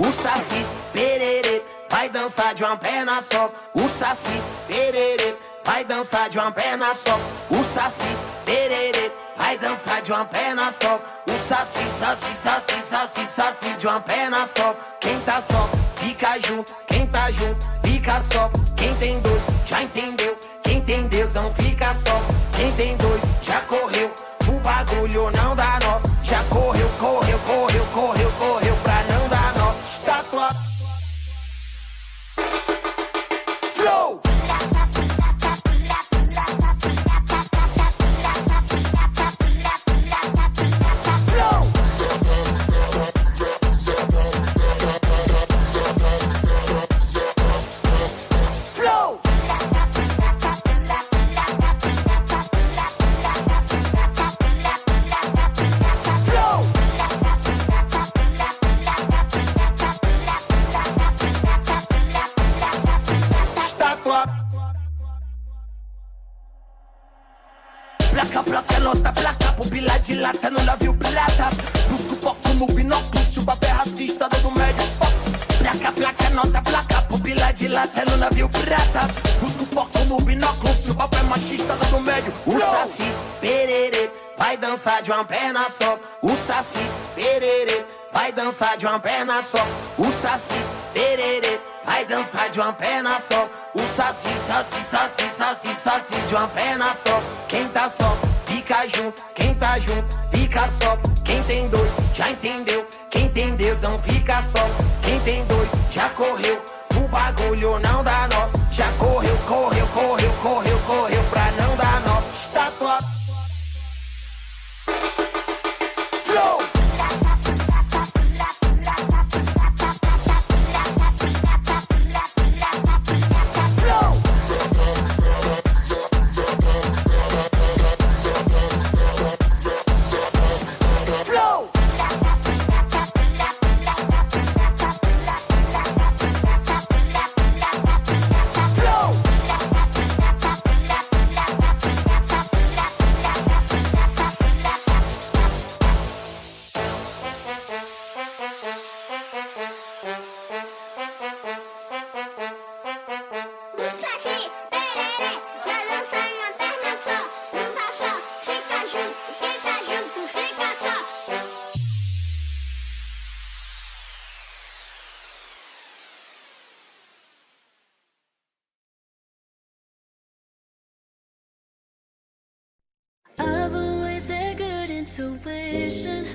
O Saci Pererê vai dançar de uma perna só. O Saci Pererê vai dançar de uma perna só. O Saci Pererê vai dançar de uma perna só. O Saci, Saci, Saci, Saci, Saci de uma perna só. Quem tá só, fica junto. Quem tá junto, fica só. Quem tem dois, já entendeu. Quem tem Deus não fica só. Quem tem dois, já correu. O bagulho não dá nó. Já correu, correu, correu, correu, correu pra não dar nó. Tá flop. Flow! Placa, placa, nota, placa, pupila dilata no navio pirata. Busco foco no binóculo, se o papo é racista, do médio. Placa, placa, nota, placa, pupila dilata no navio pirata. Busco foco no binóculo, se o papo é machista, do médio. O Saci Pererê vai dançar de uma perna só. O Saci Pererê vai dançar de uma perna só. O Saci Pererê vai dançar de uma perna só. O Saci, Saci, Saci, Saci, Saci de uma perna só. Quem tá só, fica junto. Quem tá junto, fica só. Quem tem dois, já entendeu. Quem tem Deus não fica só. Quem tem dois, já correu. O bagulho não dá nó. Já correu, correu, correu, correu, correu pra não dar nó. Tá top. Flow! I've always had good intuition,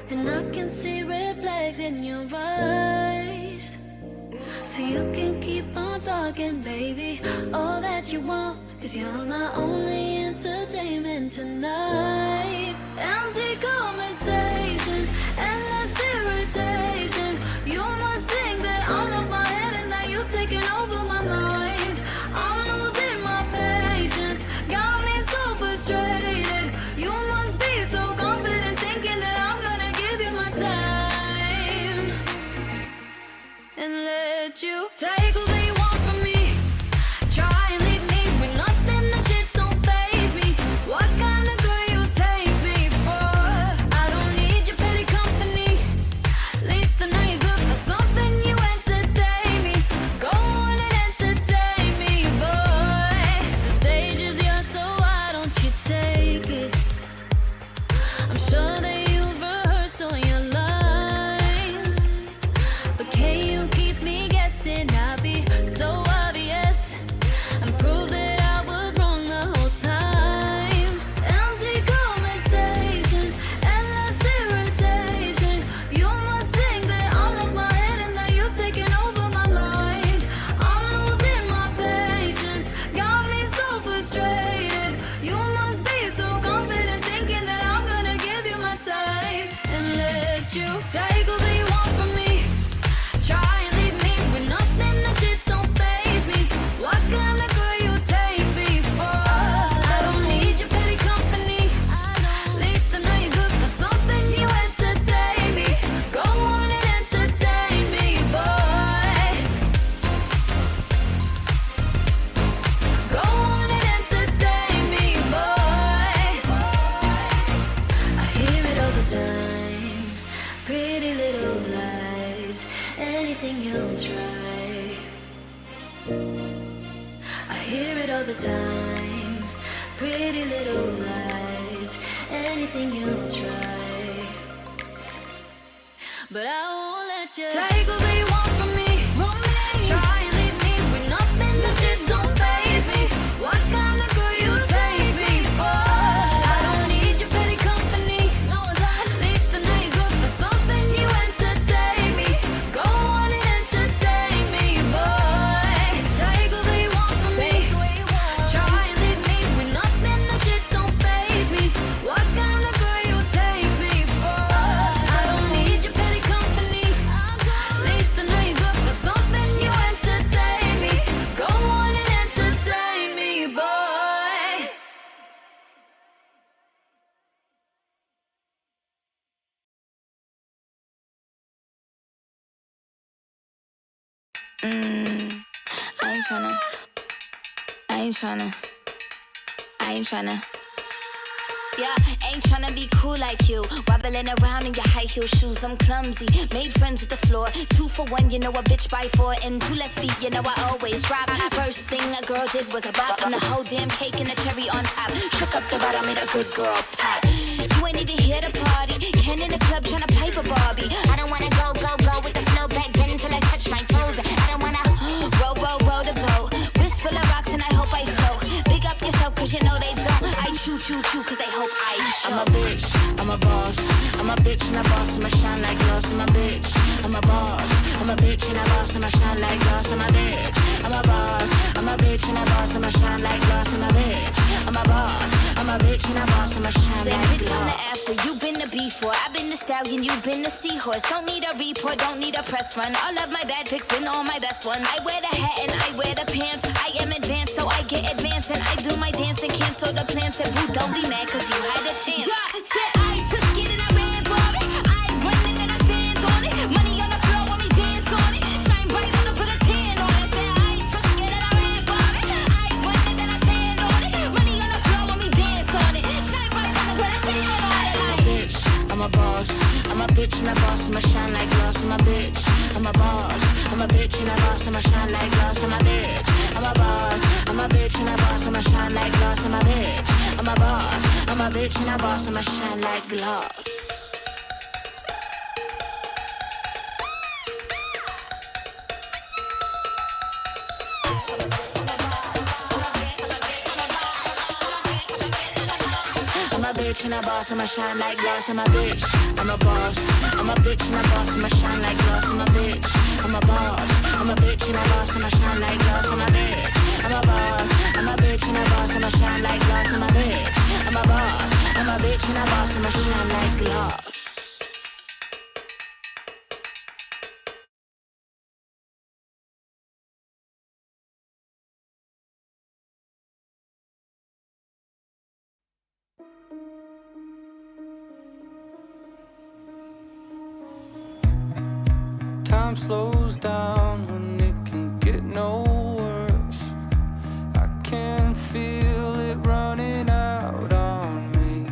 and I can see red flags in your eyes. So you can keep on talking, baby, all that you want, 'cause you're my only entertainment tonight. Empty conversation, endless irritation. You must think that I'm off my head and that you're taking over my mind. I'm losing my patience, got me so frustrated. You must be so confident, thinking that I'm gonna give you my time and let you take all that you want from me. Try and leave me with nothing, that shit don't faze me. What kind of girl you take me for? I don't need your petty company. Least I know you're good for something, you entertain me. Go on and entertain me, boy. The stage is yours, so why don't you take it? I'm sure that you've rehearsed all your lines, but can you keep me guessing? I'll be so obvious and prove that I was wrong the whole time. Empty conversations, endless irritation. You must think that I'm off my head and that you're taking over my mind. I'm losing my patience, got me so frustrated. You must be so confident, thinking that I'm gonna give you my time and let you take all that you want from me. Try and leave me with nothing, that shit don't faze me. What kind of girl you take me for? I don't need your petty company. Least I know you're good for something, you entertain me. Go on and entertain me, boy. Go on and entertain me, boy. I hear it all the time, pretty little lies. anything you'll try. I hear it all the time, pretty little lies, anything you'll try. But I won't let you take what you want from me. Try and leave me with nothing, that shit don't faze me. What kind of girl you take me for? I don't need your petty company. At least I know you're good for something, you entertain me. Go on and entertain me, boy. Take what you want from me. Try and leave me with nothing, that shit don't faze me. What kind of girl you take me for? I don't need your petty company. At least I know you're good for something, you entertain me. Go on and entertain me, boy. I ain't tryna. Yeah, ain't tryna be cool like you. Wobbling around in your high heel shoes, I'm clumsy. Made friends with the floor. 2 for 1, you know a bitch by 4. And 2 left feet, you know I always drop. First thing a girl did was a bop. And the whole damn cake and the cherry on top. Shook up the bottom, made a good girl pop. You ain't even here to party. Ken in the club tryna pipe a Barbie. I don't wanna go with the flow back then till I touch my toes. I don't wanna row the boat. Wrist full of rocks and I hope I float. Big up yourself cause you know they don't. I chew cause they hope I show. I'm a bitch, I'm a boss. I'm a bitch and a boss, I'ma shine like glass. I'm a bitch, I'm a boss. I'm a bitch and a boss, I'ma shine like glass. I'm a bitch, I'm a boss. I'm a bitch and a boss, I'ma shine like glass. I'm a bitch, I'm a boss. I'm a bitch and a boss, I'ma shine Say like bitch on the glass. after, you been the before. I've been the stallion, you've been the seahorse. Don't need a report, don't need a press run. All of my bad pics been all my best ones. I wear the hat and I wear the pants. I am advanced, so I get advanced. And I do my dance and cancel the plans. Said boo, don't be mad cause you had a chance. Yeah, said I took it and I ran for it. I run it and I stand on it. Money on the floor when we dance on it. Shine bright when I put a tan on it. Said I took it and I ran for it. I run it and I stand on it. Money on the floor when we dance on it. Shine bright when I put a tan on it. I'm a bitch, I'm a boss. I'm a bitch and a boss, I'ma shine like glass. I'm a bitch, I'm a boss. I'm a bitch and a boss, I'ma shine like glass. I'm a bitch, I'm a boss. I'm a bitch and a boss, I'ma shine like glass. I'm a bitch, I'm a boss. I'm a bitch and a boss, I'ma shine like glass. I'm a bitch and a boss, I'ma shine like glass. I'm a bitch, I'm a boss. I'm a bitch and a boss, I'ma shine like glass. I'm a bitch, I'm a boss. I'm a bitch and a boss, I'ma shine like glass. I'm a bitch, I'm a boss. I'm a bitch and a boss, I'ma shine like glass. I'm a bitch, I'm a boss. I'm a bitch and a boss, I'ma shine like glass. Time slows down when it can get no worse. I can feel it running out on me.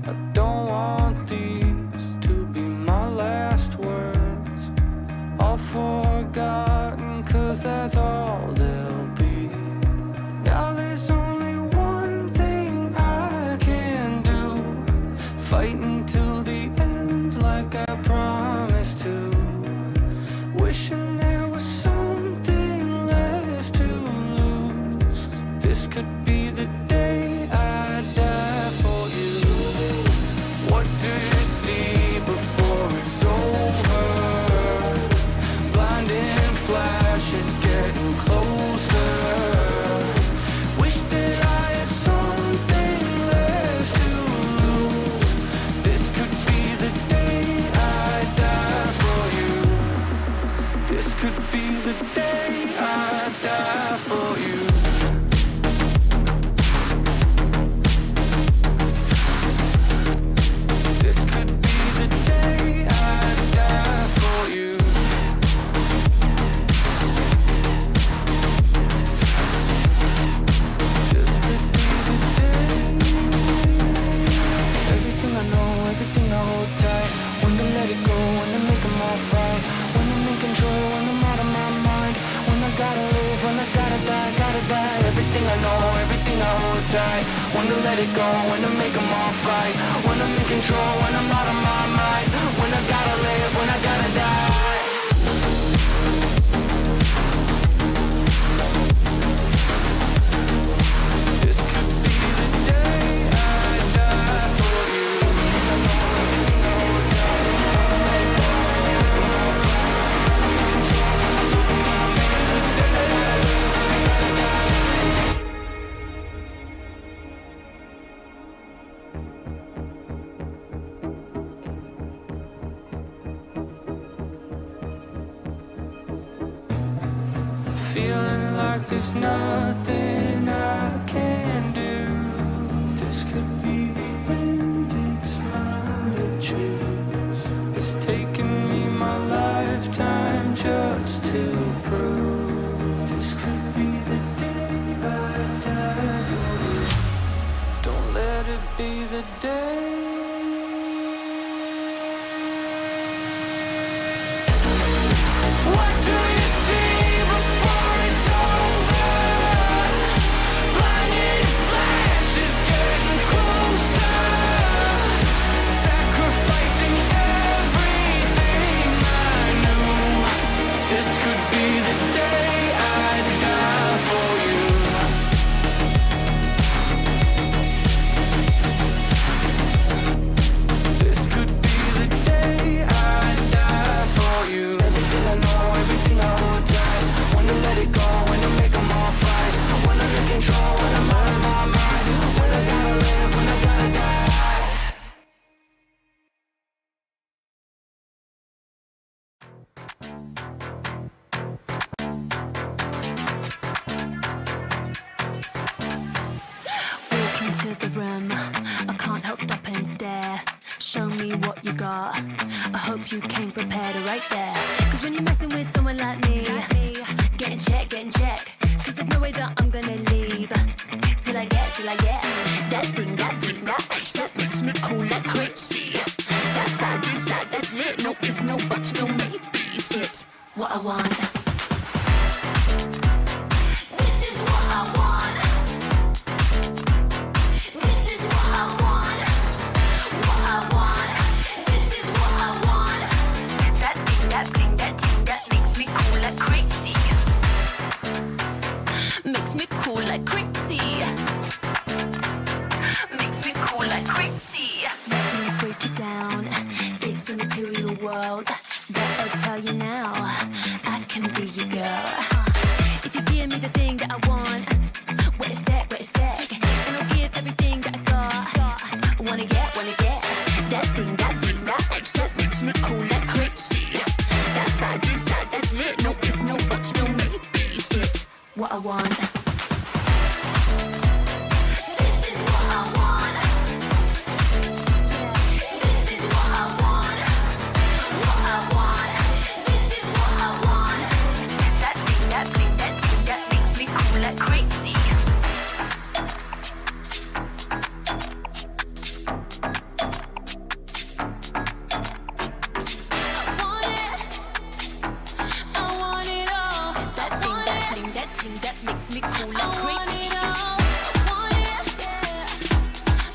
I don't want these to be my last words. All forgotten, cause that's all they'll be. Now there's only one thing I can do. Fight until the end like I promised to. Wishing there was something left to lose. This could be the day I die for you. What do you see before it's over? Blinding flashes getting close. when to let it go, when to make them all fight, when I'm in control, when I'm out of my mind, when I gotta live, when I gotta die. This could be the day I die for you. Feeling like there's nothing I can do. This could be the end, it's mine to choose. It's taken me my lifetime just to prove. This could be the day I die. Don't let it be the day. What do you see before it's over? Blinded flashes getting closer, sacrificing everything I knew. This could be the day I die for you. This could be the day I die for you. Everything I know, everything I hold tight. When to let it go, when to make them all fight. When I'm in control, when I'm out of my mind. When I gotta live, when I gotta die. Walk into the room, I can't help stop and stare. Show me what you got. I hope you came prepared right there. Cause when you're messing with someone like me, getting check. Cause there's no way that I'm gonna leave till I get that thing, that makes me cool like crazy. That side, this side, that's lit. No if, no buts, no maybes. It's what I want. This is what I want. This is what I want. What I want. This is what I want. That thing, that makes me cool like crazy. Makes me cool like crazy. Makes me cool like crazy. Let me break it down. It's a material world. But I'll tell you now, I can be your girl. If you give me the thing that I want, wait a sec. And I'll give everything that I got. Wanna get that thing, that makes me cool like crazy. That side, this side, that's lit. No if, no buts, no maybes. It's what I want. This is what I want. This is what I want. What I want. This is what I want. That thing, that makes me cool like crazy. I want it all. That thing, that makes me cool like crazy.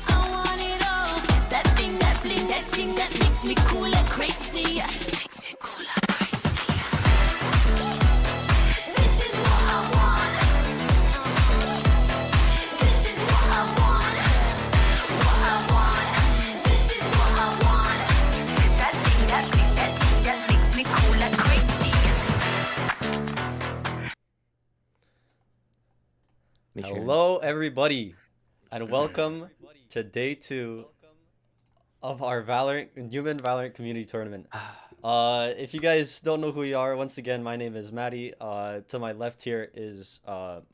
I want it all. That thing, that makes me cool like crazy. Makes me cool like crazy. This is what I want. This is what I want. What I want. This is what I want. That thing, that makes me cool like crazy. Hello, everybody, and welcome to day 2 of our Newman Valorant Community Tournament. If you guys don't know who we are, once again, my name is Maddie. To my left here is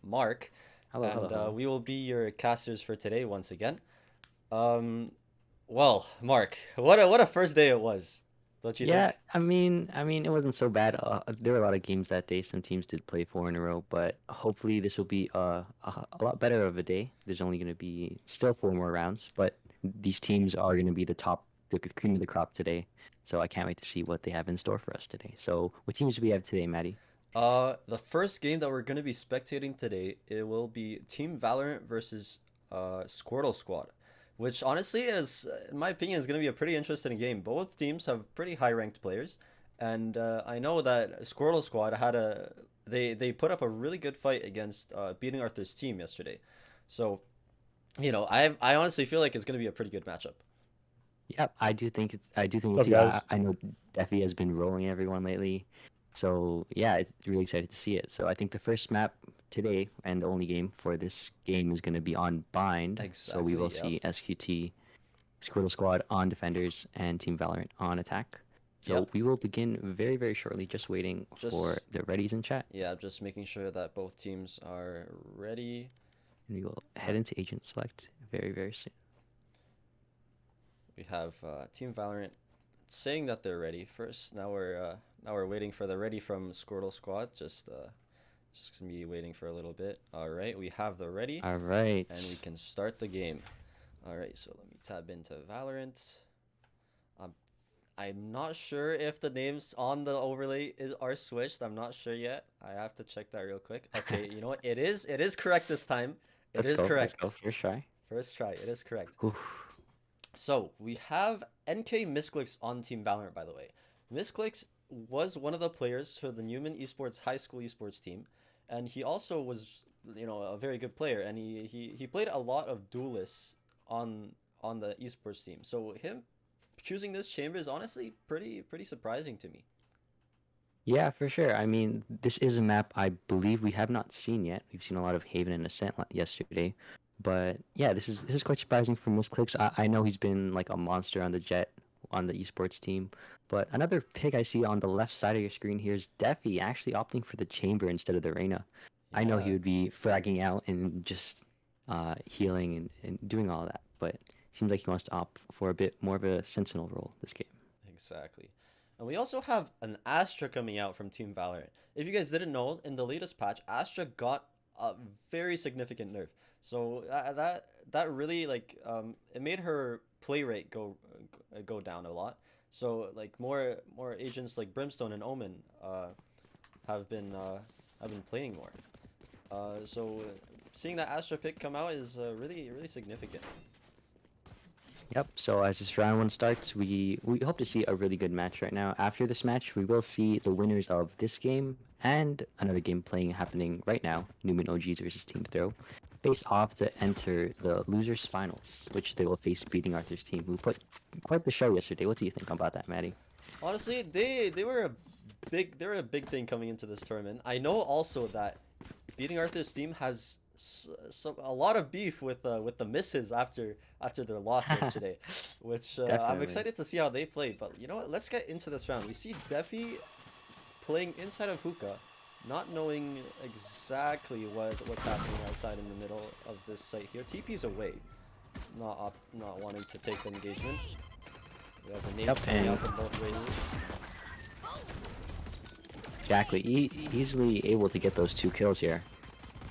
Mark. Hello. We will be your casters for today once again. Well, Mark, what a first day it was, don't you Yeah, think? I mean, it wasn't so bad. There were a lot of games that day. Some teams did play 4 in a row, but hopefully this will be a lot better of a day. There's only going to be still 4 more rounds, but these teams are going to be the cream of the crop today. So I can't wait to see what they have in store for us today. So what teams do we have today, Maddie? The first game that we're going to be spectating today, it will be Team Valorant versus Squirtle Squad, which honestly is, in my opinion, is going to be a pretty interesting game. Both teams have pretty high ranked players, and I know that Squirtle Squad had they put up a really good fight against Beating Arthur's team yesterday. So, I honestly feel like it's going to be a pretty good matchup. Yeah, I do think it's. I do think What's it's. up, guys? I know Defi has been rolling everyone lately, so yeah, it's really excited to see it. So I think the first map today and the only game for this game is going to be on Bind. So we Exactly, will yep. see SQT, Squirtle Squad on defenders, and Team Valorant on attack. So Yep. we will begin very, very shortly. Just waiting for the readies in chat, Yeah, just making sure that both teams are ready. and we will head into agent select very, very soon. We have Team Valorant saying that they're ready first. Now we're waiting for the ready from Squirtle Squad. Just gonna be waiting for a little bit. All right, we have the ready, All right. and we can start the game. All right, so let me tab into Valorant. I'm not sure if the names on the overlay are switched. I'm not sure yet. I have to check that real quick. Okay, you know what? It is correct this time. It Let's is go, correct. Let's go. First try. First try. It is correct. Oof. So we have NK Misclicks on Team Valorant, by the way. Misclicks was one of the players for the Newman Esports high school esports team, and he also was, a very good player, and he played a lot of duelists on the esports team. So him choosing this chamber is honestly pretty surprising to me. Yeah, for sure. I mean, this is a map I believe we have not seen yet. We've seen a lot of Haven and Ascent yesterday, but yeah, this is quite surprising for Misclicks. I know he's been like a monster on the Jet on the esports team, but another pick I see on the left side of your screen here is Defi actually opting for the chamber instead of the Reyna. I know he Yeah. would be fragging out and just healing and doing all that, but seems like he wants to opt for a bit more of a sentinel role this game. Exactly. And we also have an Astra coming out from Team Valorant. If you guys didn't know, in the latest patch, Astra got a very significant nerf. So that really it made her play rate go down a lot. So like more agents like Brimstone and Omen have been playing more. So seeing that Astra pick come out is really significant. Yep, so as this round one starts, we hope to see a really good match right now. After this match, we will see the winners of this game and another game happening right now, Newman OGs versus Team Throw, face off to enter the losers finals, which they will face Beating Arthur's team, who put quite the show yesterday. What do you think about that, Maddie? Honestly, they were a big thing coming into this tournament. I know also that Beating Arthur's team has a lot of beef with the misses after their loss yesterday, which I'm Definitely. excited to see how they play. But you know what? Let's get into this round. We see Defi playing inside of hookah, not knowing exactly what's happening outside in the middle of this site here. TP's away, not wanting to take the engagement. We have the nades coming out from both ways. Exactly, easily able to get those 2 kills here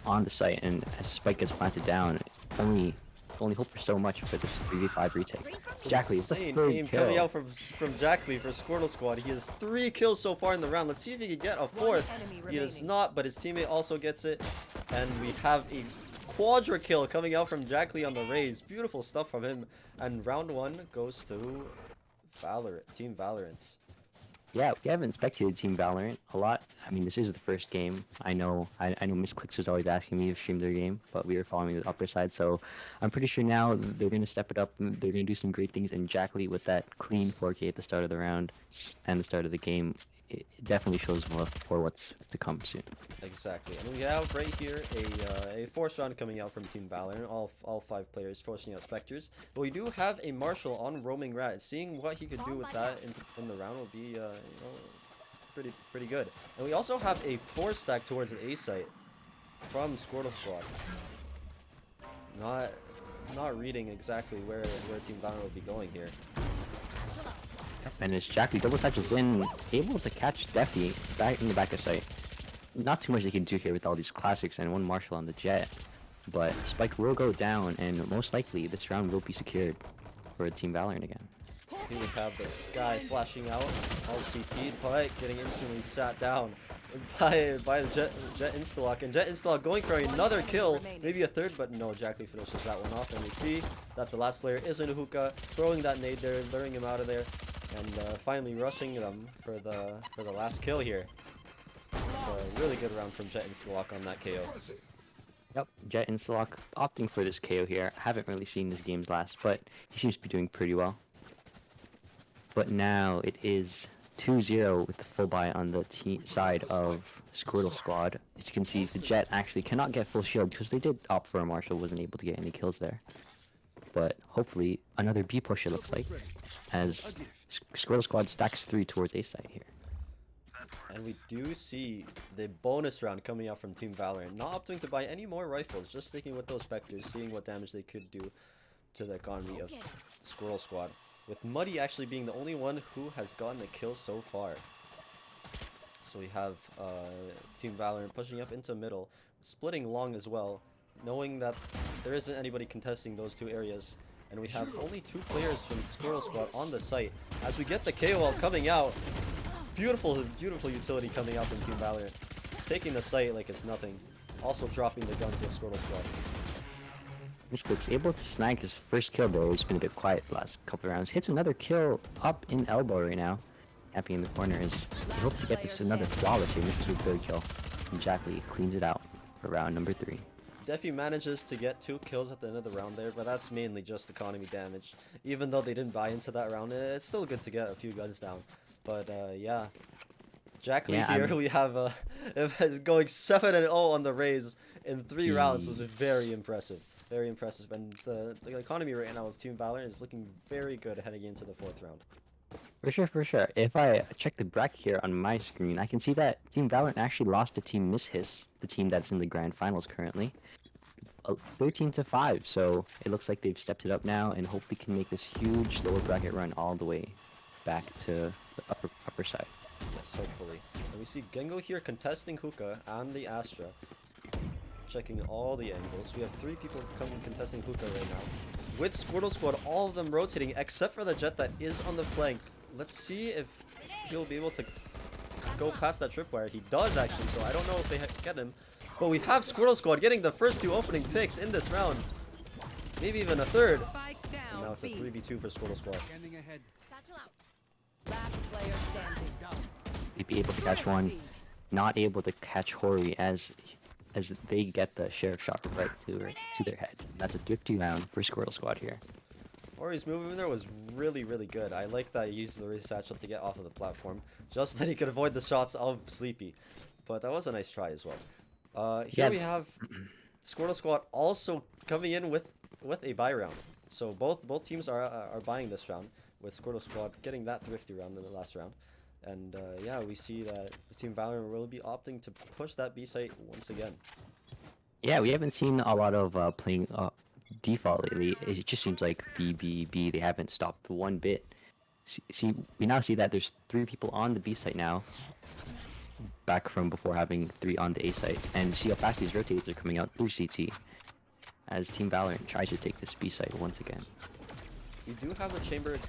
on the site, and as Spike gets planted down, only hope for so much for this 3v5 retake. Jackley, it's the Insane 3rd aim kill. coming out from Jackley for Squirtle Squad. He has 3 kills so far in the round. Let's see if he can get a 4th. He does not, but his teammate also gets it. And we have a quadra kill coming out from Jackley on the Raze. Beautiful stuff from him. And round 1 goes to Team Valorant. Yeah, we haven't spectated Team Valorant a lot. I mean, this is the first game. I know Misclicks was always asking me to stream their game, but we were following the upper side, so I'm pretty sure now they're going to step it up. They're going to do some great things, and Jackley with that clean 4K at the start of the round and the start of the game, it definitely shows for what's to come soon. Exactly. And we have right here a 4th round coming out from Team Valorant. All 5 players forcing out Spectres. But we do have a Marshall on Roaming Rat. Seeing what he could do with that in the round will be pretty good. And we also have a 4-stack towards an A site from Squirtle Squad. Not reading exactly where Team Valorant will be going here. And as Jackley double satchels in, able to catch Defi back in the back of sight. Not too much they can do here with all these classics and 1 Marshall on the Jet, but Spike will go down, and most likely this round will be secured for Team Valorant again. Here we have the Sky flashing out, all CT'd, but getting instantly sat down. by Jet Instalock, and Jet Instalock going for another kill, maybe a third, but no, Jackley finishes that one off, and we see that the last player is in a hookah, throwing that nade there, luring him out of there, and finally rushing them for the last kill here. A really good round from Jet Instalock on that KO. Yep, Jet Instalock opting for this KO here. Haven't really seen his games last, but he seems to be doing pretty well. But now it is 2-0 with the full buy on the side of Squirtle Squad. As you can see, the Jet actually cannot get full shield because they did opt for a Marshall, wasn't able to get any kills there. But hopefully another B push it looks like, as Squirtle Squad stacks 3 towards A side here. And we do see the bonus round coming out from Team Valorant. Not opting to buy any more rifles, just sticking with those Spectres, seeing what damage they could do to the economy of Squirrel Squad. With Muddy actually being the only one who has gotten a kill so far. So we have Team Valorant pushing up into middle, splitting long as well, knowing that there isn't anybody contesting those two areas. And we have only 2 players from Squirrel Squad on the site. As we get the KOL coming out, beautiful utility coming out from Team Valorant. Taking the site like it's nothing. Also dropping the guns of Squirtle Squad. Mystic's able to snag his first kill though. He's been a bit quiet the last couple of rounds. Hits another kill up in elbow right now. Happy in the corner is we hope to get this another flawless here. Misses with 3rd kill. And Jackley cleans it out for round number 3. Defi manages to get 2 kills at the end of the round there, but that's mainly just economy damage. Even though they didn't buy into that round, it's still good to get a few guns down. But yeah, Jackley here we have going 7-0 on the Rays in 3 rounds was very impressive. Very impressive, and the economy right now of Team Valorant is looking very good heading into the 4th round. For sure. If I check the bracket here on my screen, I can see that Team Valorant actually lost to Team Mishiss, the team that's in the grand finals currently, 13-5. So it looks like they've stepped it up now, and hopefully can make this huge lower bracket run all the way back to the upper side. Yes, hopefully. And we see Gengo here contesting Hookah and the Astra. Checking all the angles. We have 3 people coming contesting Hookah right now. With Squirtle Squad, all of them rotating except for the Jet that is on the flank. Let's see if he'll be able to go past that tripwire. He does actually, so I don't know if they get him. But we have Squirtle Squad getting the first 2 opening picks in this round. Maybe even a 3rd. And now it's a 3v2 for Squirtle Squad. They'd be able to catch one, not able to catch Hori as they get the sheriff shot right to their head. That's a 50 round for Squirtle Squad here. Hori's movement there was really good. I like that he used the Raise Satchel to get off of the platform, just so that he could avoid the shots of Sleepy. But that was a nice try as well. Here we have Squirtle Squad also coming in with a buy round. So both teams are buying this round, with Squirtle Squad getting that thrifty round in the last round. And yeah, we see that Team Valorant will be opting to push that B site once again. Yeah, we haven't seen a lot of playing default lately. It just seems like B. They haven't stopped one bit. See, we now see that there's 3 people on the B site now, back from before having 3 on the A site. And see how fast these rotates are coming out through CT, as Team Valorant tries to take this B site once again. We do have the chamber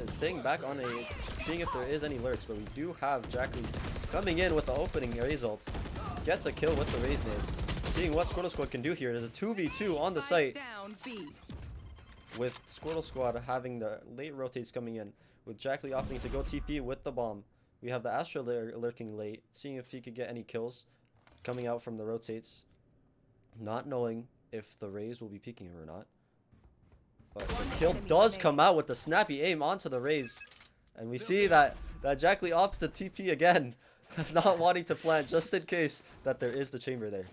staying back on seeing if there is any lurks, but we do have Jackley coming in with the opening results. Gets a kill with the raise nade. Seeing what Squirtle Squad can do here. There's a 2v2 on the site. With Squirtle Squad having the late rotates coming in. With Jackley opting to go TP with the bomb. We have the Astra lurking late. Seeing if he could get any kills coming out from the rotates. Not knowing if the Rays will be peeking him or not. But the kill does come out with the snappy aim onto the Rays. And we see that Jackley opts to TP again. Not wanting to plant just in case that there is the chamber there.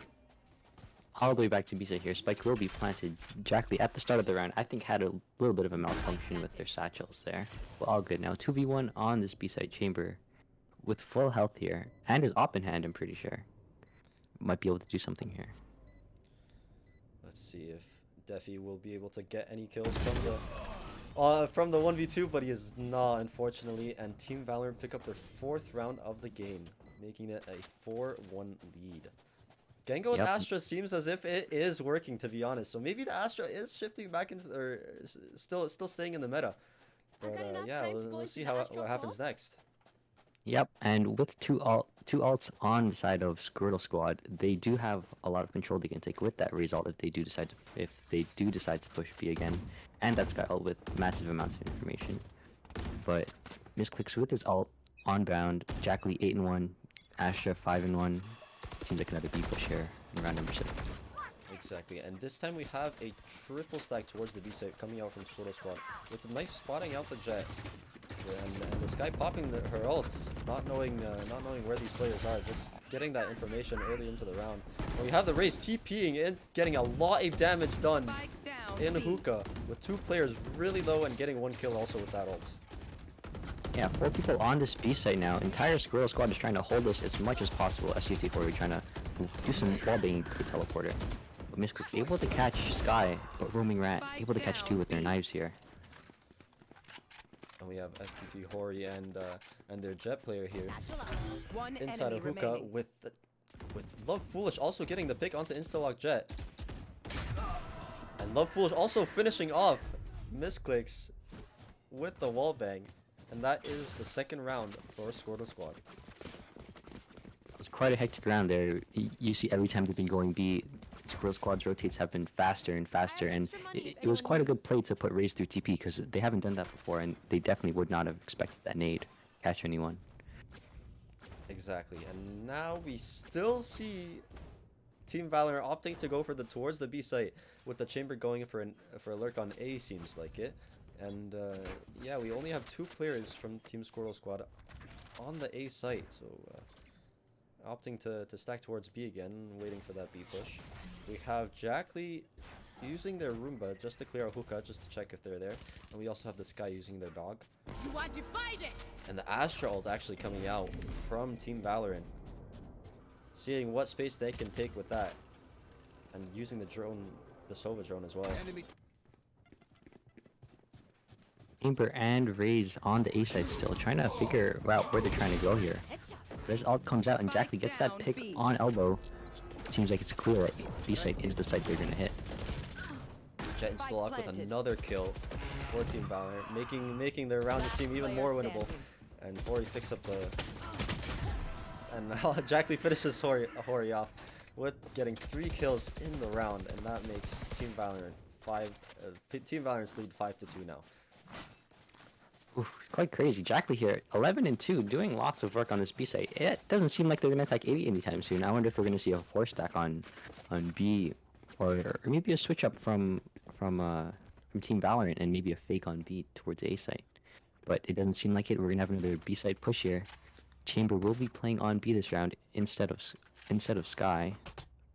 All the way back to B-side here. Spike will be planted. Jackley at the start of the round, I think, had a little bit of a malfunction with their satchels there. But all good now. 2v1 on this B-side chamber with full health here. And his op in hand, I'm pretty sure. Might be able to do something here. Let's see if Defi will be able to get any kills from the 1v2, but he is not, unfortunately. And Team Valorant pick up their 4th round of the game, making it a 4-1 lead. Gengo's Astra seems as if it is working, to be honest. So maybe the Astra is shifting back into, or still staying in the meta. But yeah, we'll see what happens next. Yep, and with two alts on the side of Squirtle Squad, they do have a lot of control they can take with that result if they do decide to push B again, and that Sky ult with massive amounts of information. But Misclicks with his ult on bound, Jackley 8-1, Astra 5-1. Seems like another B push here in round number 6. Exactly, and this time we have a triple stack towards the B site coming out from Squirtle Squad with the knife spotting out the Jet. And this guy popping her ults, not knowing where these players are, just getting that information early into the round. And we have the Raze TPing in, getting a lot of damage done in hookah with 2 players really low and getting 1 kill also with that ult. Yeah, 4 people on this B site now. Entire Squirrel Squad is trying to hold this as much as possible. SUT4 trying to do some wall-banging with the teleporter. But Misclick's able to catch Sky, but Roaming Rat able to catch 2 with their knives here. And we have SPT Hori and their Jet player here inside of hookah with Love Foolish also getting the pick onto Instalock Jet. And Love Foolish also finishing off Misclicks with the wall bang. And that is the second round for Squirtle Squad. It's quite a hectic round there. You see every time they've been going B, Squirrel Squad's rotates have been faster and faster, and it was quite a good play to put Raze through TP because they haven't done that before, and they definitely would not have expected that nade catch anyone. Exactly, and now we still see Team Valorant opting to go for towards the B site with the chamber going for a lurk on A, seems like it. And yeah, we only have 2 players from Team Squirtle Squad on the A site, so opting to stack towards B again, waiting for that B push. We have Jackley using their Roomba just to clear a hookah, just to check if they're there. And we also have this guy using their dog. And the Astra ult actually coming out from Team Valorant. Seeing what space they can take with that. And using the drone, the Sova drone as well. Chamber and Raze on the A side still, trying to figure out where they're trying to go here. This ult comes out and Jackley gets that pick on elbow. It seems like it's clear that B site is the site they're gonna hit. Jet and Stalak with another kill for Team Valorant, making their round seem even more winnable. And Hori picks up the... And Jackley finishes Hori off with getting 3 kills in the round, and that makes Team Valorant Team Valorant's lead 5-2 now. Oof, it's quite crazy. Jackley here, 11-2, doing lots of work on this B site. It doesn't seem like they're gonna attack 80 anytime soon. I wonder if we're gonna see a 4 stack on B, or maybe a switch up from Team Valorant and maybe a fake on B towards A site. But it doesn't seem like it. We're gonna have another B site push here. Chamber will be playing on B this round instead of Sky.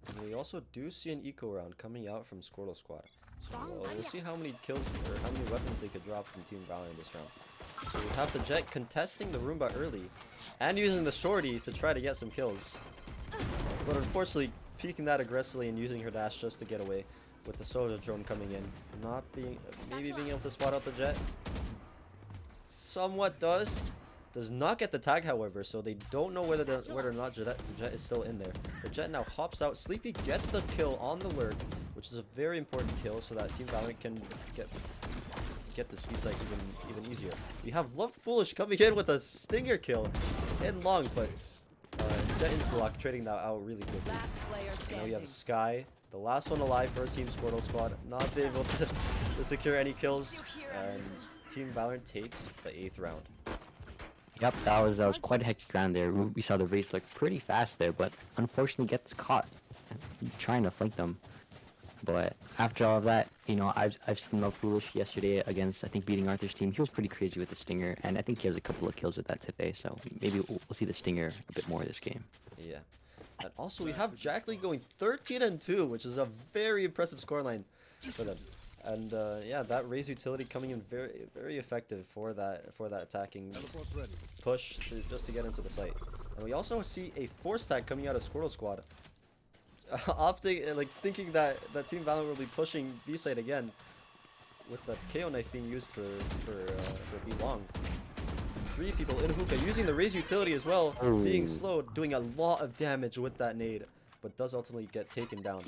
And we also do see an eco round coming out from Squirtle Squad. So we'll see how many kills or how many weapons they could drop from Team Valorant this round. So we have the Jet contesting the Roomba early and using the Shorty to try to get some kills. But unfortunately, peeking that aggressively and using her dash just to get away with the Soldier drone coming in. Maybe being able to spot out the Jet. Somewhat does. Does not get the tag, however, so they don't know whether or not the Jet is still in there. The Jet now hops out. Sleepy gets the kill on the lurk, which is a very important kill so that Team Valorant can get this B site even easier. We have Love Foolish coming in with a stinger kill in long, but Jet Instalock trading that out really quickly. And now we have Sky, the last one alive for Team Squirtle Squad, not being able to secure any kills, and Team Valorant takes the 8th round. Yep, that was quite a hectic round there. We saw the Raze look pretty fast there, but unfortunately gets caught trying to flank them. But after all of that, you know, I've seen Love Foolish yesterday against, I think, beating Arthur's team. He was pretty crazy with the stinger, and I think he has a couple of kills with that today. So maybe we'll see the stinger a bit more this game. Yeah. And also we have Jackley going 13-2, which is a very impressive scoreline for them. And yeah, that Raze utility coming in very effective for that attacking push just to get into the site. And we also see a 4 stack coming out of Squirtle Squad, opting thinking that Team Valorant will be pushing B site again, with the KO knife being used for B long. 3 people in hookah using the Raze utility as well, being slowed, doing a lot of damage with that nade, but does ultimately get taken down.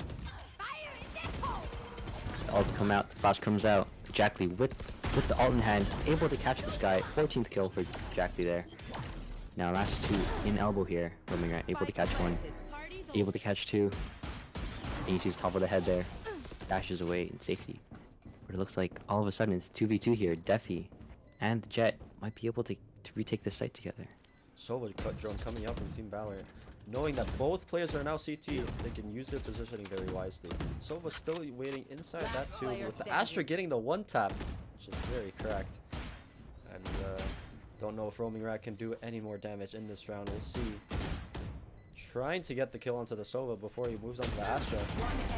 Ult come out, the flash comes out. Jackley with the ult in hand, able to catch this guy. 14th kill for Jackley there. Now last two in elbow here. Roaming right, able to catch one, able to catch two. And you see his top of the head there. Dashes away in safety. But it looks like all of a sudden it's 2v2 here. Defi and the Jet might be able to retake the site together. Sova cut drone coming out from Team Valorant. Knowing that both players are now CT, they can use their positioning very wisely. Sova still waiting inside that too, with the Astra getting the one tap, which is very correct. And don't know if Roaming Rat can do any more damage in this round. We'll see. Trying to get the kill onto the Sova before he moves on to the Astra.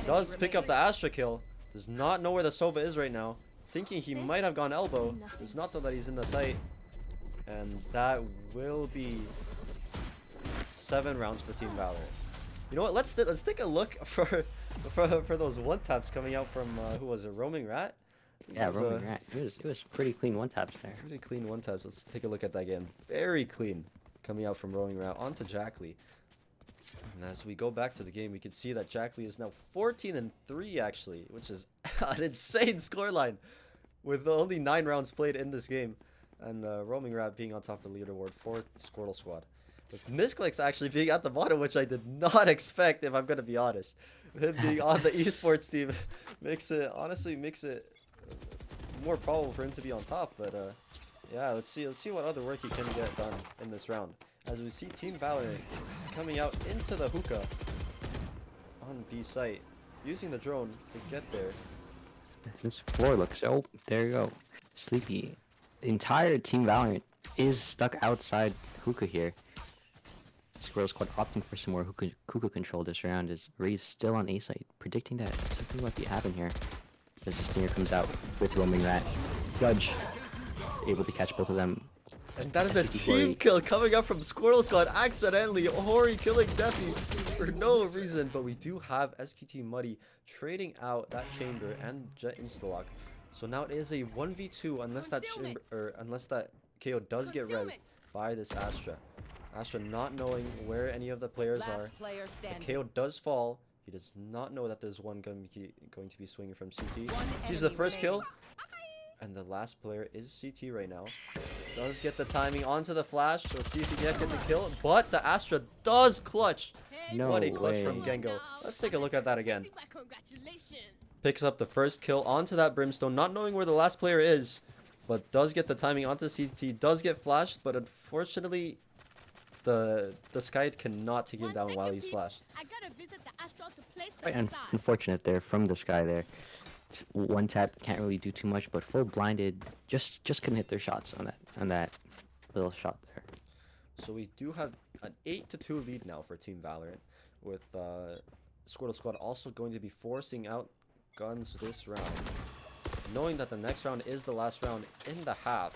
Does pick up the Astra kill. Does not know where the Sova is right now. Thinking he might have gone elbow. Does not know that he's in the site. And that will be 7 rounds for Team Valorant. You know what? Let's take a look for those one taps coming out from who was it? Roaming Rat. Yeah, Roaming Rat. It was pretty clean one taps there. Pretty clean one taps. Let's take a look at that again. Very clean coming out from Roaming Rat onto Jackley. And as we go back to the game, we can see that Jackley is now 14-3 actually, which is an insane scoreline with only 9 rounds played in this game. And Roaming Rat being on top of the leaderboard for Squirtle Squad. With Misclicks actually being at the bottom, which I did not expect, if I'm going to be honest. Him being on the esports team honestly makes it more probable for him to be on top. But yeah, let's see what other work he can get done in this round. As we see Team Valorant coming out into the hookah on B site, using the drone to get there. This floor looks, oh, there you go. Sleepy. The entire Team Valorant is stuck outside hookah here. Squirrel Squad opting for some more hookah control this round as Ray's still on A site, predicting that something might be happening here. As the Stinger comes out with Roaming Rat. Judge able to catch both of them. And that is a team kill coming up from Squirrel Squad accidentally. Hori killing Defi for no reason. But we do have SKT Muddy trading out that chamber and Jet Instalock. So now it is a 1v2 unless that KO does get rezzed by this Astra. Astra not knowing where any of the players are. The KO does fall. He does not know that there's one going to be swinging from CT. Sees the first kill. And the last player is CT right now. Does get the timing onto the flash. So let's see if he can get the kill. But the Astra does clutch. No what a clutch way. from Gengo. Let's take a look at that again. Picks up the first kill onto that Brimstone. Not knowing where the last player is. But does get the timing onto CT. Does get flashed. But unfortunately, the Sky cannot take him down while he's flashed. Quite unfortunate there from the Sky there. One tap can't really do too much, but full blinded just couldn't hit their shots on that little shot there. So we do have an 8-2 lead now for Team Valorant, with Squirtle Squad also going to be forcing out guns this round, knowing that the next round is the last round in the half.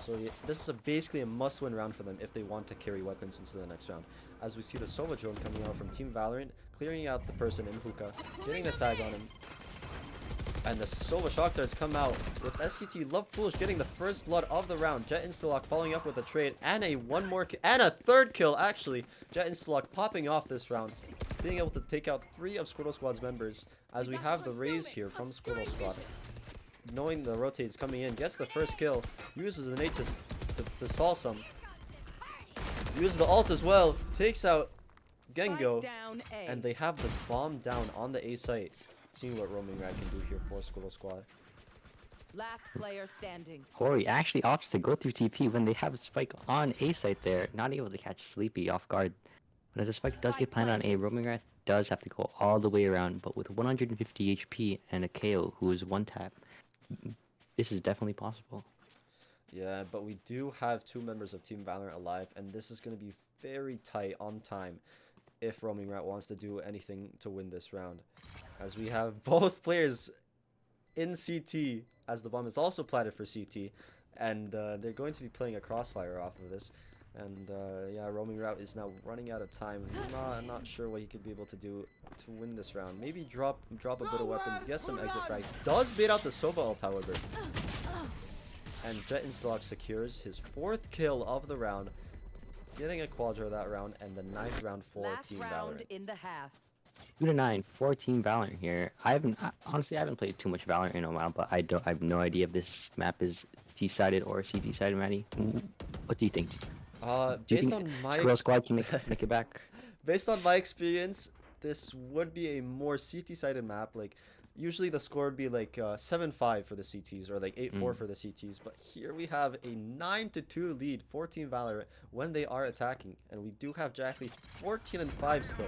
So this is basically a must-win round for them if they want to carry weapons into the next round. As we see the Sova drone coming out from Team Valorant, clearing out the person in hookah, getting the tag on him. And the Sova shock darts come out with SKT Love Foolish getting the first blood of the round. Jet Instalock following up with a trade and a third kill actually. Jet Instalock popping off this round, being able to take out 3 of Squirtle Squad's members. As we have the Raze here from Squirtle Squad, knowing the rotates coming in, gets the first kill, uses the nade to stall some, uses the ult as well, takes out Gengo, and they have the bomb down on the A site. Seeing what Roaming Rat can do here for Squirtle Squad. Last player standing. Hori actually opts to go through TP when they have a spike on A site there, not able to catch Sleepy off guard. But as the spike does get planted on A, Roaming Rat does have to go all the way around, but with 150 HP and a KO who is one tap, this is definitely possible. Yeah, but we do have 2 members of Team Valorant alive, and this is going to be very tight on time if Roaming Rat wants to do anything to win this round. As we have both players in CT, as the bomb is also planted for CT, and they're going to be playing a crossfire off of this. And yeah, Roaming Rat is now running out of time. Not sure what he could be able to do to win this round. Maybe drop a bit of weapons, get some exit frag. Does bait out the Sova ult, however. And Jet Instalock secures his 4th kill of the round, getting a quadra that round, and the 9th round for Team Valorant. In the half. 2-9 for Team Valorant here. Honestly, I haven't played too much Valorant in a while, but I have no idea if this map is T-sided or CT-sided, Maddie. What do you think? Do you Based think on my Squirrel Squad can make it back? based on my experience, this would be a more CT-sided map. Like, usually the score would be like 7-5 for the CTs or like 8-4 for the CTs. But here we have a 9-2 lead for Team Valorant when they are attacking. And we do have Jackley 14-5 still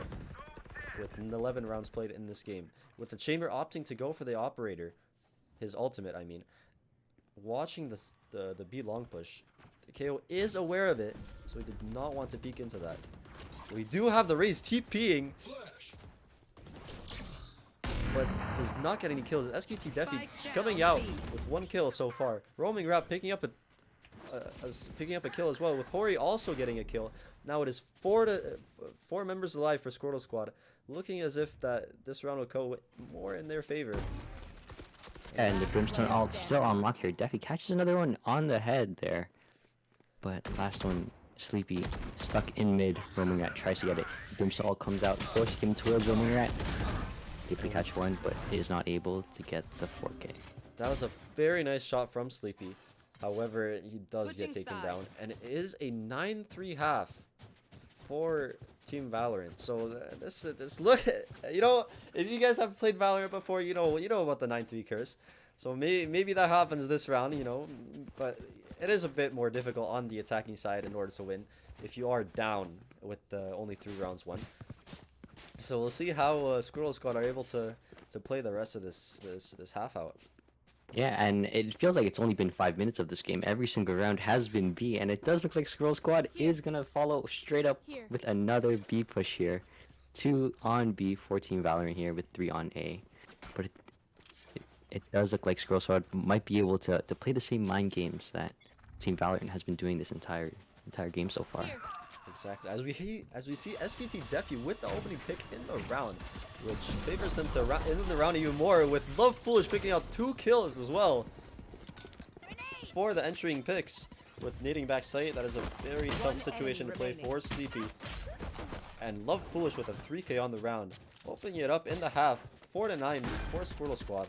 with 11 rounds played in this game. With the Chamber opting to go for the Operator, his ultimate, I mean. Watching the B long push, the KO is aware of it, so he did not want to peek into that. We do have the Raze TPing, but does not get any kills. SQT Defi coming out with 1 kill so far. Roaming Rat picking up a kill as well, with Hori also getting a kill. Now it is 4 members alive for Squirtle Squad, looking as if that this round will go more in their favor. And the Brimstone ult still on lock here. Defi catches another one on the head there. But last one, Sleepy, stuck in mid. Roaming Rat tries to get it. Brimstone ult comes out, forces him towards Roaming Rat. Able to catch one, but is not able to get the 4K. That was a very nice shot from Sleepy. However, he does get taken down. And it is a 9-3 half for Team Valorant. So this look, you know, if you guys have played Valorant before, you know about the 9-3 curse. So maybe that happens this round, you know, but it is a bit more difficult on the attacking side in order to win if you are down with only 3 rounds won. So we'll see how Squirrel Squad are able to play the rest of this half out. Yeah, and it feels like it's only been 5 minutes of this game. Every single round has been B, and it does look like Squirrel Squad is gonna follow straight up with another B push here. 2 on B for Team Valorant here with 3 on A. But it does look like Squirrel Squad might be able to play the same mind games that Team Valorant has been doing this entire game so far. Exactly. As we see SVT Defi with the opening pick in the round, which favors them to in the round even more, with Love Foolish picking out 2 kills as well for the entering picks. With nading back sight, that is a very tough situation to play for Sleepy. And Love Foolish with a 3K on the round, opening it up in the half, 4-9 for Squirtle Squad,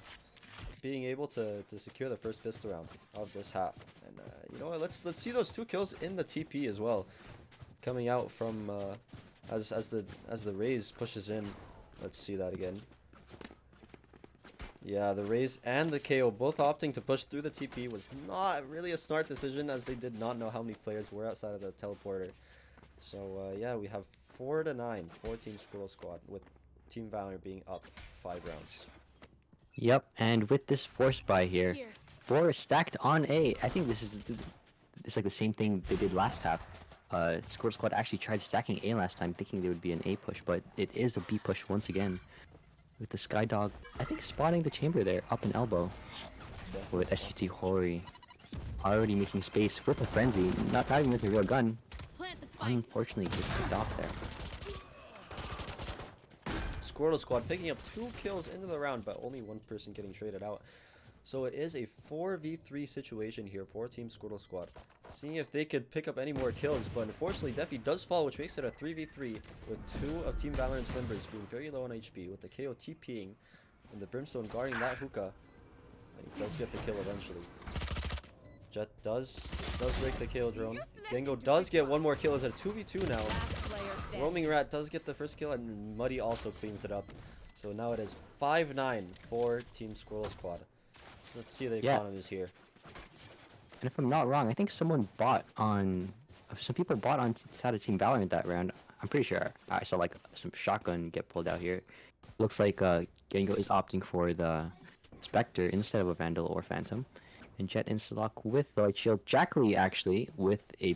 being able to secure the first pistol round of this half. And you know what? Let's see those 2 kills in the TP as well. Coming out from as the Raze pushes in. Let's see that again. Yeah, the Raze and the KO both opting to push through the TP was not really a smart decision, as they did not know how many players were outside of the teleporter. So yeah, we have 4-9 for Team Squirrel Squad, with Team Valorant being up 5 rounds. Yep, and with this force buy here, 4 stacked on A. I think it's like the same thing they did last half. Squirrel Squad actually tried stacking A last time, thinking there would be an A push, but it is a B push once again. With the Skydog, I think, spotting the chamber there, up an elbow. With SUT Hori already making space with a frenzy, not even with a real gun. Unfortunately, gets picked off there. Squirtle Squad picking up 2 kills into the round, but only 1 person getting traded out. So it is a 4v3 situation here for Team Squirtle Squad. Seeing if they could pick up any more kills, but unfortunately Defi does fall, which makes it a 3v3, with 2 of Team Valorant's members being very low on HP, with the KO TPing and the Brimstone guarding that hookah. And he does get the kill eventually. Jet does break the KO drone. Dango does get 1 more kill. It's a 2v2 now. Roaming Rat does get the first kill, and Muddy also cleans it up. So now it is 5-9 for Team Squirrel Squad. So let's see the economies here. And if I'm not wrong, I think some people bought on side of Team Valorant that round. I'm pretty sure I saw like some shotgun get pulled out here. Looks like Gengo is opting for the Spectre instead of a Vandal or Phantom. And Jet insta-lock with the Light Shield. Jackley actually with the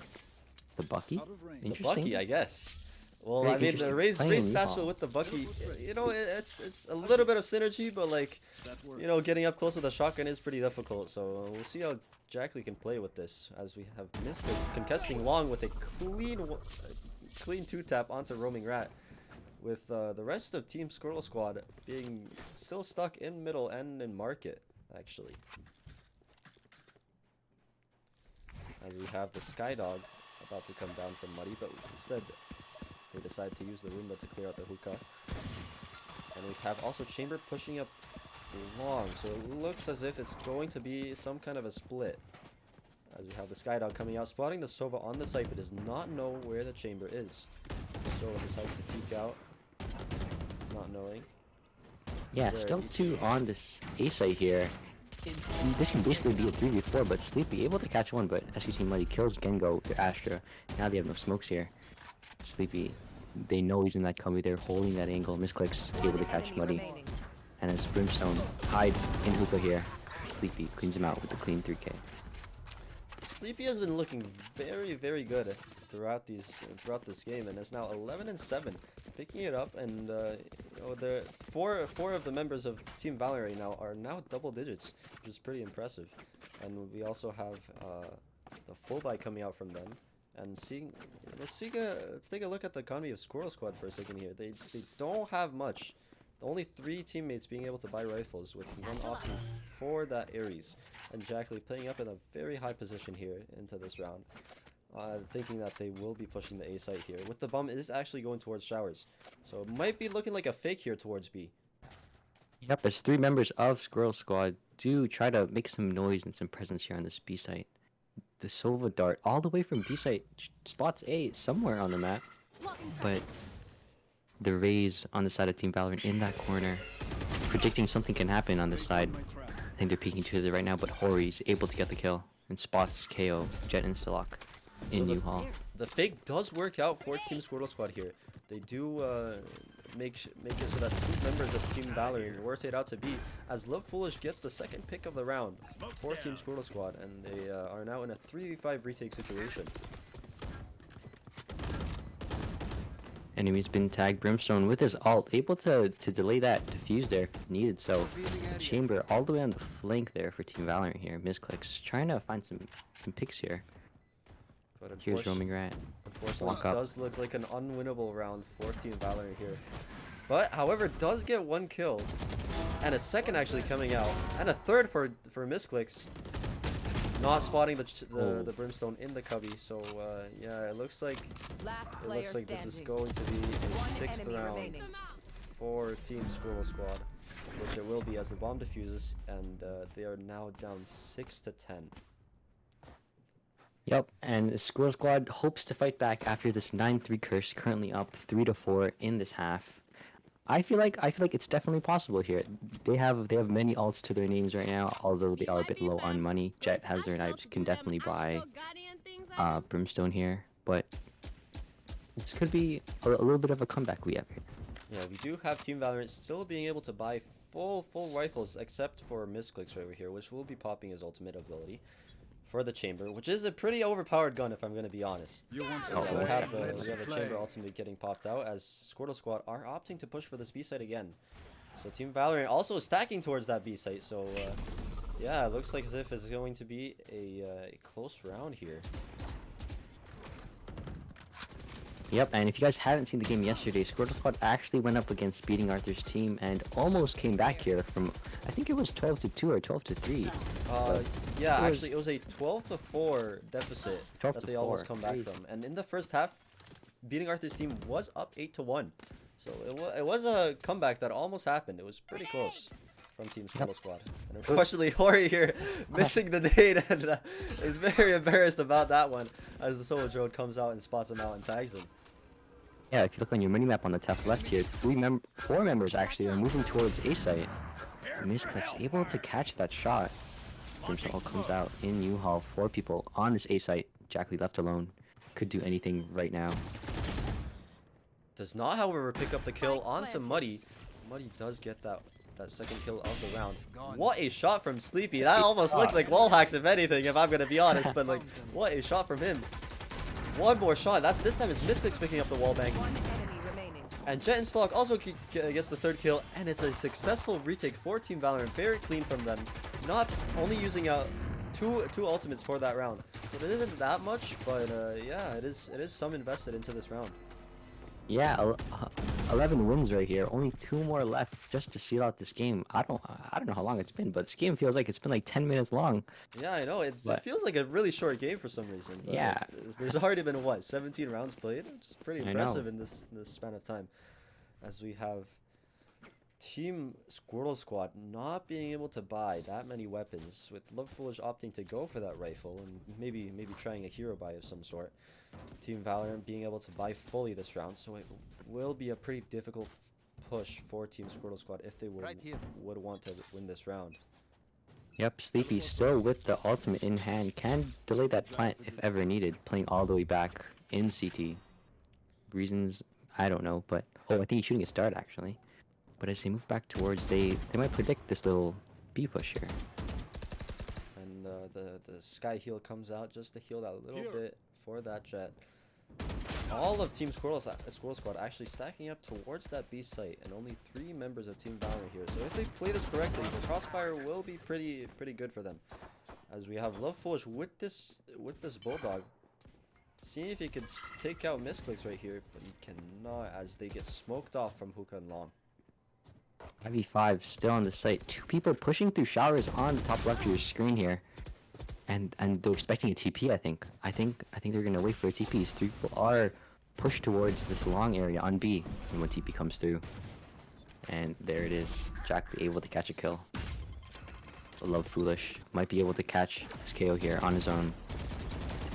Bucky. The Bucky, I guess. Well, Very I mean, the Raze Satchel with the Bucky, you know, it's a little bit of synergy, but like, you know, getting up close with a shotgun is pretty difficult. So we'll see how Jackley can play with this, as we have Misfits contesting long with a clean 2-tap onto Roaming Rat, with the rest of Team Squirrel Squad being still stuck in middle and in market, actually. As we have the Skydog about to come down from Muddy, but instead they decide to use the Roomba to clear out the hookah. And we have also Chamber pushing up long, so it looks as if it's going to be some kind of a split. As we have the Skydog coming out, spotting the Sova on the site, but does not know where the chamber is. Sova decides to peek out, not knowing. Yeah, still 2 on this A site here. This can basically be a 3v4, but Sleepy able to catch one, but SUT Muddy kills Gengo, their Astra. Now they have no smokes here. Sleepy, they know he's in that cubby, they're holding that angle. Misclicks able to catch Muddy. And as Brimstone hides in hookah here, Sleepy cleans him out with the clean 3k. Sleepy has been looking very, very good throughout this game, and is now 11-7, picking it up. And you know, the four of the members of Team Valorant right now are now double digits, which is pretty impressive. And we also have the full buy coming out from them. And let's take a look at the economy of Squirrel Squad for a second here. They don't have much. Only 3 teammates being able to buy rifles, with one option for that Ares. And Jackley playing up in a very high position here into this round. Thinking that they will be pushing the A site here. With the bomb, it is actually going towards showers. So it might be looking like a fake here towards B. Yep, as 3 members of Squirrel Squad do try to make some noise and some presence here on this B site. The Sova dart all the way from B site spots A somewhere on the map. But the Rays on the side of Team Valorant in that corner, predicting something can happen on this side. I think they're peeking to the right now, but Hori's able to get the kill and spots KO, Jet and Stalak in New Hall. The fake does work out for Team Squirtle Squad here. They do make it so that 2 members of Team Valorant rotate out to B, as Love Foolish gets the second pick of the round for Team Squirtle Squad, and they are now in a 3v5 retake situation. Enemy's been tagged. Brimstone with his ult, able to delay that defuse there if needed. So Chamber all the way on the flank there for Team Valorant here. Misclicks trying to find some picks here. But Here's Roaming Rat. Unfortunately, it does look like an unwinnable round for Team Valorant here. But however, does get 1 kill, and a second actually coming out, and a third for Misclicks. Not spotting the Brimstone in the cubby, so yeah, it looks like this is going to be a 6th round for Team Squirrel Squad, which it will be as the bomb diffuses, and they are now down 6-10. Yep, and the Squirrel Squad hopes to fight back after this 9-3 curse, currently up 3-4 in this half. I feel like it's definitely possible here. They have many ults to their names right now, although they are a bit low on money. Jet has their knives, can definitely buy Brimstone here, but this could be a little bit of a comeback we have here. Yeah, we do have Team Valorant still being able to buy full rifles, except for Misclicks right over here, which will be popping his ultimate ability for the Chamber, which is a pretty overpowered gun if I'm going to be honest. We have the Chamber ultimate getting popped out, as Squirtle Squad are opting to push for this B site again. So Team Valorant also stacking towards that B site, so yeah, it looks like as if it's going to be a close round here. Yep, and if you guys haven't seen the game yesterday, Squirtle Squad actually went up against Beating Arthur's team and almost came back here from, I think it was 12-2 or 12-3. Yeah, actually it was a 12-4 deficit that they almost come back from. And in the first half, Beating Arthur's team was up 8-1. So it was a comeback that almost happened. It was pretty close from Team Squirtle Squad. And unfortunately, Hori here missing the nade, and is very embarrassed about that one as the solo drone comes out and spots him out and tags him. Yeah, if you look on your minimap on the top left here, 4 members actually are moving towards A site. Misclicks able to catch that shot. Brimstone comes out in U-Haul. 4 people on this A site. Jackley left alone. Could do anything right now. Does not, however, pick up the kill onto Muddy. Muddy does get that second kill of the round. What a shot from Sleepy. That almost looked like wall hacks if anything, if I'm gonna be honest, but like, what a shot from him. One more shot. This time is Misclicks picking up the wall bang. And Jet and Stalk also gets the 3rd kill, and it's a successful retake for Team Valorant. Very clean from them. Not only using two ultimates for that round. But it isn't that much, but yeah, it is some invested into this round. Yeah, 11 wins right here. Only 2 more left just to seal out this game. I don't know how long it's been, but this game feels like it's been like 10 minutes long. Yeah, I know. It feels like a really short game for some reason. But yeah. There's already been, what, 17 rounds played? Which is pretty impressive in this span of time. As we have Team Squirtle Squad not being able to buy that many weapons, with Love Foolish opting to go for that rifle and maybe trying a hero buy of some sort. Team Valorant being able to buy fully this round, so it will be a pretty difficult push for Team Squirtle Squad if they would want to win this round. Yep, Sleepy still with the ultimate in hand can delay that plant if ever needed, playing all the way back in CT. Reasons, I don't know, but oh, I think he's shooting a start actually. But as they move back towards, they might predict this little B push here. And the Sky Heal comes out just to heal that little bit for that Jet. All of Team Squirtle Squad actually stacking up towards that B site, and only 3 members of Team Valorant here. So if they play this correctly, the crossfire will be pretty good for them. As we have Love Foolish with this Bulldog, seeing if he could take out Misclicks right here, but he cannot, as they get smoked off from Hookah and Long. 5v5 still on the site. 2 people pushing through showers on the top left of your screen here. And they're expecting a TP, I think. I think they're gonna wait for a TP. 3 people are pushed towards this long area on B and when TP comes through. And there it is. Jack able to catch a kill. Love Foolish might be able to catch this KO here on his own.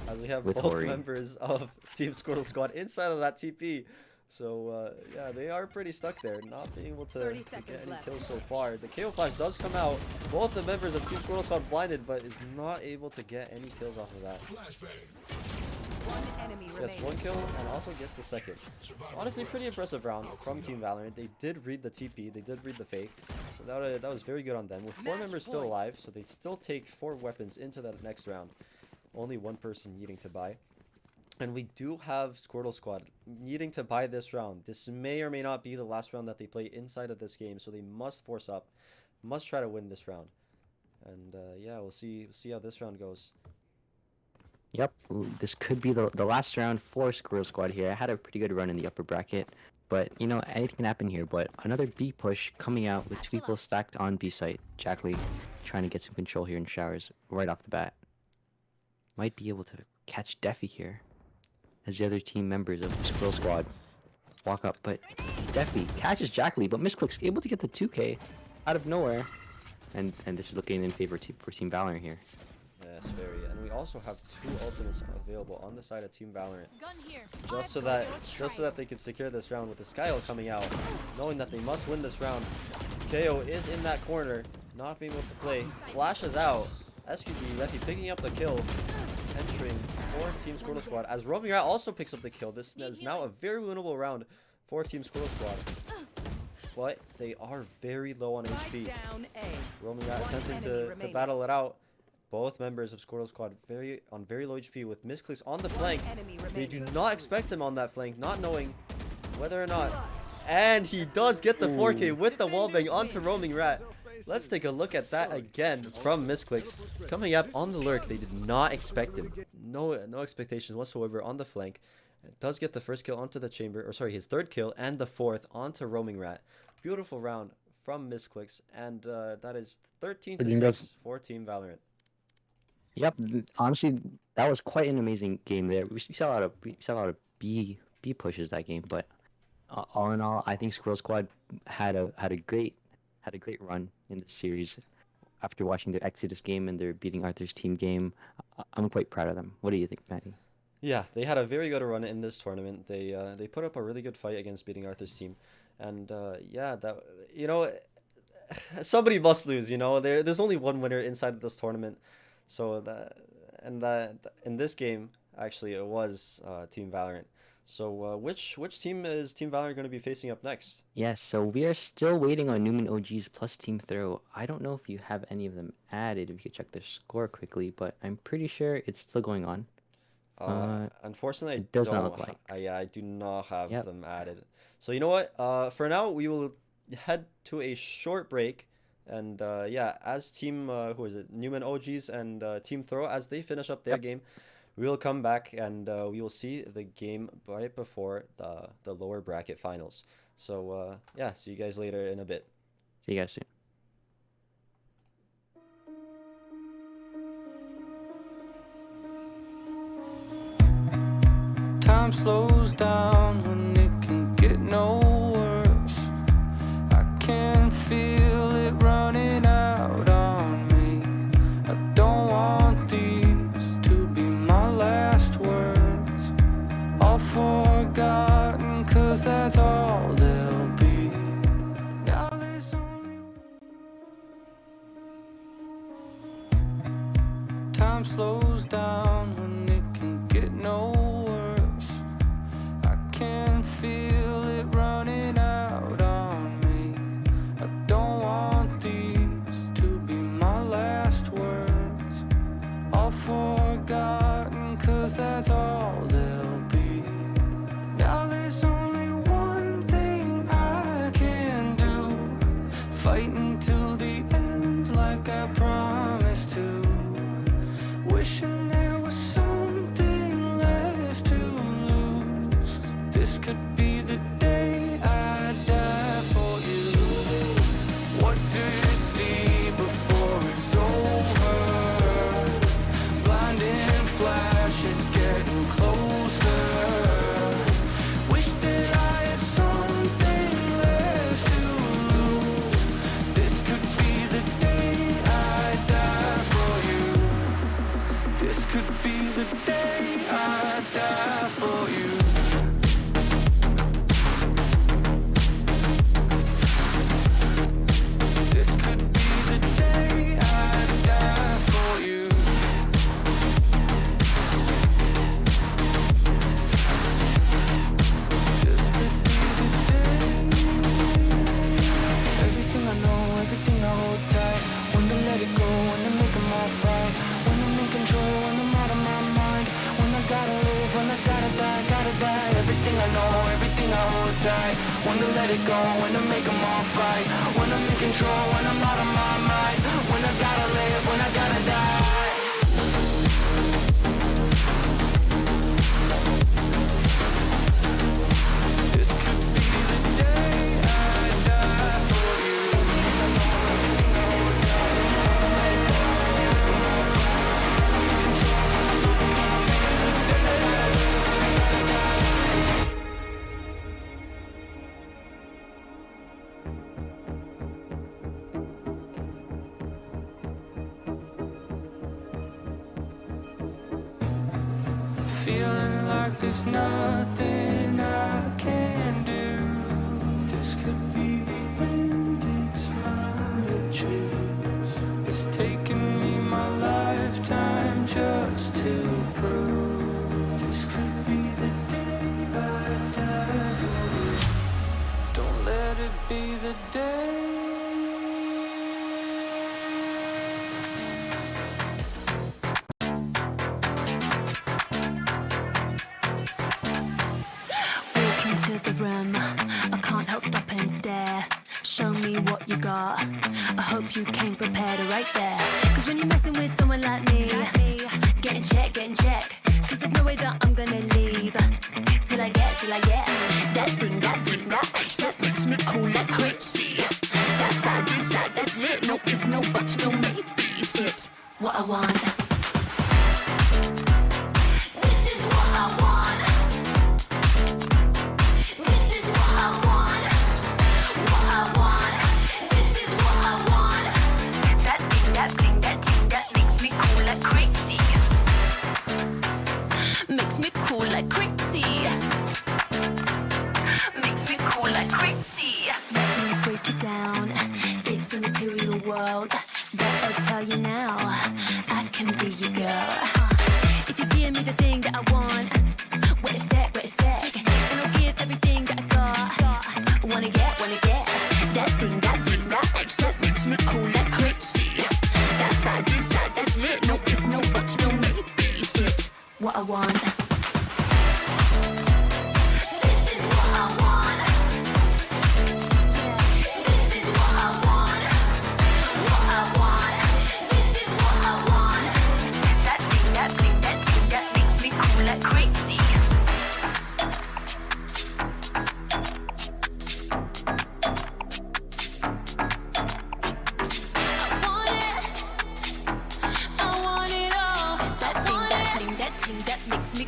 As we have with both Hori. members of Team Squirtle Squad inside of that TP. So, yeah, they are pretty stuck there, not being able to get any kills so far. The KO flash does come out. Both the members of Team Squirtle Squad blinded, but is not able to get any kills off of that. Gets 1 kill and also gets the second. Honestly, pretty impressive round from Team Valorant. They did read the TP, they did read the fake. So that was very good on them. With 4 members still alive, so they still take 4 weapons into that next round. Only 1 person needing to buy. And we do have Squirtle Squad needing to buy this round. This may or may not be the last round that they play inside of this game, so they must force up, must try to win this round. And yeah, we'll see how this round goes. Yep, this could be the last round for Squirtle Squad here. I had a pretty good run in the upper bracket, but you know, anything can happen here. But another B push coming out with 2 people stacked on B site. Jackley trying to get some control here in showers right off the bat. Might be able to catch Defy here, as the other team members of Squirrel Squad walk up, but Defy catches Jackley, but Misclick's able to get the 2K out of nowhere, and this is looking in favor for Team Valorant here. Yes, very. And we also have 2 ultimates available on the side of Team Valorant, just so that they can secure this round. With the Skyhill coming out, knowing that they must win this round. KO is in that corner, not being able to play. Flashes out. SQB Defy picking up the kill, entering for Team Squirtle Squad, as Roaming Rat also picks up the kill. This is now a very winnable round for Team Squirtle Squad. But they are very low on HP. Roaming Rat attempting to battle it out. Both members of Squirtle Squad on very low HP with Misclicks on the flank. They do not expect him on that flank, not knowing whether or not. And he does get the 4K with the wallbang onto Roaming Rat. Let's take a look at that again from Misclicks. Coming up on the lurk, they did not expect him. No expectations whatsoever on the flank. It does get the first kill onto the chamber, or sorry, his 3rd kill, and the 4th onto Roaming Rat. Beautiful round from Misclicks, and that is 13-6 for Team Valorant. Yep, honestly, that was quite an amazing game there. We saw a lot of B pushes that game, but all in all, I think Squirrel Squad had a great run in the series. After watching their Exodus game and their beating Arthur's team game, I'm quite proud of them. What do you think, Matty? Yeah, they had a very good run in this tournament. They put up a really good fight against beating Arthur's team, and yeah, that, you know, somebody must lose. You know, there's only one winner inside of this tournament, so in this game actually it was Team Valorant. So which team is Team Valorant going to be facing up next? Yes, so we are still waiting on Newman OGs plus Team Throw. I don't know if you have any of them added, if you could check their score quickly, but I'm pretty sure it's still going on. Unfortunately, it does not look like. Yeah, I do not have them added. So you know what? For now, we will head to a short break. And yeah, as Team, who is it? Newman OGs and Team Throw, as they finish up their game, we will come back and we will see the game right before the lower bracket finals. So yeah, see you guys later in a bit. See you guys soon. Time slows down when it can get no worse. I can't 'cause that's all they'll be. Now there's only time slows down when it can get no worse. I can feel it running out on me. I don't want these to be my last words. All forgotten, 'cause that's all they'll be. Now there's only one thing I can do. Fight until the end like I promised to. Wishing there was something left to lose. This could be the day I die for you. What do you see before it's over? Blinding flashes getting closer. Wish that I had something left to lose. This could be the day I die for you. This could be the day I die for you. This could be the day I die for you. This could be the day. Everything I know, everything I hold tight. When to let it go, when to make them all fight. When I'm in control, when I'm out of my mind. When I gotta live, when I gotta die, gotta die. Everything I know, everything I hold tight. When to let it go, when to make them all fight. When I'm in control, when I'm out of my mind. When I gotta live, when I gotta die. This could be the day I die for you. Feeling like there's nothing I can do. This could be the end, it's mine to choose. It's taken me my lifetime just to prove. This could be the day I die for you. Don't let it be the day. Walk into the room, I can't help stop and stare. Show me what you got. I hope you came prepared right there. Cause when you're messing with someone like me, getting check. Cause there's no way that I'm gonna leave till I get that thing, that edge that makes me cool like crazy. That vibe inside, that's lit. No if, no buts, no maybes. It's what I want. This is what I want. This is what I want. What I want. This is what I want. That thing that makes me cool like crazy. Makes me cool like crazy. Makes me cool like crazy. Let me break it down. It's a material world, but I'll tell you now, I can be your girl. If you give me the thing that I want, what is that? And I'll give everything that I got. Wanna get that thing, that edge that makes me cool like crazy. That vibe inside, that's lit. No if, no buts, no maybes. It's what I want. This is what I want. This is what I want. What I want. This is what I want. That thing that makes me cool like crazy. I want it all. That thing that makes me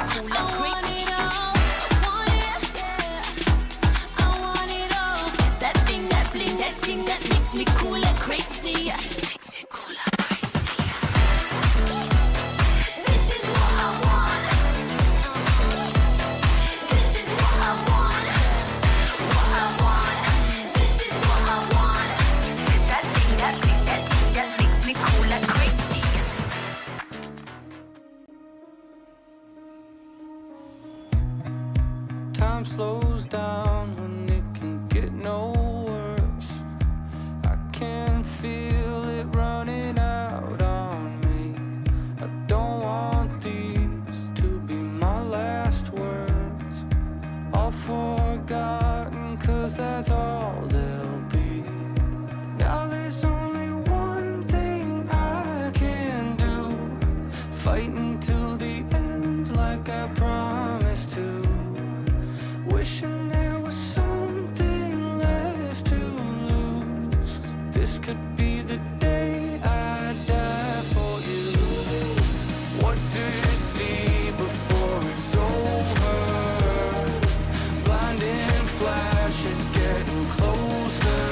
slows down when it can get no worse. I can feel it running out on me. I don't want these to be my last words. All forgotten, 'cause that's all they'll be. Now there's only one thing I can do, fight until the end like I promised to. Wishing there was something left to lose. This could be the day I die for you. What do you see before it's over? Blinding flashes getting closer.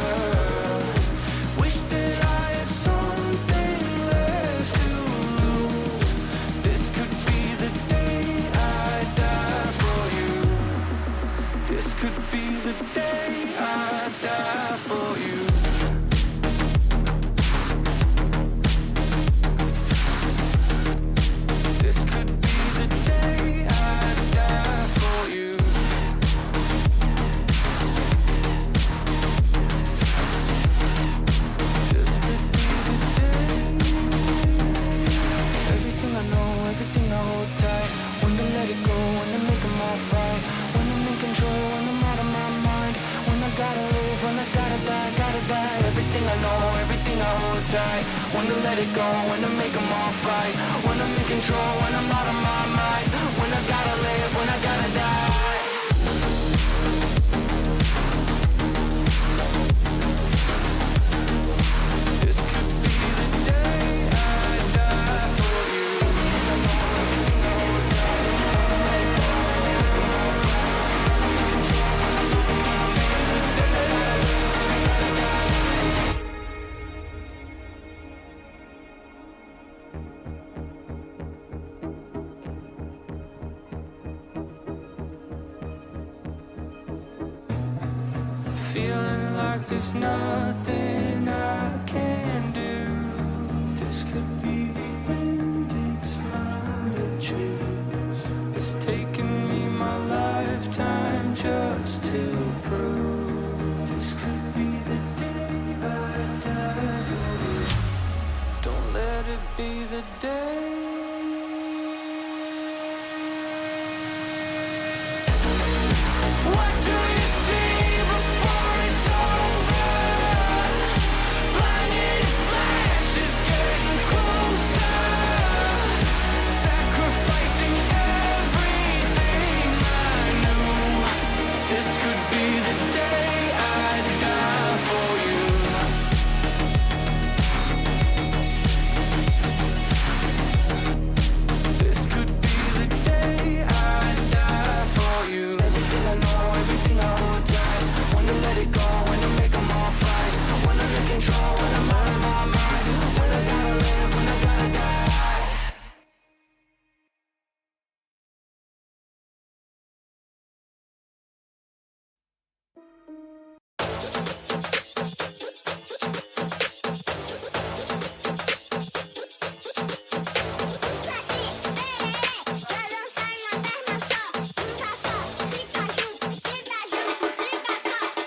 Wish that I had something left to lose. This could be the day I die for you. This could be the day I die for you. This could be the day I die for you. This could be the day. Everything I know, everything I hold tight. When to let it go, when to make them all fight. When I'm in control, when I'm out of my mind. When I gotta live, when I gotta die, gotta die. Everything I know, everything I hold tight. When to let it go, when to make them all fight. When I'm in control, when I'm out of my mind. When I gotta live, when I gotta die. This could be the day I die for you. Feeling like there's nothing I can do. This could be the end, it's mine to choose. It's taken me my lifetime just to prove. This could be the day I die for you. Don't let it be the day. What do you see before it's over? Blinded flashes getting closer. Sacrificing everything I knew. This could be the day I die for you. This could be the day I die for you. Everything I know, everything I hold tight. When to let it go, when to make them all fight. When I'm in control, when I'm out of my mind. When I gotta live, when I gotta die.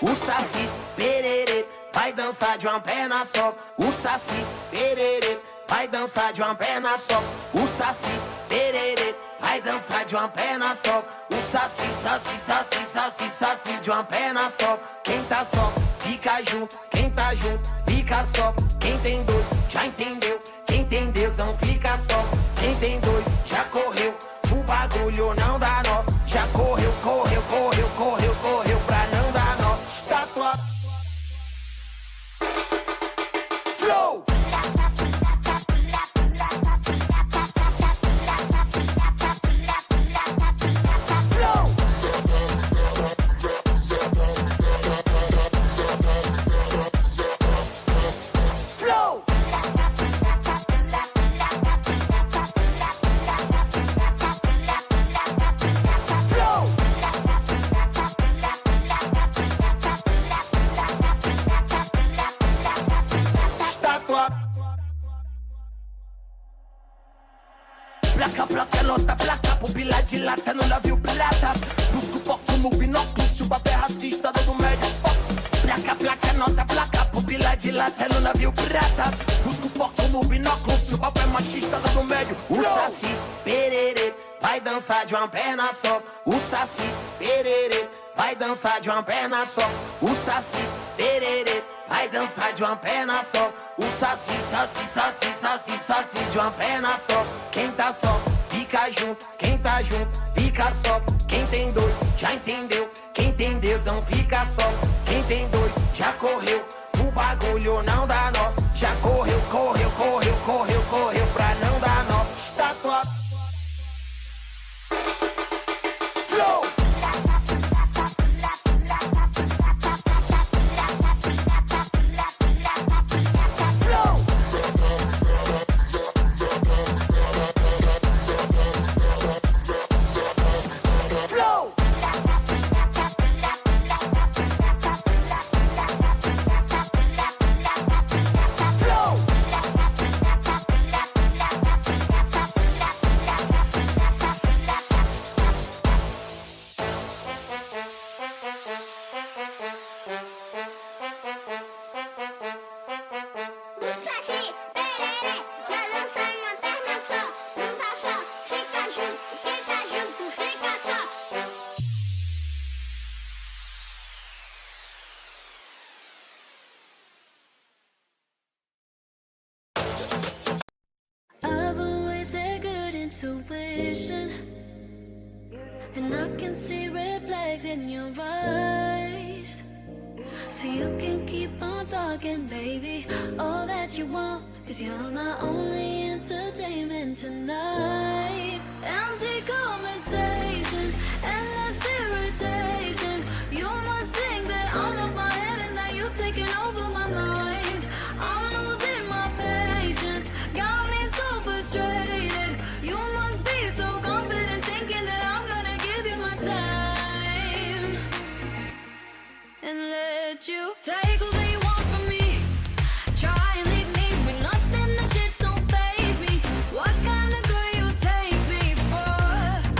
O Saci Pererê vai dançar de uma perna só. O Saci Pererê vai dançar de uma perna só. O Saci Pererê vai dançar de uma perna só. O Saci, Saci, Saci, Saci, Saci de uma perna só. Quem tá só, fica junto. Quem tá junto, fica só. Quem tem dois, já entendeu. Quem tem Deus não fica só. Quem tem dois, já correu. O bagulho não dá nó. Já correu, correu, correu, correu, correu pra não dar nó. Estátua. Flow! dançar de uma perna só. O saci, pererê, vai dançar de uma perna só. O saci, pererê, vai dançar de uma perna só. O saci, saci, saci, saci, saci de uma perna só. Quem tá só, fica junto. Quem tá junto, fica só. Quem tem dois, já entendeu. Quem tem tesão, fica só. Quem tem dois, já correu. O bagulho não dá nó. Já correu, correu, correu, correu, correu pra não dar nó. Tá top. Flow. I've always had good intuition, and I can see red flags in your eyes. So you can keep on talking, baby, all that you want, 'cause you're my only entertainment tonight. Empty conversation, endless irritation. You must think that I'm off my head and that you've taken over my mind. I'm losing my patience, got me so frustrated. You must be so confident, thinking that I'm gonna give you my time and let you take all that you want from me. Try and leave me with nothing, that shit don't faze me. What kind of girl you take me for?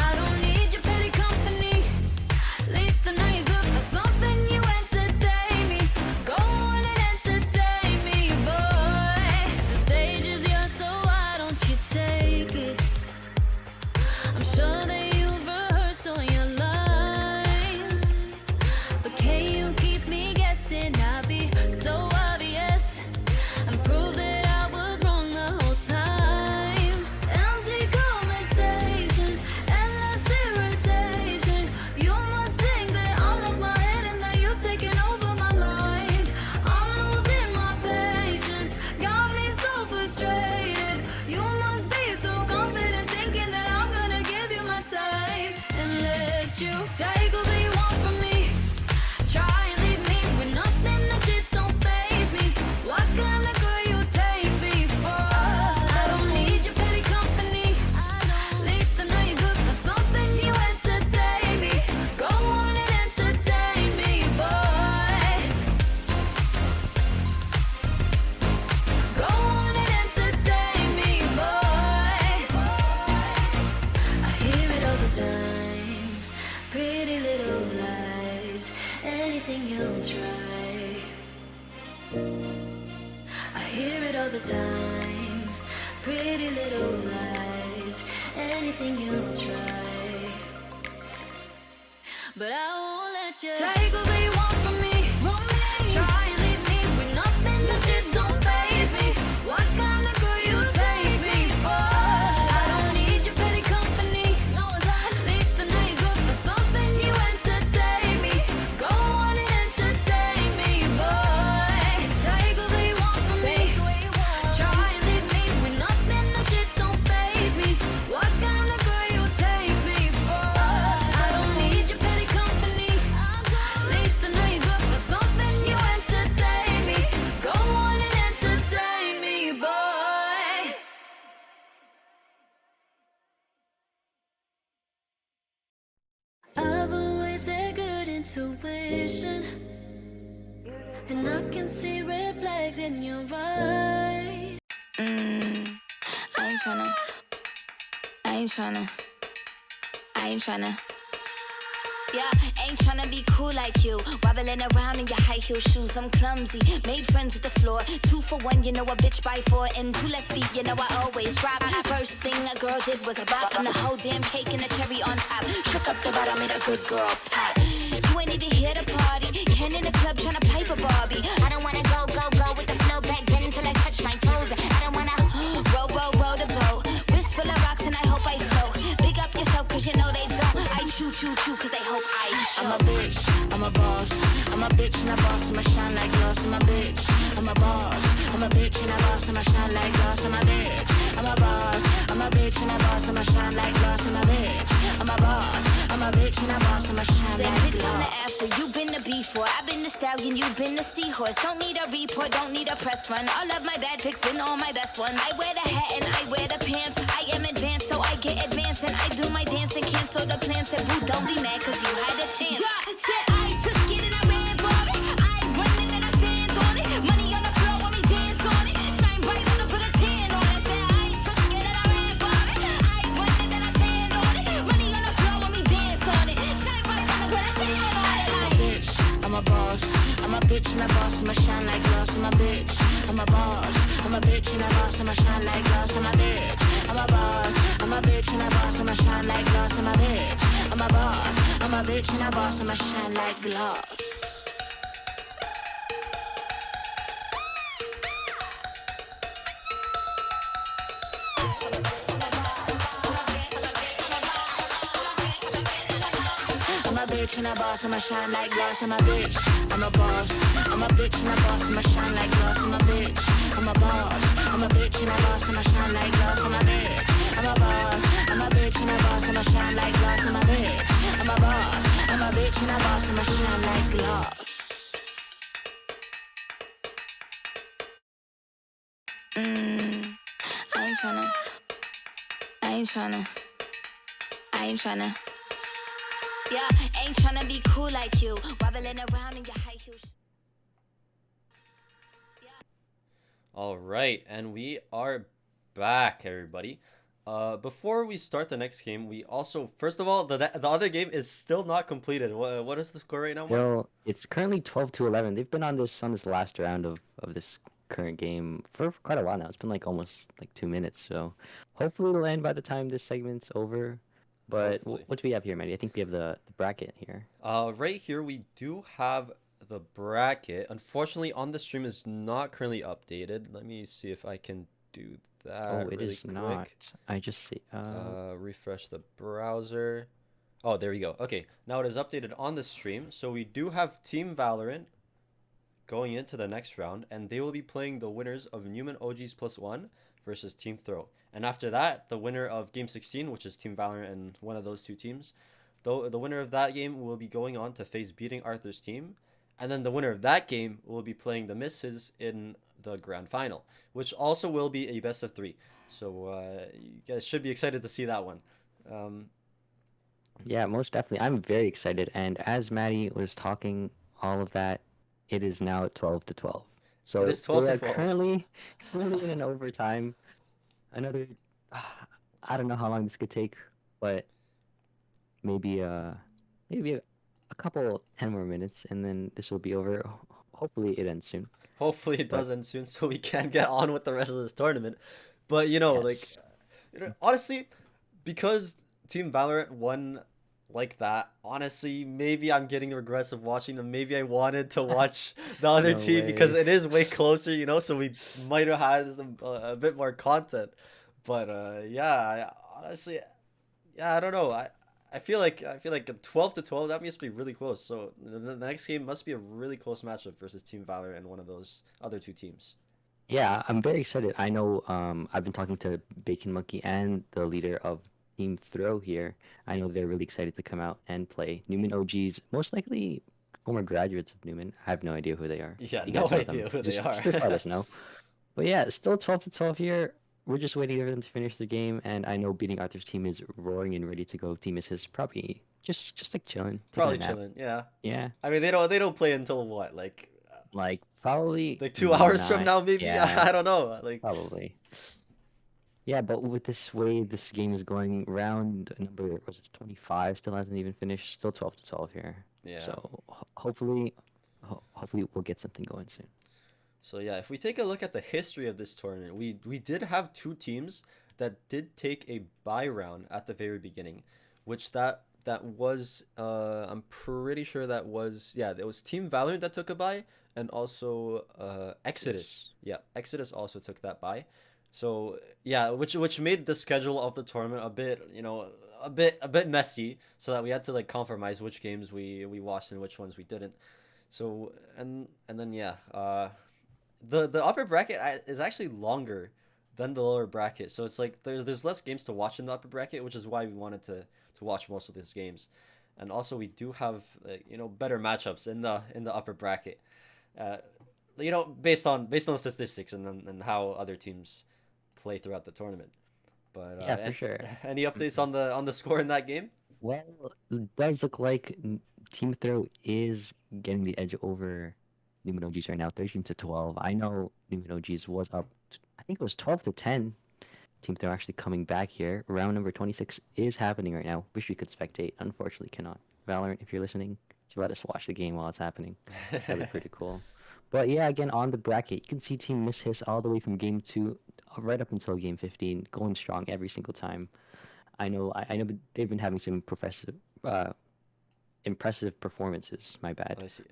I don't need your petty company. Least I know you're good for something, you entertain me. Go on and entertain me, boy. The stage is yours, so why don't you take it? I'm sure that you've rehearsed all your lines, but can you keep me guessing? I'll be so obvious and prove that I was wrong the whole time. Empty conversation, endless irritation. You must think that I'm off my head and that you've taken over my mind. I'm losing my patience, got me so frustrated. You must be so confident, thinking that I'm gonna give you my time and let you take all that you want from me. Try and leave me with nothing, that shit don't faze me. What kind of girl you take me for? I don't need your petty company. Least I know you're good for something, you entertain me. Go on and entertain me, boy. Go on and entertain me, boy. I hear it all the time, pretty little lies, anything you'll try. I hear it all the time, pretty little lies, anything you'll try. But I won't let you take all that you want from me. Try and leave me with nothing, that shit don't faze me. What kind of girl you take me for? I don't need your petty company. Least I know you're good for something, you entertain me. Go on and entertain me, boy. Take all that you want from me. Try and leave me with nothing, that shit don't faze me. What kind of girl you take me for? I don't need your petty company. Least I know you're good for something, you entertain me. Go on and entertain me, boy. I've always had good intuition, and I can see red flags in your eyes. I ain't tryna. I ain't tryna. I ain't tryna. Yeah, ain't tryna be cool like you. Wobbling around in your high heel shoes, I'm clumsy. Made friends with the floor. 2 for 1, you know a bitch by 4. And 2 left feet, you know I always drop. First thing a girl did was a bop. And the whole damn cake and the cherry on top. Shook up the bottom, made a good girl pop. You ain't even here to party. Ken in the club tryna pipe a Barbie. I don't wanna go with the flow back then until I touch my toes. I don't wanna row the boat. Wrist full of rocks and I hope I float. Big up yourself cause you know they don't. I chew cause they hope I show. I'm a bitch, I'm a boss. I'm a bitch and a boss, I'ma shine like glass. I'm a bitch, I'm a boss. I'm a bitch and a boss, I'ma shine like glass. I'm a bitch, I'm a boss. I'm a bitch and a boss, I'ma shine like glass. I'm a bitch, I'm a boss. I'm a bitch and a boss, I'ma shine Say like bitch on the glass. after, you been the before. I've been the stallion, you been the seahorse. Don't need a report, don't need a press run. All of my bad pics been all my best ones. I wear the hat and I wear the pants. I am advanced, so I get advanced. And I do my dance and cancel the plans. Said boo, don't be mad cause you had a chance. Yeah, said I took it and I ran for it. I run it and I stand on it. Money on the floor when we dance on it. Shine bright when I put a tan on it. Said I took it and I ran for it. I run it and I stand on it. Money on the floor when we dance on it. Shine bright when I put a tan on it. I'm a bitch, I'm a boss. I'm a bitch and a boss, I'ma shine like glass. I'm a bitch, I'm a boss. I'm a bitch and a boss, I'ma shine like glass. I'm a bitch, I'm a boss. I'm a bitch and a boss, I'ma shine like glass. I'm a bitch, I'm a boss. I'm a bitch and a boss, I'ma shine like glass. I'm a bitch and a boss, I'ma shine like glass. I'm a bitch, I'm a boss. I'm a bitch and a boss, I'ma shine like glass. I'm a bitch, I'm a boss. I'm a bitch and a boss, I'ma shine like glass. I'm a bitch, I'm a boss. I'm a bitch and a boss, I'ma shine like glass. I'm a bitch, I'm a boss. I'm a bitch and a boss, I'ma shine like glass. I ain't tryna. Yeah, ain't tryna be cool like you. Wobbling around in your high heels. All right, and we are back, everybody. Before we start the next game, we also, first of all, the other game is still not completed. What is the score right now, Mark? Well, it's currently 12-11. They've been on this last round of this current game for quite a while now. It's been like almost like 2 minutes, so hopefully it'll end by the time this segment's over. But Hopefully. what do we have here, Maddie? I think we have the bracket here. Right here we do have the bracket. Unfortunately, on the stream is not currently updated. Let me see if I can do that. Oh, it really is quick. not. I just see. Refresh the browser. Oh, there we go. Okay, now it is updated on the stream. So we do have Team Valorant going into the next round, and they will be playing the winners of Newman OGs +1 versus Team Throw. And after that, the winner of Game 16, which is Team Valorant and one of those two teams, the winner of that game will be going on to face Beating Arthur's team. And then the winner of that game will be playing the Misses in the grand final, which also will be a best of 3. So you guys should be excited to see that one. Yeah, most definitely. I'm very excited. And as Maddie was talking all of that, it is now 12-12. So It is 12 we to are 12. currently in an overtime. Another, I don't know how long this could take, but maybe a couple 10 more minutes, and then this will be over. Hopefully it ends soon. Hopefully it does end soon so we can get on with the rest of this tournament. But you know, Yes. like, you know, honestly, because Team Valorant won like that, honestly, maybe I'm getting regrets of watching them. Maybe I wanted to watch the other No team because way. it is way closer, you know, so we might have had some a bit more content. But yeah, honestly, yeah, I don't know. I feel like a 12-12, that must be really close. So the next game must be a really close matchup versus Team Valor and one of those other two teams. Yeah, I'm very excited. I know I've been talking to Bacon Monkey and the leader of Team Throw here. I know they're really excited to come out and play. Newman OGs, most likely former graduates of Newman. I have no idea who they are. Yeah, If you no guys know idea them, who they are. just let us know. But yeah, still 12-12 here. We're just waiting for them to finish the game, and I know Beating Arthur's team is roaring and ready to go. Team is probably just like chilling, taking a Probably nap. chilling. Yeah. Yeah, I mean, they don't play until what, like probably like 2 hours from 9. now, maybe. Yeah, I don't know. Like, probably. Yeah, but with this way this game is going, round number was it 25 still hasn't even finished. Still 12-12 here. Yeah. So hopefully, hopefully we'll get something going soon. So yeah, if we take a look at the history of this tournament, we did have two teams that did take a bye round at the very beginning, which that was I'm pretty sure that was, yeah, it was Team Valorant that took a bye, and also Exodus. Yeah, Exodus also took that bye. So yeah, which made the schedule of the tournament a bit, a bit messy, so that we had to like compromise which games we watched and which ones we didn't. So and then yeah, the upper bracket is actually longer than the lower bracket, so it's like there's less games to watch in the upper bracket, which is why we wanted to watch most of these games. And also we do have better matchups in the upper bracket, uh, based on statistics and how other teams play throughout the tournament. But Yeah, for sure. any updates on the score in that game? Well, it does look like Team Throw is getting the edge over Newman OGs right now, 13-12. I know Newman OGs was up, I think it was 12-10. Team Throw actually coming back here. Round number 26 is happening right now. Wish we could spectate. Unfortunately, cannot. Valorant, if you're listening, should let us watch the game while it's happening. That'd be pretty cool. But yeah, again, on the bracket, you can see Team Miss Hiss all the way from game 2 right up until game 15, going strong every single time. I know they've been having some uh, impressive performances. My bad. I see.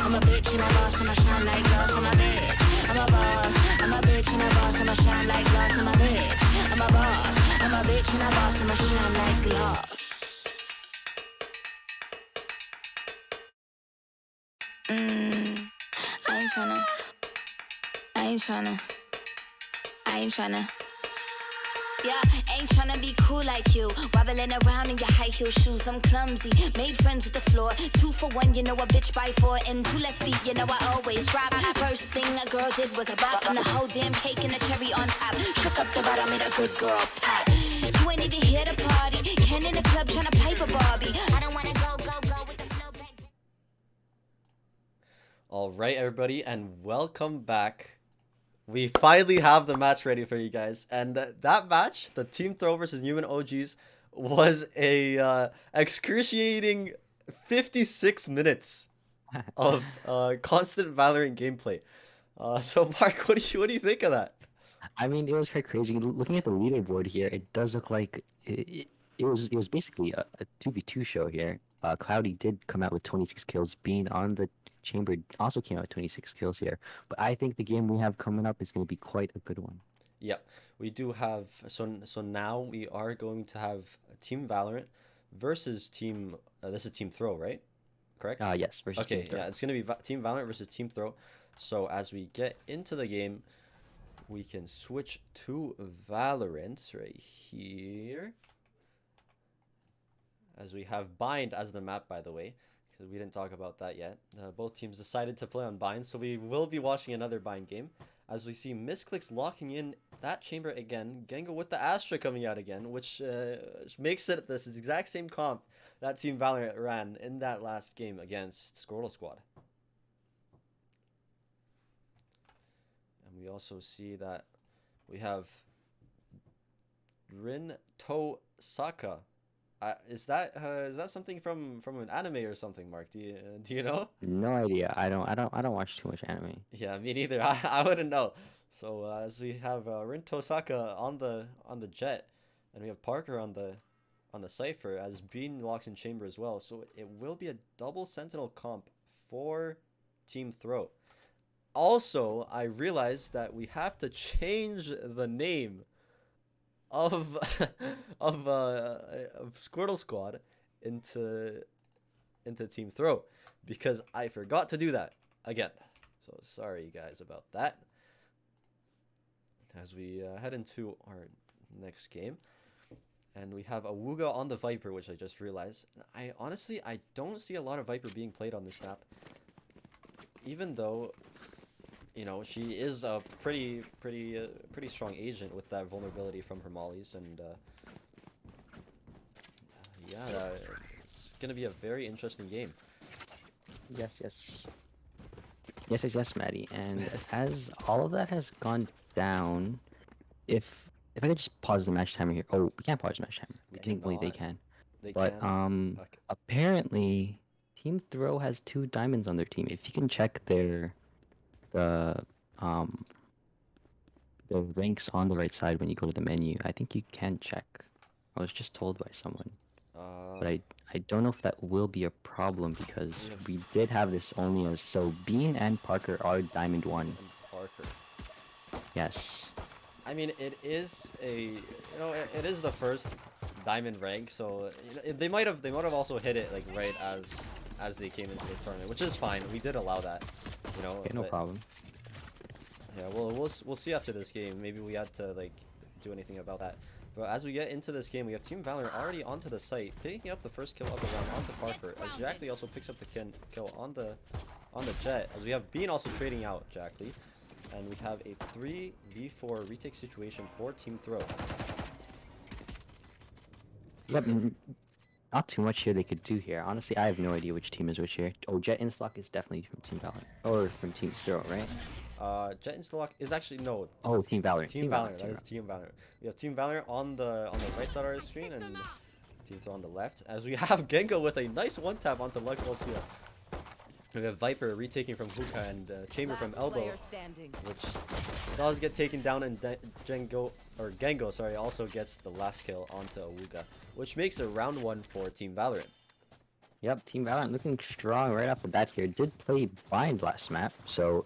I'm a bitch and a boss, and I shine like glass. I'm a bitch. I'm a boss. I'm a bitch and a boss, and I shine like glass. I'm a bitch. I'm a boss. I'm a bitch and a boss, and I shine like glass. I ain't tryna. Yeah, ain't tryna be cool like you. Wobbling around in your high heel shoes, I'm clumsy. Made friends with the floor. 2 for 1, you know a bitch by 4. And 2 left feet, you know I always drop. First thing a girl did was a bop. And the whole damn cake and the cherry on top. Shook up the bottom, made a good girl pop. You ain't even here to party. Ken in the club tryna pipe a Barbie. I don't wanna go with the flow back. Alright, everybody, and welcome back. We finally have the match ready for you guys, and that match, the Team Throw versus Newman OGs, was a excruciating 56 minutes of constant Valorant gameplay. So Mark, what do you think of that? I mean, it was quite crazy. Looking at the leaderboard here, it does look like it was basically a 2v2 show here. Cloudy did come out with 26 kills. Being on the Chamber also came out with 26 kills here. But I think the game we have coming up is going to be quite a good one. Yep, we do have. So now we are going to have Team Valorant versus Team. This is Team Throw, right? Correct. Yes. Versus Okay, Team Throw. yeah, it's gonna be Team Valorant versus Team Throw. So as we get into the game, we can switch to Valorant right here. As we have Bind as the map, by the way, because we didn't talk about that yet. Both teams decided to play on Bind, so we will be watching another Bind game. As we see Misclicks locking in that chamber again. Gengo with the Astra coming out again, which makes it this exact same comp that Team Valorant ran in that last game against Squirtle Squad. And we also see that we have Rin To Saka. Is that something from an anime or something, Mark? Do you know? No idea. I don't watch too much anime. Yeah, me neither. I wouldn't know. So as we have Rin Tosaka on the Jet, and we have Parker on the Cypher, as Bean locks in chamber as well. So it will be a double Sentinel comp for Team Throw. Also, I realized that we have to change the name of Squirtle Squad into Team Throw, because I forgot to do that again. So sorry guys about that. As we head into our next game, and we have Awuga on the Viper, which I just realized. I honestly don't see a lot of Viper being played on this map, even though, you know, she is a pretty strong agent with that vulnerability from her mollies, and yeah, it's gonna be a very interesting game. Yes, Maddie. And as all of that has gone down, if I could just pause the match timer here. Oh, we can't pause the match timer. I think only they can. But Okay. apparently, Team Throw has 2 diamonds on their team. If you can check the ranks on the right side when you go to the menu, I think you can check. I was just told by someone. But I don't know if that will be a problem, because we did have this only as, so Bean and Parker are Diamond 1. And Parker. Yes. I mean, it is it is the first diamond rank, so they might have also hit it like right as they came into this tournament, which is fine. We did allow that, you know. Okay, no problem. Yeah, we'll see after this game. Maybe we had to like do anything about that. But as we get into this game, we have Team Valorant already onto the site, picking up the first kill of the round onto Parker, as Jackley also picks up the kill on the Jet, as we have Bean also trading out Jackley, and we have a 3v4 retake situation for Team Throw. Yep, not too much here they could do here. Honestly, I have no idea which team is which here. Oh, Jet Instock is definitely from Team Valorant, or from Team Throw, right? Jet Instock is actually no. Oh, Team Valorant. Team Valorant. That is Team Valorant. We have Team Valorant on the right side of our screen, and Team Throw on the left. As we have Gengo with a nice one tap onto Luck Ultia. We have Viper retaking from Hookah and Chamber from Elbow, which does get taken down, and Gengo, sorry, also gets the last kill onto Awuga, which makes it round 1 for Team Valorant. Yep, Team Valorant looking strong right off the bat here. Did play Bind last map, so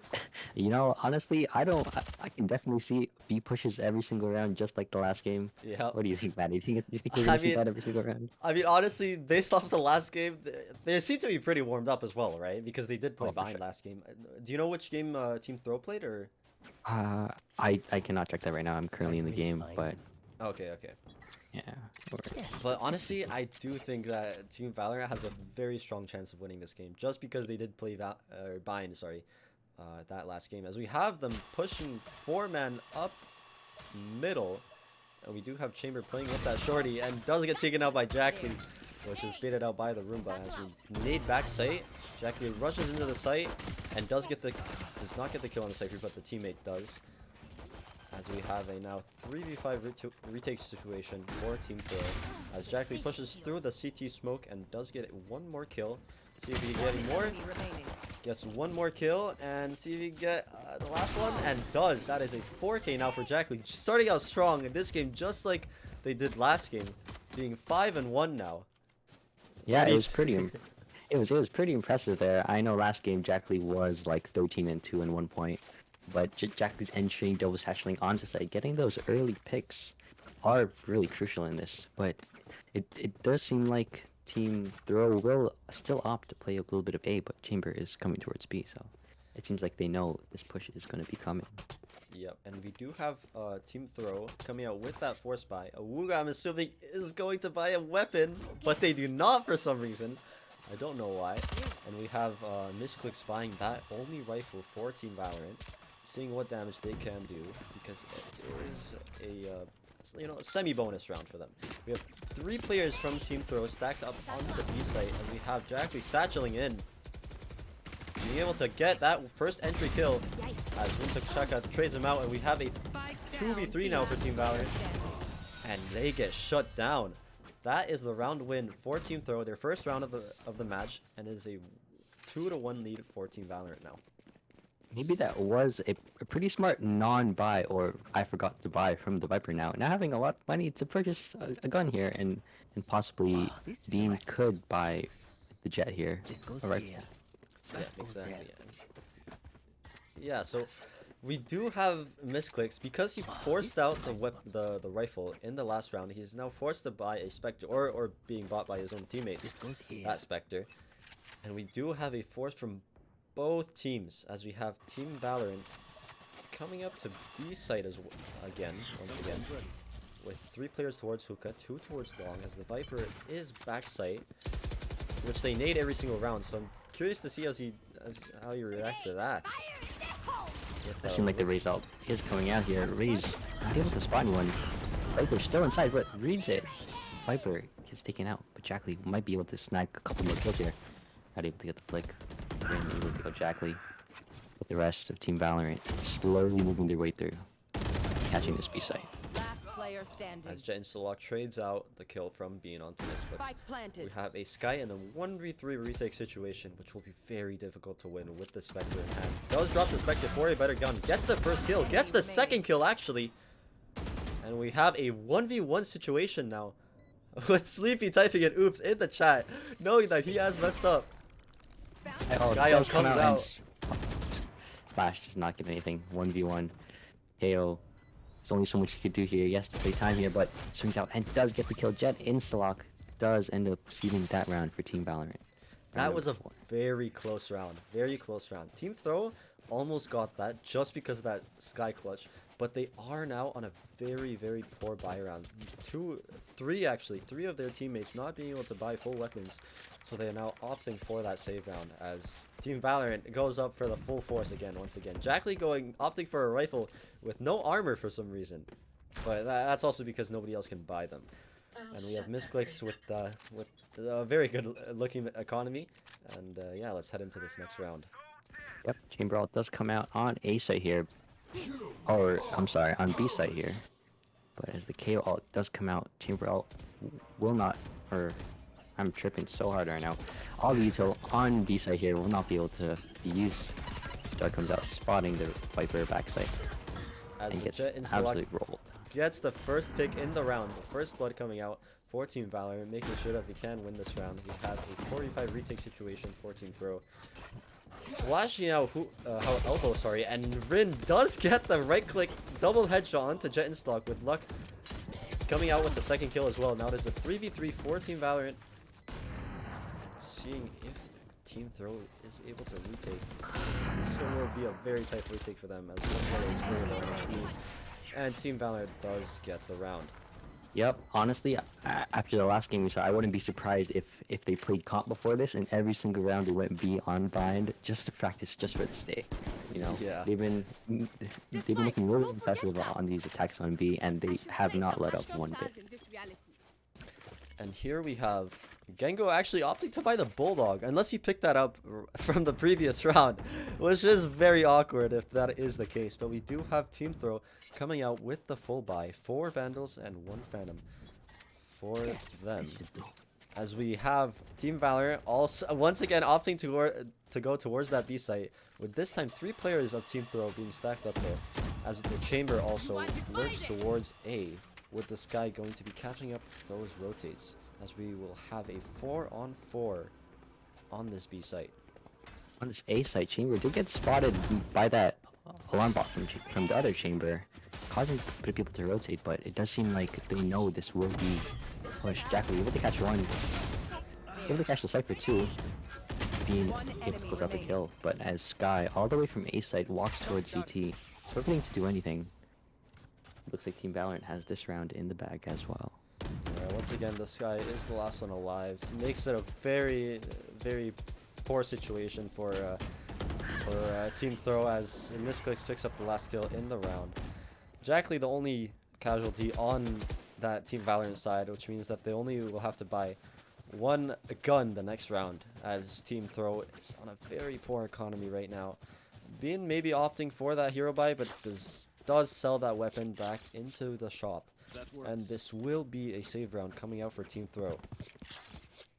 you know, honestly, I can definitely see B pushes every single round just like the last game. Yeah. What do you think, Matt? Do you think we're I gonna see mean, that every single round? I mean, honestly, based off the last game, they seem to be pretty warmed up as well, right? Because they did play Oh, for Vine sure. last game. Do you know which game Team Throw played, or? I cannot check that right now. I'm currently in the game, but Okay, okay. yeah. But honestly, I do think that Team Valorant has a very strong chance of winning this game, just because they did play Bind, sorry, that last game. As we have them pushing 4-man up middle, and we do have Chamber playing with that shorty, and does get taken out by Jackley, which is baited out by the Roomba. As we nade back site, Jackley rushes into the site and does not get the kill on the Cypher, but the teammate does. As we have a now 3v5 retake situation for Team Throw. As Jackley pushes through the CT smoke and does get one more kill. See if he can get any more. Gets one more kill and see if he can get the last one, and does. That is a 4K now for Jackley. Starting out strong in this game, just like they did last game, being 5-1 now. Yeah, it was pretty. It was pretty impressive there. I know last game Jackley was like 13-2 in 1 point. But Jackley's entering double satcheling onto site, getting those early picks are really crucial in this. But it does seem like Team Throw will still opt to play a little bit of A, but Chamber is coming towards B, so it seems like they know this push is going to be coming. Yep, and we do have Team Throw coming out with that force buy. Awuga, I'm assuming, is going to buy a weapon, but they do not for some reason. I don't know why. And we have Misclicks buying that only rifle for Team Valorant, seeing what damage they can do, because it is a semi-bonus round for them. We have 3 players from Team Throw stacked up onto B site, and we have Jackley satcheling in, being able to get that first entry kill as Shaka trades him out, and we have a 2v3 now for Team Valorant, and they get shut down. That is the round win for Team Throw, their first round of the match, and is a 2-1 lead for Team Valorant now. Maybe that was a pretty smart non-buy, or I forgot to buy from the Viper now. Now having a lot of money to purchase a gun here, and possibly Bean could buy the Jet here. Alright. Yeah, exactly. Yeah, so we do have Misclicks, because he forced out the rifle in the last round. He's now forced to buy a Spectre, or being bought by his own teammates, that Spectre. And we do have a force from both teams, as we have Team Valorant coming up to B site once again, with 3 players towards Hookah, 2 towards Long, as the Viper is back site, which they nade every single round. So I'm curious to see how he reacts to that. It seemed like the result is coming out here. Raze not able to spot anyone. Viper still inside, but reads it. Viper gets taken out, but Jackley might be able to snag a couple more kills here. Not able to get the flick. Able to go Jackley. But the rest of Team Valorant slowly moving their way through, catching this B site. Last player standing. As Jet Installock trades out the kill from Bean onto Misclicks. Spike planted. We have a Sky in a 1v3 retake situation, which will be very difficult to win with the Spectre in hand. Does drop the Spectre for a better gun. Gets the first kill. Gets the second kill, actually. And we have a 1v1 situation now, with Sleepy typing an oops in the chat, knowing that he has messed up. Sky does comes out. Flash does not get anything. 1v1. KO. There's only so much he could do here. He has to play time here, but swings out and does get the kill. Jet Instalock does end up receiving that round for Team Valorant. That was a very close round. Very close round. Team Throw almost got that just because of that Sky clutch, but they are now on a very, very poor buy round. Three of their teammates not being able to buy full weapons, so they are now opting for that save round as Team Valorant goes up for the full force once again. Jackley opting for a rifle with no armor for some reason, but that's also because nobody else can buy them. And we have Misclicks with a very good looking economy, and yeah, let's head into this next round. Yep, Chamber Ult does come out on A site here. Or, I'm sorry, on B site here. But as the KO ult does come out, Chamber Ult will not, or I'm tripping so hard right now. All the util on B site here will not be able to be used. Star comes out spotting the Viper backside and gets absolutely rolled. gets the first pick in the round. The first blood coming out for Team Valorant, making sure that they can win this round. We have a 45 retake situation for Team Throw. Flashing out elbow, sorry, and Rin does get the right click double headshot onto Jet in stock with luck coming out with the second kill as well. Now there's a 3v3 for Team Valorant. Seeing if Team Throw is able to retake. This will be a very tight retake for them as one player is very low on HP. And Team Valorant does get the round. Yep, honestly, after the last game we saw, I wouldn't be surprised if they played comp before this and every single round they went B on bind just to practice just for the stay. You know, Yeah. they've been looking really impressive on these attacks on B, and they have not let up one bit. And here we have Gengo actually opting to buy the Bulldog, unless he picked that up from the previous round, which is very awkward if that is the case. But we do have Team Throw coming out with the full buy, 4 Vandals and 1 Phantom for them. As we have Team Valorant also once again opting to go towards that B site, with this time 3 players of Team Throw being stacked up there, as the Chamber also lurks towards A, with the Sky going to be catching up those rotates, as we will have a 4-on-4 on this B site. On this A site, Chamber did get spotted by that alarm bot from the other Chamber, causing people to rotate, but it does seem like they know this will be pushed. Jackie able to catch 1, able to catch the Cypher 2, being able to close out the kill, but as Sky, all the way from A site, walks towards CT, struggling to do anything. Looks like Team Valorant has this round in the bag as well. Alright, once again, the Sky is the last one alive. Makes it a very, very poor situation for Team Throw, as Misclicks picks up the last kill in the round. Jackley the only casualty on that Team Valorant side, which means that they only will have to buy 1 gun the next round, as Team Throw is on a very poor economy right now. Being maybe opting for that hero buy, but does sell that weapon back into the shop. And this will be a save round coming out for Team Throw.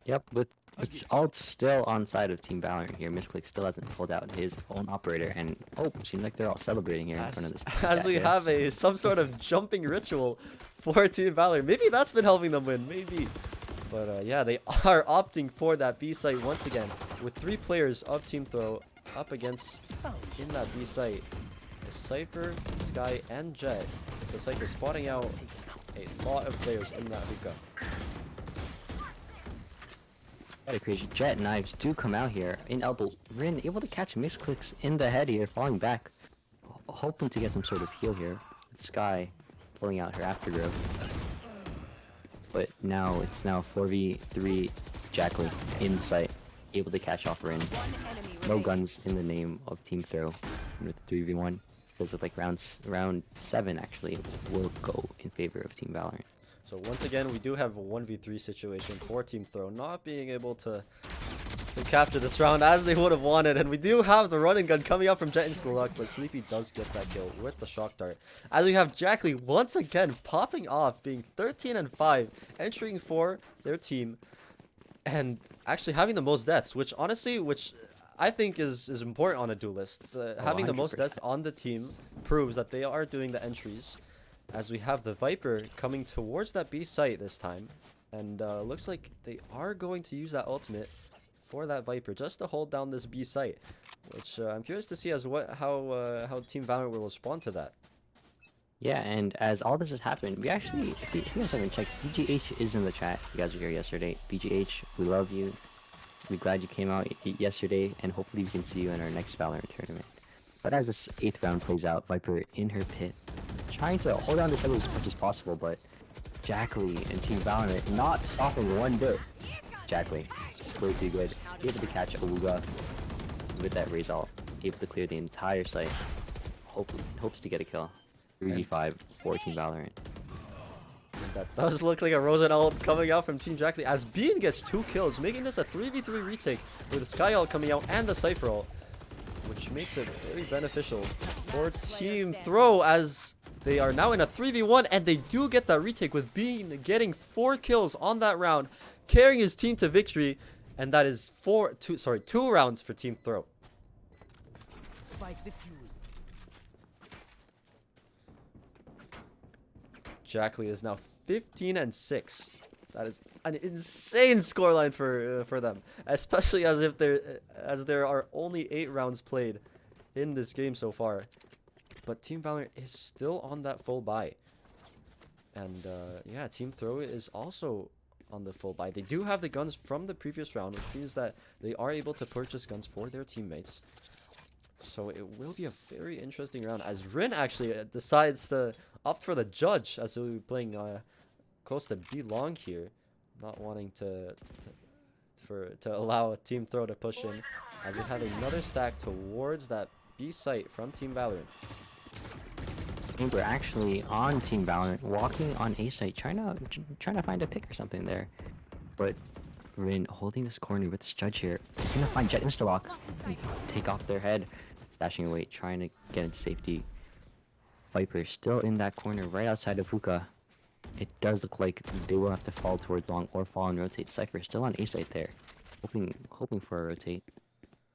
Yep, but it's all still on side of Team Valorant here. Misclick still hasn't pulled out his own operator, and seems like they're all celebrating here in front of this. As we have some sort of jumping ritual for Team Valorant. Maybe that's been helping them win, maybe. But yeah, they are opting for that B site once again, with 3 players of Team Throw up against in that B site. Cypher, Sky, and Jet. The Cypher spotting out a lot of players in that hookah. Very crazy. Jet knives do come out here in elbow. Rin able to catch Misclicks in the head here, falling back, hoping to get some sort of heal here. Sky pulling out her aftergrowth. But now it's 4v3 Jackley in sight, able to catch off Rin. No guns in the name of Team Throw with 3v1. Does look like round 7 actually will go in favor of Team Valorant. So once again, we do have a 1v3 situation for Team Throw, not being able to capture this round as they would have wanted. And we do have the running gun coming out from Jet Insta Luck, but Sleepy does get that kill with the shock dart. As we have Jackley once again popping off, being 13-5, entering for their team, and actually having the most deaths, which I think is important on a duelist. Having the most deaths on the team proves that they are doing the entries. As we have the Viper coming towards that B site this time, and looks like they are going to use that ultimate for that Viper just to hold down this B site, which I'm curious to see how Team Valorant will respond to that. Yeah, and as all this has happened, we actually, if you guys haven't checked, BGH is in the chat. You guys were here yesterday. BGH, we love you. We're glad you came out yesterday, and hopefully we can see you in our next Valorant tournament. But as this 8th round plays out, Viper in her pit, trying to hold on to this as much as possible, but Jackley and Team Valorant not stopping one bit. Jackley, just way too good. Able to catch Awuga with that raise ult. Able to clear the entire site. Hopes to get a kill. 3v5 for Team Valorant. That does look like a Rosen ult coming out from Team Jackley, as Bean gets 2 kills, making this a 3v3 retake with the Sky ult coming out and the Cypher ult, which makes it very beneficial for Team Throw, as they are now in a 3v1, and they do get that retake with Bean getting 4 kills on that round, carrying his team to victory, and that is 2 rounds for Team Throw. Spike defused. Jackley is now 15-6. That is an insane scoreline for them, especially as there are only 8 rounds played in this game so far. But Team Valorant is still on that full buy. And yeah, Team Throw is also on the full buy. They do have the guns from the previous round, which means that they are able to purchase guns for their teammates. So it will be a very interesting round as Rin actually decides to opt for the judge, as he'll be playing close to B long here, not wanting to allow Team Throw to push in, as we have another stack towards that B site from Team Valorant. We're actually on Team Valorant, walking on A site, trying to find a pick or something there. But Rin holding this corner with this judge here. He's gonna find Jet insta-lock and take off their head. Dashing away, trying to get into safety. Viper still in that corner right outside of Hookah. It does look like they will have to fall towards long or fall and rotate. Cypher still on A site there. Hoping for a rotate.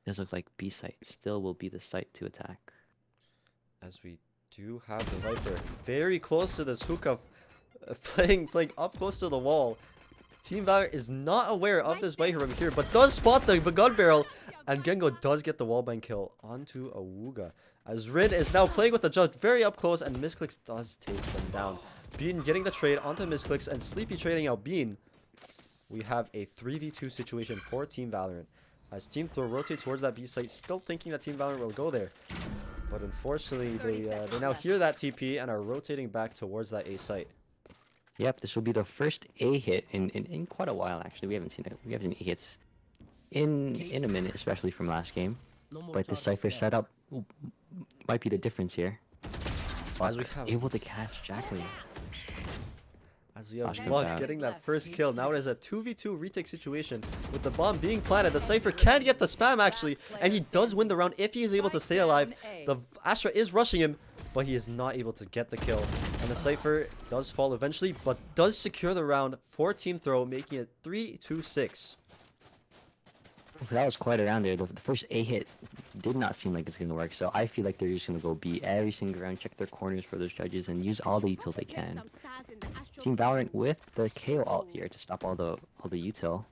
Does look like B site still will be the site to attack. As we do have the Viper very close to this Hookah, playing up close to the wall. Team Valorant is not aware of this Viper over here, but does spot the gun barrel, and Gengo does get the wallbang kill onto Awuga. As Rin is now playing with the judge very up close, and Misclicks does take them down. Bean getting the trade onto Misclicks, and Sleepy trading out Bean. We have a 3v2 situation for Team Valorant, as Team Throw rotates towards that B site, still thinking that Team Valorant will go there. But unfortunately, they now hear that TP and are rotating back towards that A site. Yep, this will be the first A hit in quite a while. Actually, we haven't seen A hits in a minute, especially from last game. But the Cypher setup might be the difference here. As we have able to catch Jackley. As we have Blunt getting that first kill. Now it is a 2v2 retake situation with the bomb being planted. The Cypher can get the spam actually, and he does win the round if he is able to stay alive. The Astra is rushing him, but he is not able to get the kill. And the Cypher does fall eventually, but does secure the round for Team Throw, making it 3-6. That was quite a round there. The first A hit did not seem like it's going to work, so I feel like they're just going to go B every single round, check their corners for those judges, and use all the util they can. Team Valorant with the KO ult here to stop all the util.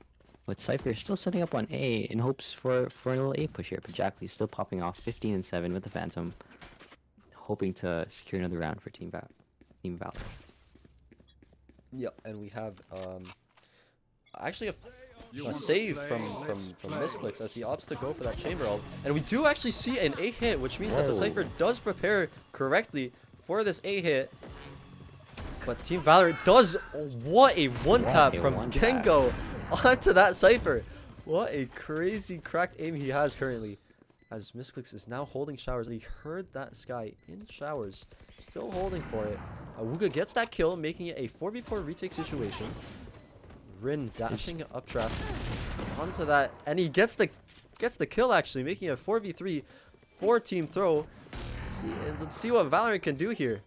But Cypher is still setting up on A in hopes for a little A push here, but Jackley still popping off 15-7 with the Phantom, hoping to secure another round for Team Valorant. Yep, and we have actually a save from Misclicks as he opts to go for that chamber ult. And we do actually see an A hit, which means that the Cypher does prepare correctly for this A hit. But Team Valorant does, what a one tap from Gengo onto that Cypher. What a crazy cracked aim he has currently. As Misclicks is now holding showers. He heard that Sky in showers, still holding for it. Awuga gets that kill, making it a 4v4 retake situation. Rin dashing up trap onto that, and he gets the kill actually, making it a 4v3 for Team Throw. Let's see what Valorant can do here.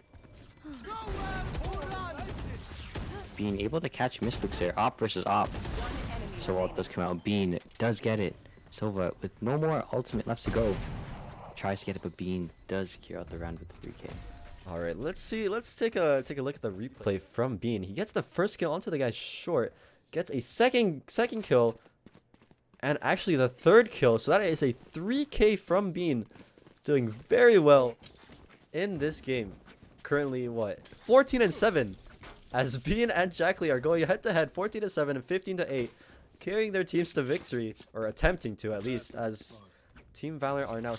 Being able to catch Misclicks here, op versus op. So ult does come out. Bean does get it. Sova with no more ultimate left to go tries to get it, but Bean does secure out the round with the 3k. All right, let's see. Let's take a look at the replay from Bean. He gets the first kill onto the guy short, gets a second kill, and actually the third kill. So that is a 3k from Bean, doing very well in this game. Currently, what, 14-7, as Bean and Jackley are going head to head, 14-7 and 15-8, carrying their teams to victory, or attempting to at least, as Team Valorant are now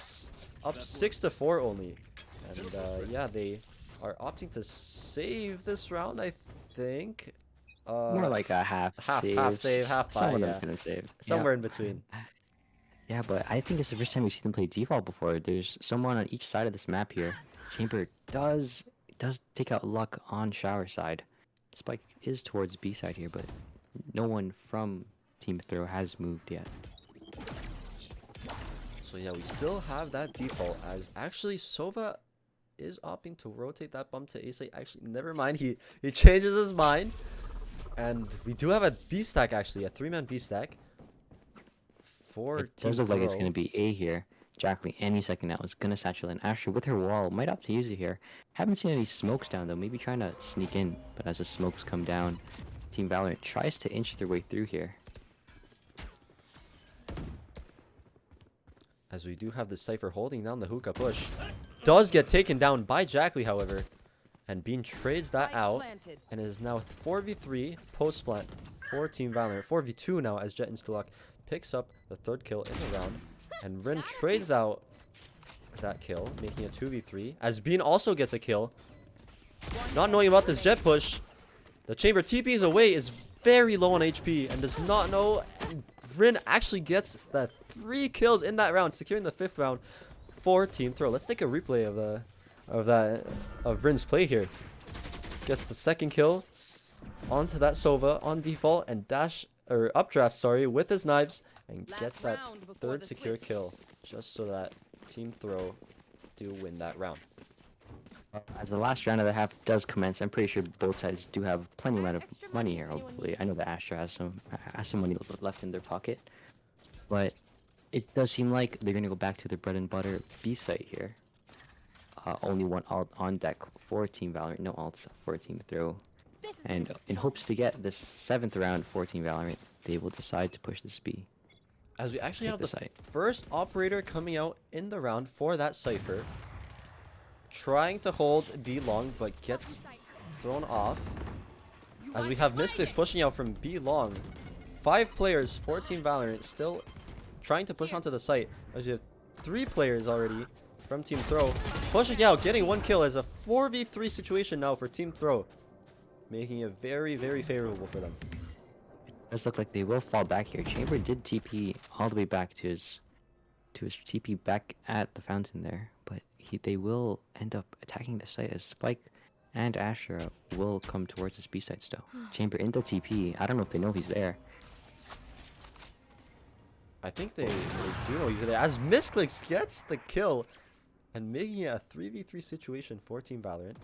up 6-4 only. And yeah, they are opting to save this round, I think. More like a half save, half buy. Someone gonna save. Somewhere in between. Yeah, but I think it's the first time we've seen them play default before. There's someone on each side of this map here. Chamber does take out luck on shower side. Spike is towards B side here, but no one from Team Throw has moved yet. So yeah, we still have that default, as actually Sova is opting to rotate that bump to A site. Actually, never mind, he changes his mind. And we do have a B stack, actually, a 3-man B stack for Team It does look like it's Throw. going to be A here. Jackley any second now is gonna satchel in. Asher with her wall might opt to use it here. Haven't seen any smokes down though. Maybe trying to sneak in, but as the smokes come down, Team Valorant tries to inch their way through here. As we do have the Cypher holding down the hookah push. Does get taken down by Jackley, however. And Bean trades that out. And it is now 4v3 post-plant for Team Valorant. 4v2 now as Jet Instalock picks up the third kill in the round. And Rin trades out that kill, making it 2v3. As Bean also gets a kill. Not knowing about this Jet push. The Chamber TPs away, is very low on HP and does not know. And Rin actually gets the 3 kills in that round, securing the 5th round for Team Throw. Let's take a replay of Rin's play here. Gets the 2nd kill onto that Sova on default and updraft, sorry, with his knives, and gets that 3rd secure kill just so that Team Throw do win that round. As the last round of the half does commence, I'm pretty sure both sides do have plenty amount of money here, hopefully. I know that Astra has some money left in their pocket. But it does seem like they're going to go back to their bread and butter B site here. Only one alt on deck for Team Valorant, no alts for Team Throw. And in hopes to get this 7th round for Team Valorant, they will decide to push this B. As we actually have the first operator coming out in the round for that Cypher. Trying to hold B long, but gets thrown off. As we have Mystics pushing out from B long. 5 players for Team Valorant still trying to push onto the site. As we have 3 players already from Team Throw pushing out, getting 1 kill as a 4v3 situation now for Team Throw. Making it very, very favorable for them. It does look like they will fall back here. Chamber did TP all the way back to his TP back at the fountain there, but they will end up attacking the site as Spike and Astra will come towards this B site still. Chamber into TP. I don't know if they know he's there. I think they do know he's there. As Misclicks gets the kill and making it a 3v3 situation for Team Valorant.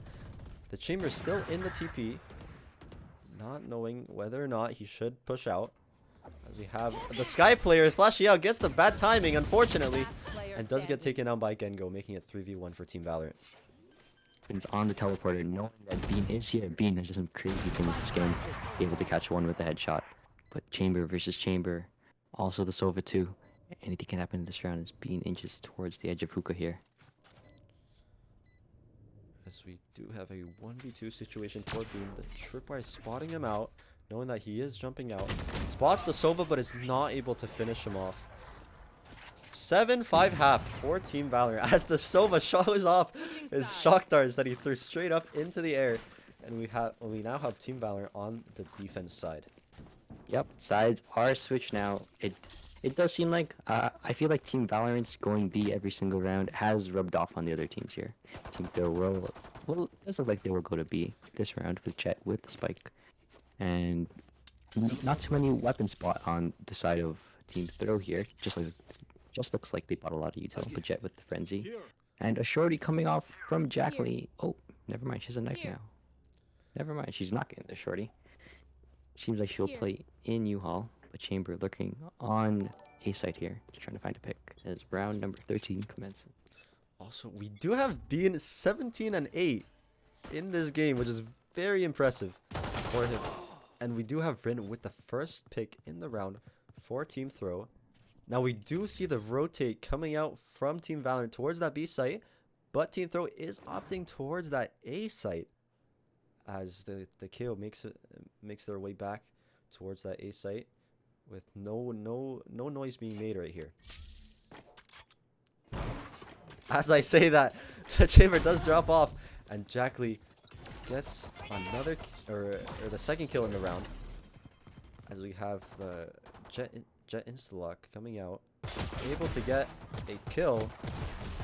The Chamber is still in the TP, not knowing whether or not he should push out. As we have the Sky player flashing out, gets the bad timing, unfortunately, and does get taken out by Gengo, making it 3v1 for Team Valorant. Bean's on the teleporter, knowing that Bean is here. Bean has done some crazy things this game, able to catch one with a headshot. But Chamber versus Chamber, also the Sova too. Anything can happen in this round as Bean inches towards the edge of hookah here. As we do have a 1v2 situation for Bean, the Tripwire spotting him out, knowing that he is jumping out. Spots the Sova, but is not able to finish him off. 7-5 half for Team Valorant as the Sova shows off his shock darts that he threw straight up into the air. And we now have Team Valorant on the defense side. Yep, sides are switched now. It does seem like, I feel like Team Valorant's going B every single round has rubbed off on the other teams here. Team Throw will, well, it does look like they will go to B this round with Jet with Spike. And not too many weapons spot on the side of Team Throw here. Just looks like they bought a lot of util, but Jet with the Frenzy. And a shorty coming off from Jackley. Oh, never mind, she has a knife now. Never mind, she's not getting the shorty. Seems like she'll play in U-Haul, but Chamber lurking on A side here, just trying to find a pick as round number 13 commences. Also, we do have Bean 17-8 in this game, which is very impressive for him. And we do have Rin with the first pick in the round for Team Throw. Now we do see the rotate coming out from Team Valorant towards that B site, but Team Throw is opting towards that A site as the KO makes their way back towards that A site with no noise being made right here. As I say that, the Chamber does drop off and Jackley gets another or the second kill in the round as we have the Jet Instalock coming out, able to get a kill,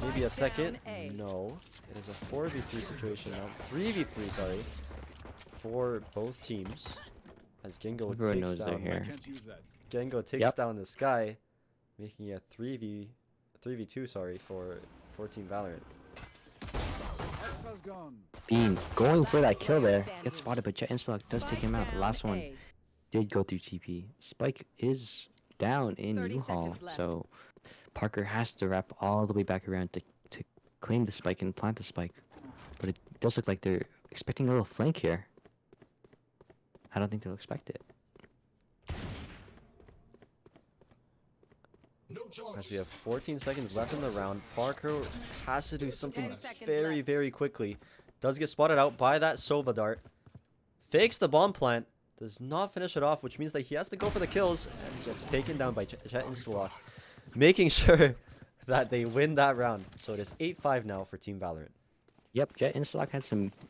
maybe a second. No, it is a 4v3 situation now, 3v3 sorry, for both teams as Gengo takes down the Sky, making it 3v2 sorry for Team Valorant. Bean going for that kill there, gets spotted, but Jet Instalock does take him out. Last one did go through TP. Spike is down in U-Haul, so Parker has to wrap all the way back around to claim the spike and plant the spike. But it does look like they're expecting a little flank here. I don't think they'll expect it. As we have 14 seconds left in the round, Parker has to do something very, very quickly. Does get spotted out by that Sova dart. Fakes the bomb plant. Does not finish it off, which means that he has to go for the kills and gets taken down by Jet Instalok, making sure that they win that round. So it is 8-5 now for Team Valorant. Yep, Jet Instalok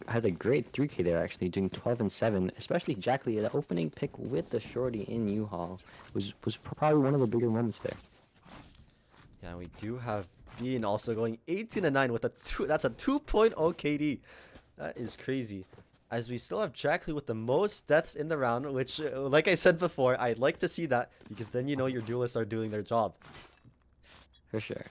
had a great 3K there actually, doing 12 and 7. Especially Jack Lee, the opening pick with the shorty in U-Haul was probably one of the bigger moments there. Yeah, we do have Bean also going 18 and 9 with a that's a 2.0 KD. That is crazy. As we still have Jack Lee with the most deaths in the round, which, like I said before, I'd like to see that because then you know your duelists are doing their job. For sure.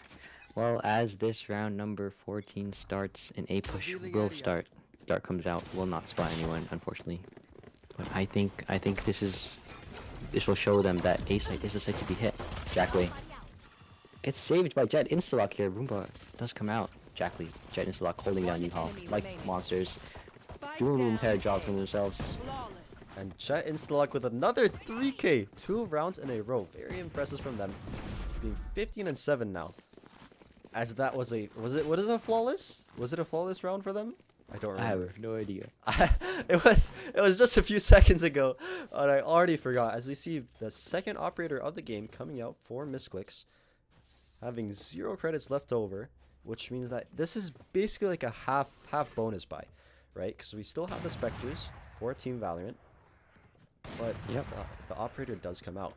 Well, as this round number 14 starts, an A push will start. Dart comes out, will not spot anyone, unfortunately. But I think this will show them that A site is the site to be hit. Jack Lee gets saved by Jet Instalok here. Roomba does come out. Jack Lee, Jet Instalok holding down U-Haul like monsters, doing the entire job for themselves. And Jet Instalok with another 3K, 2 rounds in a row. Very impressive from them. Being 15 and 7 now. As that was what is a flawless? Was it a flawless round for them? I don't remember. I have no idea. it was just a few seconds ago, and I already forgot. As we see the second operator of the game coming out for misclicks, having 0 credits left over, which means that this is basically like a half bonus buy, right? Because we still have the Spectres for Team Valorant, but yep, the operator does come out.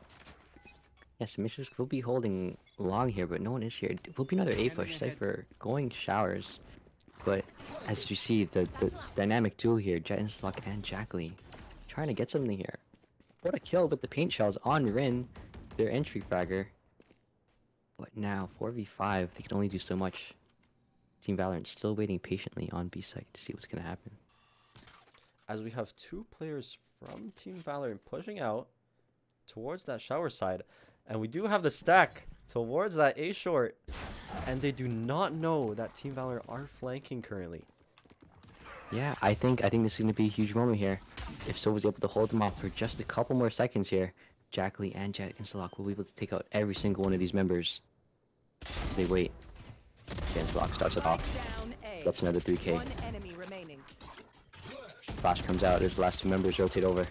Yes, Mrs. will be holding long here, but no one is here. It will be another A push. Cypher going showers. But as you see, the dynamic duo here, Jet Instalok and Jack Lee, trying to get something here. What a kill with the paint shells on Rin, their entry fragger. But now, 4v5, they can only do so much. Team Valorant still waiting patiently on B site to see what's going to happen. As we have 2 players from Team Valorant pushing out towards that shower side. And we do have the stack towards that A short. And they do not know that Team Valor are flanking currently. Yeah, I think this is going to be a huge moment here. If Sova's able to hold them off for just a couple more seconds here, Jack Lee and Jet Instalok will be able to take out every single one of these members. They wait. Jet Instalok starts it off. Gets another 3K. Flash comes out as the last 2 members rotate over.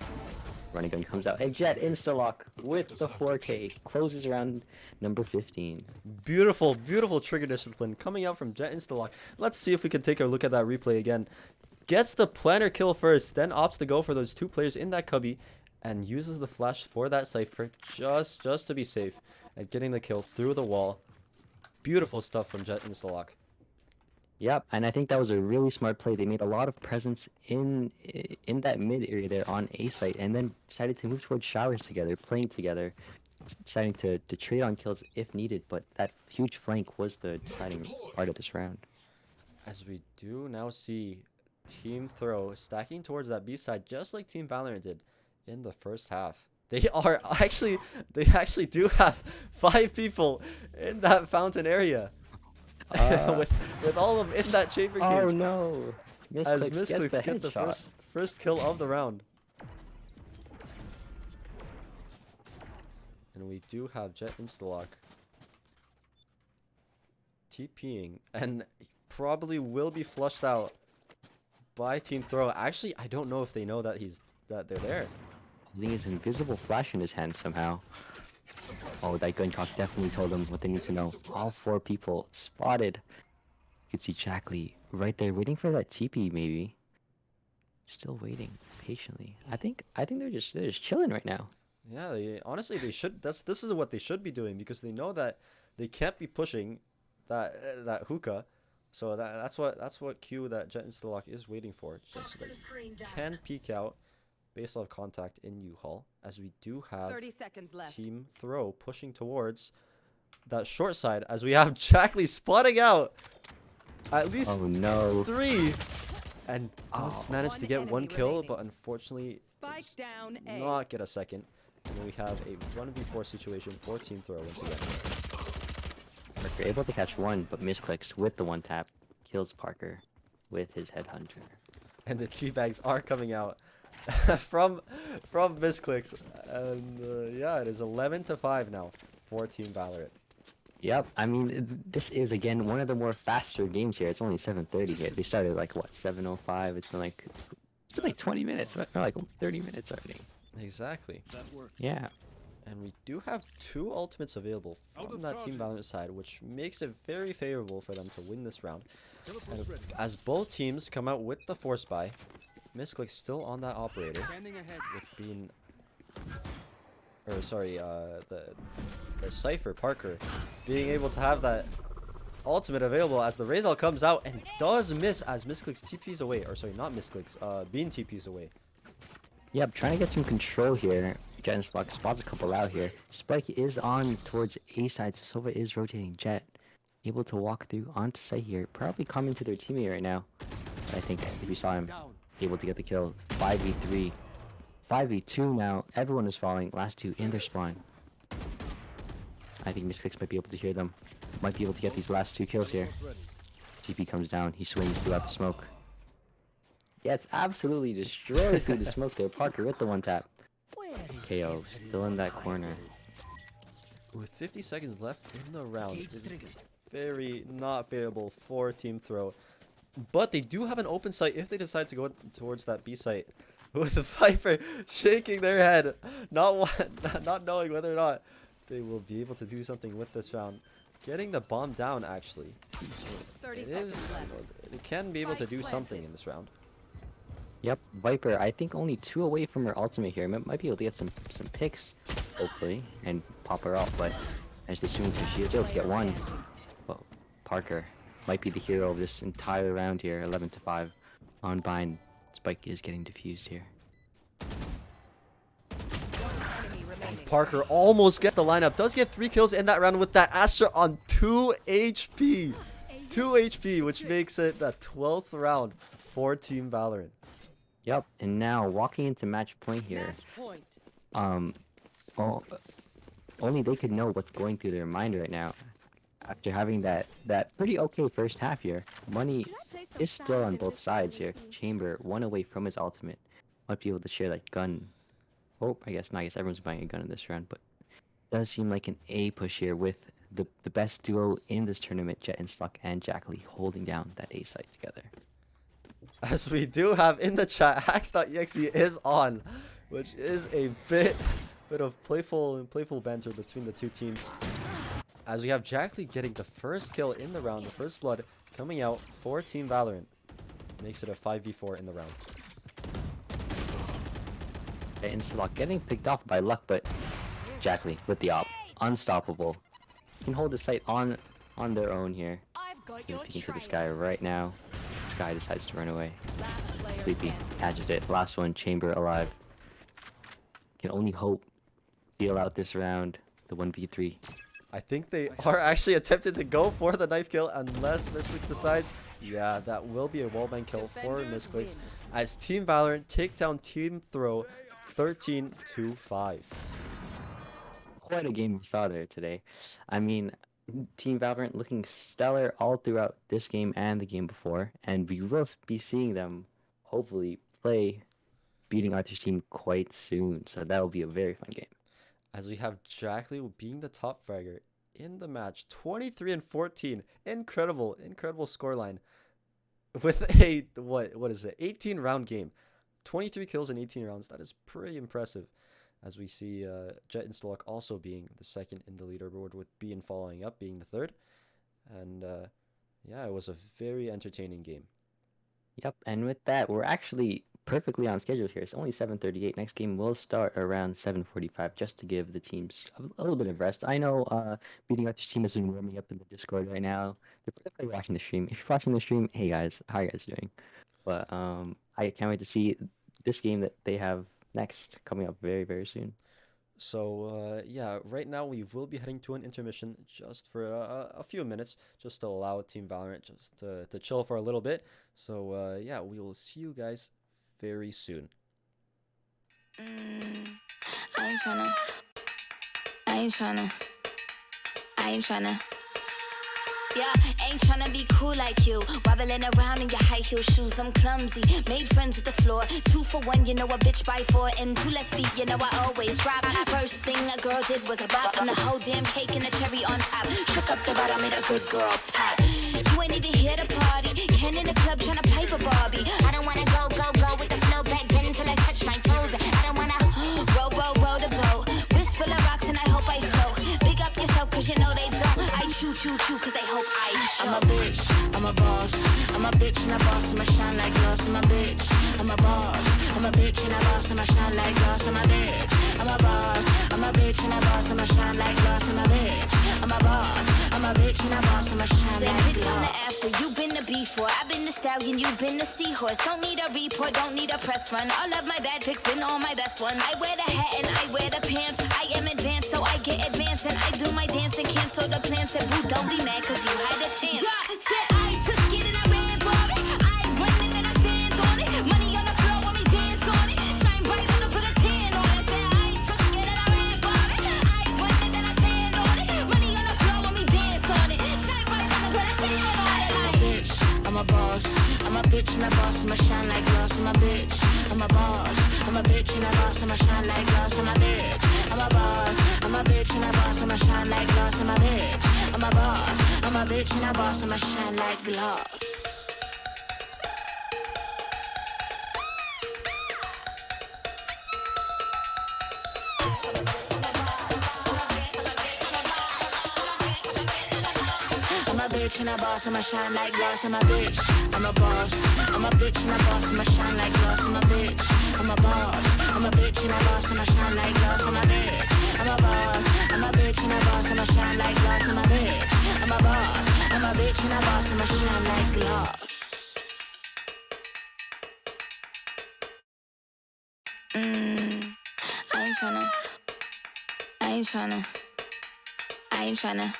Running gun comes out. Hey, Jet Instalok with the 4K. Closes around number 15. Beautiful, beautiful trigger discipline coming out from Jet Instalok. Let's see if we can take a look at that replay again. Gets the planner kill first, then opts to go for those 2 players in that cubby and uses the flash for that Cypher just to be safe and getting the kill through the wall. Beautiful stuff from Jet Instalok. Yep, and I think that was a really smart play. They made a lot of presence in that mid area there on A site, and then decided to move towards showers together, playing together, deciding to trade on kills if needed. But that huge flank was the deciding part of this round. As we do now see Team Throw stacking towards that B side, just like Team Valorant did in the first half. They actually do have 5 people in that fountain area. With all of them in that chamber cage. Oh no! As Misclicks get the first kill of the round. And we do have Jet Instalok TPing and probably will be flushed out by Team Throw. Actually, I don't know if they know that they're there. Holding his invisible flash in his hand somehow. Oh, that gun cock definitely told them what they need to know. All 4 people spotted. You can see Jack Lee right there waiting for that TP maybe. Still waiting patiently. I think they're just chilling right now. Yeah, honestly they should. This is what they should be doing because they know that they can't be pushing that hookah. So that's what Q that Jet Instalok is waiting for. Just so they can peek out based off contact in U-Haul, as we do have 30 seconds left. Team Throw pushing towards that short side, as we have Jack Lee spotting out at least 3 and does manage to get 1 kill, but unfortunately does not get a second. And then we have a 1v4 situation for Team Throw once again. You're able to catch one, but misclicks with the one tap. Kills Parker with his headhunter. And the teabags are coming out from misclicks. And yeah, it is 11-5 now for Team Valorant. Yep, I mean, this is, again, one of the more faster games here. It's only 7:30 here. They started, like, what, 7:05? It's been like 20 minutes, or like 30 minutes already. Exactly. Yeah. And we do have 2 ultimates available from that Team Valorant side, which makes it very favorable for them to win this round. And as both teams come out with the force buy, misclick still on that operator, with being, or sorry, the Cypher Parker being able to have that ultimate available as the Razor comes out and does miss as misclicks TPs away, or sorry, not misclicks, Bean TPs away. Yep, trying to get some control here. Jet and Slug spots a couple out here. Spike is on towards A side, so Sova is rotating. Jet able to walk through onto site here. Probably coming to their teammate right now. But I think we saw him able to get the kill. 5v3. 5v2 now. Everyone is falling. Last 2 in their spawn. I think Misclicks might be able to hear them. Might be able to get these last 2 kills here. TP comes down. He swings throughout the smoke. Yeah, it's absolutely destroyed through the smoke there. Parker with the one tap. KO still in that corner. With 50 seconds left in the round, it's very not favorable for Team Throw. But they do have an open site if they decide to go towards that B site. With the Viper shaking their head, not knowing whether or not they will be able to do something with this round. Getting the bomb down, actually. It is, they can be able to do something in this round. Yep, Viper, I think only 2 away from her ultimate here. Might be able to get some picks, hopefully, and pop her out, but as they swing through shields, able to get 1. Well, Parker might be the hero of this entire round here, 11-5 on bind. Spike is getting defused here. And Parker almost gets the lineup, does get 3 kills in that round with that Astra on 2 HP. 2 HP, which makes it the 12th round for Team Valorant. Yep, and now walking into match point here. Well, only they could know what's going through their mind right now. After having that pretty okay first half here, money is still on both sides here. Chamber 1 away from his ultimate. Might be able to share that gun. Oh, I guess not. I guess everyone's buying a gun in this round, but does seem like an A push here with the best duo in this tournament, Jet and Sluck and Jackley holding down that A site together. As we do have in the chat, hacks.exe is on, which is a bit of playful banter between the 2 teams. As we have Jackley getting the first kill in the round, the first blood coming out for Team Valorant. Makes it a 5v4 in the round. And Slug getting picked off by Luck, but Jackley with the op. Unstoppable. Can hold the site on their own here. Peeking to this guy right now. This guy decides to run away. Sleepy catches it. Last one, Chamber alive. Can only hope deal out this round. The 1v3. I think they are actually attempting to go for the knife kill unless Misclicks decides. Yeah, that will be a wallbang kill for Misclicks as Team Valorant take down Team Throw 13-5. Quite a game we saw there today. I mean, Team Valorant looking stellar all throughout this game and the game before, and we will be seeing them hopefully play beating Arthur's team quite soon, so that will be a very fun game. As we have Jackley being the top fragger in the match, 23-14, incredible scoreline with a what is it, 18 round game, 23 kills in 18 rounds. That is pretty impressive. As we see Jet and Stolak also being the second in the leaderboard, with Bean following up being the third. And yeah, it was a very entertaining game. Yep, and with that, we're actually perfectly on schedule here. It's only 7:38. Next game will start around 7:45, just to give the teams a little bit of rest. I know Beating Arthur's team has been warming up in the Discord right now. They're probably watching the stream. If you're watching the stream, hey guys, how are you guys doing? But I can't wait to see this game that they have next coming up very, very soon. So yeah, right now we will be heading to an intermission just for a few minutes, just to allow Team Valorant just to chill for a little bit. So yeah, we will see you guys very soon. I ain't tryna Yeah, ain't tryna be cool like you. Wobbling around in your high heel shoes, I'm clumsy. Made friends with the floor. 2 for 1, you know a bitch by 4. And 2 left feet, you know I always drop. First thing a girl did was a bop. And the whole damn cake and the cherry on top. Shook up the bottom, made a good girl pop. You ain't even here to party. Ken in the club tryna pipe a Barbie. I don't wanna go with the flow back then until I touch my toes. I don't wanna roll the boat. Wrist full of rocks and I hope I float. Big up yourself cause you know they don't. I chew cause they hope I show. I'm a bitch, I'm a boss. I'm a bitch and a boss, I'ma shine like glass. I'm a bitch, I'm a boss. I'm a bitch and a boss, I'ma shine like glass. I'm a bitch, I'm a boss. I'm a bitch and a boss, I'ma shine like glass. I'm a bitch, I'm a boss. I'm a bitch and a boss, I'ma shine Say like bitch on the glass. after, you been the before. I've been the stallion, you been the seahorse. Don't need a report, don't need a press run. All of my bad pics been all my best ones. I wear the hat and I wear the pants. I am advanced, so I get advanced. And I do my dance and cancel the plans. Said boo, don't be mad cause you had a chance. Yeah, said I took it and I ran for it. I run it and I stand on it. Money on the floor when we dance on it. Shine bright when I put a 10 on it. Said I took it and I ran for it. I run it and I stand on it. Money on the floor when we dance on it. Shine bright when I put a 10 on it. Like, Bitch, I'm a boss. I'm a bitch and a boss, I'ma shine like glass. I'm a bitch, I'm a boss. I'm a bitch and a boss, I'ma shine like glass. I'm a bitch, I'm a boss. I'm a bitch and a boss, I'ma shine like glass. I'm a bitch, I'm a boss. I'm a bitch and a boss, I'ma shine like glass. I'm a bitch and a boss, I'ma shine like glass. I'm a bitch, I'm a boss. I'm a bitch and a boss, I'ma shine like glass. I'm a bitch, I'm a boss. I'm a bitch and a boss, I'ma shine like glass. I'm a bitch, I'm a boss. I'm a bitch and a boss, I'ma shine like glass. I'm a bitch, I'm a boss. I'm a bitch and a boss, I'ma shine like glass. I ain't tryna.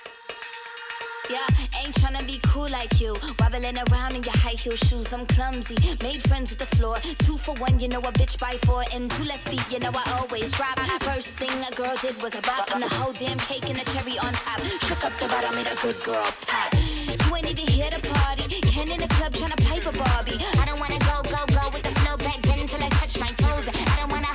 Yeah, ain't tryna be cool like you. Wobbling around in your high heel shoes, I'm clumsy. Made friends with the floor. 2 for 1, you know a bitch by 4. And 2 left feet, you know I always drop. First thing a girl did was a bop. And the whole damn cake and the cherry on top. Shook up the bottom, made a good girl pop. You ain't even here to party. Ken in the club tryna pipe a Barbie. I don't wanna go with the flow back then until I touch my toes. I don't wanna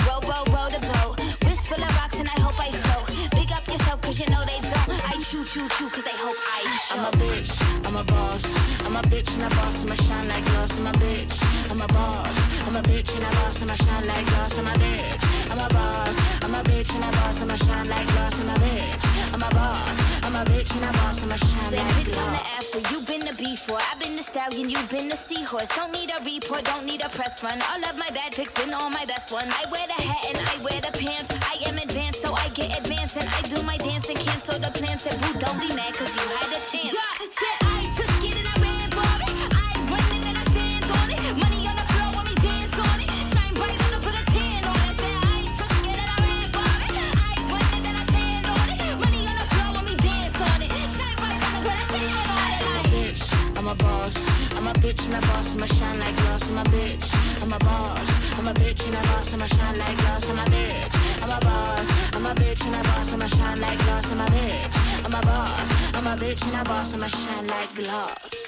roll the boat. Wrist full of rocks and I hope I float. Big up yourself cause you know they don't. I chew cause they hope I show. I'm a bitch, I'm a boss. I'm a bitch and a boss, I'ma shine like glass. I'm a bitch, I'm a boss. I'm a bitch and a boss, I'ma shine like glass. I'm a bitch, I'm a boss. I'm a bitch and a boss, I'ma shine like glass. I'm a bitch, I'm a boss. I'm a bitch and a boss, I'ma shine Say like bitch on the glass. after, you been the before. I've been the stallion, you been the seahorse. Don't need a report, don't need a press run. All of my bad pics been all my best ones. I wear the hat and I wear the pants. I am advanced, so I get advanced. And I do my dance and cancel the plans. Said boo, don't be mad cause you had a chance. Yeah, said I took it and I ran for it. I run it and I stand on it. Money on the floor when we dance on it. Shine bright when I put a 10 on it. Said I took it and I ran for it. I run it and I stand on it. Money on the floor when we dance on it. Shine bright when I put a 10 on it. Like, Bitch, I'm a boss. I'm a bitch and a boss, I'ma shine like glass. I'm a bitch, I'm a boss. I'm a bitch and a boss, I'ma shine like glass. I'm a bitch, I'm a boss. I'm a bitch and a boss, I'ma shine like glass. I'm a bitch, I'm a boss. I'm a bitch and a boss, I'ma shine like glass.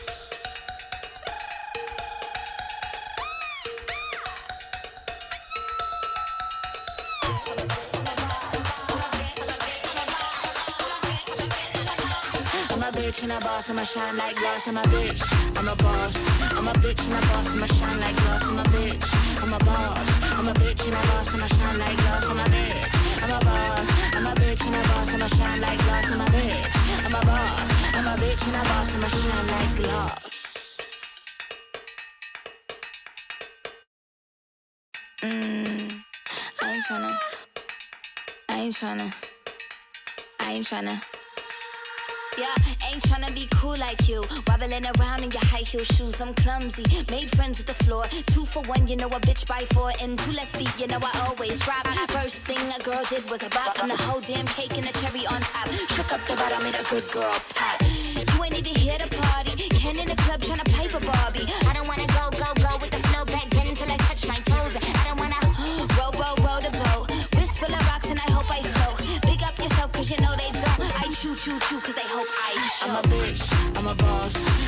I'm a bitch and a boss, I'ma shine like glass. I'm a bitch, I'm a boss. I'm a bitch and a boss, I'ma shine like glass. I'm a bitch, I'm a boss. I'm a bitch and a boss, I'ma shine like glass. I'm a bitch, I'm a boss. I'm a bitch and a boss, I'ma shine like glass. I'm a bitch, I'm a boss. I'm a bitch and a boss, I'ma shine like glass. I ain't tryna. Yeah, ain't tryna be cool like you. Wobbling around in your high heel shoes, I'm clumsy. Made friends with the floor. 2 for 1, you know a bitch by 4. And 2 left feet, you know I always drop. First thing a girl did was a bop. And the whole damn cake and the cherry on top. Shook up the bottom, made a good girl pop. You ain't even here to party. Ken in the club tryna pipe a Barbie. I don't wanna go with the flow back then until I touch my toes. I don't wanna roll the boat. Wrist full of rocks and I hope I float. Big up yourself cause you know they don't. I chew cause they hope I show. I'm a bitch,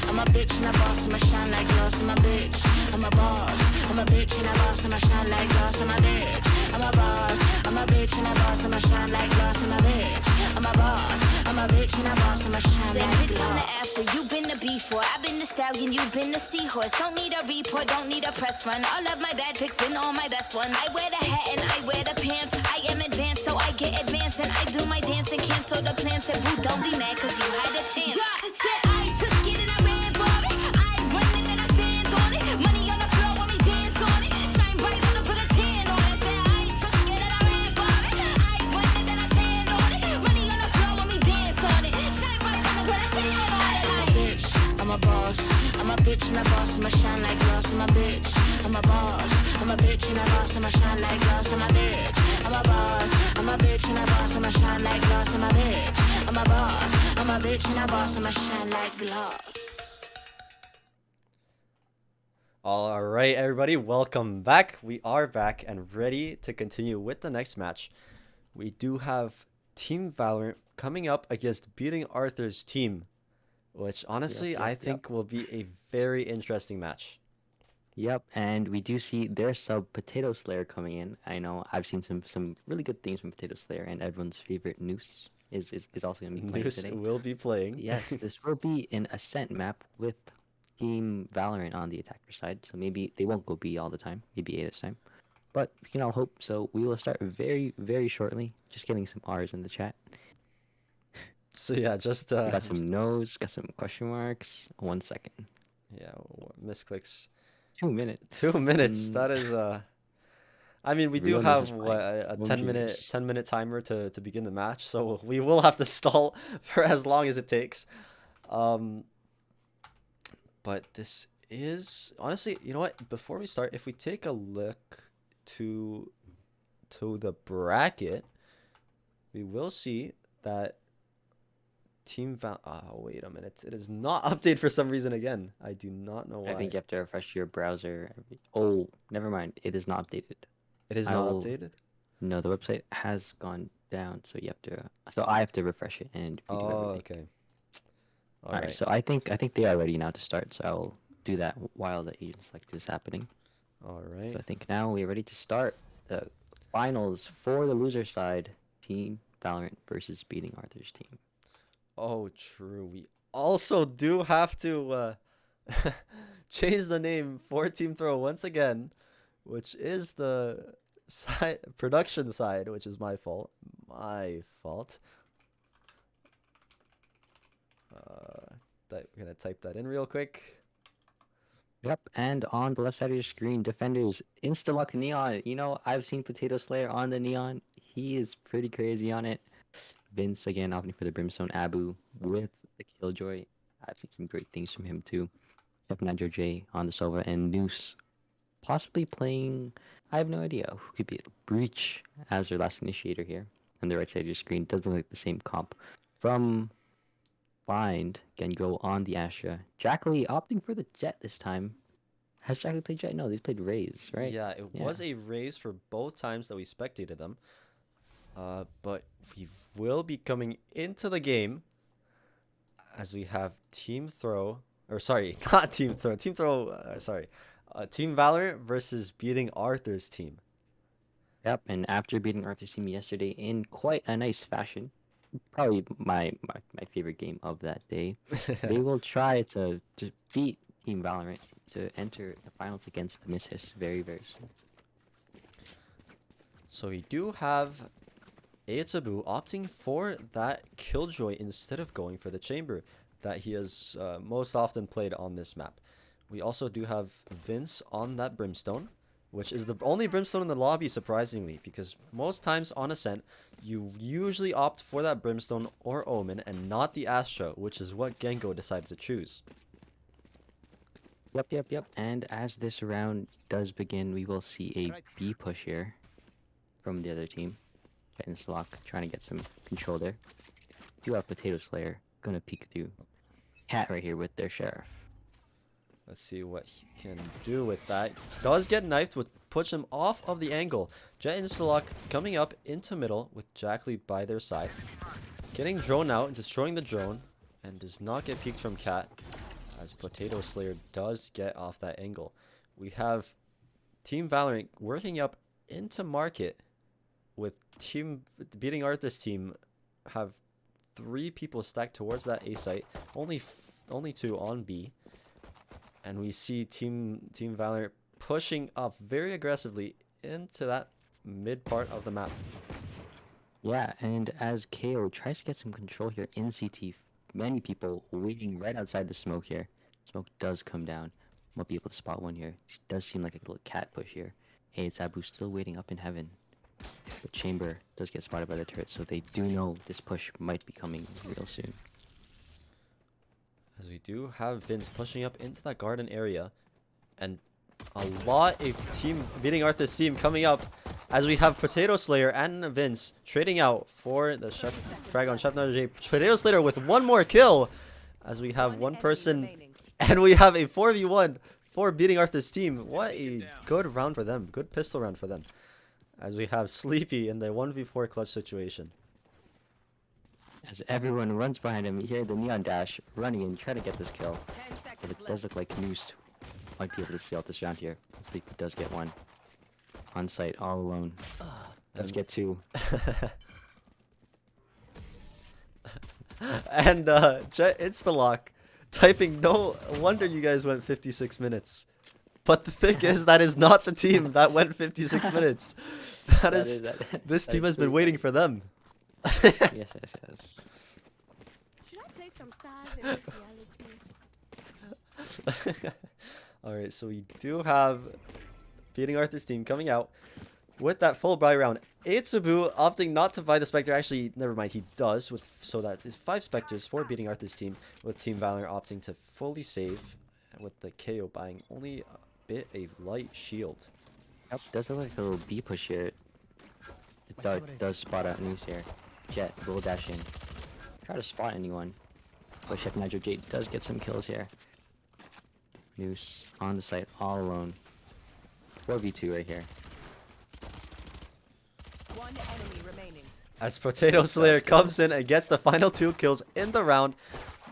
I'm a bitch and a boss, I'ma shine like glass. I'm a bitch, I'm a boss. I'm a bitch and a boss, I'ma shine like glass. I'm a bitch, I'm a boss. I'm a bitch and a boss, I'ma shine like glass. I'm a bitch, I'm a boss. I'm a bitch and a boss, I'ma shine Say like bitch on the glass. after, you been the before. I've been the stallion, you've been the seahorse. Don't need a report, don't need a press run. All of my bad pics been all my best ones. I wear the hat and I wear the pants. I am advanced, so I get advanced. And I do my dance and cancel the plans. Said, boo, don't be mad, cause you had a chance. Yeah, said I took it and I ran for it. I run it and I stand on it. Money on the floor when we dance on it. Shine bright when I put a tan on it. Said I took it and I ran for it. I run it and I stand on it. Money on the floor when we dance on it. Shine bright when I put a tan on it. I'm a bitch, I'm a boss. I'm a bitch and a boss, I'ma shine like glass. I'm a bitch, I'm a boss. I'm a bitch and a boss, I'ma shine like glass. I'm a bitch, I'm a boss. I'm a bitch and a boss, I'ma shine like glass. I'm a bitch, I'm a boss. I'm a bitch and a boss, I'ma shine like glass. All right, everybody, welcome back. We are back and ready to continue with the next match. We do have Team Valorant coming up against Beating Arthur's team, which honestly I think will be a very interesting match. Yep, and we do see their sub Potato Slayer coming in. I know I've seen some really good things from Potato Slayer, and everyone's favorite Noose is also going to be playing Noose today. will be playing. Yes, this will be an Ascent map with Team Valorant on the attacker side, so maybe they won't go B all the time, maybe A this time. But we can all hope, so we will start very, very shortly. Just getting some R's in the chat. So yeah, just Got some no's, got some question marks. 1 second. yeah, misclicks. 2 minutes. 2 minutes. That is I mean, we do Real have Noses what, Prime. a One 10-minute Juniors. timer to begin the match, so we will have to stall for as long as it takes. But this is honestly, you know what? Before we start, if we take a look to the bracket, we will see that Team Val. Oh, wait a minute! It is not updated for some reason again. I do not know why. I think you have to refresh your browser. Oh, never mind. It is not updated. It is I not will- updated. No, the website has gone down, so you have to. So I have to refresh it and redo Oh, everything. okay. All right. So I think they are ready now to start. So I will do that while the agent select is happening. All right. So I think now we are ready to start the finals for the loser side. Team Valorant versus Beating Arthur's team. Oh, true. We also do have to change the name for Team Throw once again, which is the production side, which is my fault. My fault. We're gonna type that in real quick. Yep, and on the left side of your screen, defenders, Instaluck Neon. You know, I've seen Potato Slayer on the Neon. He is pretty crazy on it. Vince, again, opting for the Brimstone Abu with the Killjoy. I've seen some great things from him, too. Chef Nandro J on the Sova, and Noose possibly playing, I have no idea, who could be it? Breach as their last initiator here. On the right side of your screen, doesn't look like the same comp. From Bind, can go on the Astra. Jackley opting for the Jet this time. Has Jackley played Jet? No, they've played Raze, right? Yeah, it was a raise for both times that we spectated them. But we will be coming into the game as we have Team Throw, or sorry, not Team Throw, Team Throw, Team Valor versus Beating Arthur's team. Yep, and after beating Arthur's team yesterday in quite a nice fashion, probably my favorite game of that day, they will try to beat Team Valorant to enter the finals against the Missis very, very soon. So we do have Aetabu opting for that Killjoy instead of going for the Chamber that he has most often played on this map. We also do have Vince on that Brimstone, which is the only Brimstone in the lobby, surprisingly, because most times on Ascent, you usually opt for that Brimstone or Omen and not the Astra, which is what Gengo decided to choose. Yep. And as this round does begin, we will see a B push here from the other team. Instalock trying to get some control there. Do have Potato Slayer gonna peek through. Cat right here with their Sheriff. Let's see what he can do with that. Does get knifed, would push him off of the angle. Jet Instalock coming up into middle with Jackley by their side. Getting drone out, destroying the drone, and does not get peeked from Cat. as Potato Slayer does get off that angle. We have Team Valorant working up into market with team beating Arthur's team have 3 people stacked towards that A site, only 2 on B, and we see Team Valorant pushing up very aggressively into that mid part of the map. Yeah, and as KO tries to get some control here in CT, many people waiting right outside the smoke here. Smoke does come down. Might be able to spot one here. It does seem like a little cat push here. Hey, it's Abu still waiting up in heaven. But Chamber does get spotted by the turret, so they do know this push might be coming real soon. As we do have Vince pushing up into that garden area, and a lot of team beating Arthur's team coming up as we have Potato Slayer and Vince trading out for the Chef frag on Chef J. Potato Slayer with one more kill as we have one person and we have a 4v1 for beating Arthur's team. What a good round for them. Good pistol round for them. As we have Sleepy in the 1v4 clutch situation. As everyone runs behind him, you hear the Neon Dash running in, trying to get this kill. But it does look like Noose might be able to steal this round here. Sleepy does get one. On site, all alone. Does get 2. And Jet Instalock typing, no wonder you guys went 56 minutes. But the thing is, that is not the team that went 56 minutes. This team has been waiting for them. Yes. Should I play some stars in this reality? Alright, so we do have beating Arthur's team coming out with that full buy round. Aitsubu opting not to buy the Spectre. Actually, never mind, he does. So that is 5 Spectres for beating Arthur's team, with Team Valorant opting to fully save, with the KO buying only a bit a light shield. Yep, does look like a little B push here. It does spot out Noose here. Jet will dash in. Try to spot anyone. But Chef Nigel J does get some kills here. Noose on the site all alone. 4v2 right here. One enemy remaining. As Potato Slayer comes in and gets the final 2 kills in the round,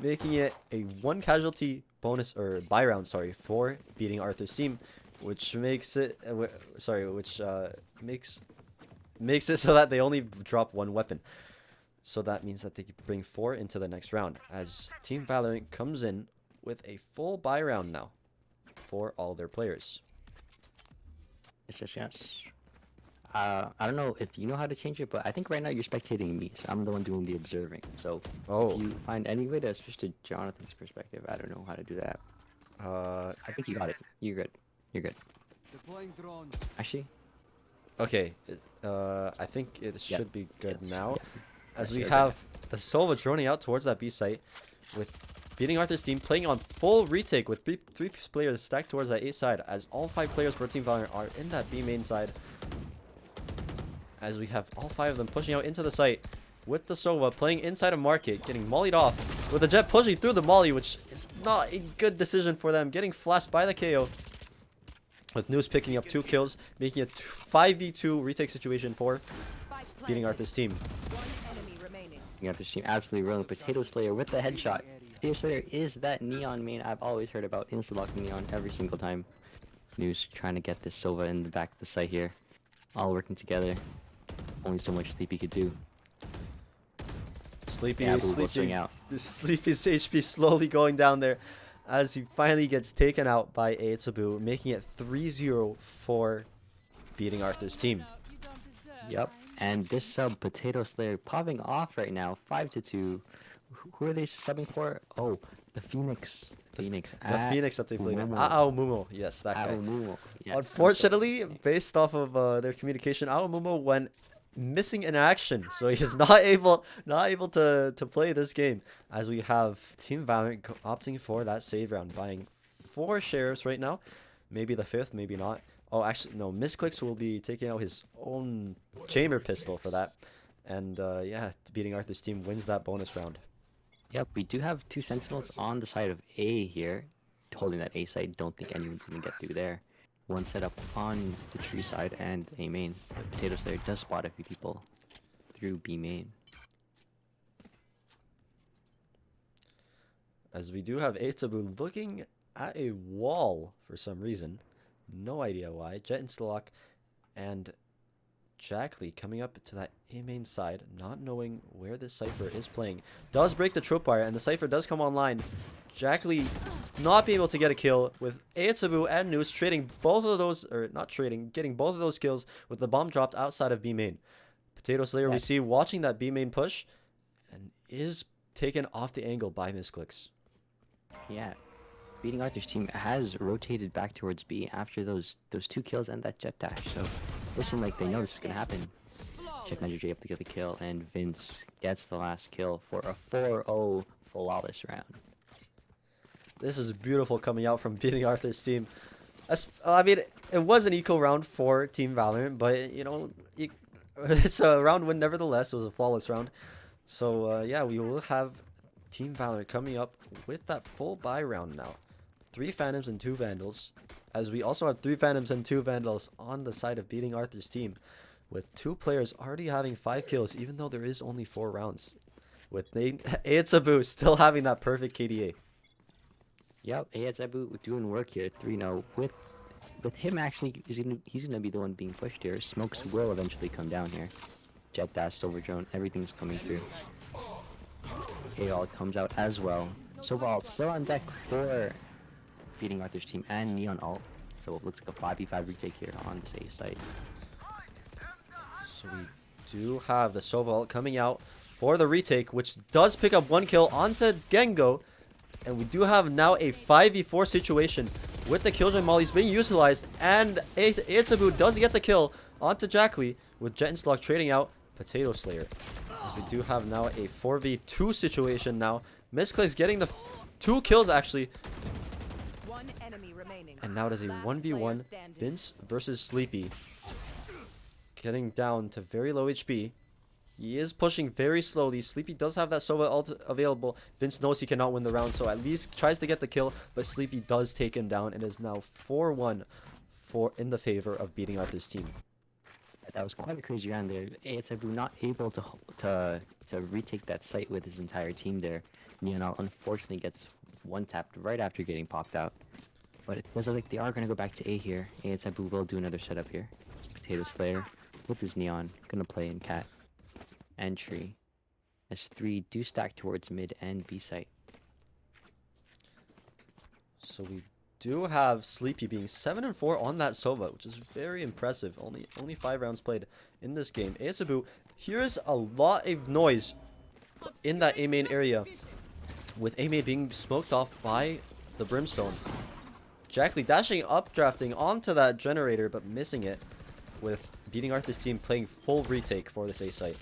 making it a 1 casualty bonus, or buy round, sorry, for beating Arthur's team, which makes it, makes it so that they only drop 1 weapon. So that means that they can bring 4 into the next round, as Team Valorant comes in with a full buy round now for all their players. Yes. I don't know if you know how to change it, but I think right now you're spectating me, so I'm the one doing the observing. So if you find any way to switch to Jonathan's perspective, I don't know how to do that. I think you got it. You're good. Actually, okay, I think it should be good now. As we have the Sova droning out towards that B site, with beating Arthur's team playing on full retake with 3 players stacked towards that A side, as all 5 players for Team Valorant are in that B main side. As we have all 5 of them pushing out into the site with the Sova playing inside of market, getting mollied off with the Jet pushing through the molly, which is not a good decision for them, getting flashed by the KO. With Noose picking up 2 kills, making it 5v2 retake situation for beating Arthur's team. One enemy remaining. Arthur's team absolutely rolling. Potato Slayer with the headshot. Potato Slayer is that Neon main I've always heard about, insta-locking Neon every single time. Noose trying to get this Sova in the back of the site here. All working together. Only so much Sleepy could do. Sleepy's HP slowly going down there as he finally gets taken out by Aitsubu, making it 3-0 for beating Arthur's team. Yep, and this sub Potato Slayer popping off right now, 5-2. Who are they subbing for? Oh, the Phoenix. The Phoenix that they played. Mumo. Yes, that guy. Yes, unfortunately, based off of their communication, Mumo went missing in action, so he is not able to play this game. As we have Team Valorant opting for that save round, buying 4 sheriffs right now. Maybe the 5th, maybe not. Oh, actually, no. Misclicks will be taking out his own chamber pistol for that. And yeah, beating Arthur's team wins that bonus round. Yep, we do have 2 sentinels on the side of A here, holding that A side. Don't think anyone's gonna get through there. One set up on the tree side and A main. But Potato Slayer does spot a few people through B main. as we do have Eitsabu looking at a wall for some reason. No idea why. Jet into the lock, and Jackley coming up to that A main side, not knowing where this Cypher is playing. Does break the tripwire, and the Cypher does come online. Jackley not being able to get a kill, with Eitsabu and Noose trading both of those, or not trading, getting both of those kills with the bomb dropped outside of B main. Potato Slayer we see watching that B main push, and is taken off the angle by Misclicks. Yeah. Beating Arthur's team has rotated back towards B after those 2 kills and that jet dash, so it seems like they know this is gonna happen. Check Niger J up to get the kill, and Vince gets the last kill for a 4-0 flawless round. This is beautiful coming out from Beating Arthur's team. I mean, it was an equal round for Team Valorant, but you know, it's a round win nevertheless. It was a flawless round. So yeah, we will have Team Valorant coming up with that full buy round now. 3 Phantoms and 2 Vandals, as we also have 3 Phantoms and 2 Vandals on the side of Beating Arthur's team, with 2 players already having 5 kills, even though there is only 4 rounds. With Eitsabu still having that perfect KDA. Yep, Eitsabu doing work here, 3-0. With him actually, he's gonna be the one being pushed here. Smokes will eventually come down here. Jet dash, silver drone, everything's coming through. All comes out as well. Soval still on deck for Beating Arthur's team and Neon ult. So it looks like a 5v5 retake here on this A site. So we do have the Soval coming out for the retake, which does pick up 1 kill onto Gengo. And we do have now a 5v4 situation with the Killjoy Mollies being utilized. And Eitsabu does get the kill onto Jackley, with Jet and Slock trading out Potato Slayer. As we do have now a 4v2 situation now. Misclicks getting the 2 kills actually. One enemy remaining. And now it is a 1v1 Vince versus Sleepy. Getting down to very low HP. He is pushing very slowly. Sleepy does have that Sova ult available. Vince knows he cannot win the round, so at least tries to get the kill, but Sleepy does take him down. It is now 4-1 in the favor of Beating Arthur's team. That was quite a crazy round there. Eitsabu not able to retake that site with his entire team there. Neon unfortunately gets 1-tapped right after getting popped out. But it does look like they are going to go back to A here. Eitsabu will do another setup here. Potato Slayer with his Neon. Going to play in Cat. Entry. S3 do stack towards mid and B site. So we do have Sleepy being 7-4 on that Sova, which is very impressive. Only 5 rounds played in this game. Eitsabu hears a lot of noise in that A main area, with A main being smoked off by the Brimstone. Jackley dashing up, drafting onto that generator, but missing it, with Beating Arthur's team playing full retake for this A site.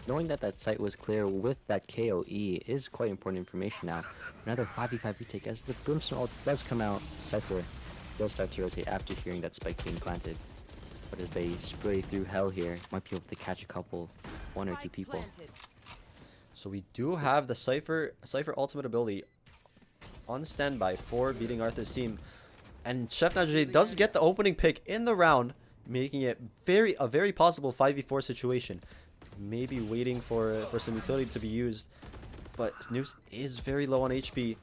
Knowing that site was clear with that KOE is quite important information now. Another 5v5 retake as the Brimstone ult does come out. Cypher does start to rotate after hearing that spike being planted. But as they spray through hell here, might be able to catch a couple, 1 or 2 people. So we do have the Cypher ultimate ability on standby for Beating Arthur's team. And Chef Najee does get the opening pick in the round, making it a very possible 5v4 situation. Maybe waiting for some utility to be used, but Noose is very low on HP,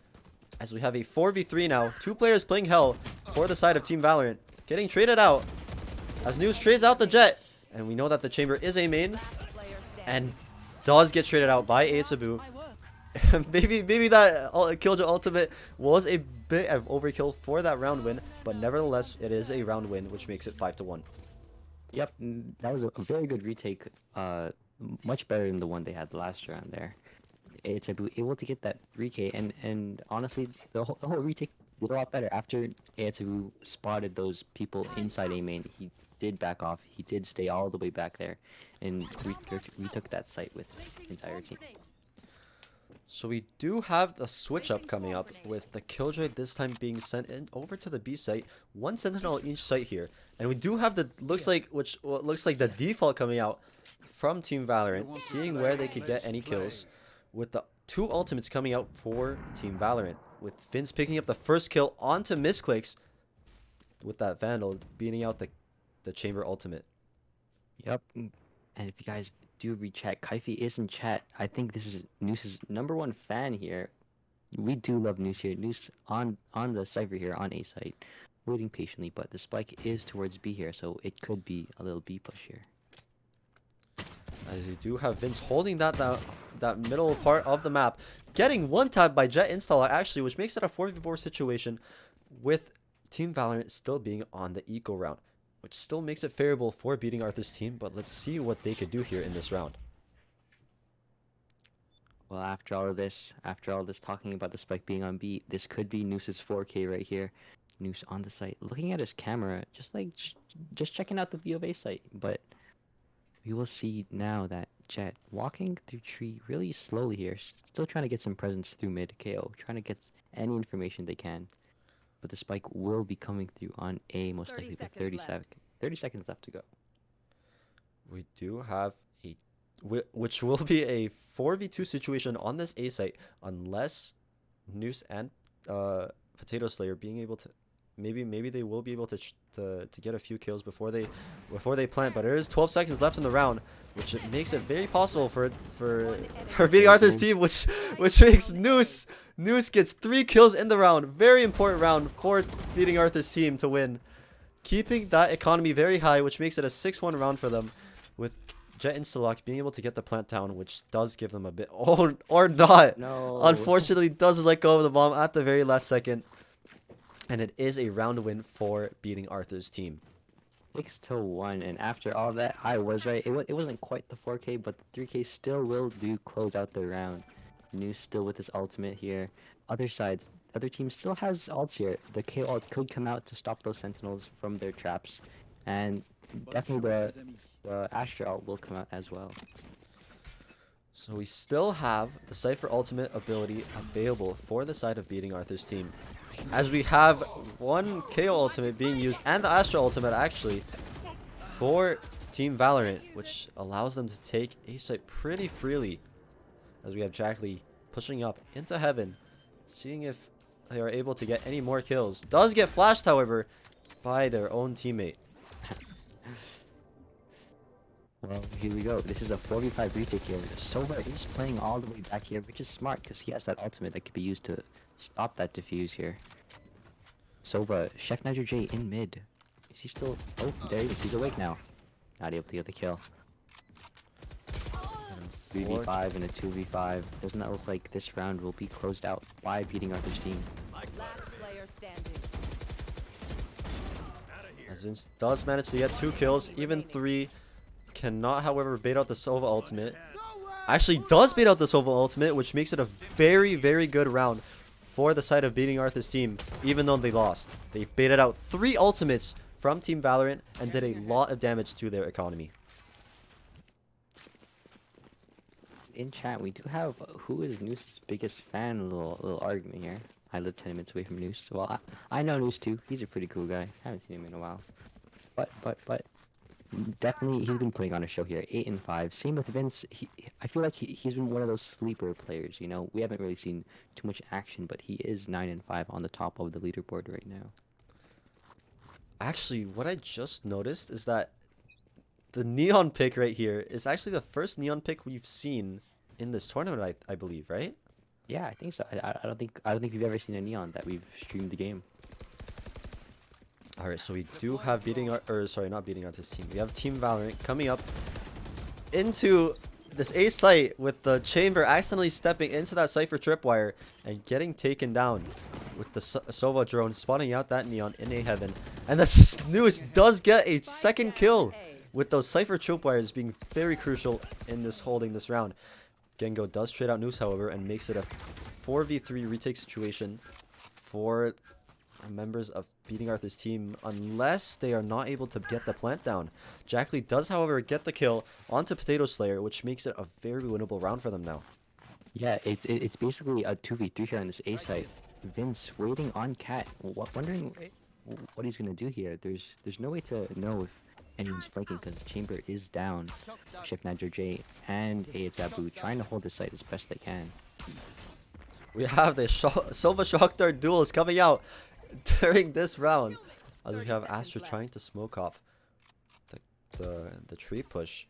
as we have a 4v3 now. 2 players playing hell for the side of Team Valorant, getting traded out as Noose trades out the Jet, and we know that the Chamber is a main and does get traded out by Eitsabu. maybe that Killjoy ultimate was a bit of overkill for that round win, but nevertheless it is a round win, which makes it 5-1. Yep, that was a very good retake. Much better than the one they had last round there. Eitsabu able to get that 3k, and honestly, the whole retake did a lot better. After Eitsabu spotted those people inside A main, he did back off. He did stay all the way back there, and retook that site with his entire team. So we do have the switch up coming up, with the Killjoy this time being sent in over to the B site. 1 sentinel each site here, and we do have the looks like the default coming out from Team Valorant, seeing where they could get any kills, with the 2 ultimates coming out for Team Valorant, with Vince picking up the first kill onto Misclicks with that Vandal beating out the Chamber ultimate. Yep, and if you guys do read chat, Kaifi is in chat. I think this is Noose's #1 fan here. We do love Noose here. Noose on the Cypher here on A site, waiting patiently, but the spike is towards B here, so it could be a little B push here. As we do have Vince holding that middle part of the map, getting one tap by Jet Installer actually, which makes it a 4v4 situation with Team Valorant still being on the eco round, which still makes it favorable for beating Arthur's team. But let's see what they could do here in this round. Well, after all this talking about the spike being on B, this could be Noose's 4K right here. Noose on the site, looking at his camera, just checking out the view of A site, but we will see now that Jet walking through tree really slowly here, still trying to get some presence through mid KO, trying to get any information they can. But the spike will be coming through on A most likely with 30 seconds left to go. We do have a, which will be a 4v2 situation on this A site, unless Noose and Potato Slayer being able to, maybe they will be able to get a few kills before they plant. But there is 12 seconds left in the round, which makes it very possible for beating Arthur's team, which makes Noose gets 3 kills in the round. Very important round for beating Arthur's team to win, keeping that economy very high, which makes it a 6-1 round for them, with Jet Instalock being able to get the plant down, which does give them a bit, or not. No. Unfortunately, does let go of the bomb at the very last second. And it is a round win for beating Arthur's team. 6-1, and after all that, I was right. It wasn't quite the 4K, but the 3K still will do close out the round. Noose still with his ultimate here. Other team still has ults here. The K ult could come out to stop those sentinels from their traps, and definitely the Astra ult will come out as well. So we still have the Cypher ultimate ability available for the side of beating Arthur's team, as we have one KO ultimate being used and the Astra ultimate actually for Team Valorant, which allows them to take A site pretty freely, as we have Jackley pushing up into heaven, seeing if they are able to get any more kills. Does get flashed, however, by their own teammate. Well, here we go. This is a 4v5 retake here. Sova is playing all the way back here, which is smart because he has that ultimate that could be used to stop that defuse here. Sova, Chef Niger J in mid. Is he still... Oh, there he is. He's awake now. Not able to get the kill. 3v5 and a 2v5. Doesn't that look like this round will be closed out by beating Arthur's team? Last player standing. As Vince does manage to get 2 kills, even 3. Cannot, however, bait out the Sova ultimate. Actually does bait out the Sova ultimate, which makes it a very, very good round for the side of beating Arthur's team, even though they lost. They baited out 3 ultimates from Team Valorant and did a lot of damage to their economy. In chat, we do have who is Noose's biggest fan, a little argument here. I live 10 minutes away from Noose. Well, I know Noose too. He's a pretty cool guy. Haven't seen him in a while. But definitely, he's been putting on a show here. 8 and 5. Same with Vince. I feel like he's been one of those sleeper players. You know, we haven't really seen too much action, but he is 9 and 5 on the top of the leaderboard right now. Actually, what I just noticed is that the Neon pick right here is actually the first Neon pick we've seen in this tournament. I believe, right? Yeah, I think so. I don't think we've ever seen a Neon that we've streamed the game. All right, so we do have not beating Arthur's team. We have Team Valorant coming up into this A site with the chamber accidentally stepping into that Cypher tripwire and getting taken down with the Sova drone spawning out that Neon in a heaven. And the Noose does get a second kill with those Cypher tripwires being very crucial in this holding this round. Gengo does trade out Noose, however, and makes it a 4v3 retake situation for members of beating Arthur's team, unless they are not able to get the plant down. Jackley does, however, get the kill onto Potato Slayer, which makes it a very winnable round for them now. Yeah, it's basically a 2v3 here on this A site. Vince waiting on Cat, wondering what he's gonna do here. There's no way to know if anyone's flanking because the chamber is down. Chef Niger J and Abu trying to hold the site as best they can. We have the Sova Shock Dart duels coming out during this round, as we have Astra trying to smoke off the tree push.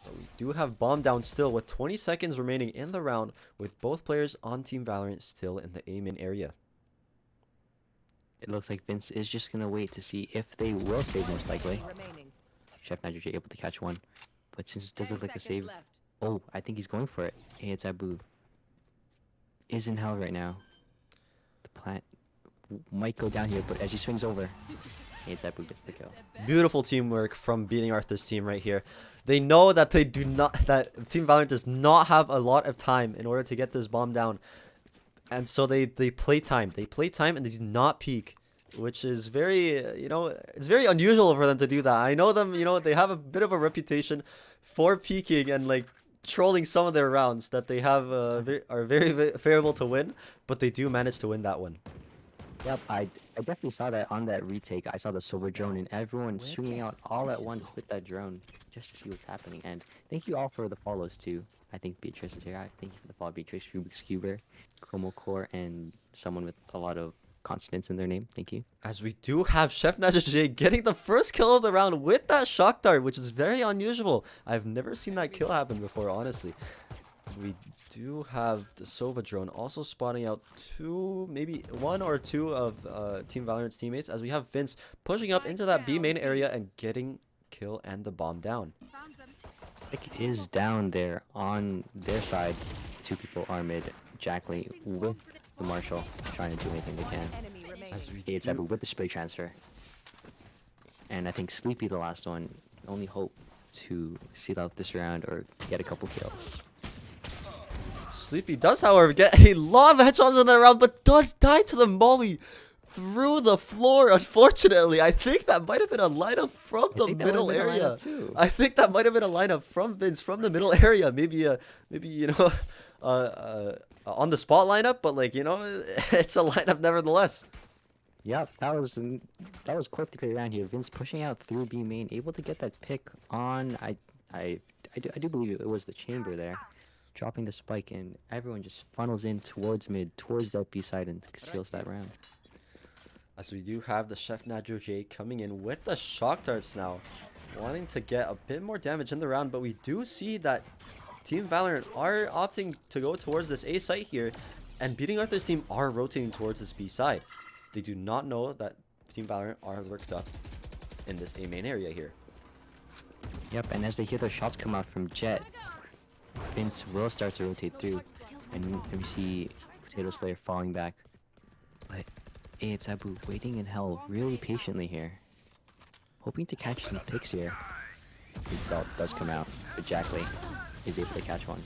But we do have bomb down still with 20 seconds remaining in the round, with both players on Team Valorant still in the A main area. It looks like Vince is just gonna wait to see if they will save, most likely. Remaining. Chef Nitrogen able to catch one, but since it does 10 look like a seconds save, left. oh, I think he's going for it. Hey, it's Abu. Is in hell right now. The plant might go down here, but as he swings over, hey, it's Abu gets the kill. Beautiful teamwork from Beating Arthur's team right here. They know that that Team Valorant does not have a lot of time in order to get this bomb down. And so they play time. They play time and they do not peek, which is very, it's very unusual for them to do that. I know them, they have a bit of a reputation for peeking and like trolling some of their rounds that they have are very favorable to win, but they do manage to win that one. Yep, I definitely saw that on that retake. I saw the silver drone and everyone swinging out all at once with that drone just to see what's happening. And thank you all for the follows too. I think Beatrice is here. Thank you for the follow, Beatrice, Rubik's Cuber, Chromo Core, and someone with a lot of consonants in their name. Thank you. As we do have Chef Najee getting the first kill of the round with that shock dart, which is very unusual. I've never seen that kill happen before, honestly. We do have the Sova drone also spotting out maybe one or two of Team Valorant's teammates, as we have Vince pushing up into that B main area and getting kill and the bomb down. Nick is down there on their side. Two people are mid. Jackley with the Marshall trying to do anything they can. Enemy remaining. As we It's Abu with the spray transfer. And I think Sleepy, the last one, only hope to seal out this round or get a couple kills. Sleepy does, however, get a lot of headshots in that round, but does die to the molly through the floor, unfortunately. I think that might have been a lineup from the middle area. I think that might have been a lineup from Vince from the middle area. Maybe on the spot lineup, but like, it's a lineup nevertheless. Yep, that was quite the great round here. Vince pushing out through B main, able to get that pick on. I do believe it was the chamber there, dropping the spike, and everyone just funnels in towards mid, towards that B side, and seals that round. As we do have the Chef Najee coming in with the shock darts now, wanting to get a bit more damage in the round, but we do see that Team Valorant are opting to go towards this A site here, and Beating Arthur's team are rotating towards this B side. They do not know that Team Valorant are lurked up in this A main area here. Yep, and as they hear those shots come out from Jet, Vince will start to rotate through, and we see Potato Slayer falling back. But it's Abu waiting in hell really patiently here, hoping to catch some picks here. His ult does come out, but Jackley is able to catch one.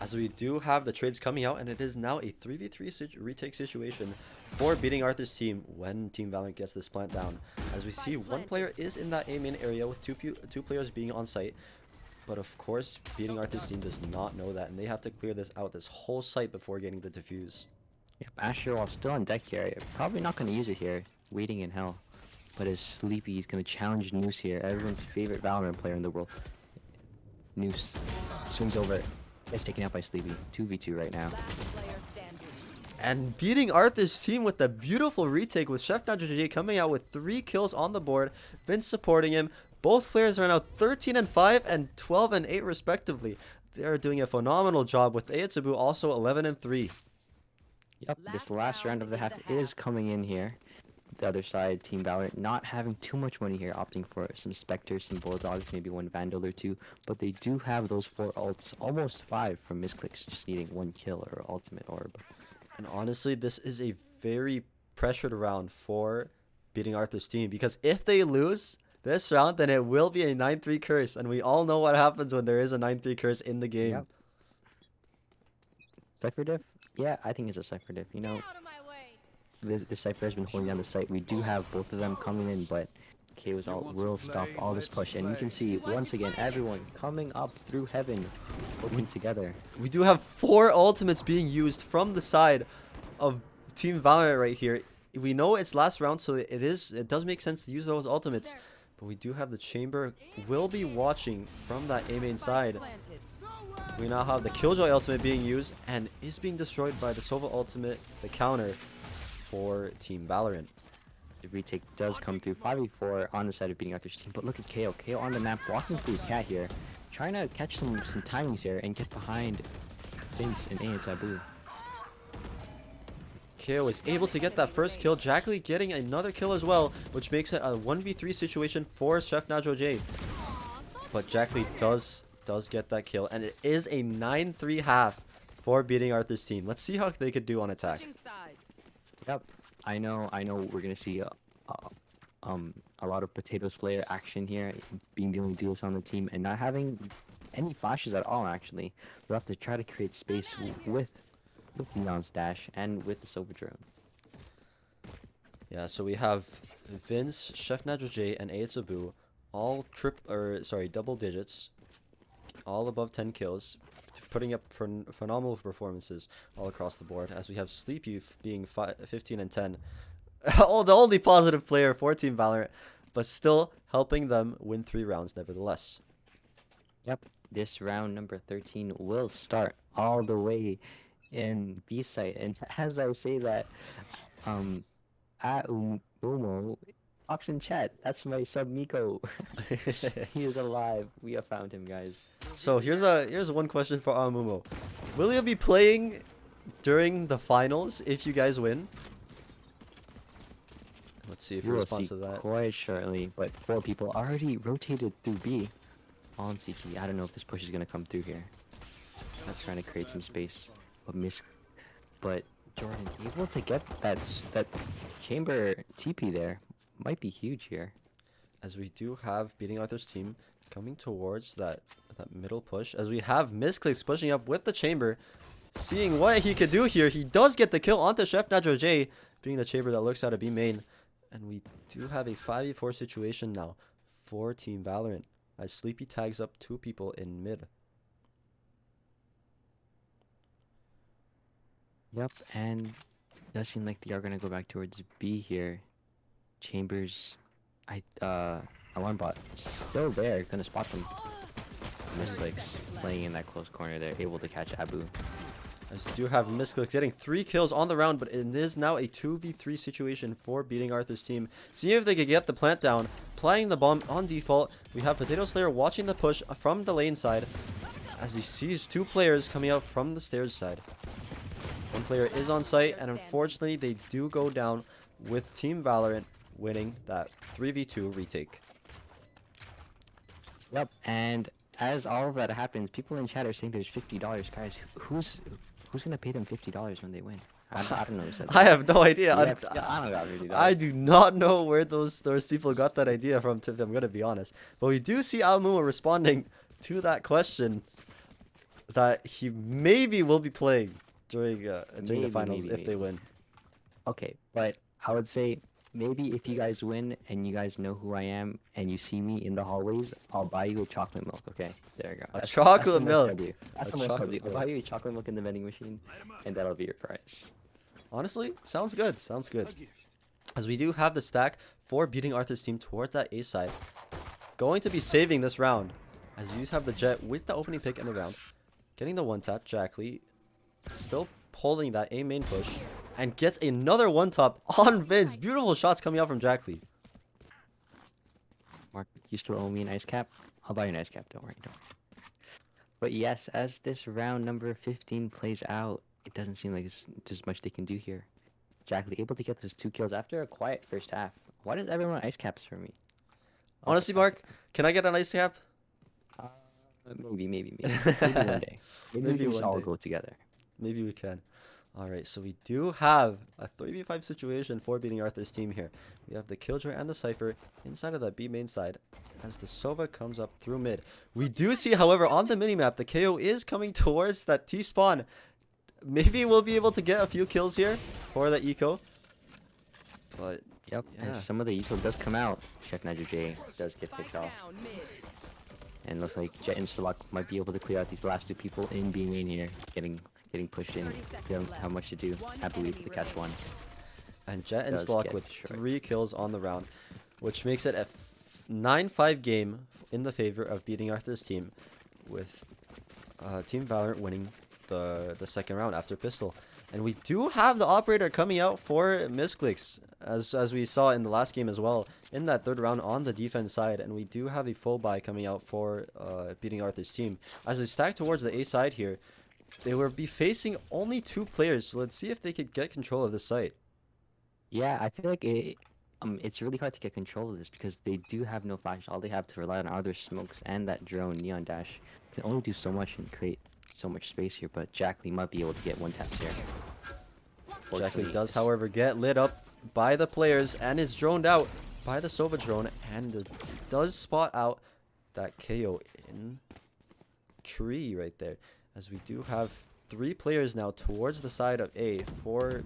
As we do have the trades coming out, and it is now a 3v3 retake situation for Beating Arthur's team when Team Valorant gets this plant down. As we see, one player is in that A main area with two players being on site. But of course, Beating Arthur's team does not know that, and they have to clear this whole site before getting the defuse. Yep, Asher, while still on deck here, probably not going to use it here, waiting in hell. But as Sleepy, he's going to challenge Noose here, everyone's favorite Valorant player in the world. Noose swings over, gets taken out by Sleepy. 2v2 right now. Last player standing. And Beating Arthur's team with a beautiful retake with Chef Najee coming out with 3 kills on the board, Vince supporting him. Both players are now 13-5 and 12-8 respectively. They are doing a phenomenal job, with Ayatsubu also 11-3. Yep, this last round of the half is coming in here. The other side, Team Valorant, not having too much money here, opting for some Spectres, some Bulldogs, maybe one Vandal or two. But they do have those 4 ults, almost 5 from misclicks, just needing 1 kill or ultimate orb. And honestly, this is a very pressured round for Beating Arthur's team, because if they lose this round, then it will be a 9-3 curse, and we all know what happens when there is a 9-3 curse in the game. Yep. Cypher diff? Yeah, I think it's a Cypher diff. The Cypher has been holding down the site. We do have both of them coming in, but KO's ult will stop all this push. And you can see, once again, everyone coming up through heaven, working together. We do have 4 ultimates being used from the side of Team Valorant right here. We know it's last round, so it does make sense to use those ultimates. But we do have the Chamber will be watching from that A main side. We now have the Killjoy ultimate being used and is being destroyed by the Sova ultimate, the counter for Team Valorant. The retake does come through 5v4 on the side of beating Arthur's team. But look at KO. KO on the map, walking through Cat here. Trying to catch some timings here and get behind Vince and A Taboo. KO is able to get that first kill. Jackley getting another kill as well, which makes it a 1v3 situation for Chef Nadro J. But Jackley does get that kill, and it is a 9-3 half for beating Arthur's team. Let's see how they could do on attack. Yep, I know we're gonna see a lot of Potato Slayer action here, being the only duelist on the team and not having any flashes at all. Actually, we'll have to try to create space with Neon's dash and with the Silver Drone. Yeah, so we have Vince, Chef Nadro J, and Aetsubu all double digits, all above 10 kills, putting up phenomenal performances all across the board. As we have Sleepy being 15 and 10, the only positive player for Team Valorant, but still helping them win 3 rounds nevertheless. Yep, this round number 13 will start all the way in B site, and as I say that, at Umo, Ox in chat, that's my sub Miko. He is alive. We have found him, guys. So here's one question for Amumo. Will you be playing during the finals if you guys win? Let's see if he responds to that. Quite shortly, but 4 people already rotated through B on CT. I don't know if this push is gonna come through here. That's trying to create some space, but Jordan able to get that chamber TP there might be huge here. As we do have beating Arthur's team coming towards that middle push, as we have Misclicks pushing up with the chamber, seeing what he could do here. He does get the kill onto Chef Nadro J, being the chamber that looks out of B main. And we do have a 5v4 situation now for Team Valorant, as Sleepy tags up 2 people in mid. Yep, and it does seem like they are gonna go back towards B here. Chambers, alarm bot still there, gonna spot them. Misclicks playing in that close corner there, able to catch Abu. As we do have Misclicks getting 3 kills on the round, but it is now a 2v3 situation for beating Arthur's team. Seeing if they could get the plant down, applying the bomb on default. We have Potato Slayer watching the push from the lane side, as he sees 2 players coming out from the stairs side. 1 player is on site, and unfortunately they do go down, with Team Valorant winning that 3v2 retake. Yep, and as all of that happens, people in chat are saying there's $50. Guys, who's gonna pay them $50 when they win? I don't know. I have no idea. I don't got $50. I do not know where those people got that idea from, I'm gonna be honest. But we do see Almuma responding to that question, that he maybe will be playing during the finals if they win. Okay, but I would say maybe if you guys win and you guys know who I am and you see me in the hallways, I'll buy you a chocolate milk. Okay, there you go. Chocolate milk. That's the most I'll do. I'll buy you a chocolate milk in the vending machine, and that'll be your price. Honestly, sounds good. Sounds good. As we do have the stack for beating Arthur's team towards that A side, going to be saving this round. As you have the Jet with the opening pick in the round, getting the 1-tap. Jackley still pulling that A main push, and gets another 1-tap on Vince. Beautiful shots coming out from Jackley. Mark, you still owe me an ice cap? I'll buy you an ice cap, don't worry. But yes, as this round number 15 plays out, it doesn't seem like there's much they can do here. Jackley able to get those 2 kills after a quiet first half. Why does everyone want ice caps for me? Honestly, Mark, can I get an ice cap? Maybe one day. Maybe we all go together. Maybe we can. Alright, so we do have a 3v5 situation for beating Arthur's team here. We have the Killjoy and the Cypher inside of that B main side, as the Sova comes up through mid. We do see, however, on the minimap, the KO is coming towards that T-spawn. Maybe we'll be able to get a few kills here for the eco. But, yep, yeah. As some of the eco does come out, Chef Nadro J does get picked off. And looks like Jet and Stalak might be able to clear out these last 2 people in B main here, getting pushed in. They don't have much to do. Happily to catch 1. And Jet and Stalak with 3 kills on the round, which makes it a 9-5 game in the favor of beating Arthur's team, with Team Valorant winning the second round after pistol. And we do have the operator coming out for Misclicks, as we saw in the last game as well, in that third round on the defense side, and we do have a full buy coming out for beating Arthur's team. As they stack towards the A side here, they will be facing only 2 players, so let's see if they could get control of this site. Yeah, I feel like it's really hard to get control of this because they do have no flash. All they have to rely on are their smokes, and that drone Neon Dash can only do so much and create so much space here, but Jack Lee might be able to get one taps here. Jack Lee does, however, get lit up by the players and is droned out by the Sova drone, and does spot out that KO in tree right there. As we do have 3 players now towards the side of A for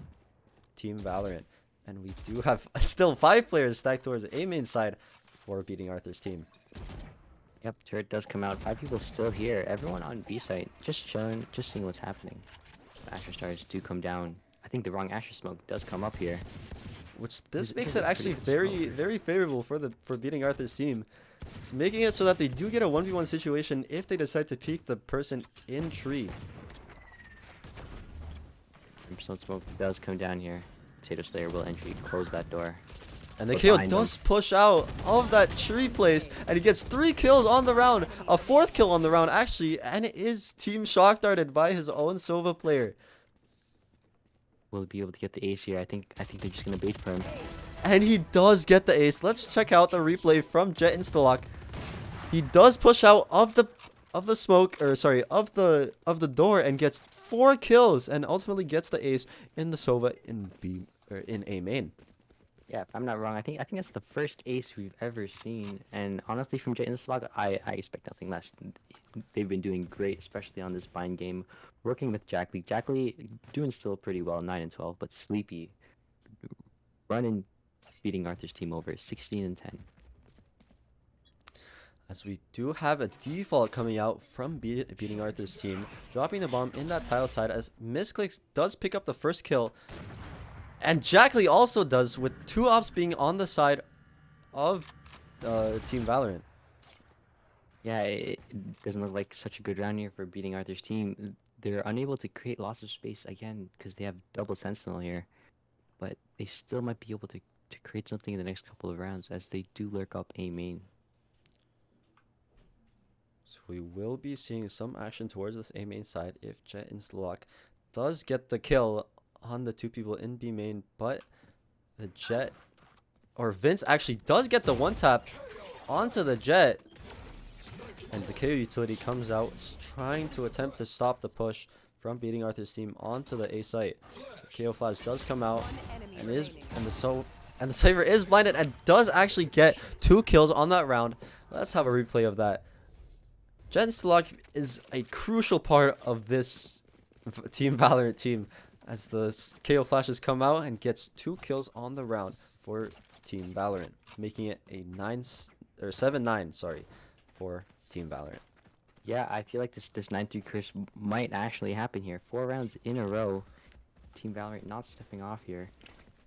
Team Valorant. And we do have still 5 players stacked towards the A main side for beating Arthur's team. Yep, turret does come out. 5 people still here. Everyone on B site, just chilling, just seeing what's happening. The Asher stars do come down. I think the wrong Asher smoke does come up here. Which this makes it actually very favorable for beating Arthur's team. It's making it so that they do get a 1v1 situation if they decide to peek the person in tree. Brimstone smoke does come down here. Potato Slayer will entry, close that door. And the KO does push out of that tree place, and he gets 3 kills on the round, a 4th kill on the round actually, and it is team shock darted by his own Sova player. Will be able to get the ace here. I think they're just gonna bait for him. And he does get the ace. Let's check out the replay from Jet Instalock. He does push out of the smoke, or sorry, of the door, and gets 4 kills, and ultimately gets the ace in the Sova in B or in A main. Yeah, if I'm not wrong, I think that's the first ace we've ever seen. And honestly, from Jet Instalock, I expect nothing less. They've been doing great, especially on this bind game, working with Jack Lee. Jack Lee doing still pretty well, 9 and 12, but Sleepy running, beating Arthur's team over 16 and 10. As we do have a default coming out from beating Arthur's team, dropping the bomb in that tile side, as Misclicks does pick up the first kill. And Jack Lee also does, with 2 ops being on the side of Team Valorant. Yeah, it doesn't look like such a good round here for beating Arthur's team. They're unable to create lots of space again because they have double Sentinel here. But they still might be able to create something in the next couple of rounds as they do lurk up A main. So we will be seeing some action towards this A main side if Jet Instalock does get the kill on the 2 people in B main, but the Jet, or Vince actually does get the 1-tap onto the Jet, and the KO utility comes out trying to attempt to stop the push from beating Arthur's team onto the A site. The KO flash does come out, and the Cypher is blinded and does actually get 2 kills on that round. Let's have a replay of that. Jet Instalock is a crucial part of this Team Valorant team, as the KO flashes come out and gets 2 kills on the round for Team Valorant, making it a 7-9, sorry, for Team Valorant. Yeah, I feel like this 9-3 curse might actually happen here. 4 rounds in a row. Team Valorant not stepping off here.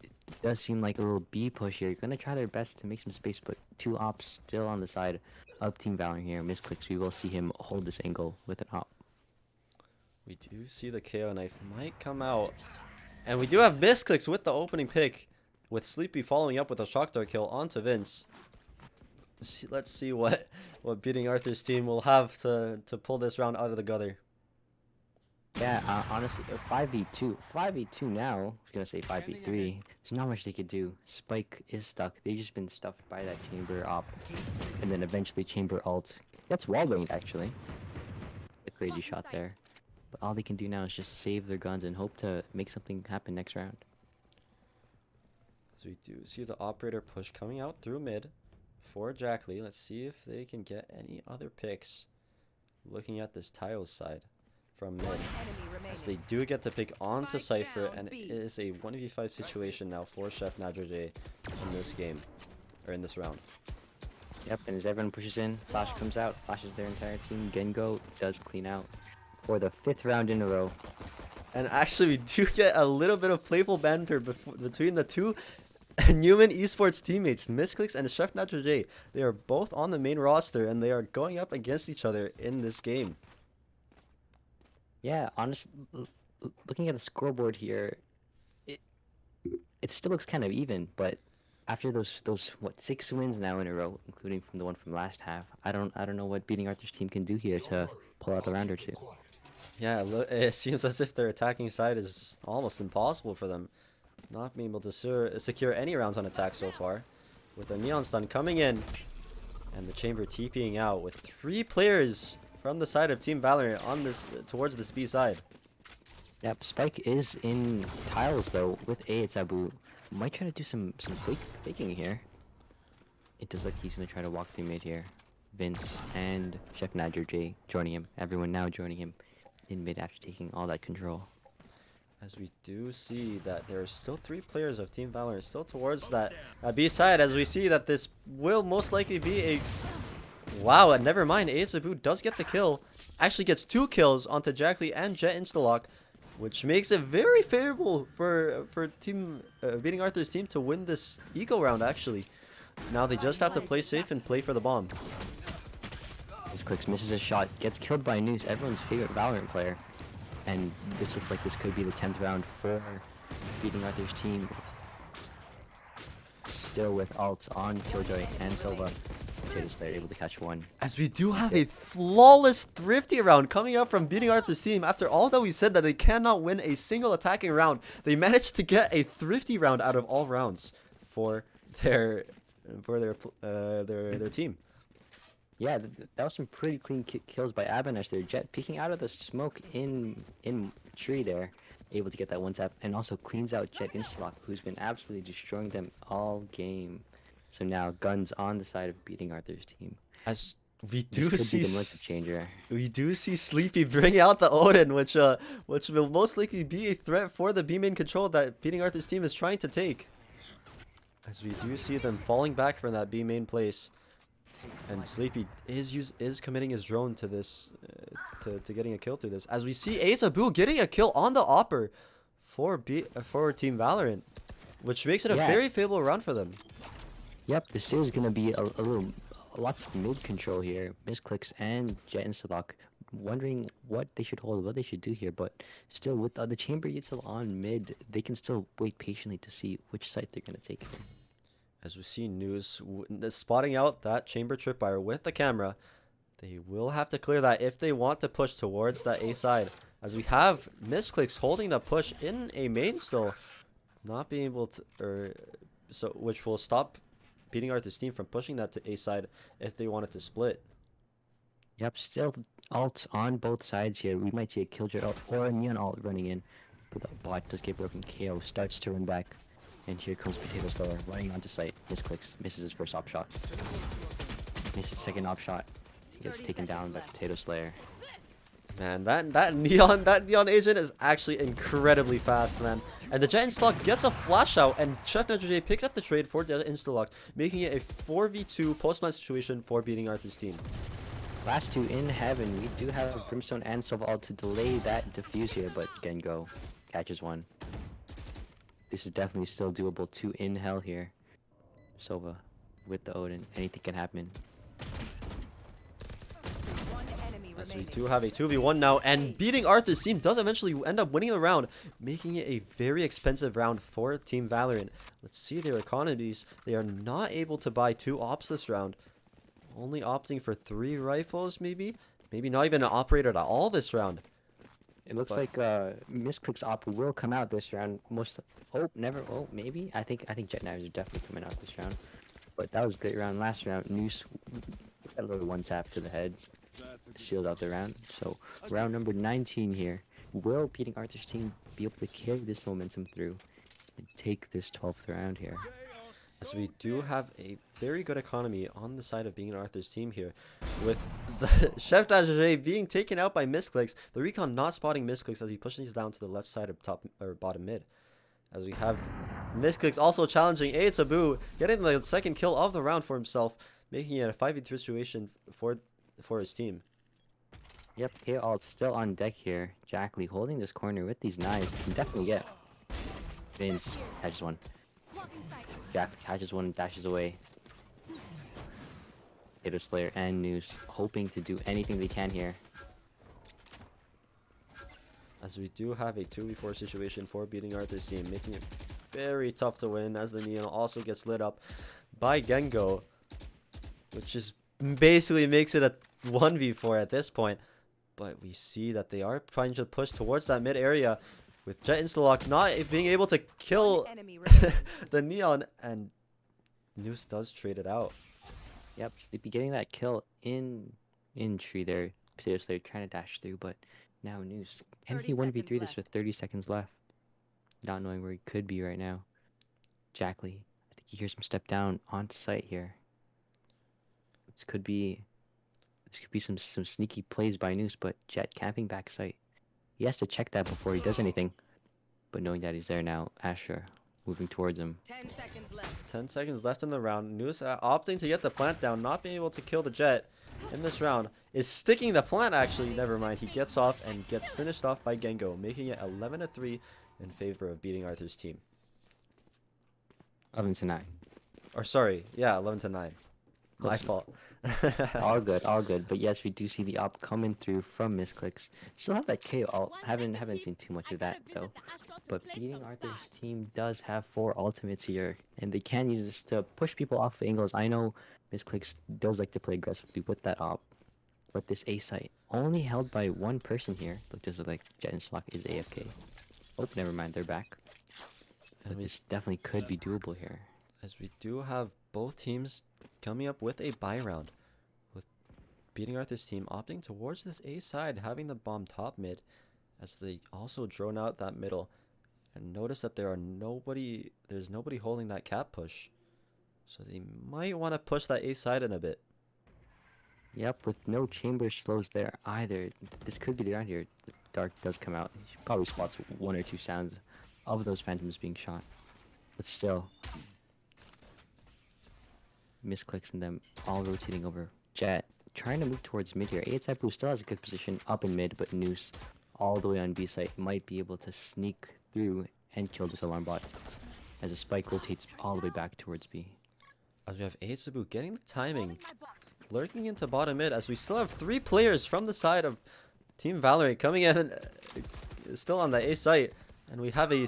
It does seem like a little B push here. You're gonna try their best to make some space, but 2 ops still on the side of Team Valorant here. Misclicks, we will see him hold this angle with an op. We do see the KO knife might come out. And we do have Misclicks with the opening pick, with Sleepy following up with a shock dart kill onto Vince. Let's see what beating Arthur's team will have to pull this round out of the gutter. Yeah, honestly, 5v2. 5v2 now. I was gonna say 5v3. There's not much they could do. Spike is stuck. They've just been stuffed by that chamber op. And then eventually chamber ult. That's wall banged, actually. A crazy shot there. But all they can do now is just save their guns and hope to make something happen next round. So we do see the operator push coming out through mid for Jack Lee. Let's see if they can get any other picks. Looking at this tiles side from mid, as they do get the pick onto Cypher, and it is a 1v5 situation now for Chef Nadroj in this game, or in this round. Yep, and as everyone pushes in, Flash comes out, flashes their entire team. Gengo does clean out for the 5th round in a row. And actually, we do get a little bit of playful banter between the 2 Newman esports teammates, Misclicks and Chef Nadroj. They are both on the main roster, and they are going up against each other in this game. Yeah, honestly, looking at the scoreboard here, it still looks kind of even, but after those what 6 wins now in a row, including from the one from last half, I don't know what beating Arthur's team can do here to pull out a round or two. Yeah, it seems as if their attacking side is almost impossible for them. Not being able to secure any rounds on attack so far. With the Neon Stun coming in. And the Chamber TPing out with 3 players from the side of Team Valorant on this towards this B side. Yep, Spike is in tiles though with A. It's Abu. Might try to do some faking here. It does look he's gonna try to walk through mid here. Vince and Chef Nadger J joining him. Everyone now joining him in mid after taking all that control. As we do see that there are still 3 players of Team Valorant still towards that B side, as we see that this will most likely be a... Wow, and never mind, Azabu does get the kill. Actually gets 2 kills onto Jackley and Jet Instalock, which makes it very favorable for team beating Arthur's team to win this eco round, actually. Now they just have to play safe and play for the bomb. Clicks, misses his shot, gets killed by Noose, everyone's favorite Valorant player. And this looks like this could be the 10th round for beating Arthur's team. Still with ults on Killjoy and Silva. Potatoes there, able to catch one. As we do have a flawless Thrifty round coming up from beating Arthur's team. After all that we said that they cannot win a single attacking round, they managed to get a Thrifty round out of all rounds for their team. Yeah, that was some pretty clean kills by Abanesh there. Jet peeking out of the smoke in tree there, able to get that one tap, and also cleans out Jet Instalock, who's been absolutely destroying them all game. So now guns on the side of beating Arthur's team. As we This do could see, be the market changer. we do see Sleepy bring out the Odin, which will most likely be a threat for the B main control that beating Arthur's team is trying to take. As we do see them falling back from that B main place. And Sleepy is committing his drone to this, to getting a kill through this. As we see Azabu getting a kill on the Opper for Team Valorant, which makes it a very favorable round for them. Yep, this is gonna be lots of mid control here. Misclicks and Jet Instalock wondering what they should hold, what they should do here, but still with the chamber util on mid, they can still wait patiently to see which site they're gonna take. As we see News spotting out that chamber tripwire with the camera, they will have to clear that if they want to push towards that A side. As we have Misclicks holding the push in a main still, not being able to, which will stop beating Arthur's team from pushing that to A side if they wanted to split. Yep, still ults on both sides here. We might see a Killjoy ult or a Neon ult running in, but the bot does get broken. KO starts to run back. And here comes Potato Slayer running onto site. Misclicks, misses his first op shot. Misses second op shot. He gets taken down by Potato Slayer. Man, that neon agent is actually incredibly fast, man. And the Jet Instalock gets a flash out, and Chef J picks up the trade for Jet Instalock, making it a 4v2 post-match situation for beating Arthur's team. Last 2 in heaven. We do have Brimstone and Silva to delay that defuse here, but Gengo catches one. This is definitely still doable. 2 in hell here. Sova with the Odin. Anything can happen. As we do have a 2v1 now, and beating Arthur's team does eventually end up winning the round, making it a very expensive round for Team Valorant. Let's see their economies. They are not able to buy 2 ops this round. Only opting for 3 rifles, maybe? Maybe not even an operator at all this round. It looks like Misclick's op will come out this round. Maybe. I think Jet Knives are definitely coming out this round. But that was a great round last round. Noose got a little one tap to the head, sealed out the round. So round number 19 here. Will beating Arthur's team be able to carry this momentum through and take this 12th round here? As we do have a very good economy on the side of being Arthur's team here, with the Chef Danger being taken out by Misclicks, the Recon not spotting Misclicks as he pushes down to the left side of top or bottom mid. As we have Misclicks also challenging Azabu, getting the second kill of the round for himself, making it a 5v3 situation for his team. Yep, K-Alt still on deck here. Jackley holding this corner with these knives. Can definitely get. Vince catches one. Jack catches one and dashes away. Potato Slayer and Noose hoping to do anything they can here. As we do have a 2v4 situation for beating Arthur's team, making it very tough to win as the Neon also gets lit up by Gengo, which is basically makes it a 1v4 at this point. But we see that they are trying to push towards that mid area with Jet Instalock not being able to kill the Neon, and Noose does trade it out. Yep, Sleepy getting that kill in tree there. Potato Slayer trying to dash through, but now Noose. Can he 1v3 this with 30 seconds left? Not knowing where he could be right now. Jackley, I think he hears him step down onto site here. This could be some sneaky plays by Noose, but Jet camping back site. He has to check that before he does anything. But knowing that he's there now, Asher moving towards him. 10 seconds left. 10 seconds left in the round. Noose opting to get the plant down, not being able to kill the Jet in this round. Is sticking the plant actually, never mind. He gets off and gets finished off by Gengo, making it 11-3 in favor of beating Arthur's team. 11-9. Or sorry, yeah, 11-9. My fault. all good. But yes, we do see the op coming through from Misclicks. Still have that KO ult. Haven't seen too much of that though. But beating Arthur's team does have 4 ultimates here, and they can use this to push people off angles. I know Misclicks does like to play aggressively with that op, but this A site only held by 1 person here. Look, this is like Jet and Slock is AFK. Oh, never mind, they're back. But this definitely could be doable here. As we do have both teams coming up with a buy round, with beating Arthur's team opting towards this A side, having the bomb top mid, as they also drone out that middle. And notice that there's nobody holding that cap push, so they might want to push that A side in a bit. Yep, with no chamber slows there either. This could be the round here. The Dark does come out. He probably spots 1 or 2 sounds of those phantoms being shot, but still. Misclicks and them all rotating over. Jet trying to move towards mid here. Blue still has a good position up in mid, but Noose all the way on B site might be able to sneak through and kill this alarm bot as a spike rotates all the way back towards B. As we have Sabu getting the timing, lurking into bottom mid, as we still have 3 players from the side of Team Valorant coming in, still on the A site, and we have a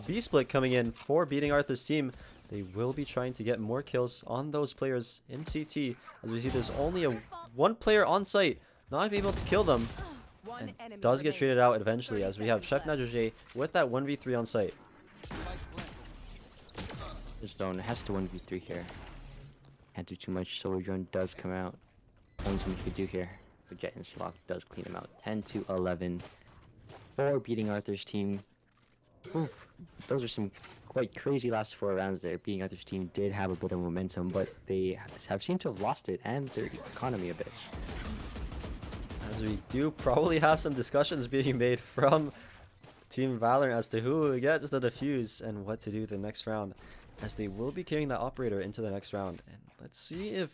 B split coming in for beating Arthur's team. They will be trying to get more kills on those players in CT. As we see, there's only 1 player on site, not being able to kill them, and does get traded out eventually, as we have Chef Nadjej with that 1v3 on site. This zone has to 1v3 here. Can't do too much. Solar Drone does come out. Only something you could do here. But Jet and Slock does clean him out. 10-11 for beating Arthur's team. Oof, those are some quite crazy last 4 rounds there. Beating Arthur's team did have a bit of momentum, but they have seemed to have lost it and their economy a bit. As we do probably have some discussions being made from Team Valorant as to who gets the defuse and what to do the next round, as they will be carrying that operator into the next round. And let's see if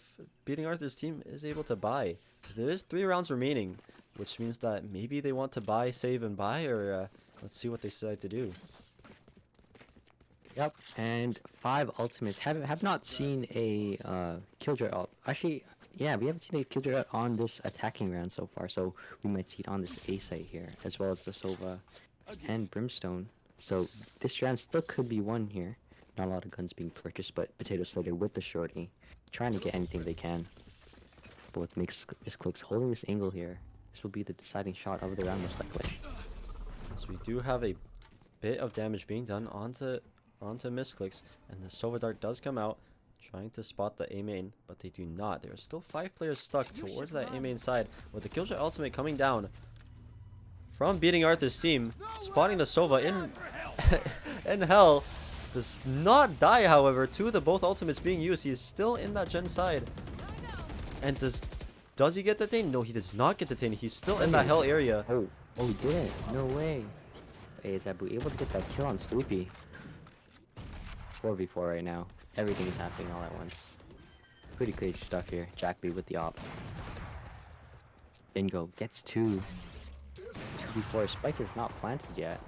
beating Arthur's team is able to buy, because there is 3 rounds remaining, which means that maybe they want to buy, save, and buy, or let's see what they decide to do. Yep, and 5 ultimates. Have not seen a Killjoy ult. Actually, yeah, we haven't seen a Killjoy ult on this attacking round so far, so we might see it on this A site here, as well as the Sova and Brimstone. So this round still could be won here. Not a lot of guns being purchased, but Potato Slayer with the shorty, trying to get anything they can. But with Misclicks holding this angle here, this will be the deciding shot of the round most likely. So we do have a bit of damage being done onto Misclicks, and the Sova Dart does come out, trying to spot the A main, but they do not. There are still 5 players stuck towards that A main side, with the Killjoy ultimate coming down from beating Arthur's team, spotting the Sova in hell. Does not die, however, to the both ultimates being used. He is still in that gen side. And does he get detained? No, he does not get detained. He's still in that hell area. Oh, he didn't. No way. Hey, is Abu able to get that kill on Sleepy? 4v4 right now. Everything is happening all at once. Pretty crazy stuff here. Jackby with the op. Bingo gets 2. 2v4. Spike is not planted yet.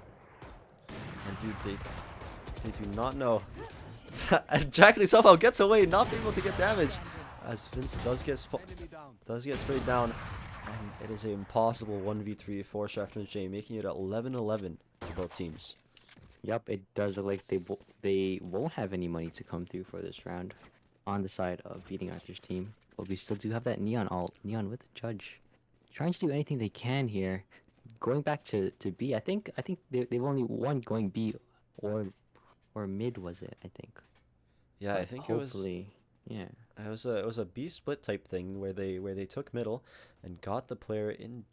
And dude, they do not know. And Jackley somehow gets away, not being able to get damage, as Vince does get sprayed down, and it is an impossible 1v3 for Chef Nadjej, making it 11-11 for both teams. Yep, it does look like they won't have any money to come through for this round on the side of beating Arthur's team. But we still do have that Neon ult. Neon with the Judge. Trying to do anything they can here. Going back to B, I think they've only won going B or mid was it, I think. Yeah, I But think it was. hopefully, yeah. It was a B split type thing where they took middle and got the player in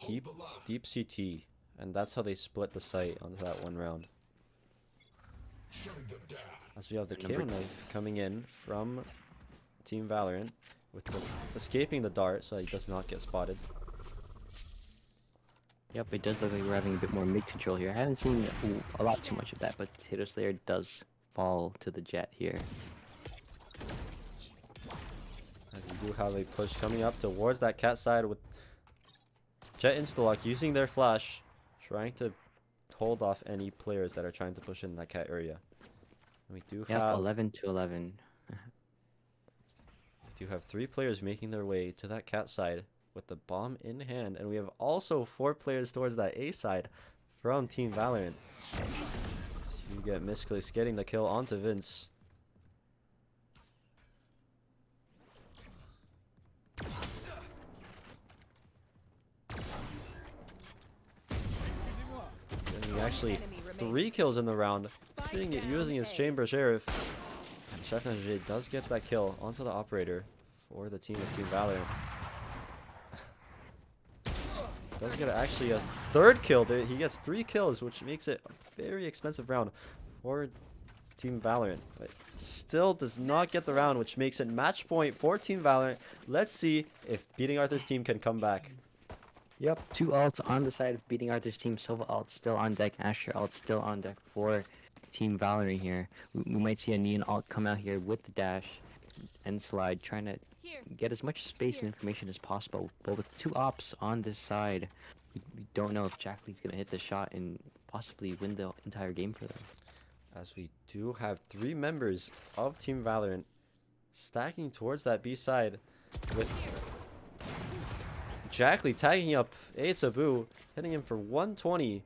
deep CT, and that's how they split the site onto that one round. As we have the KO knife coming in from Team Valorant with escaping the dart so he does not get spotted. Yep, it does look like we're having a bit more mid control here. I haven't seen a lot too much of that, but Potato Slayer does fall to the Jet here. As we do have a push coming up towards that cat side with Jet Instalock using their flash, trying to hold off any players that are trying to push in that cat area. And we do Yep, have 11 to 11. We do have 3 players making their way to that cat side with the bomb in hand, and we have also 4 players towards that A side from Team Valorant. So you get Miscliss getting the kill onto Vince. Getting actually 3 kills in the round, using his Chamber Sheriff. And Chef Najee does get that kill onto the operator for the team of Team Valorant. Does get actually a 3rd kill. He gets 3 kills, which makes it a very expensive round for Team Valorant. But still does not get the round, which makes it match point for Team Valorant. Let's see if beating Arthur's team can come back. Yep, 2 ults on the side of beating Arthur's team. Sova ult still on deck. Asher ult still on deck for Team Valorant here. We might see a Neon ult come out here with the dash and slide, trying to get as much space and information as possible. But with 2 ops on this side, we don't know if Jack Lee's going to hit the shot and possibly win the entire game for them. As we do have 3 members of Team Valorant stacking towards that B side with Jack Lee tagging up A Taboo, hitting him for 120.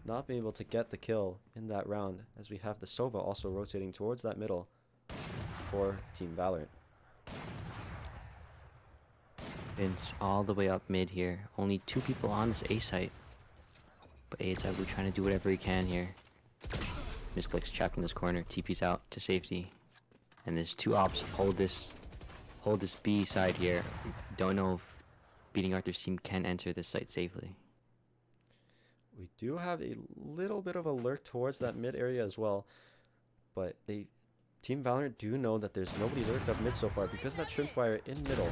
Not being able to get the kill in that round, as we have the Sova also rotating towards that middle for Team Valorant. Vince all the way up mid here. Only 2 people on this A site. But A Taboo trying to do whatever he can here. Misclick's trapped in this corner. TP's out to safety. And there's 2 ops hold this B side here. Don't know if beating Arthur's team can enter this site safely. We do have a little bit of a lurk towards that mid area as well. But Team Valorant do know that there's nobody lurked up mid so far because of that shrimp wire in middle.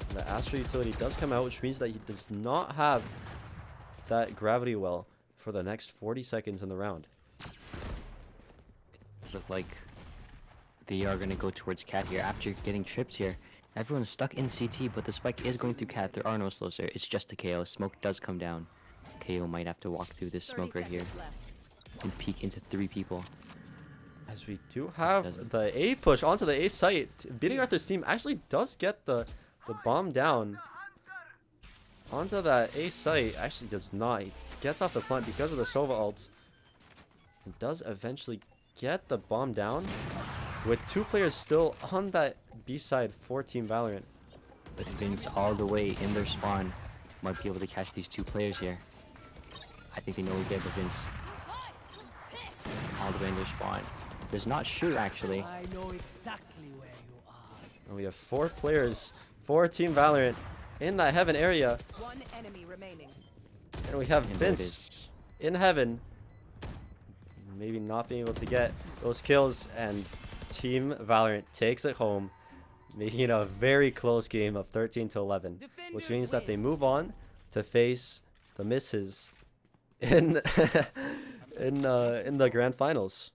And the Astro utility does come out, which means that he does not have that gravity well for the next 40 seconds in the round. Does look like they are going to go towards Cat here after getting tripped here. Everyone's stuck in CT, but the spike is going through Cat. There are no slows there. It's just a KO. Smoke does come down. KO might have to walk through this smoke right here and peek into 3 people. As we do have the A push onto the A site, beating Arthur's team actually does get the bomb down onto that A site. Actually does not. He gets off the plant because of the Sova ults. And does eventually get the bomb down with 2 players still on that B side for Team Valorant. But Vince all the way in their spawn might be able to catch these 2 players here. I think they know he's there, but Vince all the way in their spawn. Does not shoot actually. I know exactly where you are. And we have 4 players for Team Valorant in that heaven area. 1 enemy remaining. And we have And there it Vince is. in heaven. Maybe not being able to get those kills, and Team Valorant takes it home, making it a very close game of 13 to 11, which means that they move on to face the misses in in the grand finals.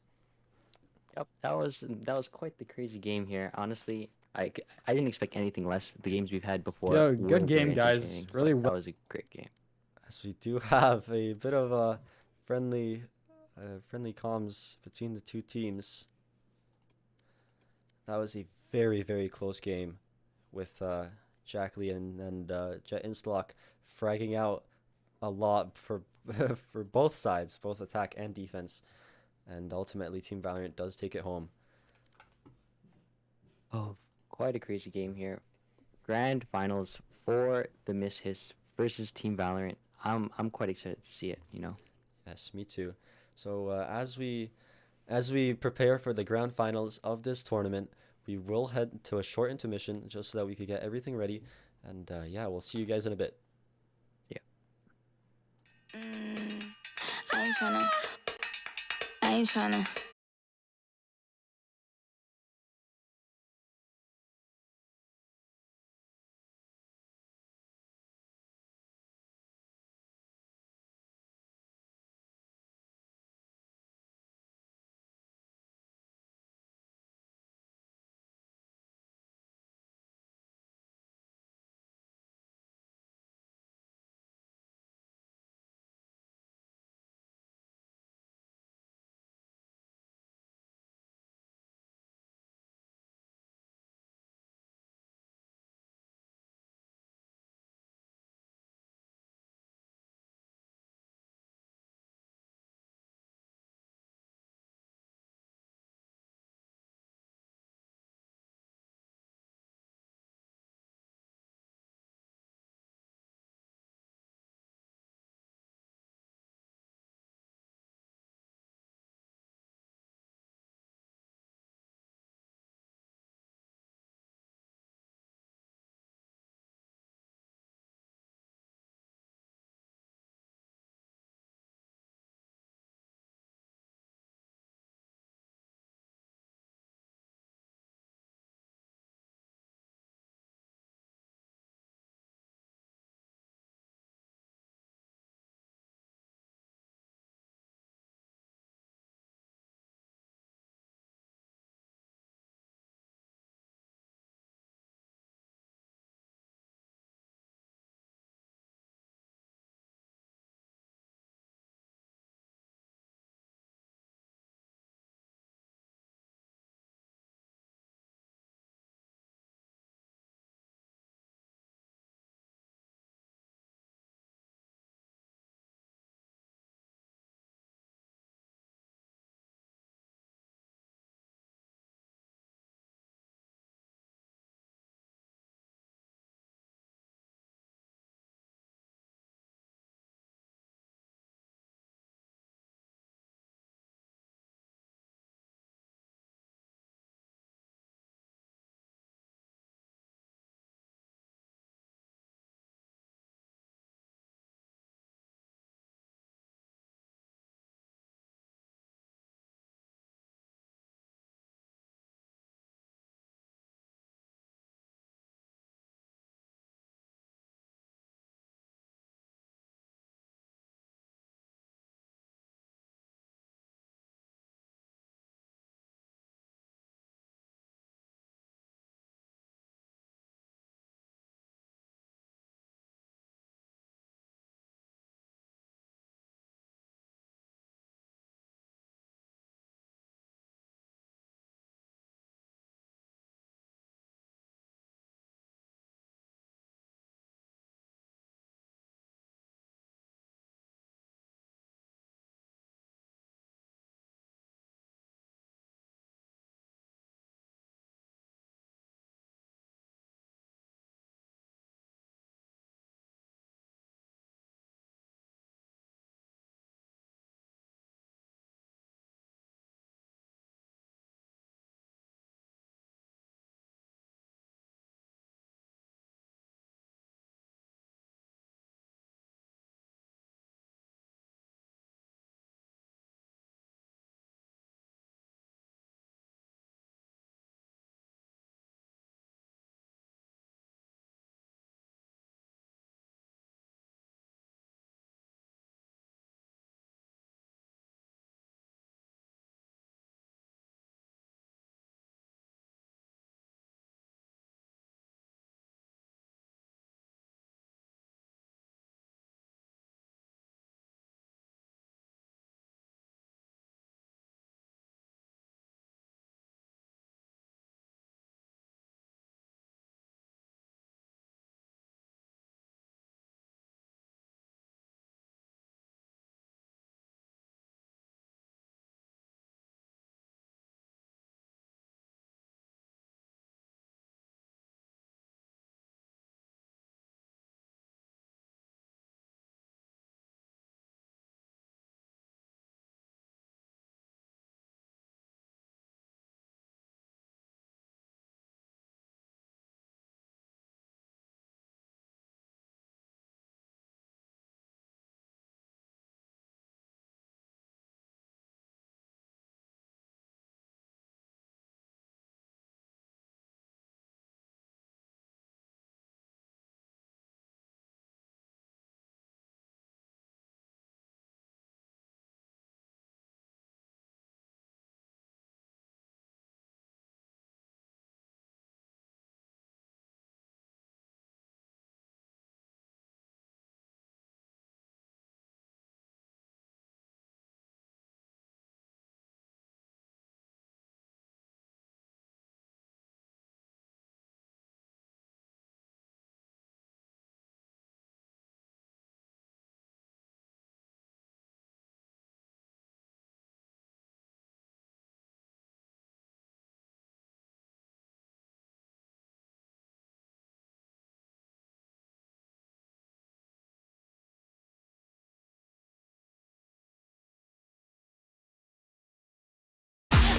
Yep, that was quite the crazy game here. Honestly, I didn't expect anything less. The games we've had before. Yo, were good game, very guys. entertaining, Really but well. that was a great game. As we do have a bit of a friendly comms between the 2 teams. That was a very, very close game with Jack Lee and Jet Instalock fragging out a lot for for both sides, both attack and defense. and ultimately Team Valorant does take it home. Oh, quite a crazy game here. Grand finals for the Miss His versus Team Valorant. I'm quite excited to see it, you know. Yes, me too. So as we prepare for the grand finals of this tournament, we will head to a short intermission just so that we could get everything ready. And yeah, we'll see you guys in a bit. Yeah. I ain't tryna. I ain't tryna.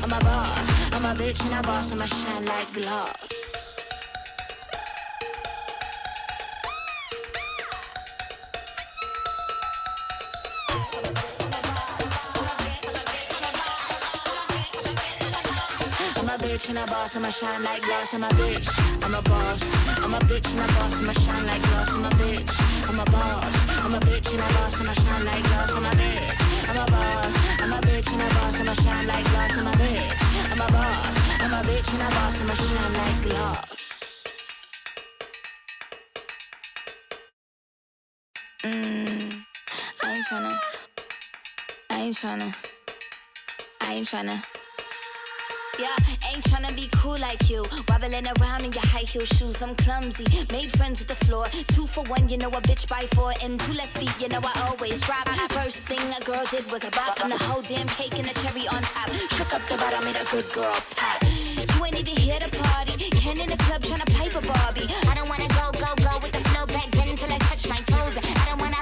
I'm a boss. I'm a bitch and a boss. I'ma shine like glass. I'm a bitch and a boss, I'ma shine like glass. I'm a bitch, I'm a boss. I'm a bitch and a boss, I'ma shine like glass. I'm a bitch, I'm a boss. I'm a bitch and a boss, I'ma shine like glass. I'm a bitch, I'm a boss. I'm a bitch and a boss, I'ma shine like glass. I'm a bitch, I'm a boss. I'm a bitch and a boss, I'ma shine like glass. I ain't tryna. I ain't tryna. I ain't tryna. Yeah, ain't tryna be cool like you. Wobbling around in your high heel shoes, I'm clumsy. Made friends with the floor. 2 for 1, you know a bitch by 4. And 2 left feet, you know I always drop. First thing a girl did was a bop. And the whole damn cake and the cherry on top. Shook up the bottom, made a good girl pop. You ain't even here to party. Ken in the club tryna pipe a Barbie. I don't wanna go, go, go with the flow back then until I touch my toes. I don't wanna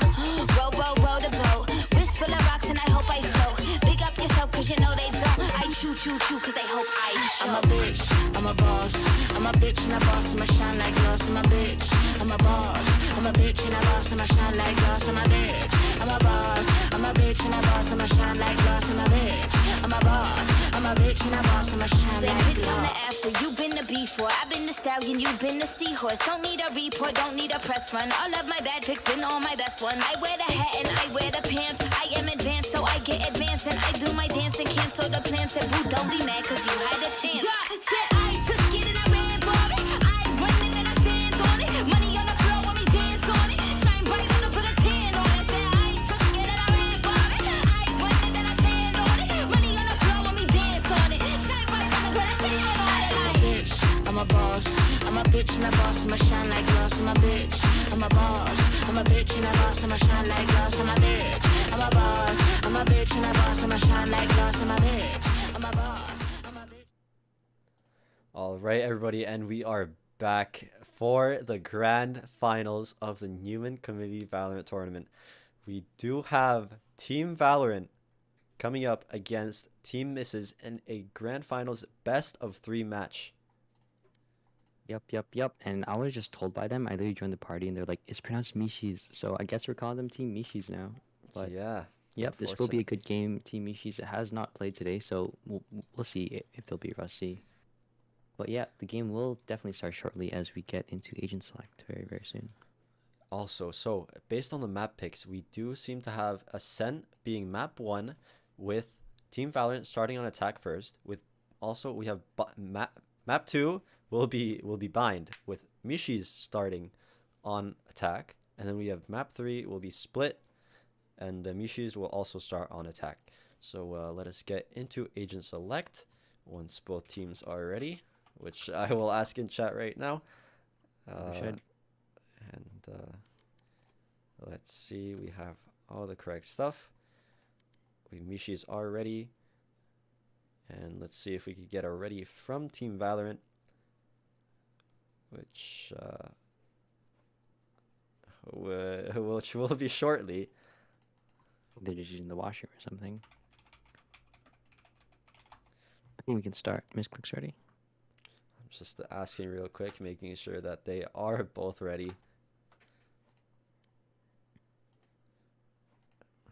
roll, roll, roll the boat. Wrist full of rocks and I hope I float. Big up yourself cause you know they don't. I chew, chew, chew cause they hope I show. I'm a bitch, I'm a boss. I'm a bitch and a boss, I'ma shine like glass. I'm a bitch, I'm a boss. I'm a bitch and a boss, I'ma shine like glass. I'm a bitch, I'm a boss. I'm a bitch and a boss, I'ma shine like glass. I'm a bitch, I'm a boss. I'm a bitch and a boss, I'ma shine Say like bitch on the glass. after, you been the before. I've been the stallion, you've been the seahorse. Don't need a report, don't need a press run. All of my bad pics been all my best ones. I wear the hat and I wear the pants. I am advanced, so I get advanced. And I do my dance and cancel the plans. Said boo, don't be mad cause you had a chance. Yeah, said I took it and I ran for it. I run it and I stand on it. Money on the floor when we dance on it. Shine bright when I put a tan on it. Said I took it and I ran for it. I run it and I stand on it. Money on the floor when we dance on it. Shine bright when I put a tan on it. I'm a bitch, I'm a boss. I'm a bitch and a boss, I'ma shine like glass. I'm a bitch, I'm a boss. I'm a bitch and a boss, I'ma shine like glass. I'm a bitch, I'm a boss. I'm a bitch and a boss, I'ma shine like glass. I'm a bitch, I'm a boss. I'm a bitch. All right, everybody, and we are back for the grand finals of the Newman Community Valorant Tournament. We do have Team Valorant coming up against Team Misses in a grand finals best of 3 match. Yep. And I was just told by them. I literally joined the party and they're like, it's pronounced Mishis. So I guess we're calling them Team Mishis now. But Yeah. yep, this will be a good game. Team Mishis has not played today, so we'll see if they'll be rusty. But yeah, the game will definitely start shortly as we get into Agent Select very, very soon. Also, so based on the map picks, we do seem to have Ascent being map 1 with Team Valorant starting on attack first. With also we have map 2 will be Bind with Mishis starting on attack, and then we have map 3 will be Split, and Mishis will also start on attack. So let us get into Agent Select once both teams are ready, which I will ask in chat right now. And let's see, we have all the correct stuff. Mishis are ready, and let's see if we could get a ready from Team Valorant, which will be shortly. They're just using the washroom or something. I think we can start. Misclick's ready. I'm just asking real quick, making sure that they are both ready.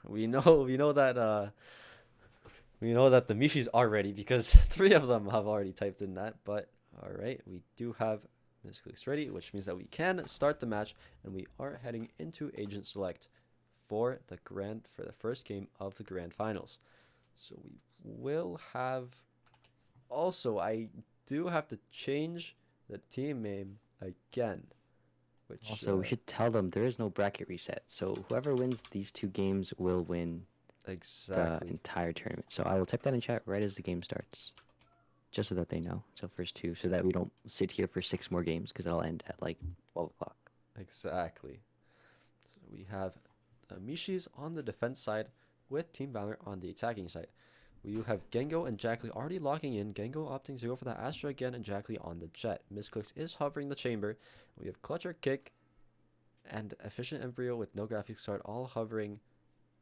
We know that the Mishis are ready because 3 of them have already typed in that. But all right, we do have Misclicks ready, which means that we can start the match, and we are heading into Agent Select for the first game of the grand finals. So we will have. Also, I do have to change the team name again. Which, also, we should tell them there is no bracket reset. So whoever wins these 2 games will win the entire tournament. So I will type that in chat right as the game starts, just so that they know. So first 2, so that we don't sit here for 6 more games because that'll end at like 12 o'clock. Exactly. So we have Mishis on the defense side with Team Valorant on the attacking side. We have Gengo and Jackley already locking in. Gengo opting to go for the Astra again, and Jackley on the Jet. Misclicks is hovering the chamber. We have Clutcher Kick and Efficient Embryo with no graphics card all hovering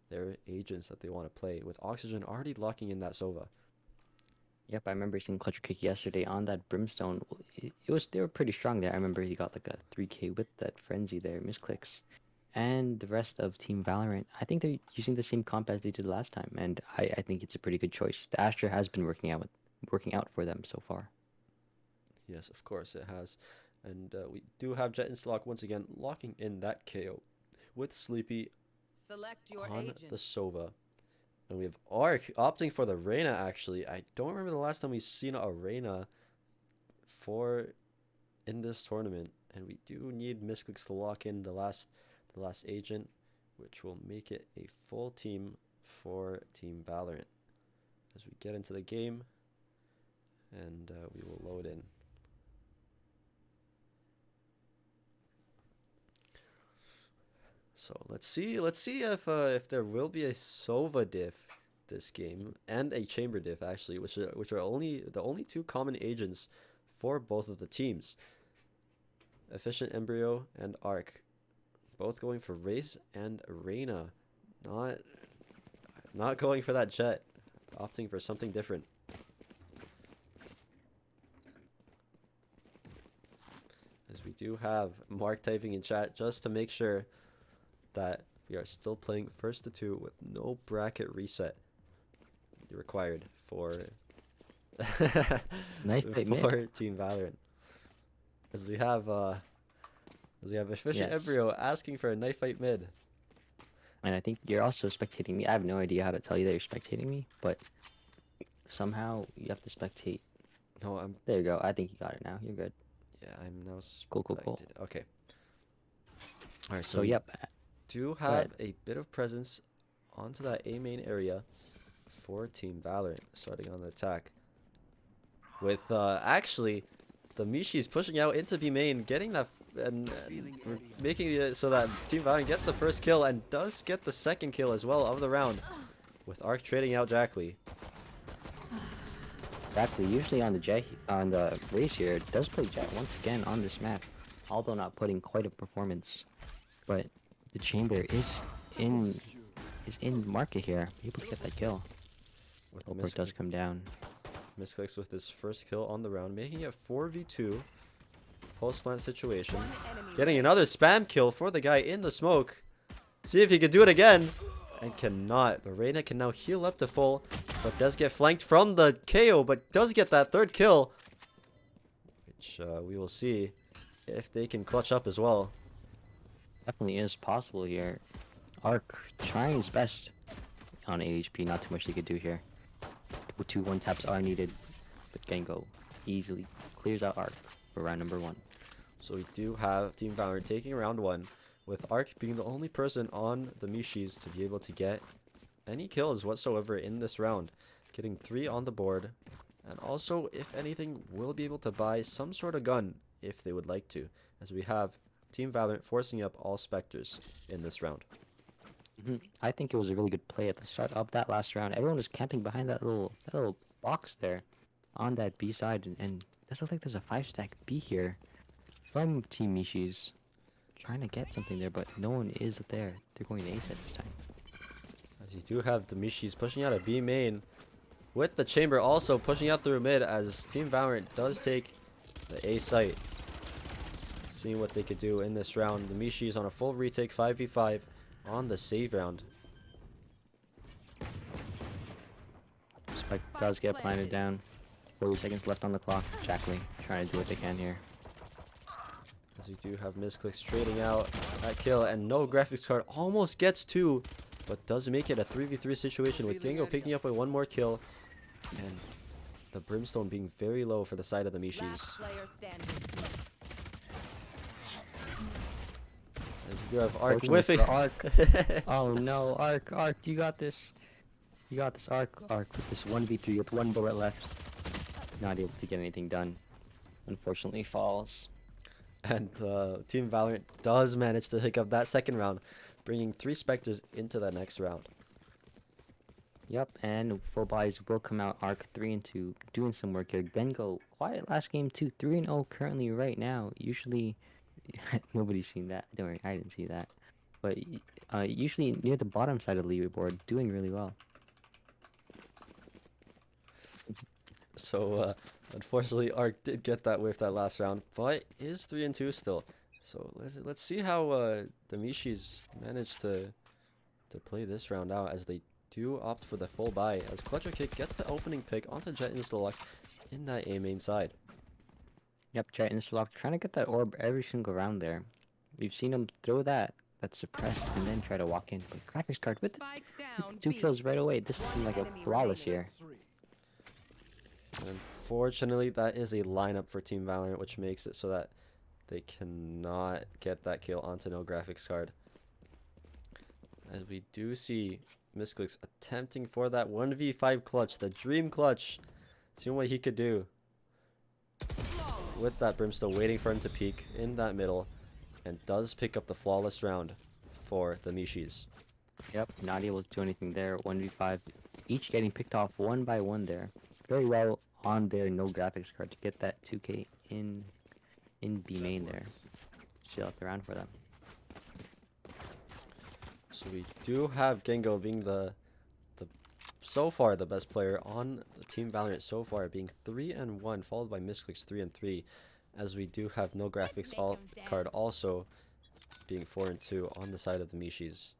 their agents that they want to play, with Oxygen already locking in that Sova. Yep, I remember seeing Clutch Kick yesterday on that Brimstone. They were pretty strong there. I remember he got like a 3K with that frenzy there, misclicks. And the rest of Team Valorant, I think they're using the same comp as they did last time, and I think it's a pretty good choice. The Astra has been working out for them so far. Yes, of course it has. And we do have Jet Instalock once again locking in that KO with Sleepy Select your on agent. the Sova. And we have Ark opting for the Reyna, actually. I don't remember the last time we've seen a Reyna in this tournament. And we do need Misclicks to lock in the last agent, which will make it a full team for Team Valorant. As we get into the game, and we will load in. So let's see if there will be a Sova diff this game, and a chamber diff actually, which are the only two common agents for both of the teams. Efficient Embryo and Arc, both going for Race and Reyna, not going for that Jet, opting for something different. As we do have Mark typing in chat just to make sure that we are still playing first to two with no bracket reset required for Team Valorant. As we have Efficient Embryo asking for a knife fight mid. And I think you're also spectating me. I have no idea how to tell you that you're spectating me, but somehow you have to spectate. No, I'm. There you go. I think you got it now. You're good. Yeah, I'm now. Cool. Okay. All right. So yep. Do have a bit of presence onto that A main area for Team Valorant, starting on the attack with actually the Mishi's pushing out into B main, getting that and making it so that Team Valorant gets the first kill and does get the second kill as well of the round, with Arc trading out Jackley. Jackley usually on the race here does play Jack once again on this map, although not putting quite a performance, but the chamber is in market here, able to get that kill. Opor does come down. Misclicks with his first kill on the round, making it 4v2 post plant situation. Getting another spam kill for the guy in the smoke. See if he can do it again. And cannot. The Reyna can now heal up to full, but does get flanked from the KO, but does get that third kill, which we will see if they can clutch up as well. Definitely is possible here. Arc trying his best on 8 HP. Not too much he could do here. 2 1-taps are needed, but Gengo easily clears out Arc for round number 1. So we do have Team Valorant taking round 1, with Arc being the only person on the Mishis to be able to get any kills whatsoever in this round. Getting 3 on the board, and also, if anything, will be able to buy some sort of gun if they would like to, as we have Team Valorant forcing up all Spectres in this round. I think it was a really good play at the start of that last round. Everyone was camping behind that little box there on that B side, and does look like there's a 5-stack B here from Team Mishis. Trying to get something there, but no one is there. They're going to ace at this time. As you do have the Mishis pushing out a B main, with the chamber also pushing out through mid, as Team Valorant does take the A site. Seeing what they could do in this round. The Mishis on a full retake 5v5 on the save round. Spike does get planted down. 40 seconds left on the clock. Jackley trying to do what they can here. As we do have Misclicks trading out that kill, and no graphics card almost gets 2, but does make it a 3v3 situation with Gengo picking up with 1 more kill, and the Brimstone being very low for the side of the Mishis. As you do have Arc whiffing. Oh no, Arc, you got this. You got this, Arc with this 1v3 with 1 bullet left. Not able to get anything done. Unfortunately falls. And Team Valorant does manage to pick up that second round, bringing 3 Spectres into that next round. Yep, and full buys will come out. Arc 3-2, doing some work here. Gengo, quiet last game too. 3-0 currently right now. Usually, nobody's seen that. Don't worry, I didn't see that. But usually near the bottom side of the leaderboard, doing really well. So So unfortunately, Arc did get that whiff that last round, but is 3-2 still. So let's see how the Mishis managed to play this round out, as they do opt for the full buy, as Clutcher Kick gets the opening pick onto Jet Instalock in that A main side. Yep, Jet Instalock trying to get that orb every single round there. We've seen him throw that suppress and then try to walk in. But graphics card with two kills right away. This is like a flawless here. Unfortunately, that is a lineup for Team Valorant, which makes it so that they cannot get that kill onto no graphics card. As we do see Misclicks attempting for that 1v5 clutch, the dream clutch. Seeing what he could do with that Brimstone, waiting for him to peek in that middle, and does pick up the flawless round for the Mishis. Yep, not able to do anything there. 1v5, each getting picked off one by one there. Very well on their no graphics card to get that 2k in B main there. Seal out the round for them. So we do have Gengo being the so far the best player on Team Valorant so far, being 3-1, followed by Misclicks 3-3, as we do have no graphics card also being 4-2 on the side of the Mishis.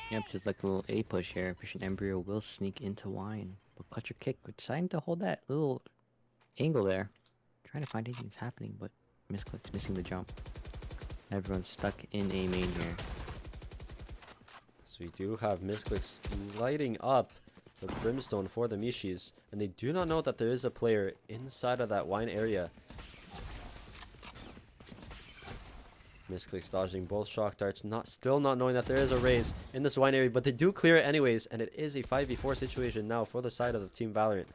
Yep, just like a little A push here. Efficient Embryo will sneak into Wine, but Clutcher Kick deciding to hold that little angle there, trying to find anything's happening, but Misclick's missing the jump. Everyone's stuck in A main here. So we do have Misclicks lighting up the Brimstone for the Mishis, and they do not know that there is a player inside of that wine area. Misclicks dodging both shock darts, still not knowing that there is a raise in this wine area, but they do clear it anyways, and it is a 5v4 situation now for the side of the Team Valorant.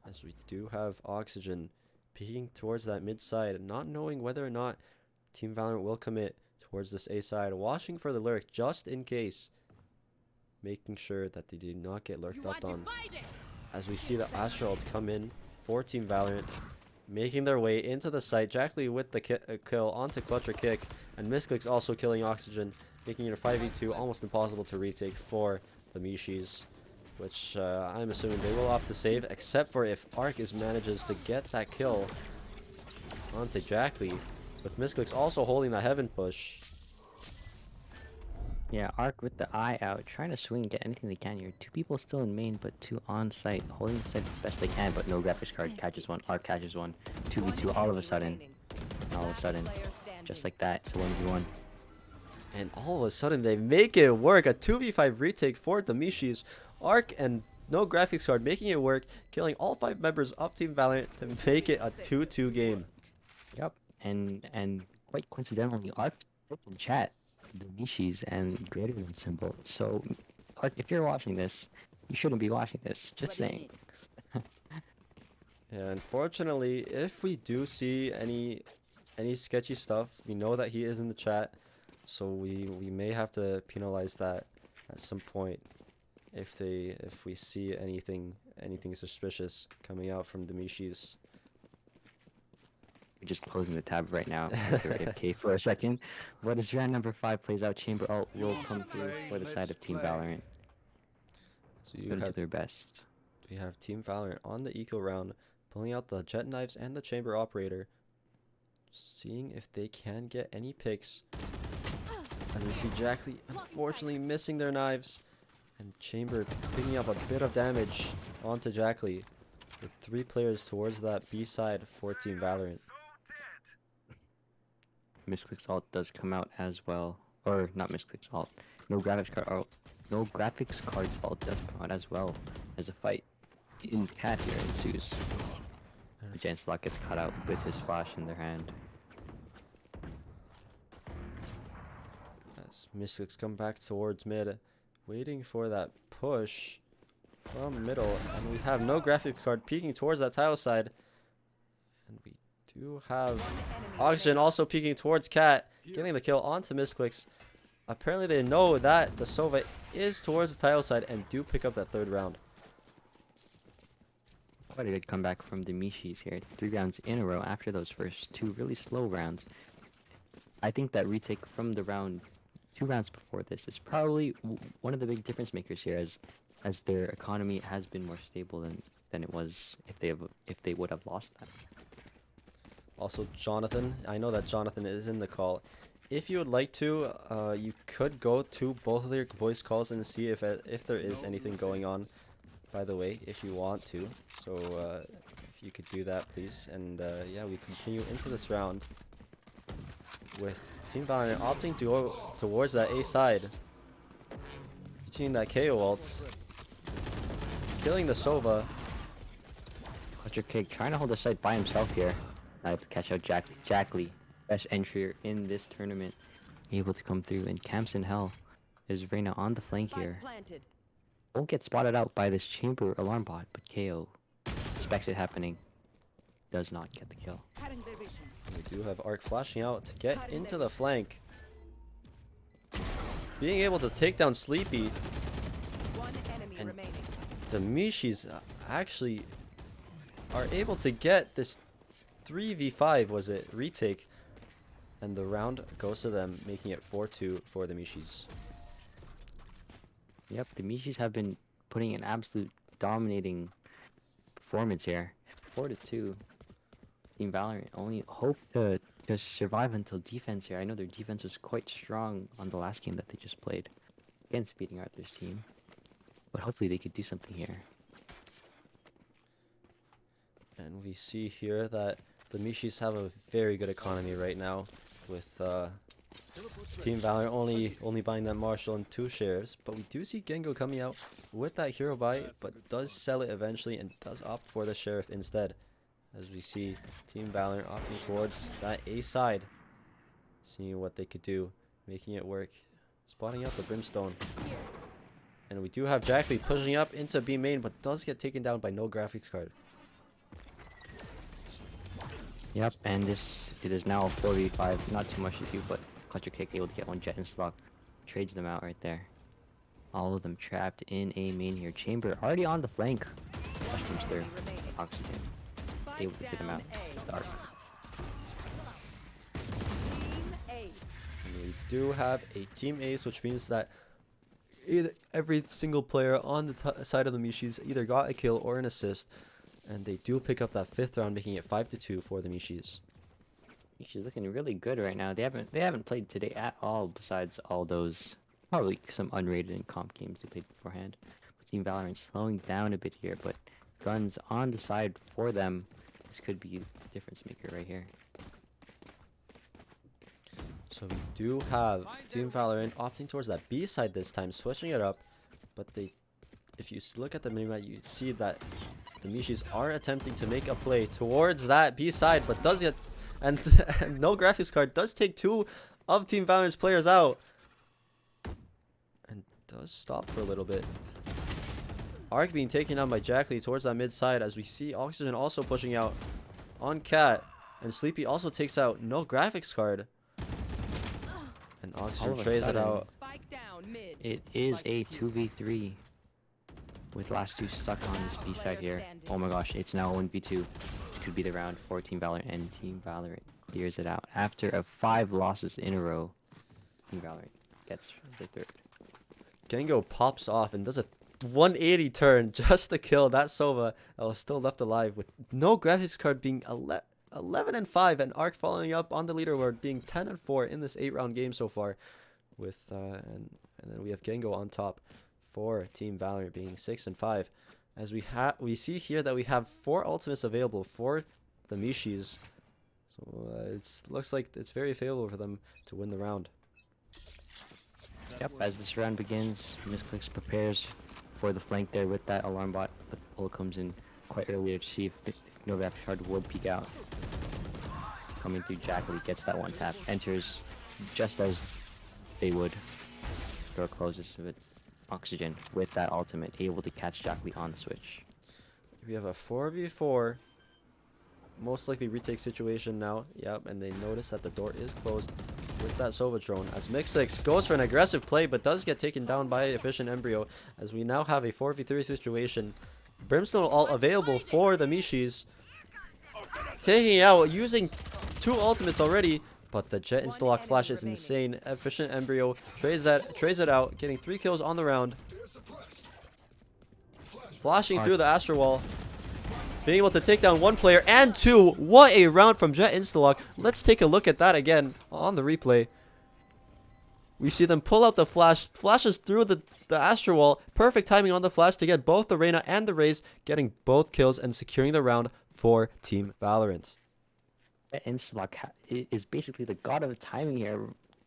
As we do have Oxygen peeking towards that mid side, not knowing whether or not Team Valorant will commit towards this A side, watching for the lurk just in case, making sure that they do not get lurked up on. As we see the Astral come in for Team Valorant, making their way into the site. Jackley with the kill onto Clutcher Kick, and Misclicks also killing Oxygen, making it a 5v2, almost impossible to retake for the Mishis, which I'm assuming they will opt to save, except for if Arc manages to get that kill onto Jackley, with Misclicks also holding the Heaven push. Yeah, Arc with the eye out, trying to swing and get anything they can here. Two people still in main, but two on site, holding the site the best they can, but no graphics card. Catches one, Arc catches one. 2v2 all of a sudden. And all of a sudden, just like that, it's a 1v1. And all of a sudden, they make it work. A 2v5 retake for the Mishis. Arc and no graphics card making it work, killing all 5 members of Team Valorant to make it a 2-2 game. Yep, and quite coincidentally, Arc in chat the Mishis and greater than symbol. So, Arc, if you're watching this, you shouldn't be watching this. Just saying. Yeah, unfortunately, if we do see any sketchy stuff, we know that he is in the chat, so we may have to penalize that at some point if we see anything suspicious coming out from the Mishis. We're just closing the tab right now. AFK for a second. But as round number 5 plays out, Chamber Alt will come through for the side of Team Valorant. So you Gonna do have their best. We have Team Valorant on the eco round, pulling out the Jet Knives and the Chamber Operator, seeing if they can get any picks. As we see Jackley unfortunately missing their knives, and Chamber picking up a bit of damage onto Jackley, with 3 players towards that B side for Team Valorant. Misclicks Alt does come out as well, or not Misclicks Alt. No graphics card. Oh, no graphics cards Alt does come out as well as a fight in Cat here ensues. Janslot gets caught out with his flash in their hand. As Misclicks come back towards mid, waiting for that push from middle, and we have no graphics card peeking towards that tile side, and we do have Oxygen also peeking towards Cat, getting the kill onto Misclicks. Apparently they know that the Sova is towards the tile side and do pick up that 3rd round. Quite a good comeback from the Mishis here. 3 rounds in a row after those first 2 really slow rounds. I think that retake from the 2 rounds before this is probably one of the big difference makers here, as as their economy has been more stable than it was if they would have lost that. Also, Jonathan, I know that Jonathan is in the call. If you would like to, you could go to both of their voice calls and see if there is anything going on. By the way, if you want to, so if you could do that, please. And yeah, we continue into this round with Team Valorant opting to go towards that A side, using that KO ult, killing the Sova. Clutcher Cake trying to hold the site by himself here. Not able to catch out Jackley. Best entry in this tournament. Able to come through and camps in hell. There's Reyna on the flank here. Planted. Won't get spotted out by this chamber alarm bot, but KO expects it happening. Does not get the kill. We do have Arc flashing out to get into the flank. Being able to take down Sleepy. One enemy And remaining. the Mishis actually are able to get this 3v5, was it, retake, and the round goes to them, making it 4-2 for the Mishis. Yep, the Mishis have been putting an absolute dominating performance here. 4-2. Team Valorant only hope to survive until defense here. I know their defense was quite strong on the last game that they just played against beating Arthur's team, but hopefully they could do something here. And we see here that the Mishis have a very good economy right now, with Team Valorant only buying that Marshall and 2 shares. But we do see Gengo coming out with that hero buy, but does sell it eventually and does opt for the Sheriff instead. As we see Team Valorant opting towards that A side, seeing what they could do, making it work, spotting out the Brimstone. And we do have Jackley pushing up into B main, but does get taken down by no graphics card. Yep, and it is now a 4v5. Not too much to do, but Clutcher Kick able to get one Jet in stock. Trades them out right there. All of them trapped in A main here. Chamber already on the flank. Flash comes through. Oxygen. Able to get them out. Dark. And we do have a team ace, which means that every single player on the side of the Mishis either got a kill or an assist, and they do pick up that 5th round, making it 5-2 for the Mishis. She's looking really good right now. They haven't played today at all, besides all those probably some unrated and comp games they played beforehand. But Team Valorant slowing down a bit here, but guns on the side for them. This could be a difference maker right here. So we do have Team Valorant opting towards that B side this time, switching it up. But if you look at the minimap, you see that the Mishis are attempting to make a play towards that B side, but does get and no graphics card does take 2 of Team Valorant's players out, and does stop for a little bit. Arc being taken down by Jackley towards that mid side, as we see Oxygen also pushing out on Cat, and Sleepy also takes out no graphics card, and Oxygen trays it out. Spike down mid. It is a 2v3 with last 2 stuck on this B side here. Oh my gosh, it's now 1v2. This could be the round for Team Valorant, and Team Valorant clears it out after 5 losses in a row. Team Valorant gets the 3rd. Gengo pops off and does a 180 turn just to kill that Sova that was still left alive, with no graphics card, being 11-5, and Arc following up on the leaderboard being 10-4 in this 8-round game so far, with and then we have Gengo on top for Team Valorant being 6-5, as we see here that we have 4 ultimates available for the Mishis, so it looks like it's very favorable for them to win the round. Yep, as this round begins, Misclicks prepares for the flank there with that alarm bot, but Pull comes in quite early to see if no graphics card would peek out. Coming through, Jackley gets that 1 tap, enters just as they would. Door closes with Oxygen with that ultimate, able to catch Jackley on the switch. We have a 4v4, most likely retake situation now. Yep, and they notice that the door is closed with that Sova drone, as Mixlix goes for an aggressive play but does get taken down by Efficient Embryo, as we now have a 4v3 situation. Brimstone all available for the Mishis, taking out using 2 ultimates already, but the Jet insta-lock flash is insane. Efficient Embryo trades it out, getting 3 kills on the round. flashing through the Astro Wall. Being able to take down one player and two. What a round from Jet Instalock. Let's take a look at that again on the replay. We see them pull out the flash. Flashes through the Astro Wall. Perfect timing on the flash to get both the Reyna and the Raze, getting both kills and securing the round for Team Valorant. Jet Instalock is basically the god of timing here.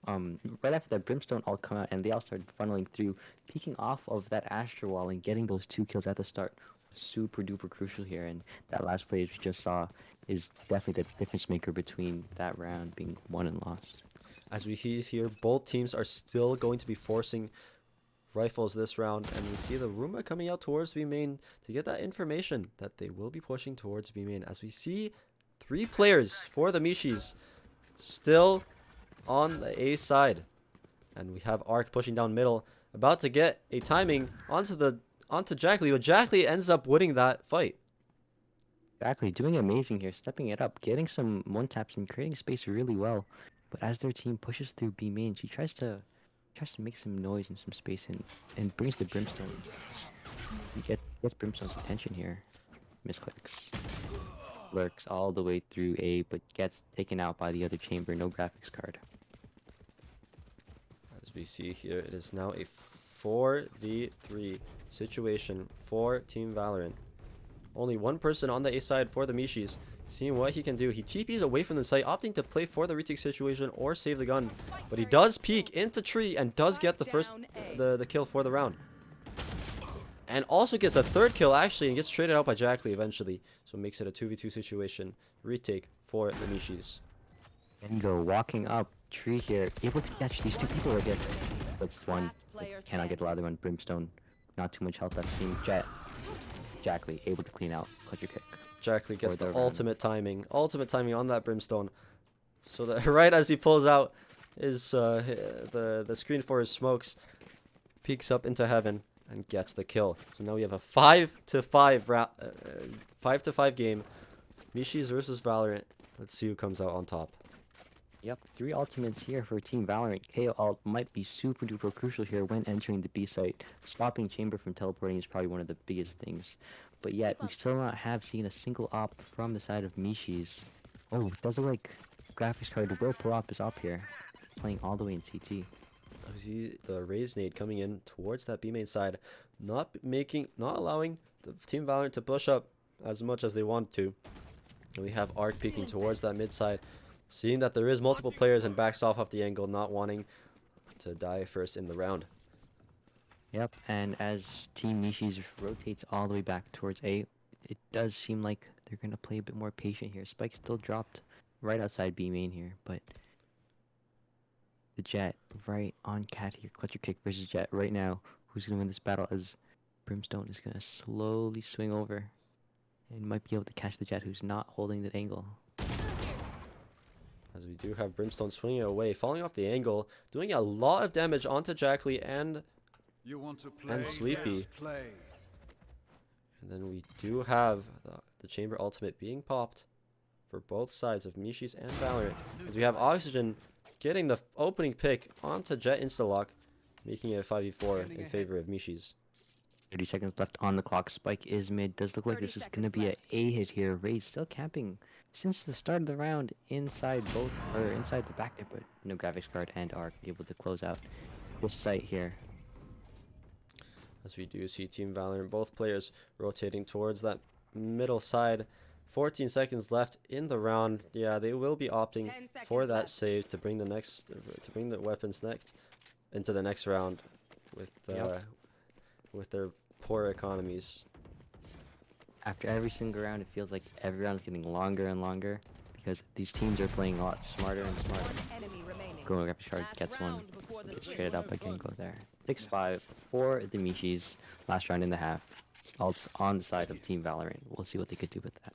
Right after that Brimstone all come out and they all started funneling through, peeking off of that Astro Wall and getting those 2 kills at the start. Super duper crucial here, and that last play we just saw is definitely the difference maker between that round being won and lost. As we see here, both teams are still going to be forcing rifles this round, and we see the rumor coming out towards B main to get that information that they will be pushing towards B main. As we see 3 players for the Mishis still on the A side, and we have Arc pushing down middle, about to get a timing onto Jackley, but Jackley ends up winning that fight. Jackley doing amazing here, stepping it up, getting some one taps and creating space really well. But as their team pushes through B main, she tries to make some noise and some space and brings the Brimstone. Gets Brimstone's attention here. Misclicks. Lurks all the way through A, but gets taken out by the other chamber. No graphics card. As we see here, it is now a 4v3 situation for Team Valorant. Only one person on the A side for the Mishis. Seeing what he can do. He TPs away from the site, opting to play for the retake situation or save the gun. But he does peek into tree and does get the first the kill for the round. And also gets a 3rd kill actually and gets traded out by Jackley eventually. So makes it a 2v2 situation. Retake for the Mishis. Engo walking up tree here, able to catch these 2 people again. That's one. Cannot get the other one. Brimstone. Not too much health left. Seeing Jackley able to clean out. Clutcher kick. Jackley gets the ultimate timing on that Brimstone, so that right as he pulls out his the screen for his smokes, peeks up into heaven and gets the kill. So now we have a 5-5 game, Mishis versus Valorant. Let's see who comes out on top. Yep, 3 ultimates here for Team Valorant. KO ult might be super duper crucial here when entering the B site. Stopping Chamber from teleporting is probably one of the biggest things. But yet, we still not have seen a single op from the side of Mishis. Oh, it does look like graphics card will pull up his op here. Playing all the way in CT. I see the Raze nade coming in towards that B main side. Not allowing the Team Valorant to push up as much as they want to. And we have Arc peeking towards that mid side. Seeing that there is multiple players and backs off the angle, not wanting to die first in the round. Yep, and as Team Mishis rotates all the way back towards A, it does seem like they're going to play a bit more patient here. Spike still dropped right outside B main here, but the Jet right on Cat here. Clutcher kick versus Jet right now. Who's going to win this battle as Brimstone is going to slowly swing over and might be able to catch the Jet who's not holding the angle. As we do have Brimstone swinging away, falling off the angle, doing a lot of damage onto Jackley and Sleepy. Yes, play. And then we do have the Chamber ultimate being popped for both sides of Mishis and Valorant. As we have Oxygen getting the opening pick onto Jet Instalock, making it a 5v4 in favor of Mishis. 30 seconds left on the clock. Spike is mid. Does look like this is going to be an A hit here. Raze still camping since the start of the round inside inside the back there, but no graphics card and Arc able to close out this site here. As we do see Team Valorant, both players rotating towards that middle side. 14 seconds left in the round. Yeah, they will be opting for that save to bring the weapons into the next round with their poor economies. After every single round, it feels like every round is getting longer and longer because these teams are playing a lot smarter and smarter. Going graphics card gets one, gets traded up again, go there. 6-5 for the Mishis. Last round in the half. Ults on the side of Team Valorant. We'll see what they could do with that.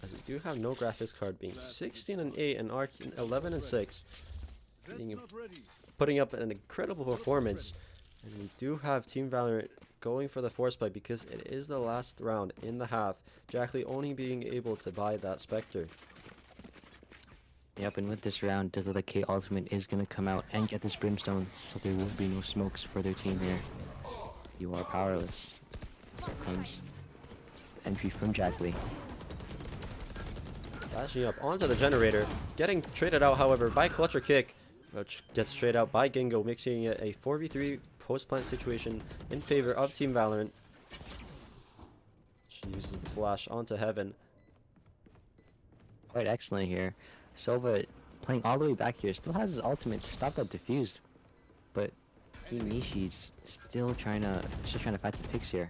As we do have no graphics card being 16-8 and Arc 11-6. Putting up an incredible performance. And we do have Team Valorant going for the force play because it is the last round in the half. Jackley only being able to buy that Spectre. Yep, and with this round, does look like K Ultimate is going to come out and get this Brimstone, so there will be no smokes for their team here. You are powerless. Here comes the entry from Jackley. Flashing up onto the generator. Getting traded out, however, by Clutcher Kick. Which gets traded out by Gingo, making it a 4v3 post-plant situation in favor of Team Valorant. She uses the flash onto Heaven. Quite excellent here. Sova playing all the way back here. Still has his ultimate to stop that defuse. But Team Nishi's still trying to find some picks here.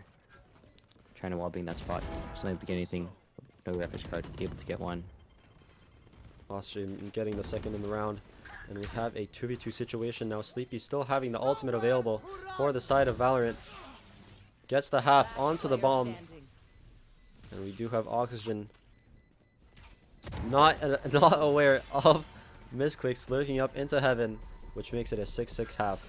Trying to wallbang that spot. Still not able to get anything. No graphics card. Able to get one. Austrian getting the second in the round. And we have a 2v2 situation now. Sleepy still having the ultimate available for the side of Valorant. Gets the half onto the bomb. And we do have Oxygen not aware of misclicks lurking up into Heaven, which makes it a 6-6 half.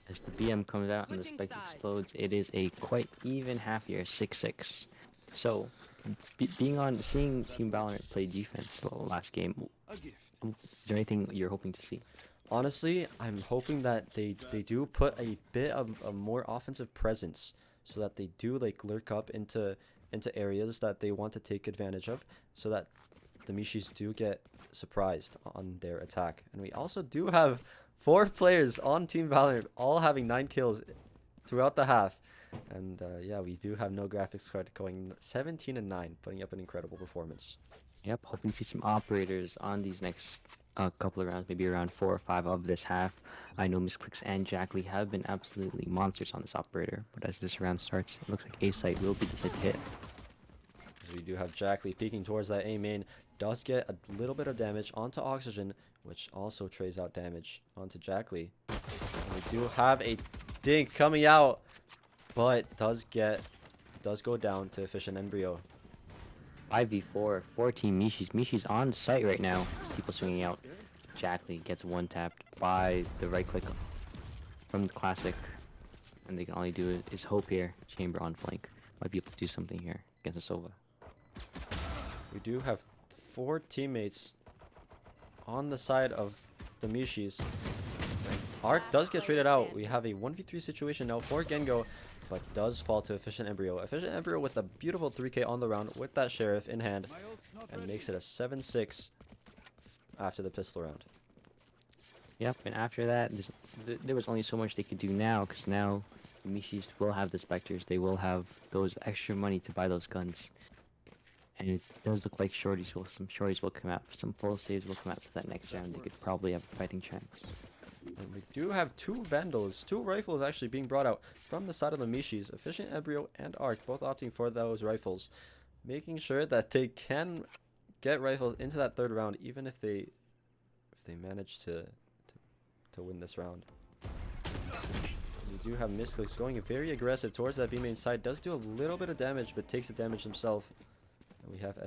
As the BM comes out and the spike explodes, it is a quite even half here, 6-6. So, seeing Team Valorant play defense last game, is there anything you're hoping to see? Honestly, I'm hoping that they do put a bit of a more offensive presence, so that they do like lurk up into areas that they want to take advantage of, so that the Mishis do get surprised on their attack. And we also do have 4 players on Team Valorant, all having 9 kills throughout the half. And yeah, we do have no graphics card, going 17-9, putting up an incredible performance. Yep, hoping to see some operators on these next couple of rounds, maybe around 4 or 5 of this half. I know Misclicks and Jackley have been absolutely monsters on this operator, but as this round starts, it looks like A site will be the site to hit. As we do have Jackley peeking towards that A main, does get a little bit of damage onto Oxygen, which also trays out damage onto Jackley. And we do have a dink coming out, but does go down to Efficient Embryo. 5v4, 14 Mishis. Mishi's on site right now. People swinging out. Jackley gets one tapped by the right click from the classic. And they can only do is hope here. Chamber on flank. Might be able to do something here against the Sova. We do have 4 teammates on the side of the Mishis. Arc does get traded out. We have a 1v3 situation now for Gengo, but does fall to Efficient Embryo. Efficient Embryo with a beautiful 3k on the round with that Sheriff in hand, and makes it a 7-6 after the pistol round. Yep, and after that, there was only so much they could do now, because now the Mishis will have the Spectres. They will have those extra money to buy those guns. And it does look like some shorties will come out. Some full saves will come out, so that next round they could probably have a fighting chance. And we do have 2 Vandals, 2 rifles actually being brought out from the side of the Mishis. Efficient Embryo and Arc both opting for those rifles, making sure that they can get rifles into that 3rd round, even if they manage to win this round. We do have Misclicks going very aggressive towards that B main side. Does do a little bit of damage, but takes the damage himself. And we have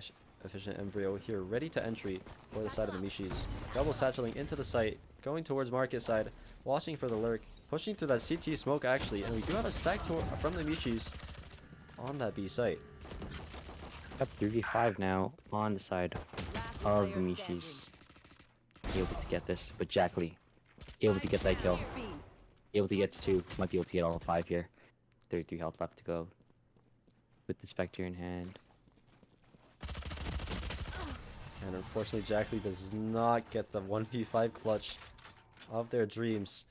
Efficient Embryo here ready to entry for the side of the Mishis. Double satcheling into the site, going towards market side, watching for the lurk, pushing through that CT smoke actually, and we do have a stack from the Mishis on that B site. Up 3v5 now on the side of the Mishis. Able to get this, but Jackley able to get that kill. Able to get to 2, might be able to get all 5 here. 33 health left to go. With the Spectre in hand. And unfortunately, Jackley does not get the 1v5 clutch of their dreams.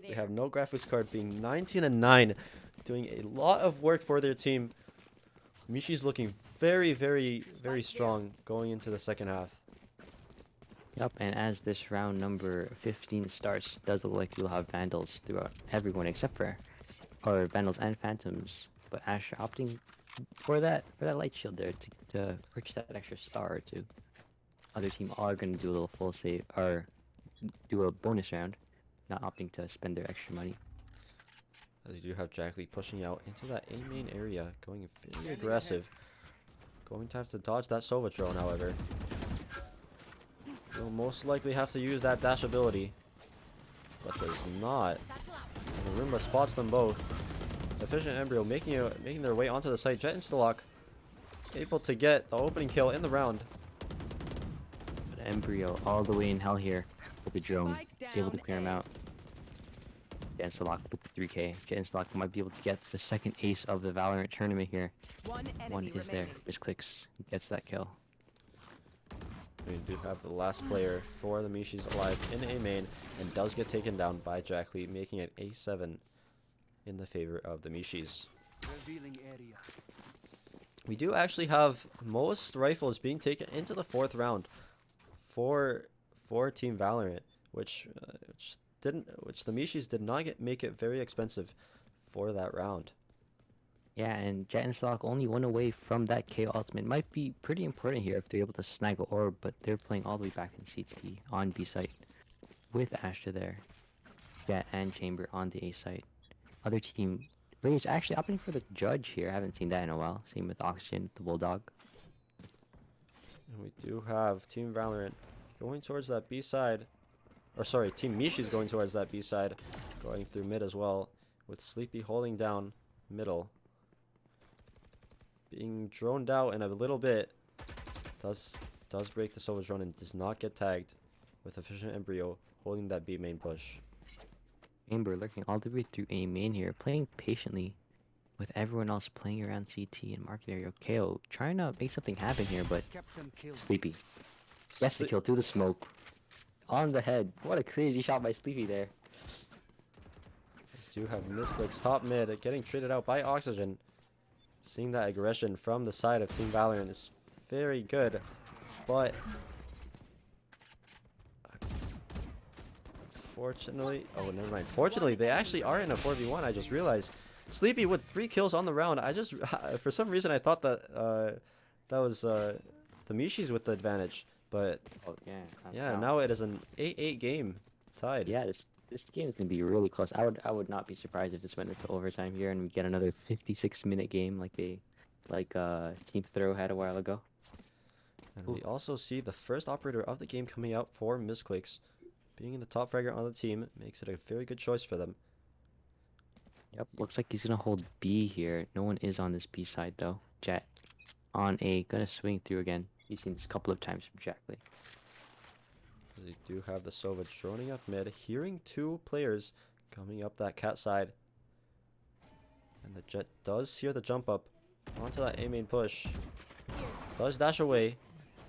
They have no graphics card, being 19-9, doing a lot of work for their team. Mishi's looking very, very, very strong going into the second half. Yep, and as this round number 15 starts, does look like we'll have Vandals throughout everyone except for Vandals and Phantoms. But Asher opting for that light shield there to purchase that extra star or 2. Other team are going to do a little full save, or do a bonus round, not opting to spend their extra money. As you do have Jackley pushing out into that A main area, going very aggressive. Going to have to dodge that Sova drone, however. You'll most likely have to use that dash ability, but does not. And the Roomba spots them both. Efficient Embryo making their way onto the site. Jet Insta-Lock, able to get the opening kill in the round. But Embryo all the way in hell here with the drone. He's able to clear him out. Jet Instalok with the 3K. Jet Instalok might be able to get the second ace of the Valorant tournament here. One enemy One is there. remaining. Misclicks gets that kill. We do have the last player for the Mishis alive in A main, and does get taken down by Jack Lee, making it A7 in the favor of the Mishis. We do actually have most rifles being taken into the 4th round for Team Valorant, which the Mishis did not make it very expensive for that round. Yeah, and Jet and Stock only one away from that KO ultimate. Might be pretty important here if they're able to snag an orb, but they're playing all the way back in CT on B site with Astra there. Jet and Chamber on the A site. Other team, Ray's actually opting for the Judge here. I haven't seen that in a while. Same with Oxygen, the Bulldog. And we do have Team Valorant going towards that B side. Or sorry, Team Mishi's going towards that B side. Going through mid as well. With Sleepy holding down middle. Being droned out in a little bit. Does break the Sova drone and does not get tagged. With Efficient Embryo holding that B main push. Chamber lurking all the way through A main here, playing patiently with everyone else playing around CT and market area. KO trying to make something happen here, but Sleepy gets the kill through the smoke. On the head. What a crazy shot by Sleepy there. Do have Misclicks top mid getting traded out by Oxygen. Seeing that aggression from the side of Team Valorant is very good, but fortunately, oh never mind. Fortunately, they actually are in a 4v1. I just realized. Sleepy with 3 kills on the round. I just for some reason I thought that that was the Mishis with the advantage, but yeah, now it is an 8-8 game tied. Yeah, this game is gonna be really close. I would not be surprised if this went into overtime here and we get another 56-minute game like Team Throw had a while ago. And we also see the first operator of the game coming out for Misclicks. Being in the top fragger on the team makes it a very good choice for them. Yep, looks like he's gonna hold B here. No one is on this B side though. Jet on A, gonna swing through again. You've seen this a couple of times from Jack Lee. They do have the Sova droning up mid, hearing 2 players coming up that cat side. And the Jet does hear the jump up onto that A main push. Does dash away.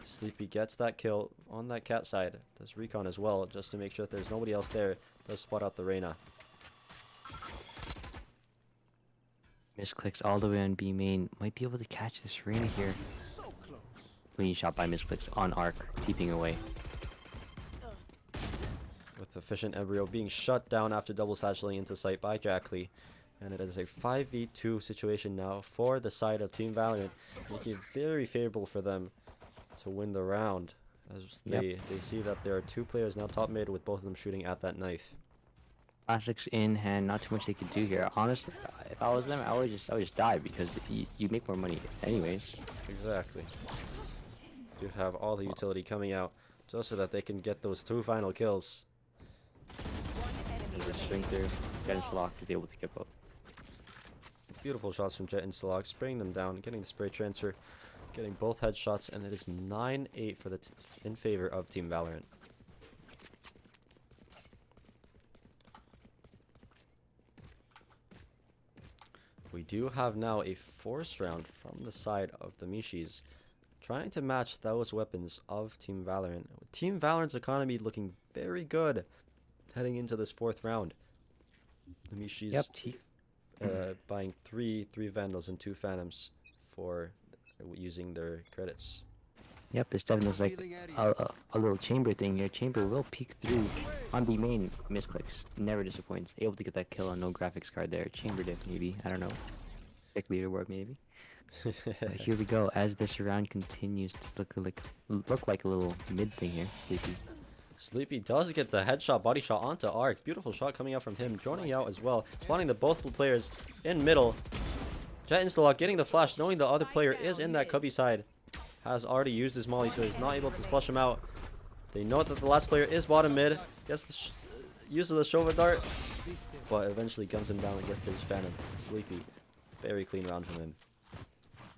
Sleepy gets that kill on that cat side. Does recon as well, just to make sure that there's nobody else there. Does spot out the Reyna. Misclicks all the way on B main. Might be able to catch this Reyna here. Clean shot by Misclicks on arc, keeping away. With Efficient Embryo being shut down after double satcheling into sight by Jack Lee. And it is a 5v2 situation now for the side of Team Valorant, making it very favorable for them to win the round. As they see that there are 2 players now top mid with both of them shooting at that knife. Classics in hand, not too much they could do here. Honestly, if I was them, I would just die because you make more money anyways. Exactly. You have all the utility coming out just so that they can get those 2 final kills. And just swing through. Jet Instalok is able to keep up. Beautiful shots from Jet Instalok, spraying them down, getting the spray transfer, getting both headshots, and it is 9-8 for in favor of Team Valorant. We do have now a force round from the side of the Mishis, trying to match those weapons of Team Valorant. Team Valorant's economy looking very good heading into this 4th round. The Mishis buying 3 Vandals and 2 Phantoms for using their credits. Yep, this definitely looks like a little Chamber thing here. Chamber will peek through on the main. Misclicks. Never disappoints. Able to get that kill on no graphics card there. Chamber diff maybe. I don't know. Check leaderboard maybe. But here we go. As this round continues to look like a little mid thing here. Sleepy. Sleepy does get the headshot, body shot onto Arc. Beautiful shot coming out from him. Droning out as well. Spawning the both players in middle. Jet Instalok getting the flash, knowing the other player is in that cubby side. Has already used his molly, so he's not able to flush him out. They know that the last player is bottom mid. Gets the uses the Shova dart, but eventually guns him down and gets his Phantom. Sleepy. Very clean round from him.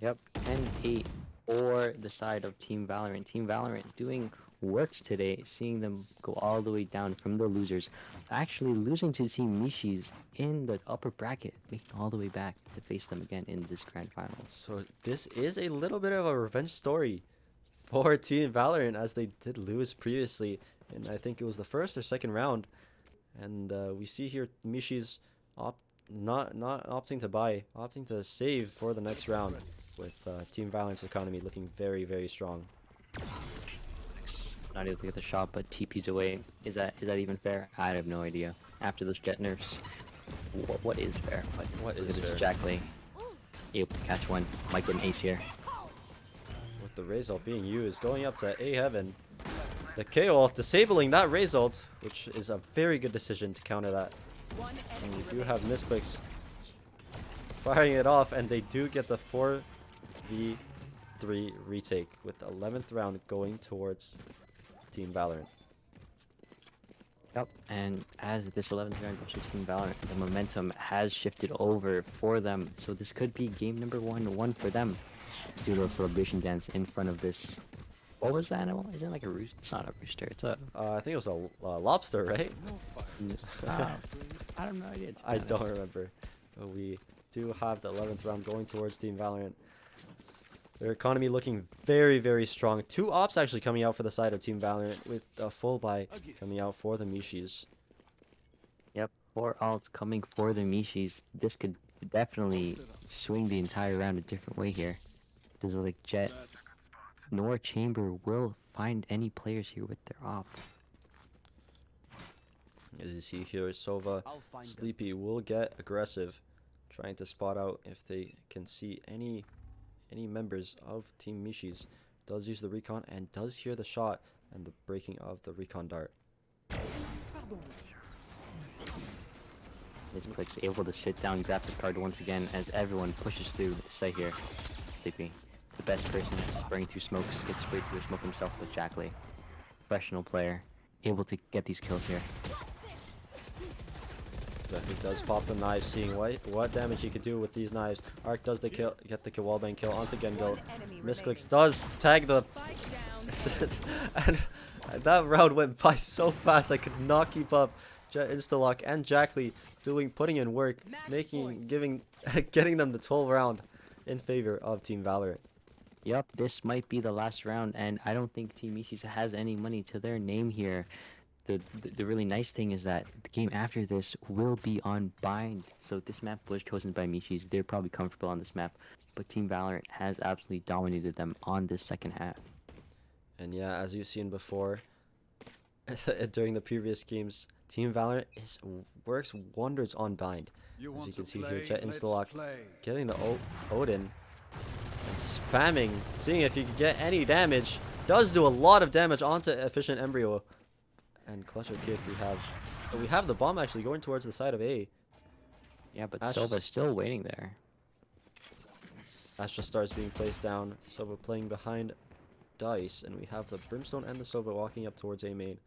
Yep, 10-8 for the side of Team Valorant. Team Valorant doing works today, seeing them go all the way down from the losers, actually losing to Team Mishi's in the upper bracket, making all the way back to face them again in this grand finals. So this is a little bit of a revenge story for Team Valorant, as they did lose previously, and I think it was the first or second round. And we see here Mishi's not opting to buy, opting to save for the next round, with Team Valorant's economy looking very, very strong. Not able to get the shot, but TP's away. Is that even fair? I have no idea. After those jet nerfs, what is fair? But What look is at this fair? Jackley able to catch one. Might get an ace here. With the Raze ult being used, going up to A Heaven. The KO ult disabling that Raze ult, which is a very good decision to counter that. One And enemy we do have remaining. misclicks firing it off, and they do get the 4v3 retake, with the 11th round going towards Team Valorant. Yep, and as this 11th round goes to Team Valorant, the momentum has shifted over for them. So this could be game number one for them. Do a little celebration dance in front of this. What was the animal? Is it like a rooster? It's not a rooster. It's a. I think it was a lobster, right? I don't know. Idea. I don't remember. But we do have the 11th round going towards Team Valorant. Their economy looking very, very strong. 2 ops actually coming out for the side of Team Valorant, with a full buy coming out for the Mishis. Yep, 4 alts coming for the Mishis. This could definitely swing the entire round a different way here. Does it look like Jet nor Chamber will find any players here with their op? As you see here, Sova, Sleepy will get aggressive, trying to spot out if they can see any members of Team Mishis. Does use the recon and does hear the shot and the breaking of the recon dart. This Click's able to sit down, grab this card once again as everyone pushes through the site here. Sleepy, the best person, spraying through smokes, gets sprayed through smoke himself with Jackley. Professional player, able to get these kills here. He does pop the knife, seeing what damage he could do with these knives. Arc does the kill, get the wallbang kill onto Gengo. One enemy Misclicks remaining. does tag the Spike down. and that round went by so fast I could not keep up. Jet Instalock and Jackley putting in work, getting them the 12th round in favor of Team Valorant. Yep, this might be the last round, and I don't think Team Mishis has any money to their name here. The really nice thing is that the game after this will be on Bind. So this map was chosen by Mishis. They're probably comfortable on this map, but Team Valorant has absolutely dominated them on this second half. And yeah, as you've seen before, during the previous games, Team Valorant works wonders on Bind. As you can see here, Jet Instalock getting the Odin and spamming, seeing if he can get any damage. Does do a lot of damage onto Efficient Embryo. And Clutcher Kick we have the bomb actually going towards the side of A. Yeah, but Ash- Silva's still waiting there. Astra Stars being placed down, Sova playing behind Dice, and we have the Brimstone and the Sova walking up towards A main.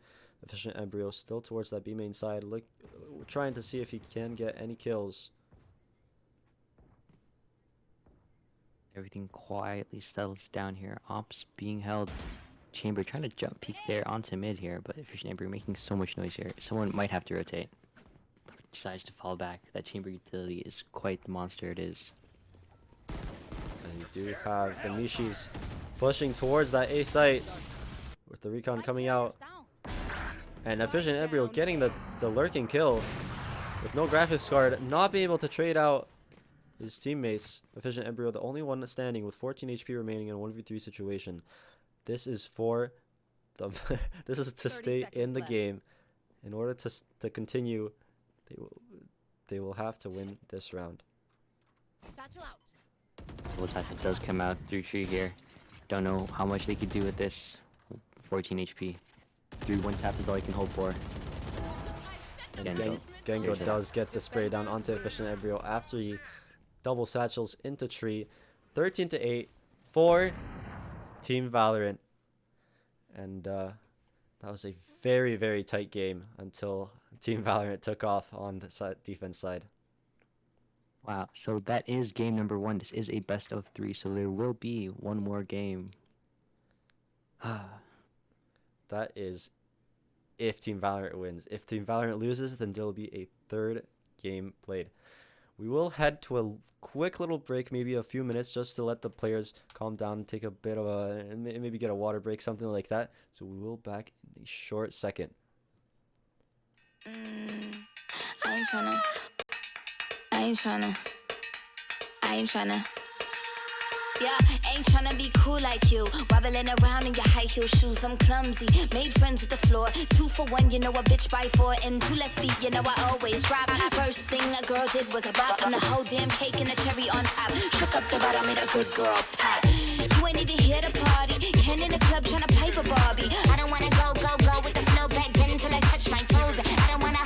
Efficient Embryo still towards that B main side, trying to see if he can get any kills. Everything quietly settles down here. Ops being held. Chamber trying to jump peek there onto mid here, but Efficient Embryo making so much noise here. Someone might have to rotate. Decides to fall back. That Chamber utility is quite the monster it is. And you do have the Mishis pushing towards that A site, with the recon coming out. And Efficient Embryo getting the lurking kill with no graphics card, not being able to trade out his teammates. Efficient Embryo, the only one standing with 14 HP remaining in a 1v3 situation. This is for the this is to 30 stay in seconds the left. game. In order to continue, they will have to win this round. Satchel does come out through tree here. Don't know how much they could do with this. 14 HP. 3-1 tap is all you can hope for. And Gengo. Gengo Here's it. does get the spray down onto Efficient Embryo after he double satchels into tree. 13-8 for Team Valorant. And that was a very, very tight game until Team Valorant took off on the defense side. Wow, so that is game number 1. This is a best of 3, so there will be one more game. that is if Team Valorant wins. If Team Valorant loses, then there'll be a third game played. We will head to a quick little break, maybe a few minutes, just to let the players calm down and take a bit of a, maybe get a water break, something like that. So we will back in a short second. I ain't tryna. Yeah, ain't tryna be cool like you. Wobbling around in your high heel shoes, I'm clumsy. Made friends with the floor. 2 for 1, you know a bitch by 4. And 2 left feet, you know I always drop. First thing a girl did was a bop. And the whole damn cake and a cherry on top. Shook up the bottom, made a good girl pop. You ain't even here to party. Ken in the club tryna pipe a Barbie. I don't wanna go with the flow back then until I touch my toes. I don't wanna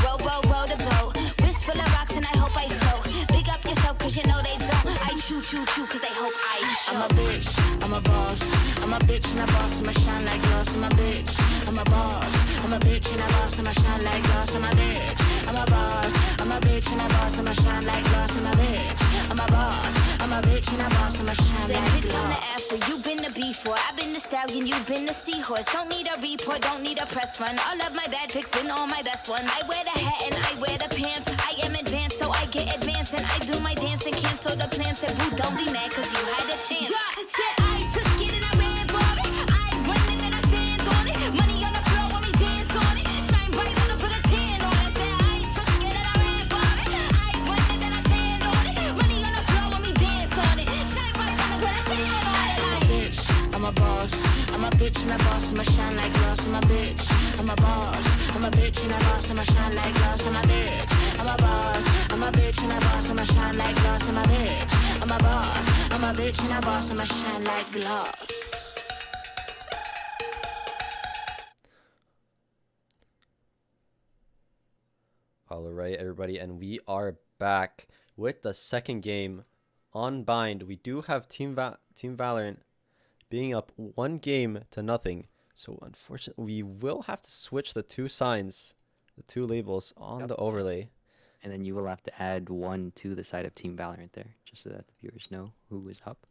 roll the boat. Wrist full of rocks and I hope I float. Big up yourself cause you know they don't. I chew cause they hope I show. I'm a bitch, I'm a boss. I'm a bitch and a boss, I'ma shine like glass. I'm a bitch, I'm a boss. I'm a bitch and a boss, I'ma shine like glass. I'm a bitch, I'm a boss. I'm a bitch and a boss, I'ma shine like glass. I'm a bitch, I'm a boss. I'm a bitch and a boss, I'ma shine Say like bitch glass. on the after, you been the before. I've been the stallion, you've been the seahorse. Don't need a report, don't need a press run. All of my bad pics been all my best ones. I wear the hat and I wear the pants. I am advanced, so I get advanced. And I do my dance and cancel the plans. Said boo, don't be mad cause you had a chance. Yeah, said I took it and I ran for it. I run it and I stand on it. Money on the floor when we dance on it. Shine bright when I put a tan on it. Said I took it and I ran for it. I run it and I stand on it. Money on the floor when we dance on it. Shine bright when I put a tan on it. I'm a bitch, I'm a boss. I'm a bitch and a boss, I'ma shine like glass. I'm a bitch, I'm a boss. I'm a bitch and a boss, I'ma shine like glass. I'm a bitch, I'm a boss. I'm a bitch and a boss, I'ma shine like glass. I'm a bitch, I'm a boss. I'm a bitch and a boss, I'ma shine like glass. All right, everybody, and we are back with the second game on Bind. We do have Team Valorant being up 1-0. So unfortunately, we will have to switch the 2 signs, the 2 labels on the overlay. And then you will have to add 1 to the side of Team Valorant there, just so that the viewers know who is up.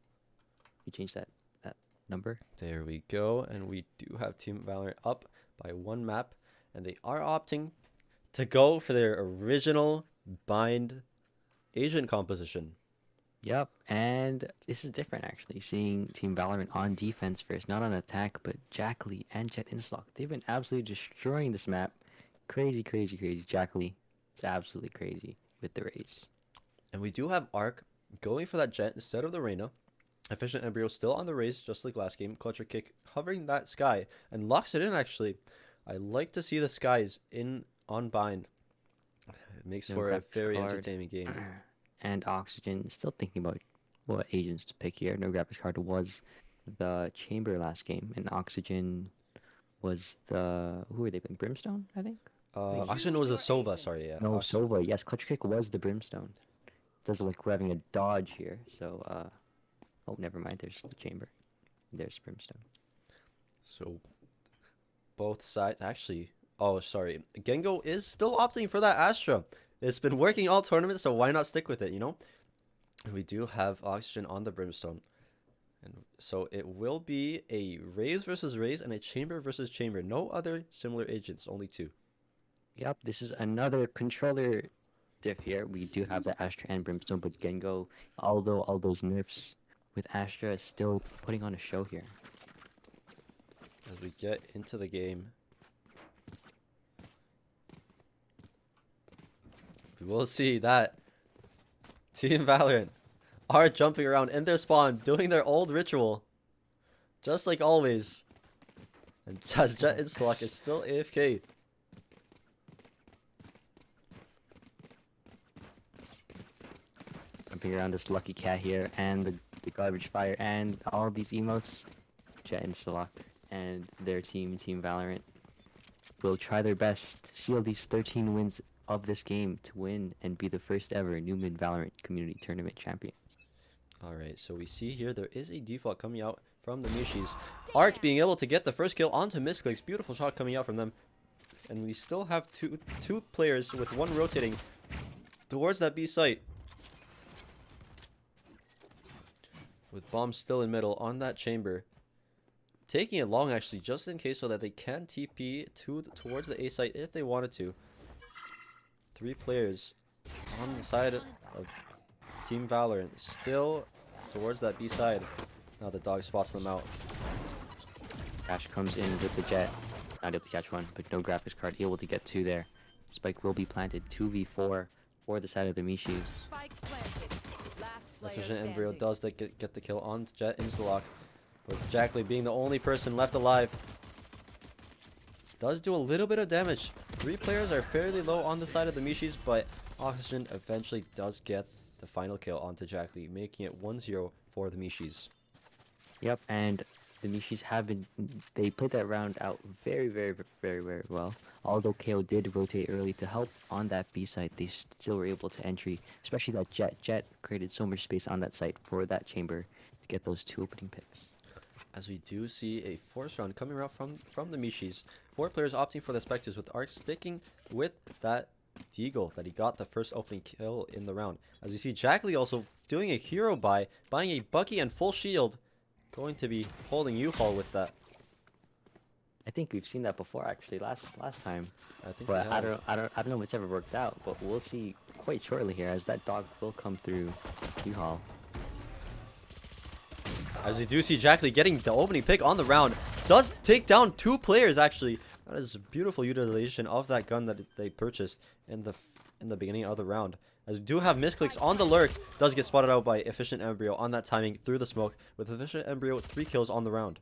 You change that number. There we go, and we do have Team Valorant up by 1 map, and they are opting to go for their original Bind agent composition. Yep, and this is different actually, seeing Team Valorant on defense first, not on attack, but Jack Lee and Jet Inslock. They've been absolutely destroying this map. Crazy. Jack Lee is absolutely crazy with the Raze. And we do have Arc going for that Jet instead of the Reyna. Efficient Embryo still on the Raze, just like last game. Clutcher Kick covering that Sky and locks it in actually. I like to see the Skies on Bind. It makes for a very entertaining game. And Oxygen, still thinking about what agents to pick here. No graphics card was the Chamber last game, and Oxygen was the, who were they playing? Brimstone, I think? Oxygen was the Sova, sorry, yeah. No, Sova, yes, Clutch Kick was the Brimstone. Does look like we're having a dodge here, so, oh, never mind, there's the Chamber. There's Brimstone. So, both sides, actually, oh, sorry. Gengo is still opting for that Astra. It's been working all tournaments, so why not stick with it, you know? We do have Oxygen on the Brimstone. And so it will be a Raze versus Raze and a Chamber versus Chamber. No other similar agents, only 2. Yep, this is another controller diff here. We do have the Astra and Brimstone, but Gengo, although all those nerfs with Astra, is still putting on a show here. As we get into the game, we will see that Team Valorant are jumping around in their spawn, doing their old ritual, just like always. And just Jet Inslock is still AFK. Jumping around this lucky cat here, and the garbage fire, and all these emotes. Jet Inslock and their team, Team Valorant, will try their best to seal these 13 wins of this game to win and be the first ever Newman Valorant Community Tournament champion. Alright, so we see here there is a default coming out from the Mishis. Arc being able to get the first kill onto Misclicks. Beautiful shot coming out from them. And we still have two players with 1 rotating towards that B site. With Bomb still in middle on that Chamber. taking it long actually, just in case, so that they can TP towards the A site if they wanted to. 3 players on the side of Team Valorant, still towards that B side. Now the dog spots them out. Crash comes in with the jet. Not able to catch one, but no graphics card able to get 2 there. Spike will be planted. 2v4 for the side of the Mishis. Spike planted. Last player Efficient Embryo standing. does get the kill on Jet Instalock, with Jack Lee being the only person left alive. Does do a little bit of damage. 3 players are fairly low on the side of the Mishis, but Oxygen eventually does get the final kill onto Jack Lee, making it 1-0 for the Mishis. Yep, and the Mishis they played that round out very, very, very, very well. Although KO did rotate early to help on that B site, they still were able to entry, especially that Jet. Jet created so much space on that site for that chamber to get those 2 opening picks. As we do see a force round coming out from the Mishis. 4 players opting for the Spectres, with Arc sticking with that Deagle that he got the first opening kill in the round. As we see Jack Lee also doing a hero buy, buying a Bucky and full shield. Going to be holding U-Haul with that. I think we've seen that before actually last time. I think But we I have. don't know if it's ever worked out, but we'll see quite shortly here as that dog will come through U-Haul. As we do see Jack Lee getting the opening pick on the round. Does take down 2 players actually. That is a beautiful utilization of that gun that they purchased in the beginning of the round. As we do have misclicks on the lurk, does get spotted out by Efficient Embryo on that timing through the smoke, with Efficient Embryo 3 kills on the round.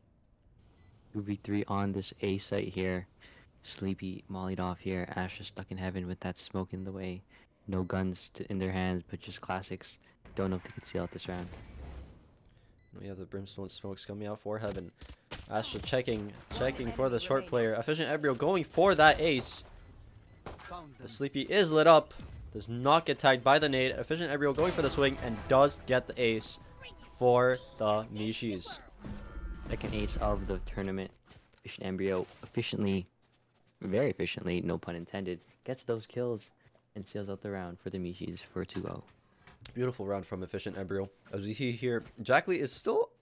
2v3 on this A site here. Sleepy mollied off here. Astra stuck in heaven with that smoke in the way. No guns in their hands, but just classics. Don't know if they could seal out this round. We have the Brimstone smokes coming out for heaven. Astra checking for the short player. Efficient Embryo going for that ace. The Sleepy is lit up. Does not get tagged by the nade. Efficient Embryo going for the swing and does get the ace for the Mishis. Second ace of the tournament. Efficient Embryo efficiently, very efficiently, no pun intended, gets those kills and seals out the round for the Mishis for 2-0. Beautiful round from Efficient Embryo. As we see here, Jack Lee is still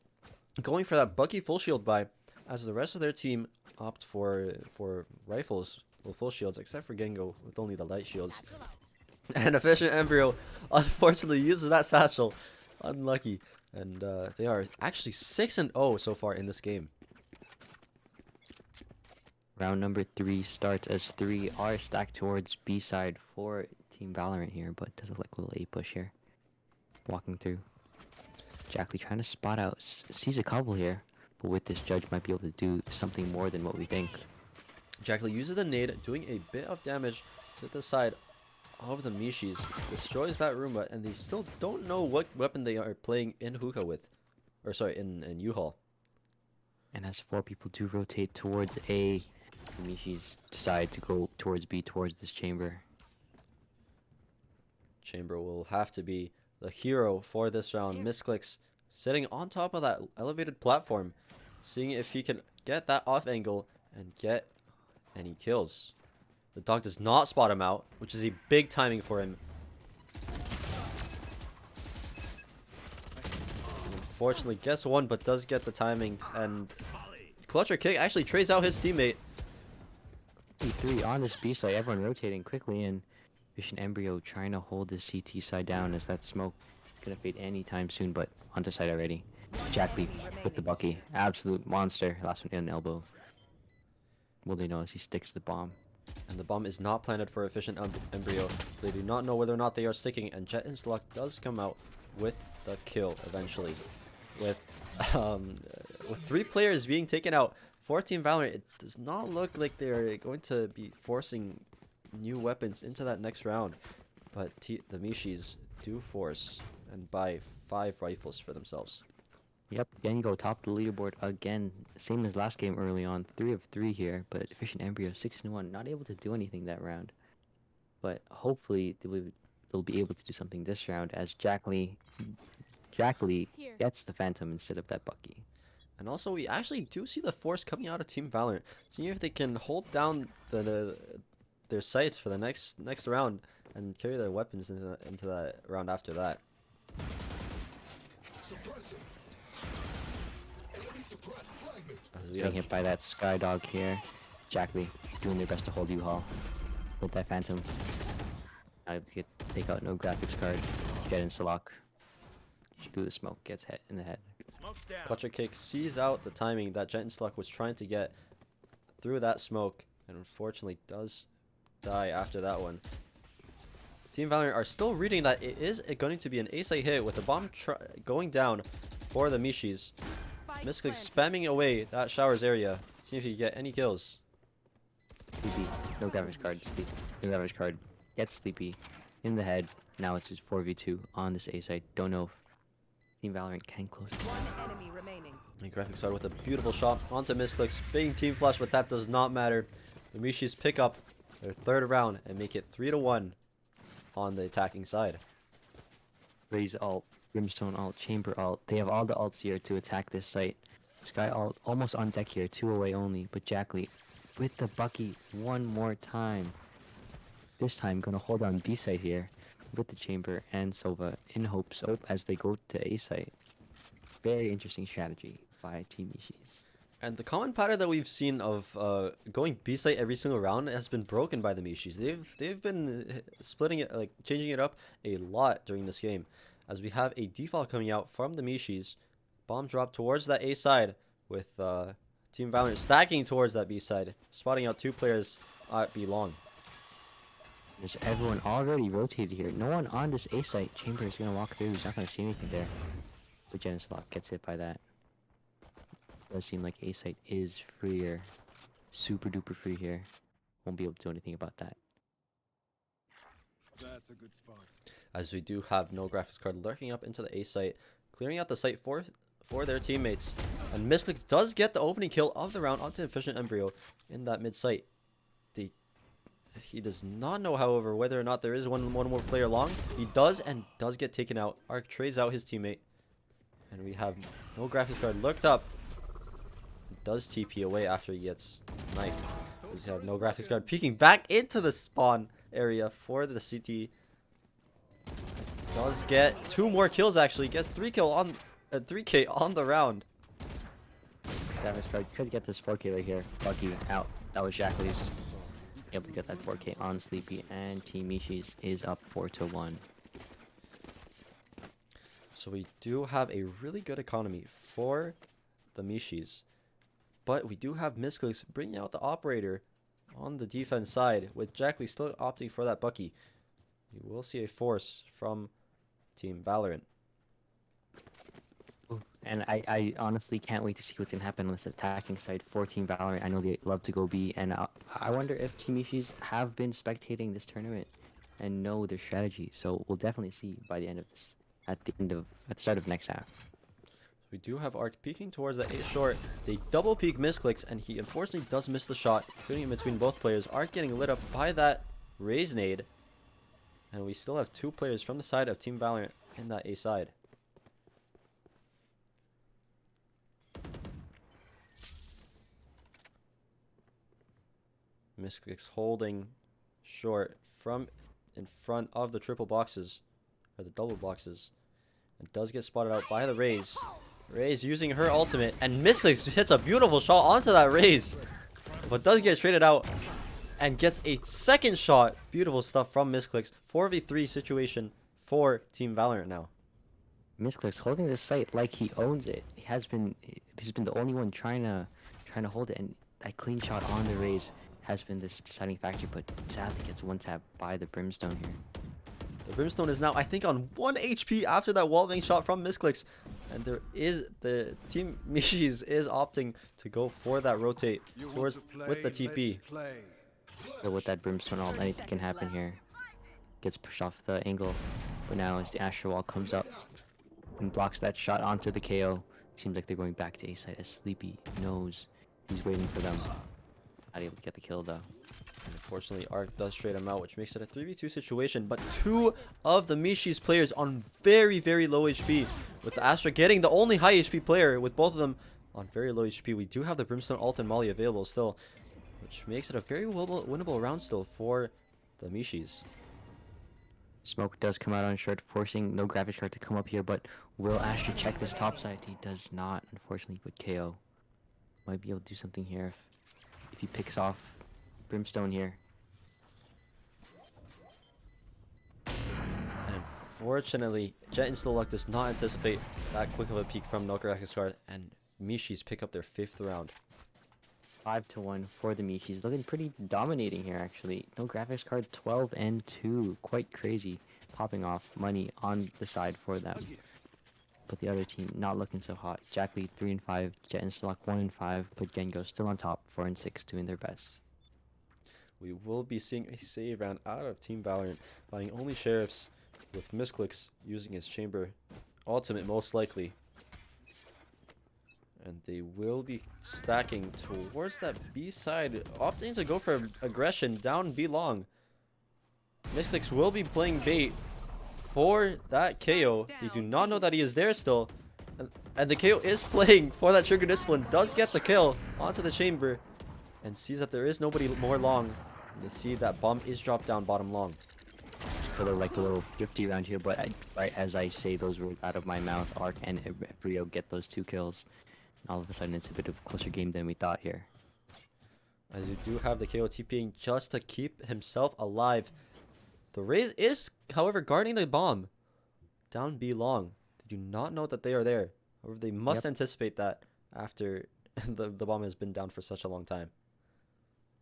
going for that Bucky full shield buy, as the rest of their team opt for rifles with full shields, except for Gengo with only the light shields. And Efficient Embryo unfortunately uses that satchel. Unlucky. And they are actually 6-0 so far in this game. Round number 3 starts as 3 are stacked towards B side for Team Valorant here, but does look like a little A push here. Walking through. Jack Lee trying to spot out, sees a couple here, but with this Judge might be able to do something more than what we think. Jack Lee uses the nade, doing a bit of damage to the side of the Mishis. Destroys that Roomba, and they still don't know what weapon they are playing in hookah with. Or sorry, in U-Haul. And as 4 people do rotate towards A, the Mishis decide to go towards B, towards this chamber. Chamber will have to be the hero for this round. Misclicks sitting on top of that elevated platform, seeing if he can get that off angle and get any kills. The dog does not spot him out, which is a big timing for him. Unfortunately gets one, but does get the timing, and Clutcher Kick actually trades out his teammate. 3 on this B side, everyone rotating quickly, and Efficient Embryo trying to hold the CT side down as that smoke is gonna fade anytime soon, but onto side already. Jack Lee with the Bucky, absolute monster. Last one in an elbow. Well, they know as he sticks the bomb. And the bomb is not planted for Efficient Embryo. They do not know whether or not they are sticking, and Jet Instalock does come out with the kill eventually. With 3 players being taken out for Team Valorant, it does not look like they're going to be forcing new weapons into that next round. But the Mishis do force and buy 5 rifles for themselves. Yep, Gengo top the leaderboard again, same as last game early on, 3 of 3 here, but Efficient Embryo 6-1, not able to do anything that round. But hopefully they'll be able to do something this round as Jack Lee gets the Phantom instead of that Bucky. And also, we actually do see the force coming out of Team Valorant, seeing if they can hold down their sights for the next round and carry their weapons into that round after that. As we Getting have hit by that Sky Dog here. Jackley doing their best to hold U-Haul with that Phantom. Now able to take out no graphics card. Get into lock. Through the smoke, gets hit in the head. Clutcher Kick sees out the timing that Jet and Sluck was trying to get through that smoke, and unfortunately does die after that one. Team Valorant are still reading that it is going to be an A-site hit with the bomb going down for the Mishis. Mystic spamming away that showers area. See if he can get any kills. Sleepy. No graphics card. Sleep. No graphics card. Gets Sleepy in the head. Now it's just 4v2 on this A side. Don't know if Team Valorant can close it. One enemy remaining. And graphics card with a beautiful shot onto Mystic's. Big team flash, but that does not matter. The Mishis pick up their third round and make it 3-1 on the attacking side. Raise ult, Brimstone ult, Chamber ult. They have all the ults here to attack this site. Sky ult almost on deck here, 2 away only. But Jackley with the Bucky one more time. This time gonna hold on B site here with the Chamber and Sova in hopes as they go to A site. Very interesting strategy by Team Mishis. And the common pattern that we've seen of going B site every single round has been broken by the Mishis. They've been splitting it, like changing it up a lot during this game. As we have a default coming out from the Mishis, bomb drop towards that A side with Team Valorant stacking towards that B side, spotting out 2 players at B long. There's everyone already rotated here. No one on this A site. Chamber is gonna walk through. He's not gonna see anything there. But Geneslot gets hit by that. Does seem like A site is freer. Super duper free here. Won't be able to do anything about that. That's a good spot. As we do have no graphics card lurking up into the A site, clearing out the site for their teammates. And Mystic does get the opening kill of the round onto Efficient Embryo in that mid site. He does not know, however, whether or not there is one more player long. He does, and does get taken out. Arc trades out his teammate. And we have no graphics card looked up. Does TP away after he gets knifed. We have no graphics card peeking back into the spawn area for the CT. Does get 2 more kills actually. Gets 3K on the round. Graphics card could get this 4K right here. Bucky out. That was Jackley's. Able to get that 4K on Sleepy, and Team Mishis is up 4-1. So we do have a really good economy for the Mishis. But we do have Misclicks bringing out the operator on the defense side, with Jackley still opting for that Bucky. You will see a force from Team Valorant. And I honestly can't wait to see what's going to happen on this attacking side for Team Valorant. I know they love to go B, and I wonder if Team Mishis have been spectating this tournament and know their strategy. So we'll definitely see by the end of this, at the start of next half. We do have Arc peeking towards the A short. They double peek Misclicks, and he unfortunately does miss the shot, putting in between both players. Arc getting lit up by that Raise nade. And we still have 2 players from the side of Team Valorant in that A side. Misclicks holding short from in front of the triple boxes, or the double boxes, and does get spotted out by the Raze. Raze using her ultimate, and Misclicks hits a beautiful shot onto that Raze, but does get traded out and gets a second shot. Beautiful stuff from Misclicks. 4v3 situation for Team Valorant now. Misclicks holding this site like he owns it. He's been the only one trying to hold it, and that clean shot on the Raze has been this deciding factor, but sadly gets one tap by the Brimstone here. The Brimstone is now, I think, on 1 HP after that wallbang shot from Misclicks. And there is the Team Mishis is opting to go for that rotate towards with the TP. So with that Brimstone ult, anything can happen here. Gets pushed off the angle, but now as the Astro Wall comes up and blocks that shot onto the KO, seems like they're going back to A side as Sleepy knows he's waiting for them. Not able to get the kill though. And unfortunately, Arc does trade him out, which makes it a 3v2 situation. But 2 of the Mishis players on very, very low HP. With the Astra getting the only high HP player, with both of them on very low HP. We do have the Brimstone ult and Molly available still, which makes it a very winnable round still for the Mishis. Smoke does come out on short, forcing no graphics card to come up here, but will Asher check this top side? He does not, unfortunately, but KO. Might be able to do something here if he picks off Brimstone here. And unfortunately, Jet Instalock does not anticipate that quick of a peek from no graphics card, and Mishi's pick up their 5th round. 5-1 for the Mishis. Looking pretty dominating here, actually. No graphics card, 12 and 2. Quite crazy. Popping off money on the side for them. But the other team not looking so hot. Jack Lee 3 and 5, Jet and Slock 1 and 5, but Gengo still on top, 4 and 6, doing their best. We will be seeing a save round out of Team Valorant, buying only Sheriffs with misclicks using his Chamber ultimate most likely. And they will be stacking towards that B side, opting to go for aggression down B long. Mystics will be playing bait for that KO. They do not know that he is there still. And the KO is playing for that Trigger Discipline. Does get the kill onto the Chamber. And sees that there is nobody more long. And they see that bomb is dropped down bottom long. For the like a little 50 round here, but right as I say those words out of my mouth, Arc and Brio get those 2 kills. All of a sudden, it's a bit of a closer game than we thought here. As you do have the KO TPing just to keep himself alive. The Raze is, however, guarding the bomb. Down B long. They do not know that they are there. However, they must anticipate that after the bomb has been down for such a long time.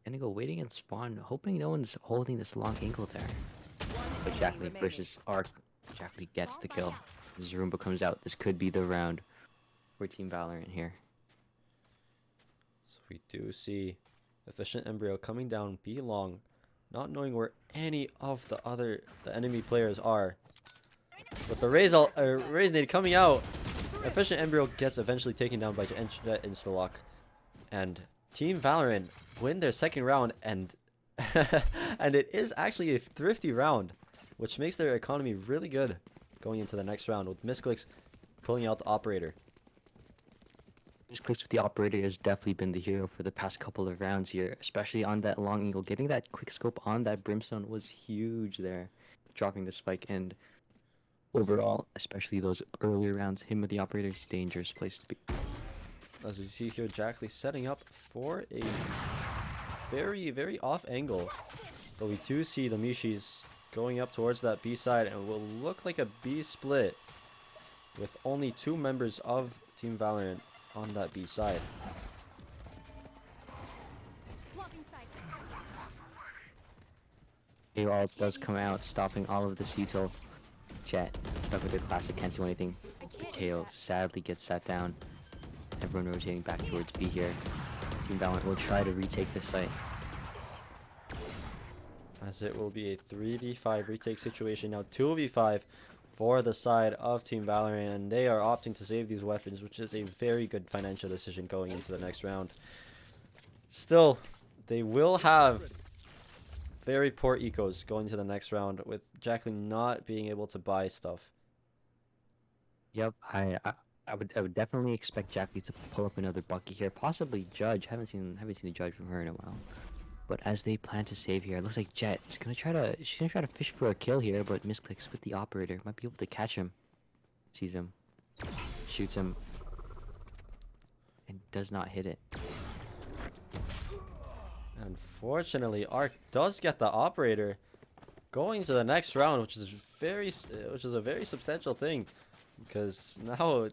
Gonna go waiting and spawn, hoping no one's holding this long angle there. But Jack Lee versus Arc. Jack Lee gets the kill. Zarumba comes out. This could be the round for Team Valorant here. So we do see Efficient Embryo coming down B long, not knowing where any of the enemy players are. With the Raze nade coming out, Efficient Embryo gets eventually taken down by Jet Instalock. And Team Valorant win their 2nd round, and and it is actually a thrifty round, which makes their economy really good going into the next round, with Misclicks pulling out the Operator. Misclicks with the Operator has definitely been the hero for the past couple of rounds here, especially on that long angle. Getting that quick scope on that Brimstone was huge there, dropping the spike, and overall, especially those earlier rounds, him with the Operator is a dangerous place to be. As we see here, Jack Lee setting up for a very, very off angle. But we do see the Mishis going up towards that B side, and it will look like a B split with only 2 members of Team Valorant on that B side. AWOL does come out, stopping all of the Ceto. Jet stuck with their classic, can't do anything. KO sadly gets sat down. Everyone rotating back towards B here. Team Valorant will try to retake this site. As it will be a 3v5 retake situation. Now 2v5 for the side of Team Valorant. And they are opting to save these weapons, which is a very good financial decision going into the next round. Still, they will have very poor ecos going to the next round, with Jack Lee not being able to buy stuff. Yep, I would definitely expect Jack Lee to pull up another Bucky here, possibly Judge. Haven't seen a Judge from her in a while. But as they plan to save here, it looks like Jet is gonna try to fish for a kill here, but misclicks with the Operator. Might be able to catch him. Sees him, shoots him, and does not hit it. Unfortunately, Arc does get the Operator going to the next round, which is a very substantial thing, because now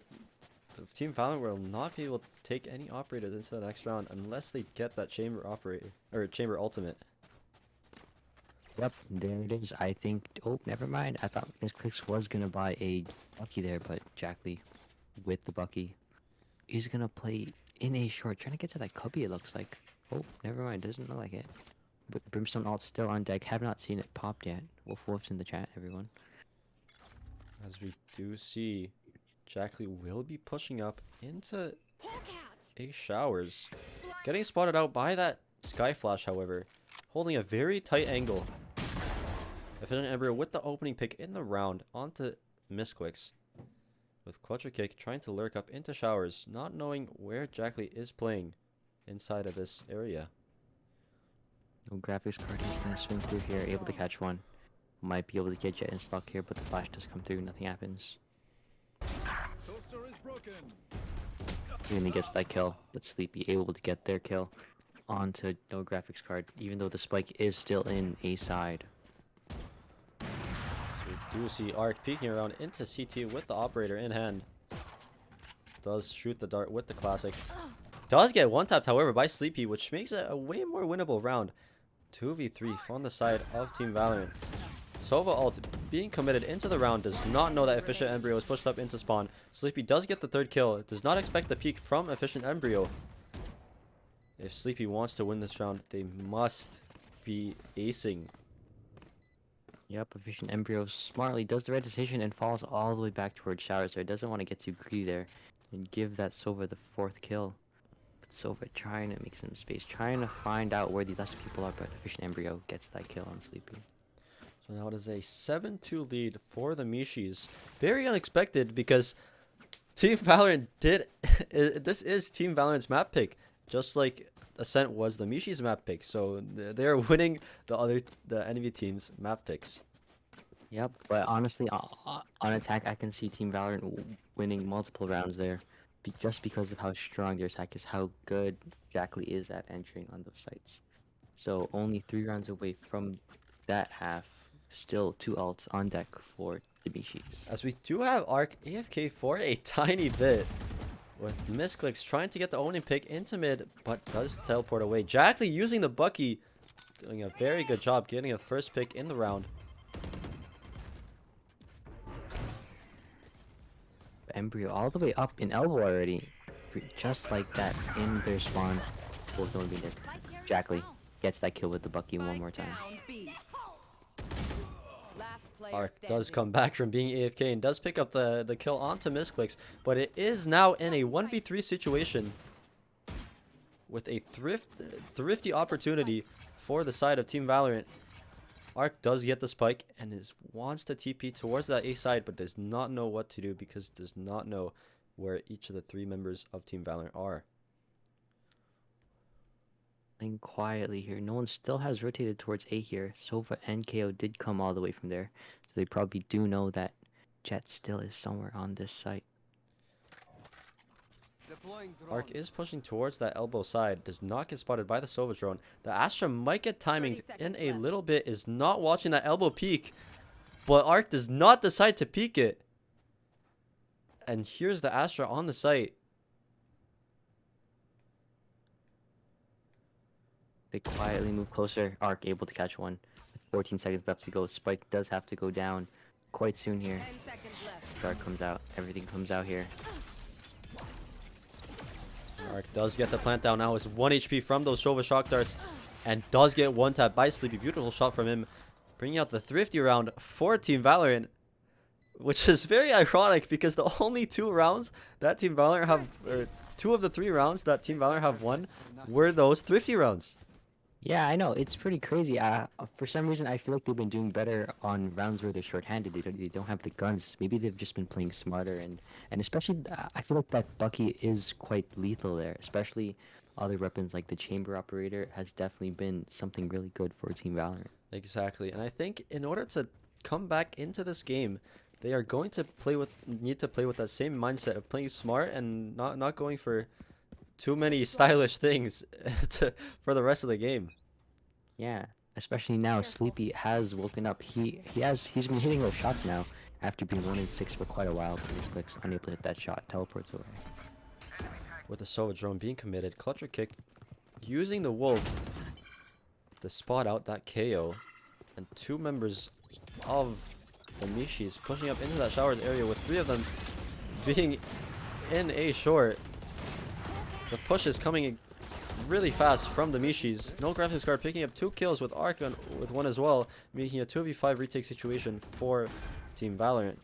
Team Valorant will not be able to take any Operators into the next round unless they get that Chamber Operator or Chamber Ultimate. Yep, there it is. I think. Oh, never mind. I thought misclicks was gonna buy a Bucky there, but Jack Lee with the Bucky is gonna play in a short, trying to get to that cubby. It looks like. Oh, never mind. Doesn't look like it. But Brimstone ult still on deck. Have not seen it popped yet. Wolf's in the chat, everyone. As we do see, Jack Lee will be pushing up into a showers. Getting spotted out by that Sky Flash, however. Holding a very tight angle. Efficient Embryo with the opening pick in the round onto Misclicks. With Clutcher Kick trying to lurk up into showers, not knowing where Jack Lee is playing inside of this area. No graphics card. He's gonna swing through here, able to catch one. might be able to get Jet in stock here, but the flash does come through. Nothing happens. Really gets that kill, but Sleepy able to get their kill onto no graphics card, even though the spike is still in A side. So we do see Arc peeking around into CT with the operator in hand. Does shoot the dart with the classic. Does get one tapped, however, by Sleepy, which makes it a way more winnable round. 2v3 on the side of Team Valorant. Sova ult being committed into the round, does not know that Efficient Embryo is pushed up into spawn. Sleepy does get the third kill, does not expect the peek from Efficient Embryo. If Sleepy wants to win this round, they must be acing. Yep, Efficient Embryo smartly does the right decision and falls all the way back towards Shower, so it doesn't want to get too greedy there and give that Sova the 4th kill. But Sova trying to make some space, trying to find out where the less people are, but Efficient Embryo gets that kill on Sleepy. So now it is a 7-2 lead for the Mishis. Very unexpected because Team Valorant did... this is Team Valorant's map pick, just like Ascent was the Mishis map pick. So they're winning the enemy team's map picks. Yep, but honestly, on attack, I can see Team Valorant winning multiple rounds there. Just because of how strong their attack is, how good Jackley is at entering on those sites. So only 3 rounds away from that half. Still 2 ults on deck for the Mishis. As we do have Arc AFK for a tiny bit, with misclicks trying to get the owning pick into mid, but does teleport away. Jackley using the Bucky, doing a very good job getting a first pick in the round. Embryo all the way up in elbow already, just like that in their spawn. Both don't be there. Jackley gets that kill with the Bucky one more time. Arc does come back from being AFK and does pick up the kill onto misclicks, but it is now in a 1v3 situation with a thrifty opportunity for the side of Team Valorant. Arc does get the spike and wants to TP towards that A side, but does not know what to do because does not know where each of the 3 members of Team Valorant are. And quietly here, no one still has rotated towards A here. Sova and KO did come all the way from there, so they probably do know that Jet still is somewhere on this site. Arc is pushing towards that elbow side, does not get spotted by the Sova drone. The Astra might get timing in a little bit, is not watching that elbow peek, but Arc does not decide to peek it. And here's the Astra on the site. They quietly move closer. Arc able to catch one. With 14 seconds left to go. Spike does have to go down quite soon here. Guard comes out. Everything comes out here. Arc does get the plant down now. It's 1 HP from those Sova shock darts. And does get one tap by Sleepy. Beautiful shot from him. Bringing out the thrifty round for Team Valorant. Which is very ironic because the only 2 rounds that Team Valorant have... Or 2 of the 3 rounds that Team Valorant have won were those thrifty rounds. Yeah, I know. It's pretty crazy. For some reason, I feel like they've been doing better on rounds where they're short-handed. They don't have the guns. Maybe they've just been playing smarter. And especially, I feel like that Bucky is quite lethal there. Especially other weapons like the Chamber Operator has definitely been something really good for Team Valorant. Exactly. And I think in order to come back into this game, they are going to need to play with that same mindset of playing smart and not going for too many stylish things for the rest of the game. Yeah, especially now Sleepy has woken up. He's been hitting those shots now after being 1-6 for quite a while. Misclicks unable to hit that shot, teleports away. With the Sova drone being committed, Clutcher Kick using the Wolf to spot out that KO, and 2 members of the Mishis pushing up into that showers area with 3 of them being in A short. The push is coming really fast from the Mishis. No graphics card picking up 2 kills with Arc with 1 as well, making a 2v5 retake situation for Team Valorant.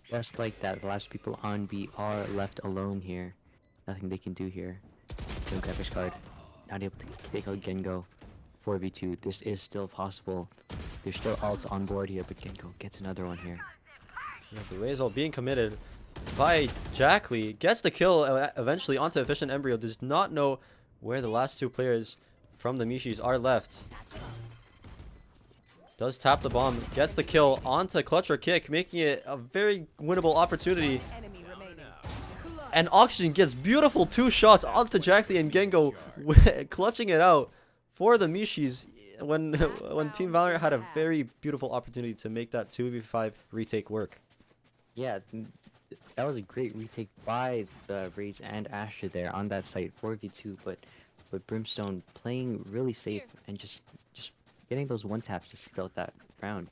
Just like that, the last people on B are left alone here. Nothing they can do here. No graphics card. Not able to take out Gengo. 4v2. This is still possible. There's still ults on board here, but Gengo gets another one here. Yeah, the Razor being committed by Jackley, gets the kill eventually onto Efficient Embryo. Does not know where the last 2 players from the Mishis are left. Does tap the bomb, gets the kill onto clutch or kick, making it a very winnable opportunity. Enemy remaining. And Oxygen gets beautiful 2 shots onto Jackley and Gengo, clutching it out for the Mishis when Team Valorant had a very beautiful opportunity to make that 2v5 retake work. Yeah, that was a great retake by the Raze and Astra there on that site, 4v2, but Brimstone playing really safe and just getting those one taps to seal out that round.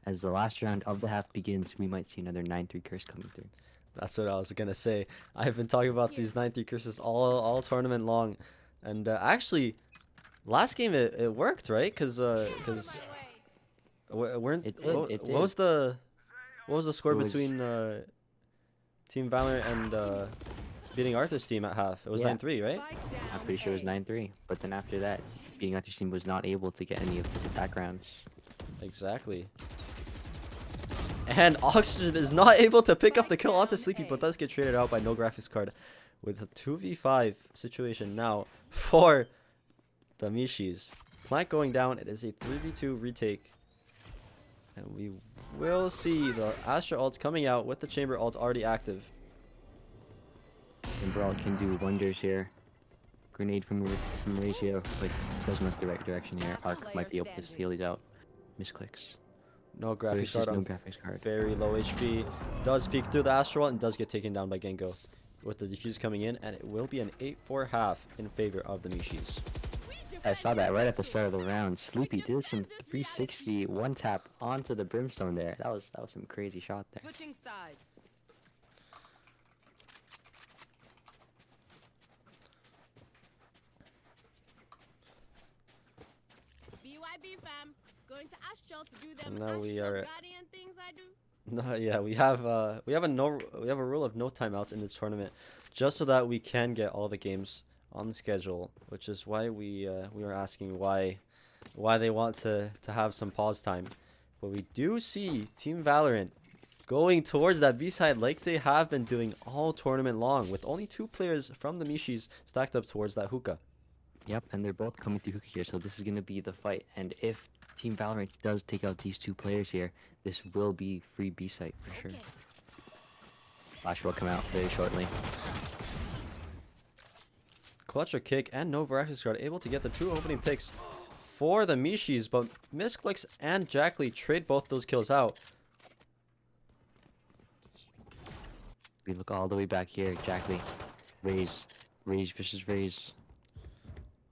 As the last round of the half begins, we might see another 9-3 curse coming through. That's what I was gonna say. I've been talking about these 9-3 curses all tournament long, and actually, last game it worked, right? Weren't It did. what was the score It was- between Team Valorant and beating Arthur's team at half? It was Yeah. 9-3, right? Spike down I'm pretty sure it was A. 9-3, but then after that, being Arthur's team was not able to get any of the attack rounds. Exactly. And Oxygen is not able to pick up the kill onto Sleepy, but does get traded out by no graphics card with a 2v5 situation now for the Mishis. Plant going down. It is a 3v2 retake. And we will see the Astra ult coming out with the Chamber ult already active. And Brawl can do wonders here. Grenade from Ratio, but doesn't look the right direction here. Arc might be able to steal these out. Misclicks. No graphics There's card just no on graphics card. very low HP. Does peek through the Astra ult and does get taken down by Gengo with the defuse coming in, and it will be an 8-4 half in favor of the Mishis. I saw that right at the start of the round. Sleepy did some 360 one tap onto the Brimstone there. That was some crazy shot there. Switching sides. BYB fam, going to Astral to do them And now we are- Guardian things I do. No, yeah, we have a rule of no timeouts in this tournament, just so that we can get all the games on the schedule, which is why we were asking why they want to have some pause time. But we do see Team Valorant going towards that B side like they have been doing all tournament long, with only 2 players from the Mishis stacked up towards that hookah. Yep, and they're both coming through hookah here, so this is going to be the fight. And if Team Valorant does take out these 2 players here, this will be free B site for sure. Flash will come out very shortly. Clutch or kick and no graphics card able to get the 2 opening picks for the Mishis, but Misclicks and Jackley trade both those kills out. We look all the way back here. Jackley, Raze versus Raze.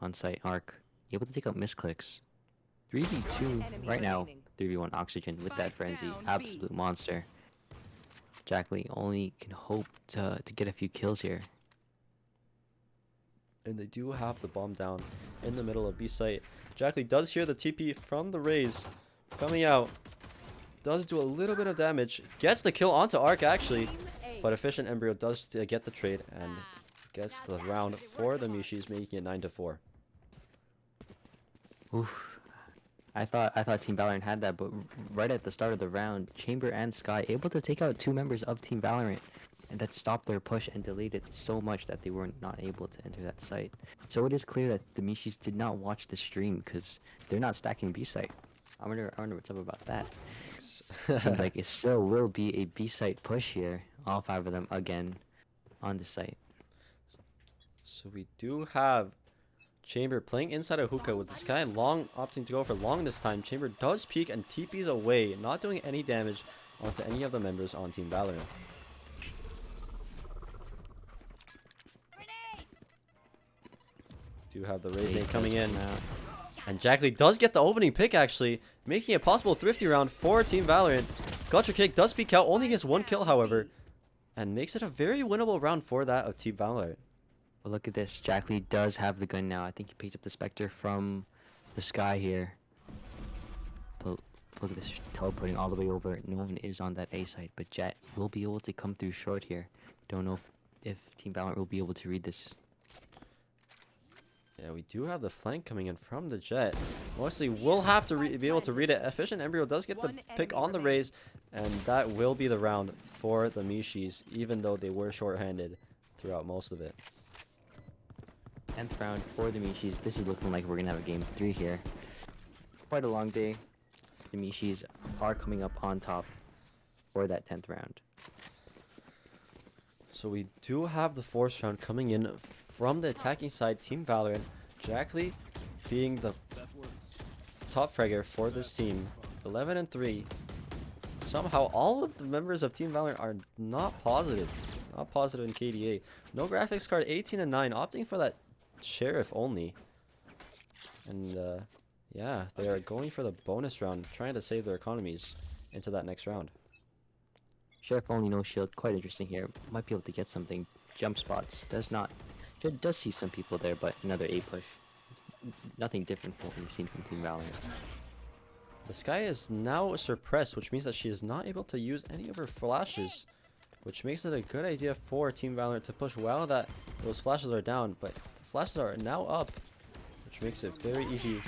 On site, Arc able to take out Misclicks. 3v2 right now. 3v1 Oxygen with that frenzy. Absolute monster. Jackley only can hope to get a few kills here. And they do have the bomb down in the middle of B site. Jackley does hear the TP from the Raze coming out. Does do a little bit of damage. Gets the kill onto Arc actually. But Efficient Embryo does get the trade and gets the round for the Mishis, making it 9-4. Oof. I thought Team Valorant had that, but right at the start of the round, Chamber and Sky able to take out 2 members of Team Valorant, and that stopped their push and delayed it so much that they were not able to enter that site. So it is clear that the Mishis did not watch the stream because they're not stacking B site. I wonder what's up about that. Seems like it still will be a B site push here. All 5 of them again on the site. So we do have Chamber playing inside a hookah with this guy long opting to go for long this time. Chamber does peek and TP's away, not doing any damage onto any of the members on Team Valorant. Do have the Raze nade coming in. And Jackley does get the opening pick actually, making a possible thrifty round for Team Valorant. Gotcha Kick does peek out, only gets 1 kill however, and makes it a very winnable round for that of Team Valorant. But look at this. Jackley does have the gun now. I think he picked up the Spectre from the Sky here. But look at this, teleporting all the way over. No one is on that A site, but Jet will be able to come through short here. Don't know if Team Valorant will be able to read this. Yeah, we do have the flank coming in from the Jet. Mostly we'll have to be able to read it. Efficient Embryo does get the pick on the Raze, and that will be the round for the Mishis, even though they were short-handed throughout most of it. 10th round for the Mishis. This is looking like we're going to have a game 3 here. Quite a long day. the Mishis are coming up on top for that 10th round. So we do have the 4th round coming in from the attacking side, Team Valorant. Jackley being the top fragger for this team, 11-3. Somehow all of the members of Team Valorant are not positive in KDA. No graphics card, 18-9, opting for that Sheriff only. And yeah, they are going for the bonus round, trying to save their economies into that next round. Sheriff only, no shield, quite interesting here. Might be able to get something. Jump spots, does see some people there, but another A push. Nothing different from what we've seen from Team Valorant. The Sky is now suppressed, which means that she is not able to use any of her flashes, which makes it a good idea for Team Valorant to push while that those flashes are down. But the flashes are now up, which makes it very easy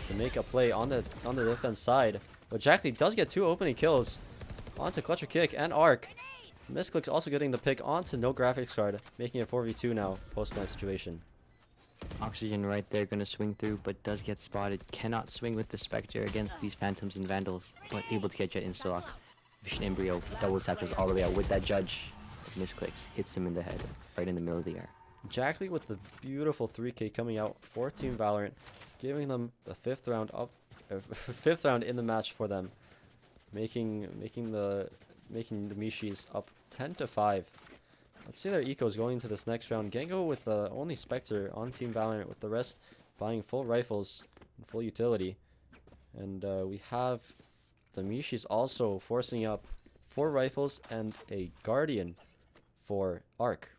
to make a play on the defense side. But Jackley does get 2 opening kills onto Clutcher Kick and Arc. Misclick's also getting the pick onto no graphics card, making it 4v2 now, post-man situation. Oxygen right there, gonna swing through, but does get spotted. Cannot swing with the Spectre against these Phantoms and Vandals, but able to get Jet insta-lock. Vision Embryo double satchels all the way out with that Judge. Misclicks, hits him in the head, right in the middle of the air. Jackley with the beautiful 3K coming out for Team Valorant, giving them the 5th round up, 5th round in the match for them, making the Mishis up 10-5. Let's see their ecos going into this next round. Gengo with the only Spectre on Team Valorant, with the rest buying full rifles and full utility. And we have the Mishis also forcing up 4 rifles and a Guardian for Arc.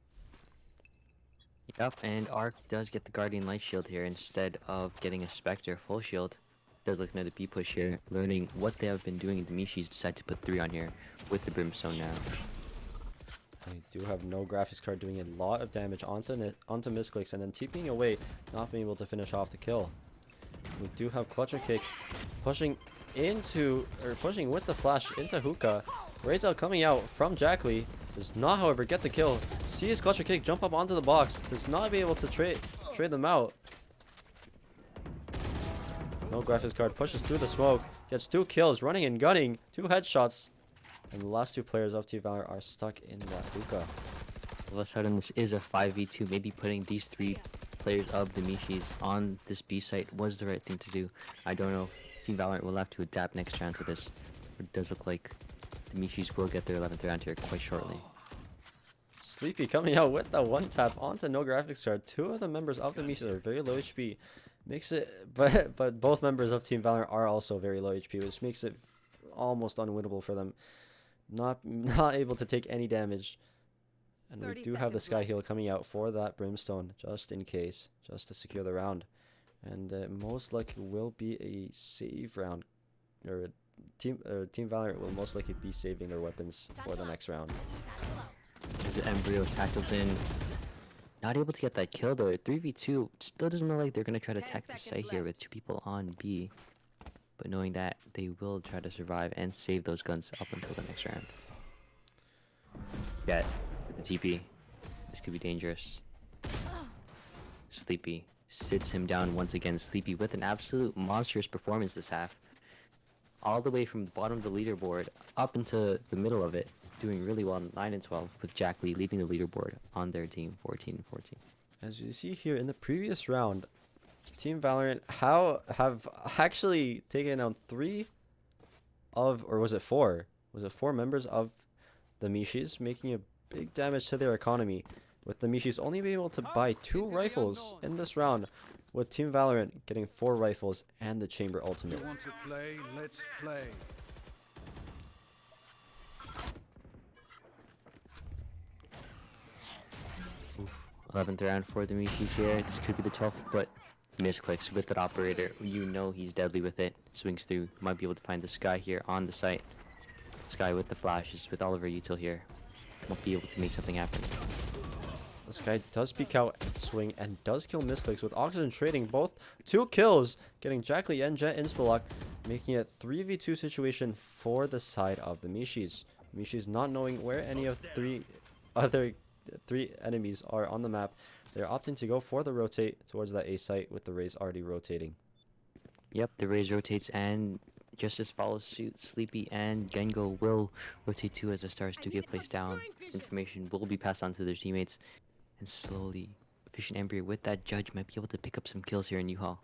Yep, and Arc does get the Guardian Light Shield here instead of getting a Spectre full shield. Does look another B push here, learning what they have been doing. The Mishis decide to put 3 on here with the Brimstone now. They do have no graphics card, doing a lot of damage onto misclicks and then TPing away, not being able to finish off the kill. We do have Clutcher Kick pushing with the flash into Hookah. Razel coming out from Jackley. Does not, however, get the kill. Sees Clutcher Kick jump up onto the box. Does not be able to trade them out. No graphics card, pushes through the smoke. Gets 2 kills, running and gunning. 2 headshots. And the last 2 players of Team Valor are stuck in that hookah. All of a sudden, this is a 5v2. Maybe putting these 3 players of the Mishis on this B site was the right thing to do. I don't know. Team Valorant will have to adapt next round to this. It does look like the Mishis will get their 11th round here quite shortly. Sleepy coming out with the 1-tap onto no graphics card. 2 of the members of the Mishis are very low HP. Makes it, but both members of Team Valorant are also very low HP, which makes it almost unwinnable for them. Not able to take any damage. And we do have the Sky Heal coming out for that Brimstone, just in case, just to secure the round. And most likely will be a save round, or Team Valorant will most likely be saving their weapons for the next round. As Embryo tackles in, not able to get that kill though. 3v2 still doesn't look like they're gonna try to attack the site here with 2 people on B. But knowing that, they will try to survive and save those guns up until the next round. Get the TP. This could be dangerous. Sleepy sits him down once again. Sleepy with an absolute monstrous performance this half. All the way from the bottom of the leaderboard up into the middle of it. Doing really well, 9-12, with Jackley leading the leaderboard on their team, 14-14. As you see here in the previous round, Team Valorant have actually taken out 3 of, or was it 4? Was it 4 members of the Mishis, making a big damage to their economy, with the Mishis only being able to buy 2 rifles in this round, with Team Valorant getting 4 rifles and the Chamber Ultimate. You want to play? Let's play. 11th round for the Mishis here. This could be the 12th, but misclicks with that operator. You know he's deadly with it. Swings through. Might be able to find the Sky here on the site. Sky with the flashes, with Oliver Util here. Won't be able to make something happen. This guy does peek out and swing and does kill misclicks, with Oxygen trading both 2 kills, getting Jackley and Jet insta-lock, making it 3v2 situation for the side of the Mishis. Mishis not knowing where any of the other 3 enemies are on the map. They're opting to go for the rotate towards that A site, with the Raze already rotating. Yep, the Raze rotates, and Justice follows suit. Sleepy and Gengo will rotate too as the stars do get placed down. Information will be passed on to their teammates, and slowly, Efficient Embryo with that judge might be able to pick up some kills here in U-Haul.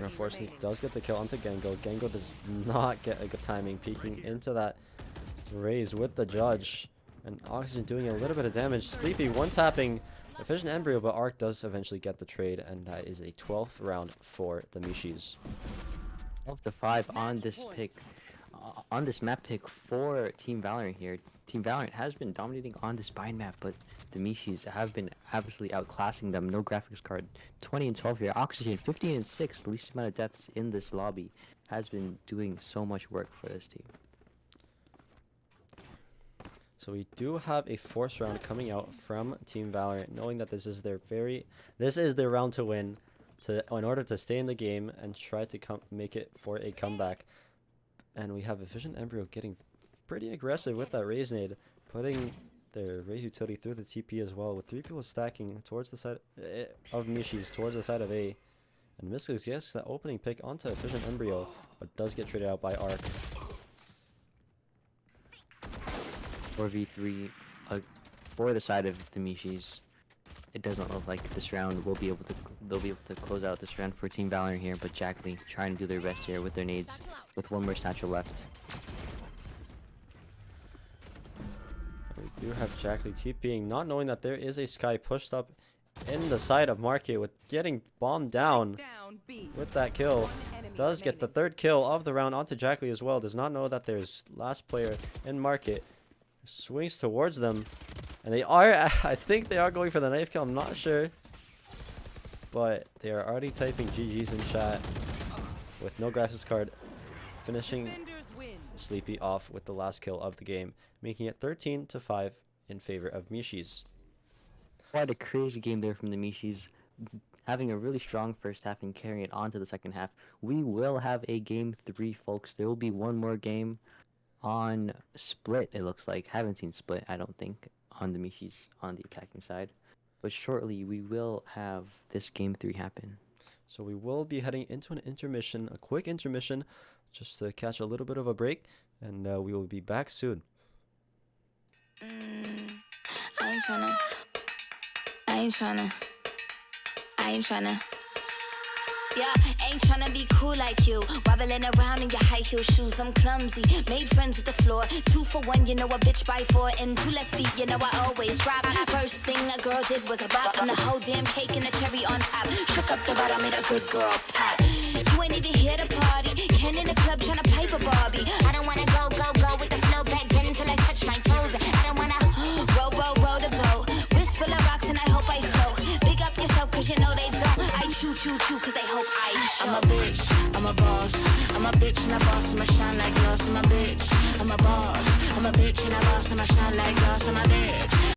Unfortunately, does get the kill onto Gengo. Gengo does not get a good timing, peeking into that raise with the judge. And Oxygen doing a little bit of damage. Sleepy one-tapping Efficient Embryo, but Arc does eventually get the trade, and that is a 12th round for the Mishis. 12-5 on this pick, on this map pick for Team Valorant here. Team Valorant has been dominating on this bind map, but the Mishis have been absolutely outclassing them. No graphics card. 20 and 12 here. Oxygen 15 and 6, least amount of deaths in this lobby, has been doing so much work for this team. So we do have a 4th round coming out from Team Valorant, knowing that this is their round to win, in order to stay in the game and try to make it for a comeback. And we have Efficient Embryo getting pretty aggressive with that Raise Nade, putting their Raise utility through the TP as well, with 3 people stacking towards the side of Mishis, towards the side of A. And Mystics gets that opening pick onto Efficient Embryo, but does get traded out by Arc. 4v3 for the side of the Mishis. It doesn't look like this round they'll be able to close out this round for Team Valorant here, but Jackley trying to do their best here with their nades, with one more satchel left. We do have Jackley TPing, not knowing that there is a Sky pushed up in the side of Market, with getting bombed down with that kill. Does get the 3rd kill of the round onto Jackley as well. Does not know that there's last player in Market. Swings towards them, and they are, I think they are going for the knife kill, I'm not sure, but they are already typing GG's in chat with no graphics card, finishing Sleepy off with the last kill of the game, making it 13-5 in favor of Mishis. Quite a crazy game there from the Mishis, having a really strong first half and carrying it on to the second half. We will have a game 3, folks. There will be one more game on Split, it looks like. Haven't seen Split, I don't think, on the Mishis on the attacking side. But shortly, we will have this game 3 happen. So we will be heading into an intermission, a quick intermission, just to catch a little bit of a break, and we will be back soon. I ain't tryna. Yeah, ain't tryna be cool like you. Wobbling around in your high heel shoes, I'm clumsy. Made friends with the floor. 2 for 1, you know a bitch by 4. And 2 left feet, you know I always drop. First thing a girl did was a bop. I'm the whole damn cake and the cherry on top. Shook up the bottom, made a good girl pop. You ain't even here to party. Ken in the club tryna pipe a Barbie. I don't wanna go with the flow back then until I touch my toes. I don't wanna row the boat. Wrist full of rocks and I hope I float. Big up yourself cause you know they don't. I chew cause they hope I show. I'm a bitch, I'm a boss. I'm a bitch and a boss, I'ma shine like glass. I'm a bitch, I'm a boss. I'm a bitch and a boss, I'ma shine like glass. I'm a bitch.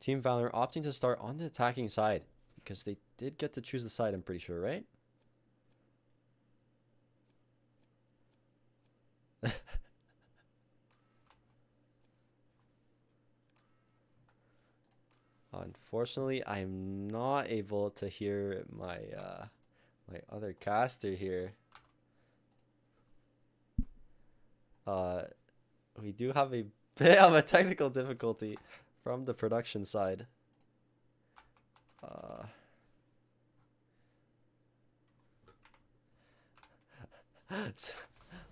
Team Valorant opting to start on the attacking side because they did get to choose the side, I'm pretty sure, right? Unfortunately, I'm not able to hear my my other caster here. We do have a bit of a technical difficulty from the production side.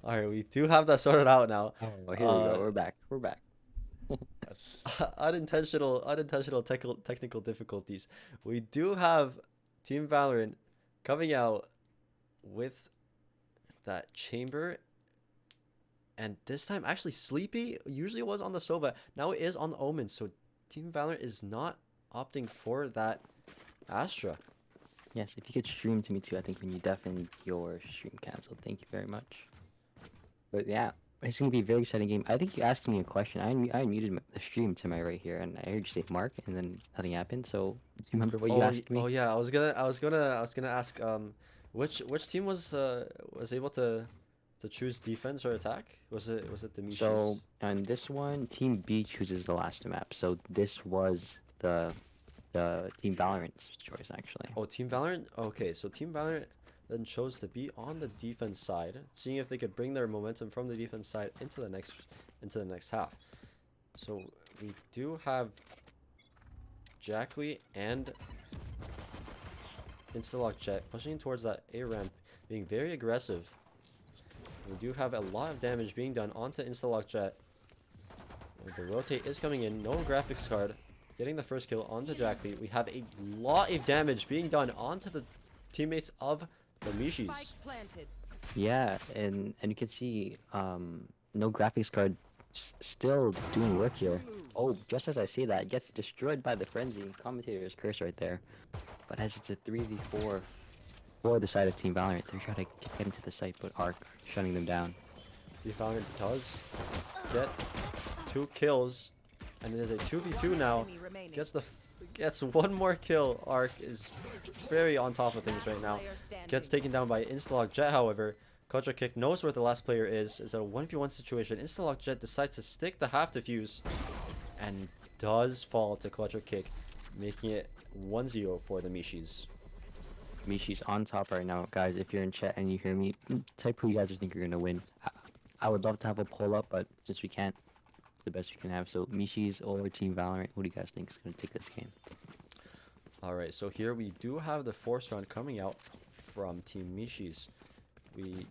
Alright, we do have that sorted out now. Oh, here we go. We're back. We're back. Unintentional technical difficulties. We do have Team Valorant coming out with that chamber, and this time actually Sleepy usually was on the Sova, now it is on the Omen, so Team Valorant is not opting for that Astra. Yes, if you could stream to me too, I think when you deafen your stream canceled. Thank you very much. But yeah, it's gonna be a very exciting game. I think you asked me a question. I muted the stream to my right here, and I heard you say Mark, and then nothing happened. So do you remember what you asked me? Oh yeah, I was gonna ask which team was able to choose defense or attack? Was it the Mishis? So on this one, Team B chooses the last map. So this was the Team Valorant's choice actually. Oh, Team Valorant. Okay, so Team Valorant then chose to be on the defense side, seeing if they could bring their momentum from the defense side into the next half. So we do have Jackley and Instalock Jet pushing towards that A ramp, being very aggressive. We do have a lot of damage being done onto Instalock Jet. The rotate is coming in, no graphics card, getting the first kill onto Jackley. We have a lot of damage being done onto the teammates of the Mishis. Yeah, and you can see no graphics card still doing work here. Oh, just as I say that, it gets destroyed by the frenzy. Commentator's curse right there. But as it's a 3v4 for the side of Team Valorant, they're trying to get into the site, but Arc shutting them down. Team Valorant does get 2 kills, and it is a 2v2 now. Gets one more kill. Arc is very on top of things right now. Gets taken down by Instalock Jet, however. Clutcher Kick knows where the last player is. It's a 1v1 situation. Instalock Jet decides to stick the half defuse and does fall to Clutcher Kick, making it 1-0 for the Mishis. Mishi's on top right now. Guys, if you're in chat and you hear me, type who you guys think are going to win. I would love to have a poll up, but since we can't, it's the best we can have. So Mishi's or Team Valorant, who do you guys think is going to take this game? Alright, so here we do have the force round coming out from Team Mishis. We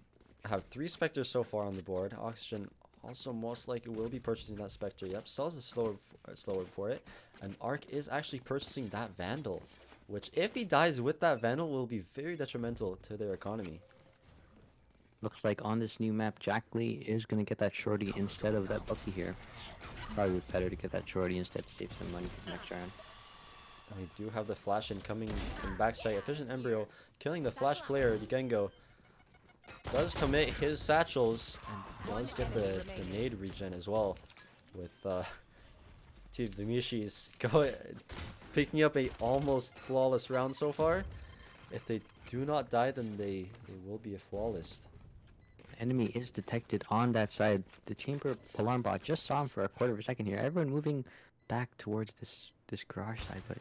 have 3 Spectres so far on the board. Oxygen also most likely will be purchasing that Spectre. Yep, sells a slower for it. And Arc is actually purchasing that Vandal, which if he dies with that Vandal will be very detrimental to their economy. Looks like on this new map, Jackley is going to get that shorty instead of that Bucky here. Probably better to get that shorty instead to save some money for the next round. We do have the flash incoming from backside. Efficient Embryo killing the flash player, Gengo. Does commit his satchels and does get the nade regen as well. With Team Mishis picking up a almost flawless round so far. If they do not die, then they will be a flawless. Enemy is detected on that side. The chamber alarm bot just saw him for a quarter of a second here. Everyone moving back towards this garage side, but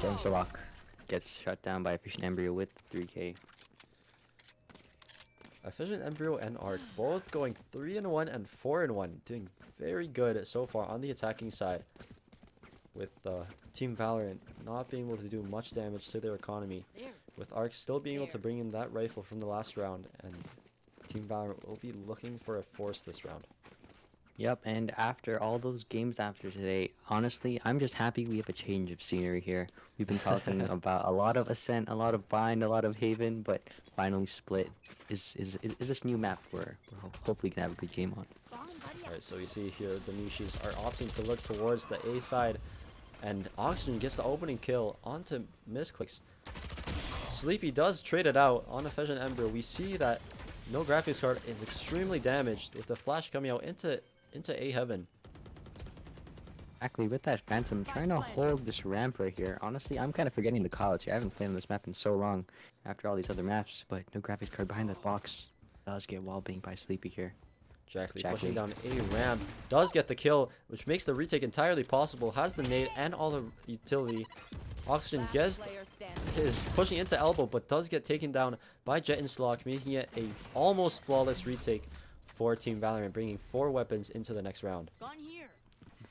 Instalock gets shut down by Efficient Embryo with 3k. Efficient Embryo and Arc both going 3-1 and 4-1, doing very good so far on the attacking side. With Team Valorant not being able to do much damage to their economy, with Arc still being able to bring in that rifle from the last round, and Team Valorant will be looking for a force this round. Yep, and after all those games after today, honestly, I'm just happy we have a change of scenery here. We've been talking about a lot of Ascent, a lot of Bind, a lot of Haven, but finally Split is this new map where we're hopefully gonna have a good game on. Alright, so you see here the Mishis are opting to look towards the A side, and Oxygen gets the opening kill onto Misclicks. Sleepy does trade it out on Efficient Ember. We see that no graphics card is extremely damaged with the flash coming out into A Heaven. Exactly, with that Phantom, trying to hold this ramp right here. Honestly, I'm kind of forgetting the callouts here. I haven't played on this map in so long after all these other maps, but no graphics card behind that box. Does get wallbanged by Sleepy here. Jackley pushing down a ramp, does get the kill, which makes the retake entirely possible. Has the nade and all the utility. Oxygen gets is pushing into elbow, but does get taken down by Jet Inslock, making it a almost flawless retake for Team Valorant, bringing 4 weapons into the next round.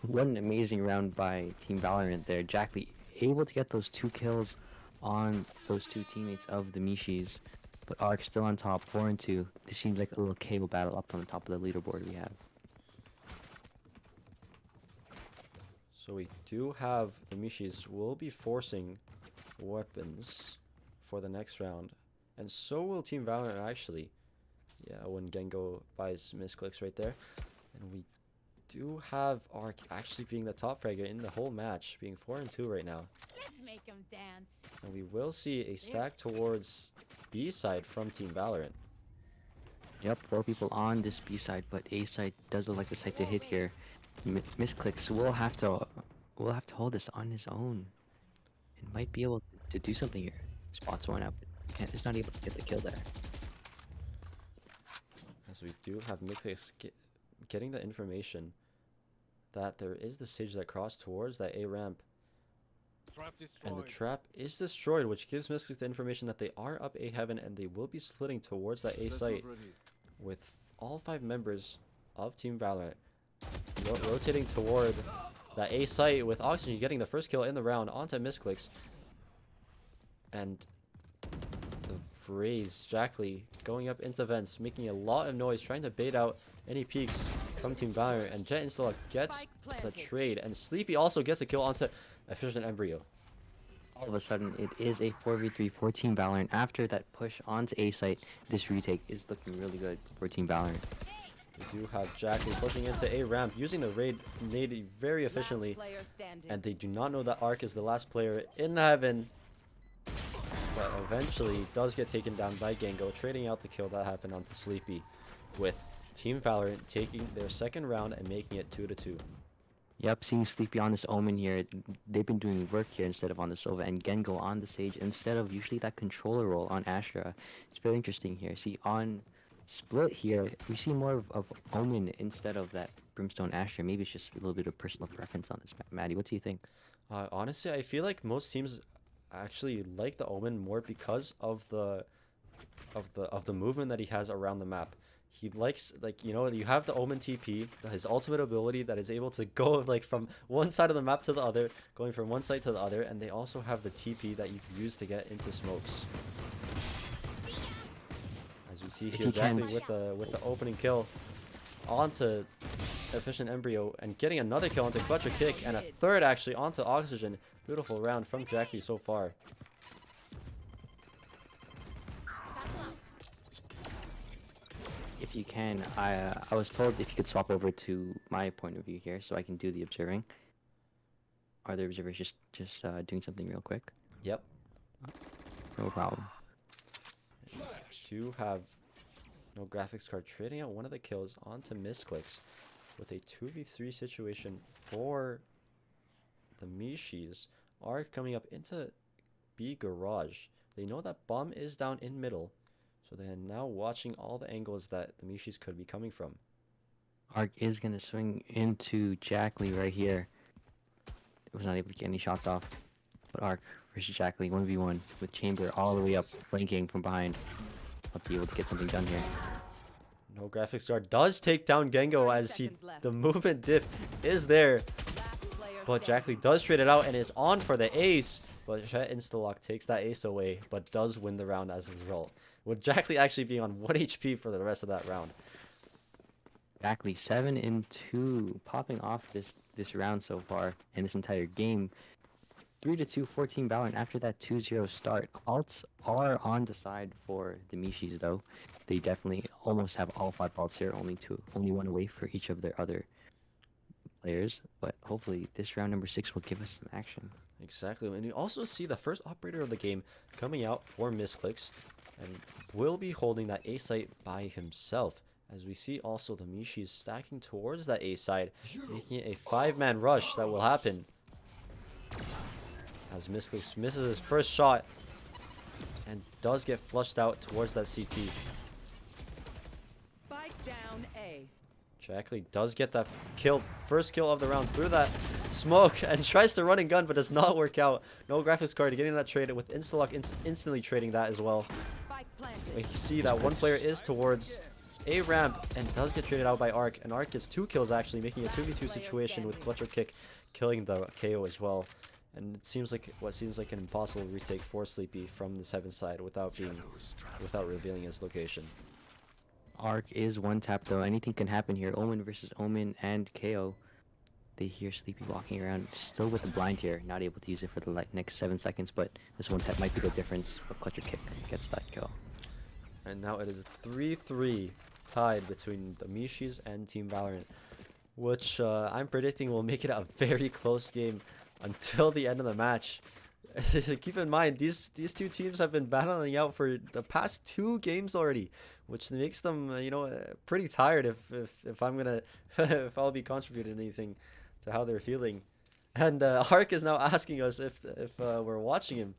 What an amazing round by Team Valorant there. Jackley able to get those 2 kills on those 2 teammates of the Mishis. But Ark still on top, 4-2. This seems like a little cable battle up on the top of the leaderboard we have. So we do have the Mishis will be forcing weapons for the next round. And so will Team Valorant actually. Yeah, when Gengo buys misclicks right there. And we do have Ark actually being the top fragger in the whole match, being 4-2 right now. Let's make them dance. And we will see a stack towards B side from Team Valorant. Yep, 4 people on this B side, but A side does look like the side to hit here. Misclicks will have to hold this on his own, and might be able to do something here. Spots one up, is not able to get the kill there. As we do have Misclicks getting the information that there is the stage that crossed towards that A ramp. And the trap is destroyed, which gives Misclicks the information that they are up A heaven and they will be splitting towards that A site with all 5 members of Team Valorant rotating toward that A site, with Oxygen getting the first kill in the round onto Misclicks. And the phrase Jackley going up into vents, making a lot of noise, trying to bait out any peeks from Team Valorant, and Jet Installa gets the trade, and Sleepy also gets a kill onto Efficient Embryo. All of a sudden, it is a 4v3 for Team Valorant. After that push onto A site, this retake is looking really good for Team Valorant. We do have Jackley pushing into A ramp, using the raid nade very efficiently, and they do not know that Ark is the last player in heaven, but eventually does get taken down by Gengo, trading out the kill that happened onto Sleepy, with Team Valorant taking their second round and making it 2-2. Yep, seeing Sleepy on this Omen here, they've been doing work here instead of on the Sova, and Gengo on the Sage instead of usually that controller role on Astra. It's very interesting here. See, on Split here, we see more of Omen instead of that Brimstone Astra. Maybe it's just a little bit of personal preference on this map. Maddie, what do you think? Honestly, I feel like most teams actually like the Omen more because of the movement that he has around the map. He likes, like, you know, you have the Omen TP, his ultimate ability that is able to go like from one side of the map to the other, going from one side to the other, and they also have the TP that you can use to get into smokes. As we see here, exactly with the opening kill onto Efficient Embryo, and getting another kill onto Clutcher Kick, and a third actually onto Oxygen. Beautiful round from Jackley so far. If you can, I was told if you could swap over to my point of view here so I can do the observing. Are the observers just doing something real quick? Yep. No problem. Do have no graphics card, trading out one of the kills onto Misclicks with a 2v3 situation for the Mishis. Are coming up into B garage. They know that bomb is down in middle, so they are now watching all the angles that the Mishis could be coming from. Ark is going to swing into Jackley right here. Was not able to get any shots off. But Ark versus Jackley, 1v1 with Chamber all the way up, flanking from behind. I'll be able to get something done here. No graphics card does take down Gengo as the movement diff is there. But Jackley does trade it out and is on for the ace. But Jet Instalock takes that ace away, but does win the round as a result, with Jackley actually being on 1 HP for the rest of that round. Jackley 7-2, popping off this round so far in this entire game. 3-2 for Team Valorant after that 2-0 start. Alts are on the side for the Mishis though. They definitely almost have all 5 alts here, only one away for each of their other players. But hopefully this round number 6 will give us some action. Exactly, and you also see the first operator of the game coming out for Misclicks, and will be holding that A site by himself, As we see also the Mishi is stacking towards that A side, making it a 5-man rush that will happen. As Misclicks misses his first shot and does get flushed out towards that CT. Spike down A. Jackley does get that kill, first kill of the round through that smoke and tries to run and gun but does not work out. No graphics card getting that trade with Instalock instantly trading that as well. Spike planted. We see that one player is towards a ramp and does get traded out by Arc, and Arc gets 2 kills actually, making a 2v2 situation with Clutcher Kick killing the KO as well. And it seems like what seems like an impossible retake for Sleepy from the 7 side without revealing his location. Arc is one tap though. Anything can happen here. Omen versus Omen and KO. They hear Sleepy walking around still with the blind here, not able to use it for the next 7 seconds, but this one tap might be the difference. But Clutcher Kick gets that kill. And now it is a 3-3 tied between the Mishis and Team Valorant, which I'm predicting will make it a very close game until the end of the match. Keep in mind, these two teams have been battling out for the past 2 games already, which makes them, pretty tired if I'm gonna if I'll be contributing anything to how they're feeling. And Ark is now asking us if we're watching him,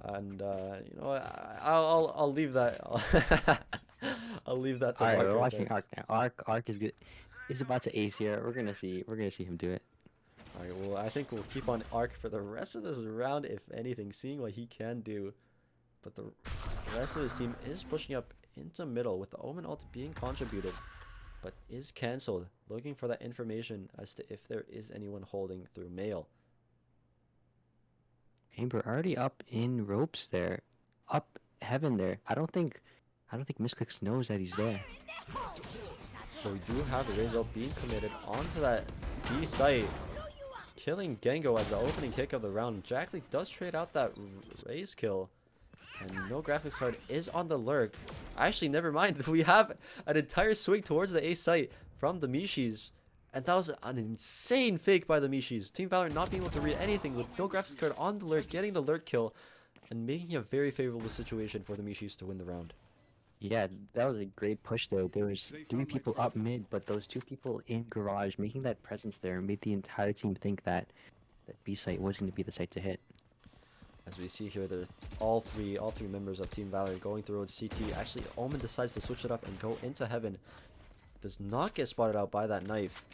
and I'll leave that. I'll leave that to Alright, Ark. we're watching Arc now. Arc is good. He's about to ace here. We're gonna see him do it. Alright, well, I think we'll keep on Arc for the rest of this round, if anything, seeing what he can do. But the rest of his team is pushing up into middle with the Omen ult being contributed, but is cancelled. Looking for that information as to if there is anyone holding through mail. Chamber already up in ropes there, up heaven there. I don't think Misclicks knows that he's there. So we do have the Razor being committed onto that B site, killing Gengo as the opening kick of the round. Jackley does trade out that Raze kill, and no graphics card is on the lurk. Actually, never mind. We have an entire swing towards the A site from the Mishis, and that was an insane fake by the Mishis. Team Valorant not being able to read anything with no graphics card on the lurk, getting the lurk kill, and making a very favorable situation for the Mishis to win the round. Yeah, that was a great push though. There was 3 people up mid, but those 2 people in garage making that presence there made the entire team think that B site was going to be the site to hit. As we see here, there's all three members of Team Valor going through CT. Actually, Omen decides to switch it up and go into heaven. Does not get spotted out by that knife.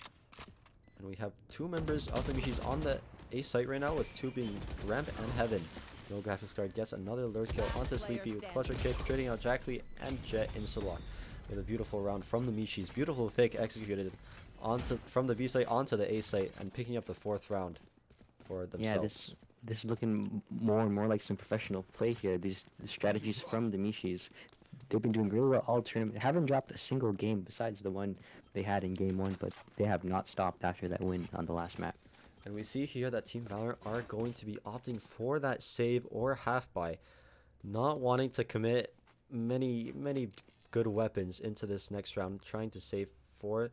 And we have 2 members of the Mishis on the A site right now, with 2 being ramp and heaven. No graphics card gets another lurk kill onto Sleepy with Clutcher Kick, trading out Jackley and Jet Instalock with a beautiful round from the Mishis. Beautiful fake executed from the B site onto the A site, and picking up the 4th round for themselves. Yeah, this is looking more and more like some professional play here. The strategies from the Mishis, they've been doing really well all tournament. Haven't dropped a single game besides the one they had in game 1, but they have not stopped after that win on the last map. And we see here that Team Valor are going to be opting for that save or half buy, not wanting to commit many good weapons into this next round, trying to save for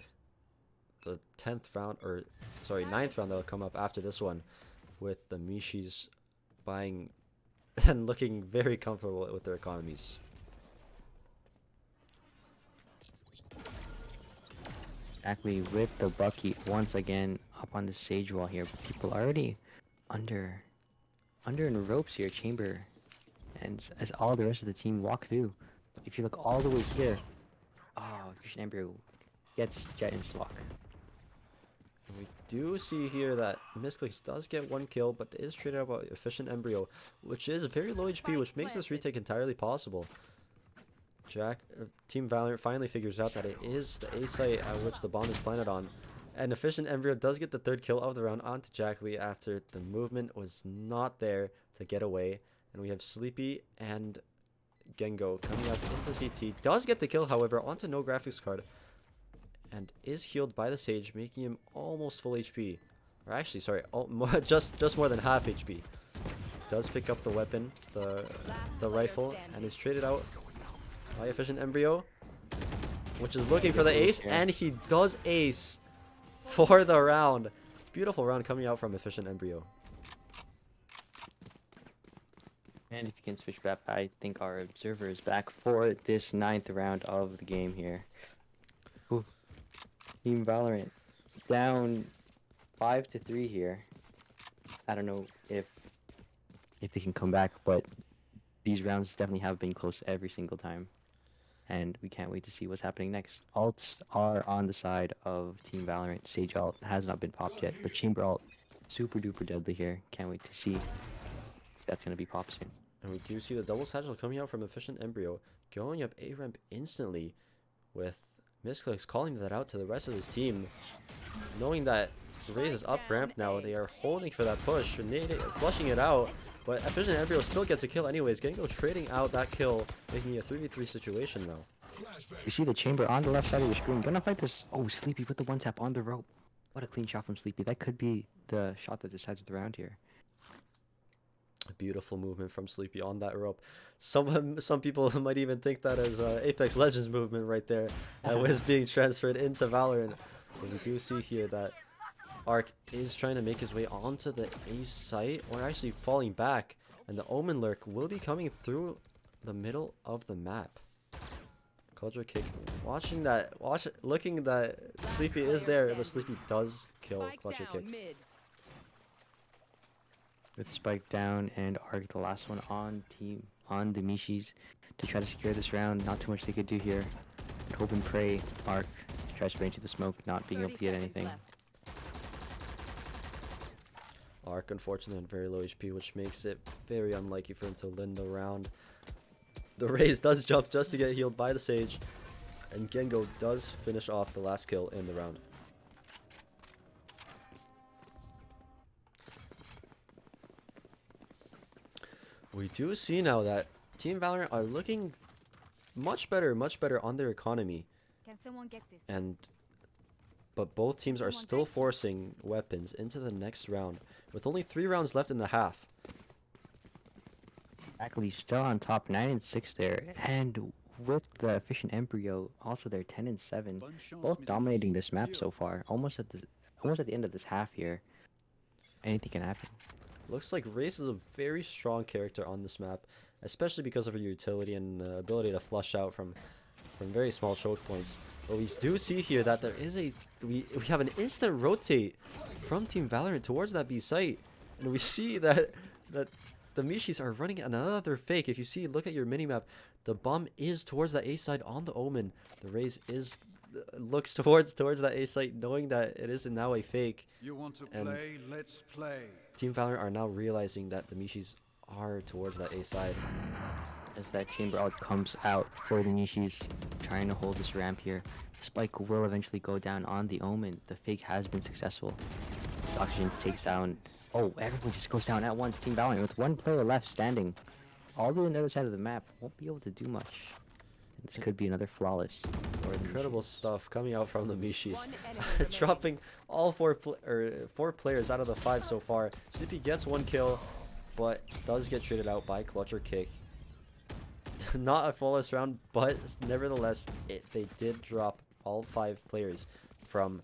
the 10th round, or sorry, 9th round that will come up after this one, with the Mishis buying and looking very comfortable with their economies. Exactly, with the Bucky once again up on the Sage wall here. People already under in the ropes here, Chamber, and as all the rest of the team walk through. If you look all the way here, Christian Embryo gets Jet and Slock. We do see here that Misclicks does get 1 kill, but is traded out by Efficient Embryo, which is very low HP, which makes this retake entirely possible. Team Valorant finally figures out that it is the A site at which the bomb is planted on, and Efficient Embryo does get the 3rd kill of the round onto Jackley after the movement was not there to get away. And we have Sleepy and Gengo coming up into CT. Does get the kill, however, onto no graphics card, and is healed by the Sage, making him almost full HP. Or actually, sorry, just more than half HP. Does pick up the weapon, the rifle, and is traded out by Efficient Embryo, which is looking for the ace, and he does ace for the round. Beautiful round coming out from Efficient Embryo. And if you can switch back, I think our observer is back for this 9th round of the game here. Ooh. Team Valorant down 5-3 here. I don't know if they can come back, but these rounds definitely have been close every single time. And we can't wait to see what's happening next. Alts are on the side of Team Valorant. Sage alt has not been popped yet, but Chamber alt super duper deadly here. Can't wait to see if that's gonna be popped soon. And we do see the double satchel coming out from Efficient Embryo, going up A ramp instantly, with Misclicks calling that out to the rest of his team, knowing that Raze is up ramp now. They are holding for that push, flushing it out, but Efficient Embryo still gets a kill anyways. Gengo trading out that kill, making it a 3v3 situation now. You see the Chamber on the left side of your screen. Gonna fight this. Oh, Sleepy with the one tap on the rope. What a clean shot from Sleepy. That could be the shot that decides the round here. A beautiful movement from Sleepy on that rope. Some people might even think that is Apex Legends movement right there that was being transferred into Valorant. So we do see here that Arc is trying to make his way onto the A site, or actually falling back, and the Omen Lurk will be coming through the middle of the map. Culture kick, looking that Sleepy is there, but Sleepy does kill Culture kick. With Spike down and Arc the last one on the Mishis to try to secure this round. Not too much they could do here. Hope and pray. Arc tries to spray into the smoke, not being able to get anything. Arc unfortunately on very low HP, which makes it very unlikely for him to win the round. The Raze does jump just to get healed by the Sage, and Gengo does finish off the last kill in the round. We do see now that Team Valorant are looking much better on their economy. Can someone get this? But both teams are still forcing weapons into the next round, with only 3 rounds left in the half. Exactly, still on top, 9-6 there, and with the Efficient Embryo, also they're 10-7, both dominating this map so far. Almost at the end of this half here, anything can happen. Looks like Raze is a very strong character on this map, especially because of her utility and the ability to flush out from very small choke points. But we do see here that there is we have an instant rotate from Team Valorant towards that B site, and we see that the Mishis are running another fake. If you see, look at your minimap, the bomb is towards that A side on the Omen. The Raze looks towards that A site, knowing that it is now a fake. You want to play? Let's play. Team Valorant are now realizing that the Mishis are towards that A side. As that Chamber out comes out for the Nishis, trying to hold this ramp here. Spike will eventually go down on the Omen. The fake has been successful. This Oxygen takes down. Oh, everyone just goes down at once. Team Valorant with one player left standing. All the way on the other side of the map. Won't be able to do much. This could be another flawless. Incredible stuff coming out from the Mishis. Dropping all four players out of the 5 so far. Sleepy gets 1 kill, but does get traded out by Clutcher Kick. Not a flawless round, but nevertheless, they did drop all 5 players from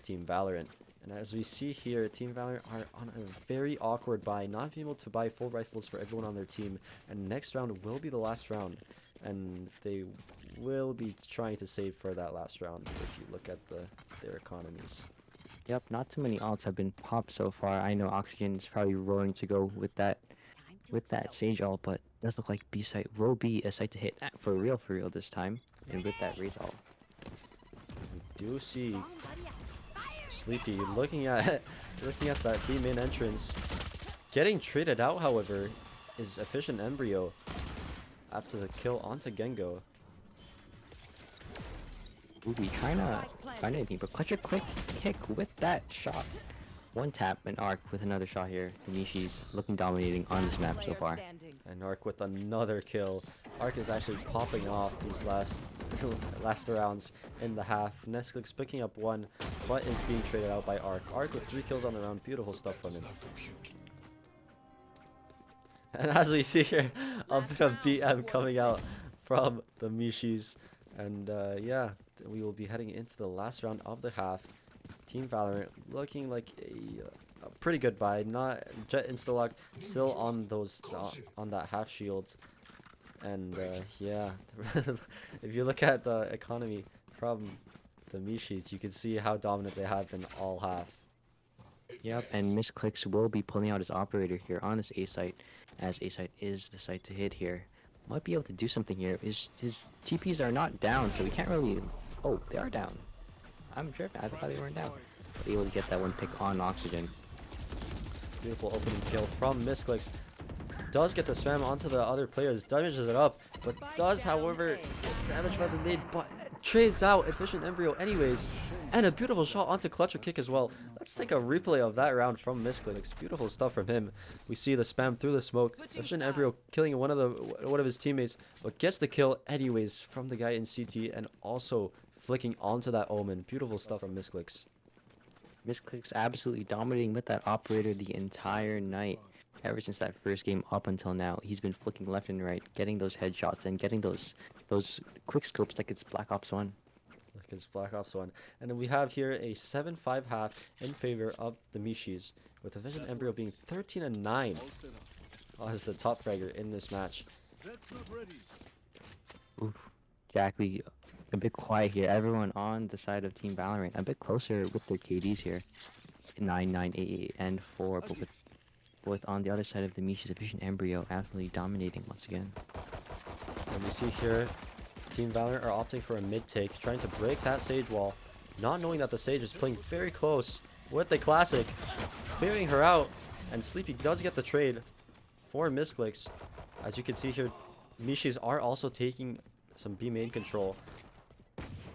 Team Valorant. And as we see here, Team Valorant are on a very awkward buy, not being able to buy full rifles for everyone on their team. And next round will be the last round, and they will be trying to save for that last round if you look at their economies. Yep, not too many alts have been popped so far. I know Oxygen is probably rolling to go with that Sage ult, but it does look like B site will be a site to hit for real this time, and with that Raze ult. We do see Sleepy looking at that B main entrance. Getting traded out, however, is Efficient Embryo after the kill onto Gengo. Ruby trying to find anything, but Clutcher kick with that shot. One tap and Arc with another shot here. The Nishis looking dominating on this map so far. And Arc with another kill. Arc is actually popping off these last rounds in the half. Nesclix picking up 1, but is being traded out by Arc. Arc with 3 kills on the round. Beautiful stuff from him. And as we see here, a bit of BM coming out from the Mishis. And yeah, we will be heading into the last round of the half. Team Valorant looking like a pretty good buy. Not Jet Instalock still on on that half shield. And yeah, if you look at the economy, from the Mishis. You can see how dominant they have been all half. Yep, and Misclicks will be pulling out his operator here on this A site, as A site is the site to hit here. Might be able to do something here. His TPs are not down, so we can't really... Oh, they are down. I'm tripping. I thought they weren't down. But able to get that one pick on Oxygen. Beautiful opening kill from Misclicks. Does get the spam onto the other players, damages it up, but does, however, get damage by the nade, but trades out Efficient Embryo anyways. And a beautiful shot onto Clutcher Kick as well. Let's take a replay of that round from Misclicks. Beautiful stuff from him. We see the spam through the smoke. Efficient Embryo killing one of his teammates, but gets the kill anyways from the guy in CT, and also flicking onto that Omen. Beautiful stuff from Misclicks. Misclicks absolutely dominating with that operator the entire night. Ever since that first game up until now, he's been flicking left and right, getting those headshots and getting those quick scopes like it's Black Ops 1. Like it's Black Ops 1. And then we have here a 7-5 half in favor of the Mishis, with Efficient Embryo being 13-9 as the top fragger in this match. Oof. Jack Lee a bit quiet here. Everyone on the side of Team Valorant a bit closer with their KDs here. 9, 9, 8, 8, and 4, but with on the other side of the Mishis, Efficient Embryo absolutely dominating once again. And we see here, Team Valorant are opting for a mid take, trying to break that Sage wall, not knowing that the Sage is playing very close with the Classic, clearing her out, and Sleepy does get the trade for Misclicks. As you can see here, Mishis are also taking some B main control,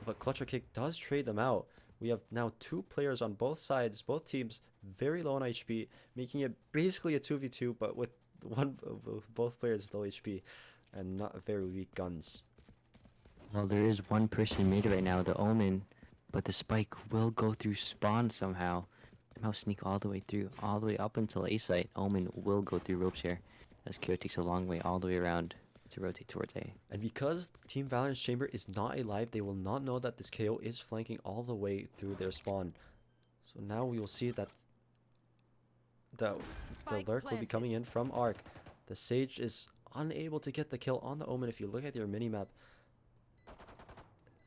but Clutcher Kick does trade them out. We have now 2 players on both sides, both teams very low on HP, making it basically a 2v2, but with both players low HP and not very weak guns. Well, there is one person mid right now, the Omen, but the spike will go through spawn somehow. Somehow sneak all the way through, all the way up until A site. Omen will go through ropes here, as Kyo takes a long way all the way around to rotate towards A. And because Team Valorant's chamber is not alive, they will not know that this KO is flanking all the way through their spawn. So now we will see that the lurk will be coming in from Arc. The Sage is unable to get the kill on the Omen if you look at your minimap.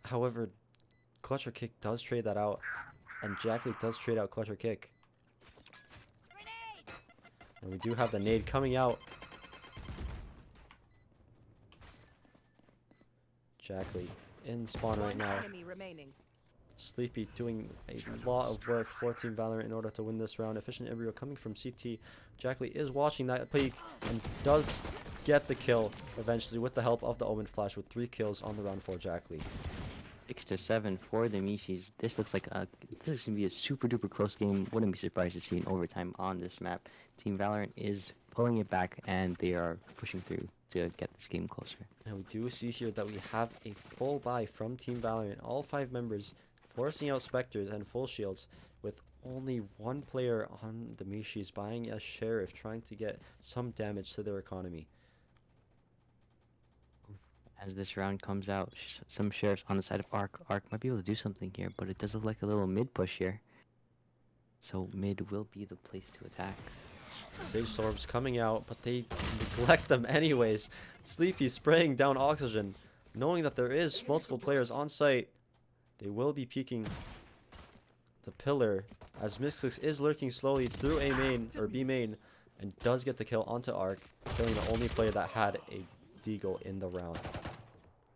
However, Clutcher Kick does trade that out, and Jack Lee does trade out Clutcher Kick. And we do have the nade coming out. Jack Lee in spawn right now. Sleepy doing a lot of work for Team Valorant in order to win this round. Efficient Embryo coming from CT. Jack Lee is watching that peek and does get the kill eventually with the help of the Omen Flash, with 3 kills on the round for Jack Lee. 6-7 for the Mishis. This looks like this is gonna be a super duper close game. Wouldn't be surprised to see an overtime on this map. Team Valorant is pulling it back, and they are pushing through to get this game closer. And we do see here that we have a full buy from Team Valorant. All 5 members forcing out Spectres and full shields, with only 1 player on the Mishis buying a Sheriff, trying to get some damage to their economy. As this round comes out, some Sheriffs on the side of Arc. Arc might be able to do something here, but it does look like a little mid push here. So mid will be the place to attack. Sage Storms coming out, but they neglect them anyways. Sleepy spraying down Oxygen, knowing that there is multiple players on site. They will be peeking the pillar, as Misclicks is lurking slowly through A main, or B main, and does get the kill onto Arc, killing the only player that had a deagle in the round.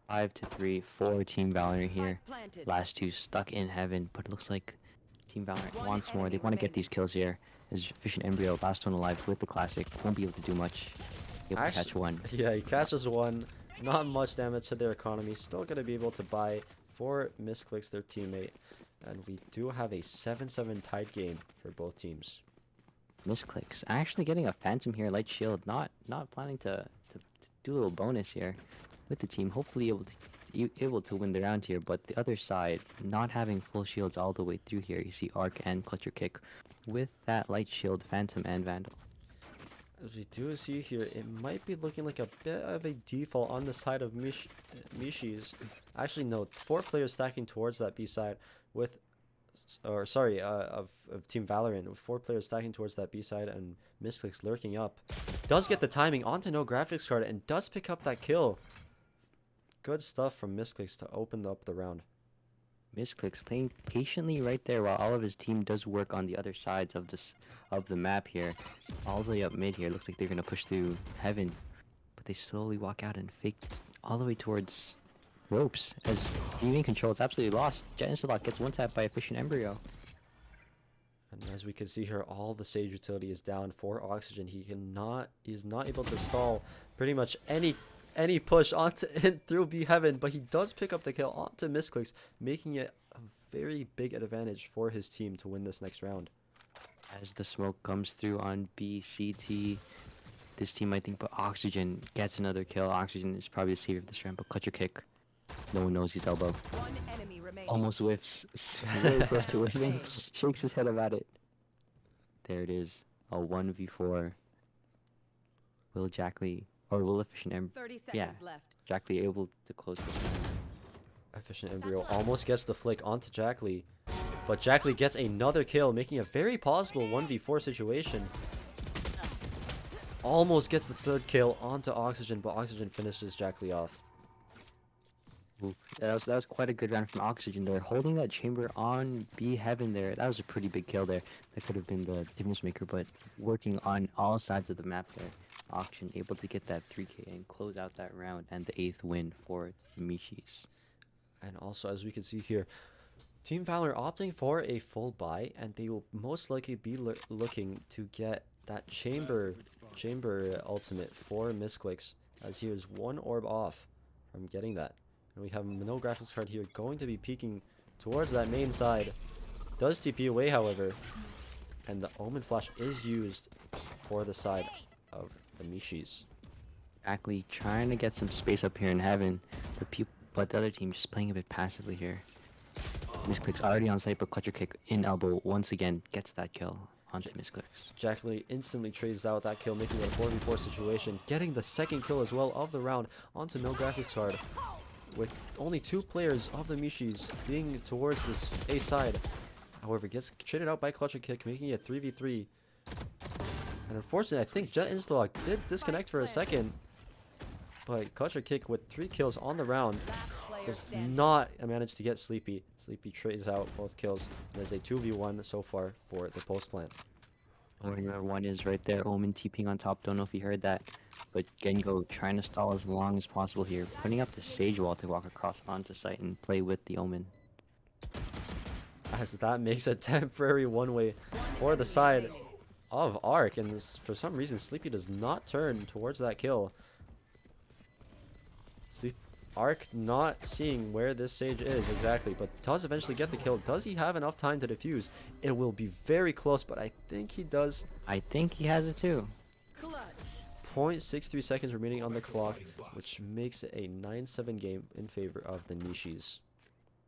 5-3 for Team Valorant here. Last 2 stuck in heaven, but it looks like Team Valorant wants more. They want to get these kills here. As Efficient Embryo, last one alive with the Classic, won't be able to do much. Able to catch 1. Yeah, he catches 1. Not much damage to their economy. Still going to be able to buy for Misclicks, their teammate. And we do have a 7-7 tied game for both teams. Misclicks actually getting a Phantom here, light shield. Not planning to do a little bonus here with the team. Hopefully able to win the round here. But the other side, not having full shields all the way through here. You see Arc and Clutcher Kick with that light shield, Phantom and Vandal. As we do see here, it might be looking like a bit of a default on the side of Mishis. Actually, no, 4 players stacking towards that B side with, or sorry, of Team Valorant, with 4 players stacking towards that B side, and Misclicks lurking up. Does get the timing onto no graphics card and does pick up that kill. Good stuff from Misclicks to open up the round. Misclicks playing patiently right there while all of his team does work on the other sides of the map here. All the way up mid here. Looks like they're gonna push through heaven. But they slowly walk out and fake all the way towards ropes as Newman control is absolutely lost. Jet Insta-Lock gets one tap by Efficient Embryo. And as we can see here, all the Sage utility is down for Oxygen. He's not able to stall pretty much any push onto and through B Heaven, but he does pick up the kill onto Misclicks, making it a very big advantage for his team to win this next round. As the smoke comes through on BCT, this team might think, but Oxygen gets another kill. Oxygen is probably the savior of this round, but Clutcher Kick, no one knows his elbow. One enemy remaining. Almost whiffs, really close to whiffing, shakes his head about it. There it is, a 1v4. Will Jackley, or will Efficient Embryo, 30 seconds yeah, left. Jackley able to close this round. Efficient Embryo almost gets the flick onto Jackley, but Jackley gets another kill, making a very possible 1v4 situation. Almost gets the third kill onto Oxygen, but Oxygen finishes Jackley off. Ooh, that was quite a good round from Oxygen there. Holding that chamber on B Heaven there, that was a pretty big kill there. That could have been the difference maker, but working on all sides of the map there. Oxygen able to get that 3k and close out that round and the 8th win for the Mishis. And also, as we can see here, Team Valor opting for a full buy, and they will most likely be looking to get that chamber ultimate for Misclicks, as he is one orb off from getting that. And we have no graphics card here, going to be peeking towards that main side. Does TP away, however, and the Omen Flash is used for the side of the Mishis. Exactly, trying to get some space up here in Heaven, but the other team just playing a bit passively here. Misclicks already on site, but Clutcher Kick in elbow once again gets that kill onto Misclicks. Jackley instantly trades out that kill, making it a 4v4 situation, getting the second kill as well of the round onto no graphics card. With only 2 players of the Mishis being towards this A side. However, gets traded out by Clutcher Kick, making it 3v3. And unfortunately, I think Jet Insta-Lock did disconnect for a second. But Clutcher Kick with 3 kills on the round does not manage to get Sleepy. Sleepy trades out both kills. There's a 2v1 so far for the post plant. Number 1 is right there. Omen TPing on top. Don't know if you heard that. But Gengo trying to stall as long as possible here. Putting up the Sage Wall to walk across onto site and play with the Omen. As that makes a temporary one-way for the side of Arc. And this, for some reason, Sleepy does not turn towards that kill. Arc not seeing where this Sage is exactly, but does eventually get the kill. Does he have enough time to defuse? It will be very close, but I think he does. I think he has it too. 0.63 seconds remaining on the clock, which makes it a 9-7 game in favor of the Mishis.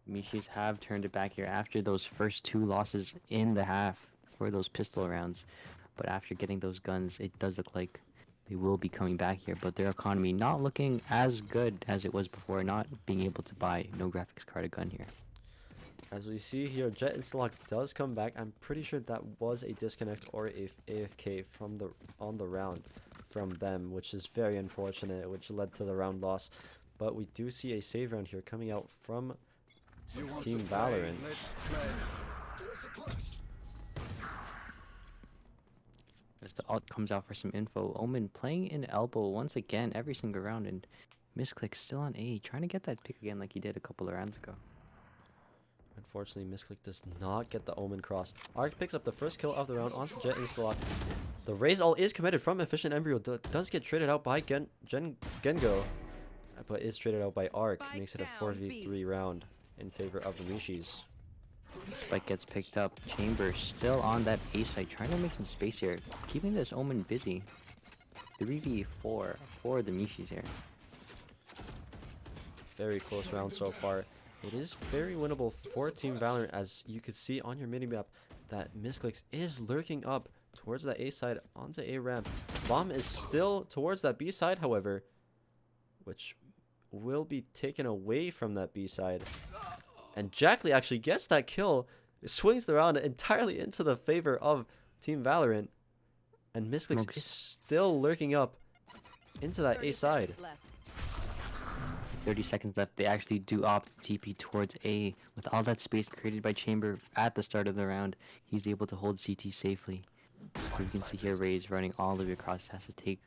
Mishis have turned it back here after those first 2 losses in the half for those pistol rounds. But after getting those guns, it does look like they will be coming back here, but their economy not looking as good as it was before, not being able to buy no graphics card a gun here. As we see here, Jet Insta-Lock does come back. I'm pretty sure that was a disconnect or a AFK from on the round from them, which is very unfortunate, which led to the round loss. But we do see a save round here coming out from Team Valorant. As the ult comes out for some info, Omen playing in elbow once again every single round, and Misclick still on A, trying to get that pick again like he did a couple of rounds ago. Unfortunately, Misclick does not get the Omen cross. Arc picks up the first kill of the round onto Jet Insta-Lock. The raise ult is committed from Efficient Embryo. Does get traded out by Gengo, but is traded out by Arc. Makes it a 4v3 round in favor of the Mishis. Spike gets picked up. Chamber still on that A side, trying to make some space here, keeping this Omen busy. 3v4 for the Mishis here. Very close round so far. It is very winnable for Team Valorant, as you can see on your minimap that Misclicks is lurking up towards that A side onto A ramp. Bomb is still towards that B side, however, which will be taken away from that B side. And Jackley actually gets that kill. It swings the round entirely into the favor of Team Valorant. And Misclicks is still lurking up into that A side. 30 seconds left. They actually do opt TP towards A. With all that space created by Chamber at the start of the round, he's able to hold CT safely. So you can see here Ray's running all the way across, has to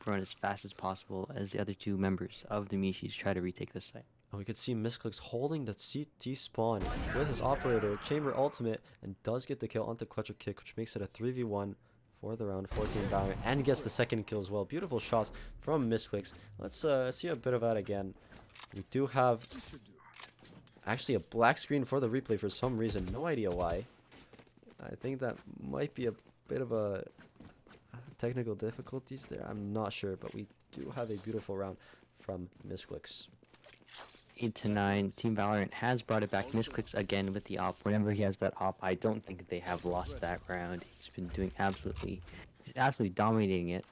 run as fast as possible as the other two members of the Mishis try to retake this site. And we could see Misclicks holding the CT spawn with his operator, Chamber ultimate, and does get the kill onto Clutcher Kick, which makes it a 3v1 for the round 14 Valorant, and gets the second kill as well. Beautiful shots from Misclicks. Let's see a bit of that again. We do have actually a black screen for the replay for some reason. No idea why. I think that might be a bit of a technical difficulties there. I'm not sure, but we do have a beautiful round from Misclicks. 8-9. Team Valorant has brought it back. Misclicks again with the op. Whenever he has that op, I don't think they have lost that round. He's been doing he's absolutely dominating it,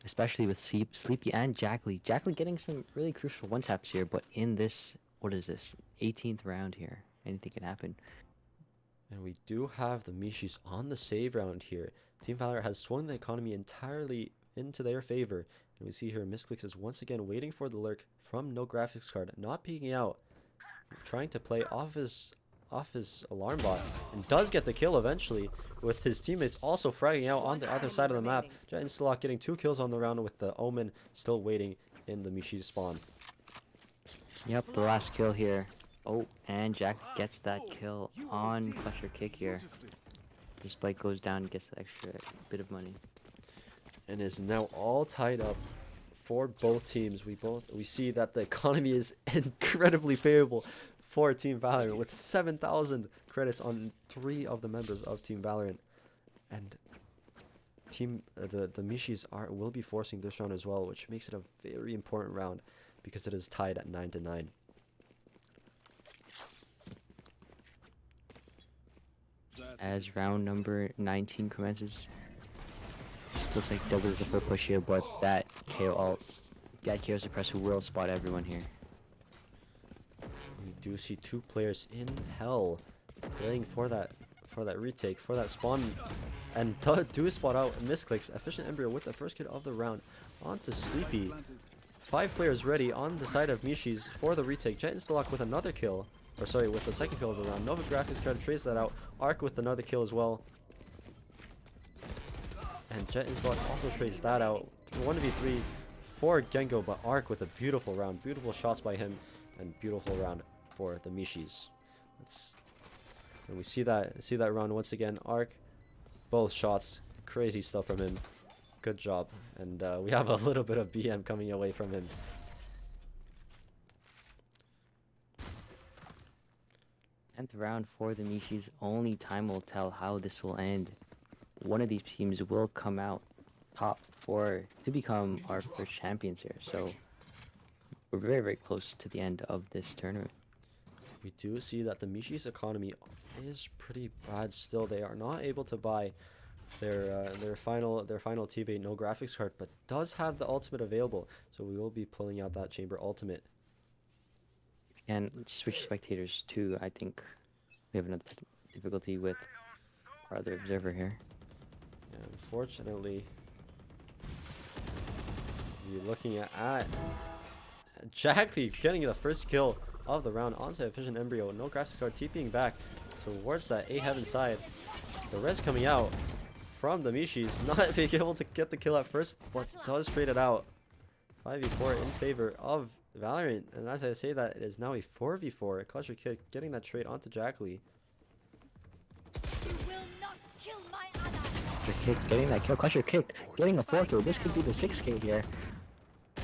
especially with Sleepy and Jackley. Jackley getting some really crucial one taps here, but in this, what is this, 18th round here, anything can happen. And we do have the Mishis on the save round here. Team Valorant has swung the economy entirely into their favor. And we see here Misclicks is once again waiting for the lurk from no graphics card, not peeking out, trying to play off his alarm bot, and does get the kill eventually, with his teammates also fragging out on the other side of the map. Jet Instalock getting 2 kills on the round, with the Omen still waiting in the Mishi spawn. Yep, the last kill here. Oh, and Jack gets that kill on Clutcher Kick here. The spike goes down and gets the extra bit of money. And is now all tied up for both teams. We see that the economy is incredibly favorable for Team Valorant, with 7,000 credits on 3 of the members of Team Valorant. And the Mishis will be forcing this round as well, which makes it a very important round because it is tied at 9-9. As round number 19 commences, this looks like Douglas the first push here, but that KO suppressor will spot everyone here. We do see 2 players in hell playing for that retake, for that spawn, and do spot out Misclicks. Efficient Embryo with the first kill of the round onto Sleepy. 5 players ready on the side of Mishis for the retake. Jet Instalock with another kill. Or sorry, with the second kill of the round. Nova Graphics card trades that out. Arc with another kill as well. And Jet Instalock also trades that out. 1v3 for Gengo, but Arc with a beautiful round. Beautiful shots by him, and beautiful round for the Mishis. And we see that round once again. Arc, both shots, crazy stuff from him. Good job. And we have a little bit of BM coming away from him. Round for the Mishis. Only time will tell how this will end. One of these teams will come out top 4 to become our first champions here. So we're very, very close to the end of this tournament. We do see that the Mishis economy is pretty bad still. They are not able to buy their final teammate no graphics card, but does have the ultimate available. So we will be pulling out that Chamber ultimate. And switch spectators too. I think we have another difficulty with our other observer here. Yeah, unfortunately, you're looking at Jackley getting the first kill of the round onto Efficient Embryo. No graphics card, TPing back towards that A heaven side. The res coming out from the Mishis, not being able to get the kill at first, but does trade it out. 5v4 in favor of Valorant, and as I say that, it is now a 4v4. Clutcher Kick getting that trade onto Jackley. Clutcher Kick getting that kill. Clutcher Kick getting a 4 kill. This could be the 6 kill here.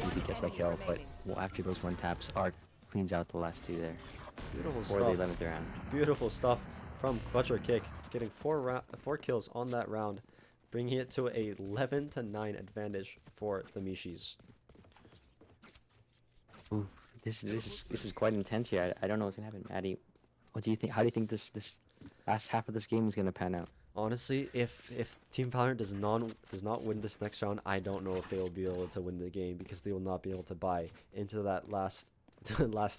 Maybe gets that kill, but after those 1 taps, Arc cleans out the last 2 there. Beautiful for stuff. the 11th round. Beautiful stuff from Clutcher Kick, getting 4 kills on that round, bringing it to a 11-9 advantage for the Mishis. Ooh, this is quite intense here. I don't know what's gonna happen. Maddie, what do you think? How do you think this last half of this game is gonna pan out? Honestly, if Team Valorant does not win this next round, I don't know if they will be able to win the game, because they will not be able to buy into that last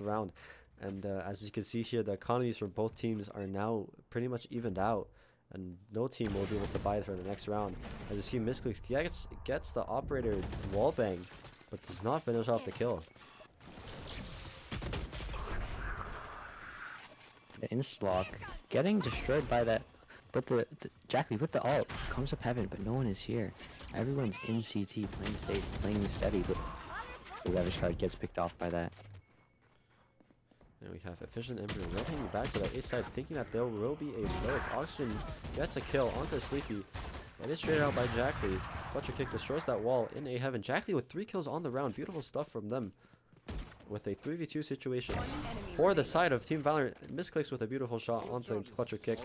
round. And as you can see here, the economies for both teams are now pretty much evened out, and no team will be able to buy for the next round. As you see, Misclicks gets the operator wallbang, but does not finish off the kill. The Inslock getting destroyed by that. But the Jackley with the ult comes up heaven, but no one is here. Everyone's in CT playing safe, playing steady, but the Ravage card gets picked off by that. And we have Efficient Emperor rotating back to the A side, thinking that there will be a lurk. Oxygen gets a kill onto Sleepy. It is traded out by Jackley. Fletcher Kick destroys that wall in A heaven. Jackley with 3 kills on the round. Beautiful stuff from them. With a 3v2 situation for the side of Team Valorant. Misclicks with a beautiful shot onto Clutcher Kick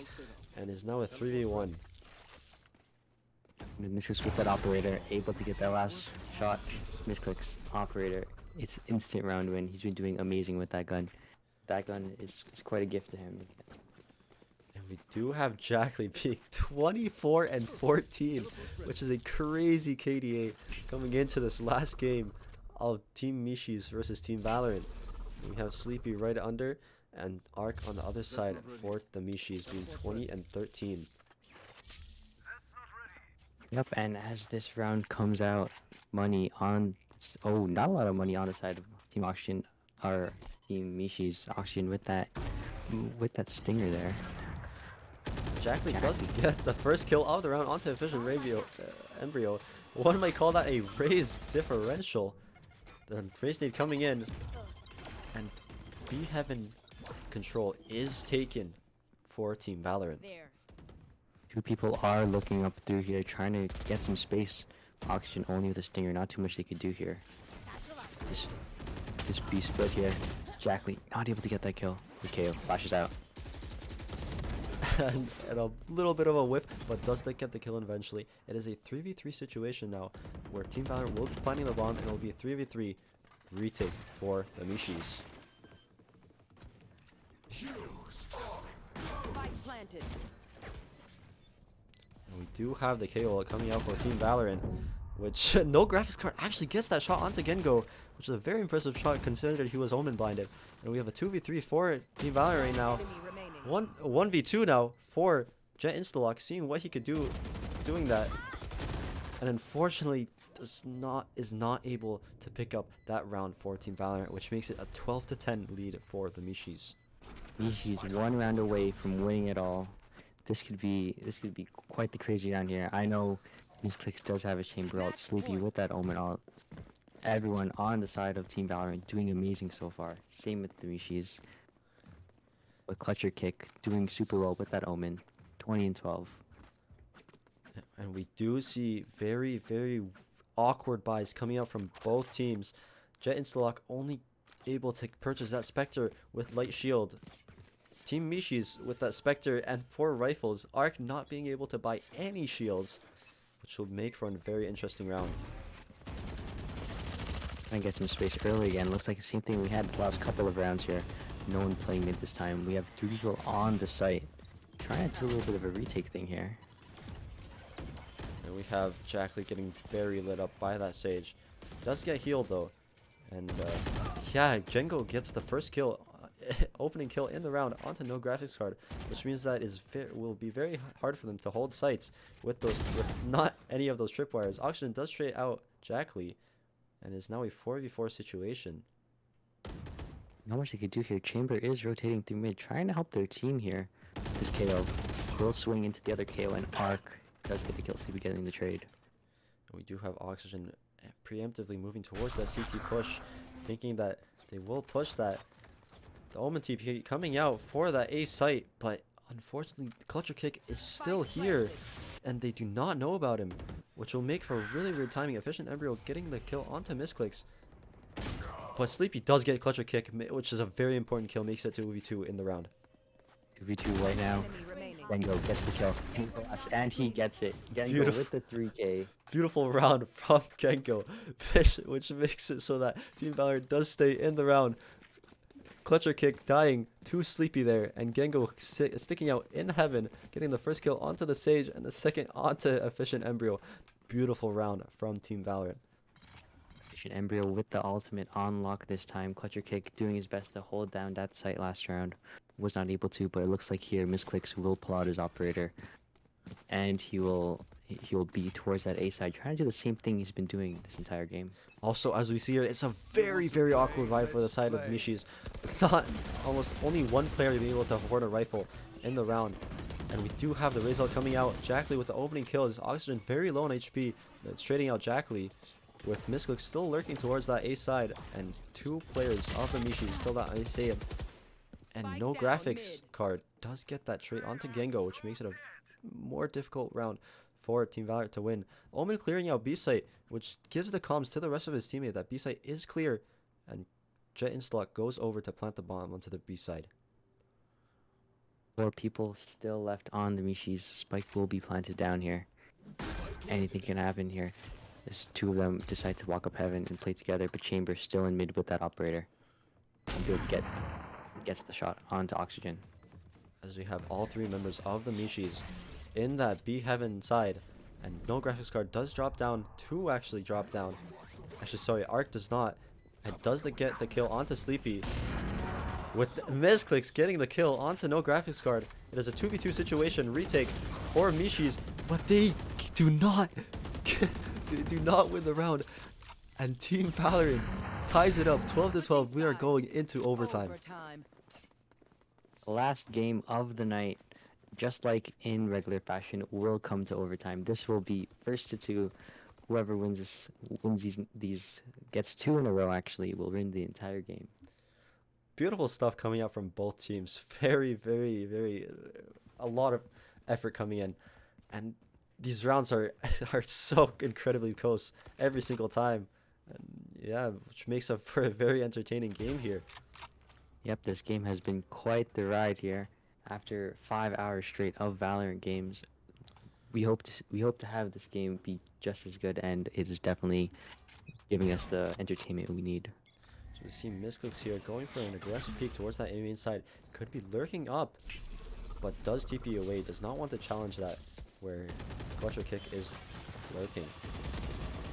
and is now a 3v1. Misclicks with that operator, able to get that last shot. Misclicks, operator. It's instant round win. He's been doing amazing with that gun. That gun is quite a gift to him. And we do have Jackley being 24 and 14, which is a crazy KDA coming into this last game of Team Mishis versus Team Valorant. We have Sleepy right under and Arc on the other side for the Mishis being 20 and 13. Yep, and as this round comes out, money on... Oh, not a lot of money on the side of Team Oxygen, or Team Mishis. Oxygen with that stinger there. Jackley does get the first kill of the round onto Efficient Embryo. One might call that a raise differential. The raise nade coming in, and B Heaven control is taken for Team Valorant. There. Two people are looking up through here, trying to get some space. Oxygen only with a stinger, not too much they could do here. This B split here. Jackley not able to get that kill. The KO flashes out. and a little bit of a whip, but does they get the kill eventually. It is a 3v3 situation now, where Team Valorant will be planting the bomb, and it will be a 3v3 retake for the Mishis. Spike planted. And we do have the KO coming out for Team Valorant, which no graphics card actually gets that shot onto Gengo, which is a very impressive shot considering he was Omen blinded. And we have a 2v3 for Team Valorant right now. 1v2 now for Jet Instalock, seeing what he could do doing that. And unfortunately is not able to pick up that round for Team Valorant, which makes it a 12-10 lead for the Mishis. Mishis 1 round away from winning it all. This could be quite the crazy round here. I know Misclicks does have a chamber ult. Sleepy with that Omen ult. Everyone on the side of Team Valorant doing amazing so far. Same with the Mishis. With Clutcher Kick doing super well with that Omen. 20 and 12. And we do see very, very awkward buys coming out from both teams. Jet Instalock only able to purchase that Spectre with Light Shield. Team Mishis with that Spectre and 4 rifles. Arc not being able to buy any shields, which will make for a very interesting round. Trying to get some space early again. Looks like the same thing we had the last couple of rounds here. No one playing mid this time. We have 3 people on the site. Trying to do a little bit of a retake thing here. And we have Jackley getting very lit up by that Sage. Does get healed though. And yeah, Django gets the first kill, opening kill in the round onto no graphics card, which means that will be very hard for them to hold sites with not any of those tripwires. Oxygen does trade out Jackley, and is now a 4v4 situation. Not much they could do here. Chamber is rotating through mid, trying to help their team here. This KO will swing into the other KO, and Arc does get the kill, so we getting the trade. And we do have Oxygen preemptively moving towards that CT push, thinking that they will push that. The Omen TP coming out for that A site, but unfortunately Clutcher Kick is still here, and they do not know about him, which will make for really weird timing. Efficient Embryo getting the kill onto Misclicks. But Sleepy does get Clutcher Kick, which is a very important kill, makes it 2v2 in the round. 2v2 right now. Gengo gets the kill. And he gets it. Gengo with the 3k. Beautiful round from Gengo, which makes it so that Team Valorant does stay in the round. Clutcher Kick dying to Sleepy there, and Gengo sticking out in heaven, getting the first kill onto the Sage and the second onto Efficient Embryo. Beautiful round from Team Valorant. Efficient Embryo with the ultimate on lock this time. Clutcher Kick doing his best to hold down that site last round. Was not able to, but it looks like here Misclicks will pull out his operator, and he will he'll be towards that A side, trying to do the same thing he's been doing this entire game. Also, as we see here, it's a very, very awkward vibe for the side of Mishi's. Not almost only one player being able to afford a rifle in the round. And we do have the Razor coming out. Jackley with the opening kill. His Oxygen very low on HP. It's trading out Jackley, with Misclick still lurking towards that A side. And two players of the Mishi still that A side. And no graphics card does get that trade onto Gengo, which makes it a more difficult round for Team Valorant to win. Omen clearing out B site, which gives the comms to the rest of his teammate that B site is clear, and Jet Instalock goes over to plant the bomb onto the B side. 4 people still left on the Mishi's. Spike will be planted down here. Anything can happen here. As 2 of them decide to walk up heaven and play together, but Chamber still in mid with that operator. And Build gets the shot onto Oxygen. As we have all 3 members of the Mishis in that B heaven side, and no graphics card does drop down. 2 actually drop down. Actually, sorry, Arc does not. It does get the kill onto Sleepy, with Misclicks getting the kill onto no graphics card. It is a 2v2 situation retake for Mishis, but they do not win the round. And Team Valorant ties it up 12-12. We are going into overtime. Last game of the night, just like in regular fashion, will come to overtime. This will be first to 2. Whoever wins these gets 2 in a row, actually, will win the entire game. Beautiful stuff coming out from both teams. Very, very, very, a lot of effort coming in. And these rounds are so incredibly close every single time. And yeah, which makes up for a very entertaining game here. Yep, this game has been quite the ride here. After 5 hours straight of Valorant games, we hope to have this game be just as good, and it is definitely giving us the entertainment we need. So we see Misclicks here going for an aggressive peek towards that enemy inside. Could be lurking up, but does TP away. Does not want to challenge that, where Clutcher Kick is lurking.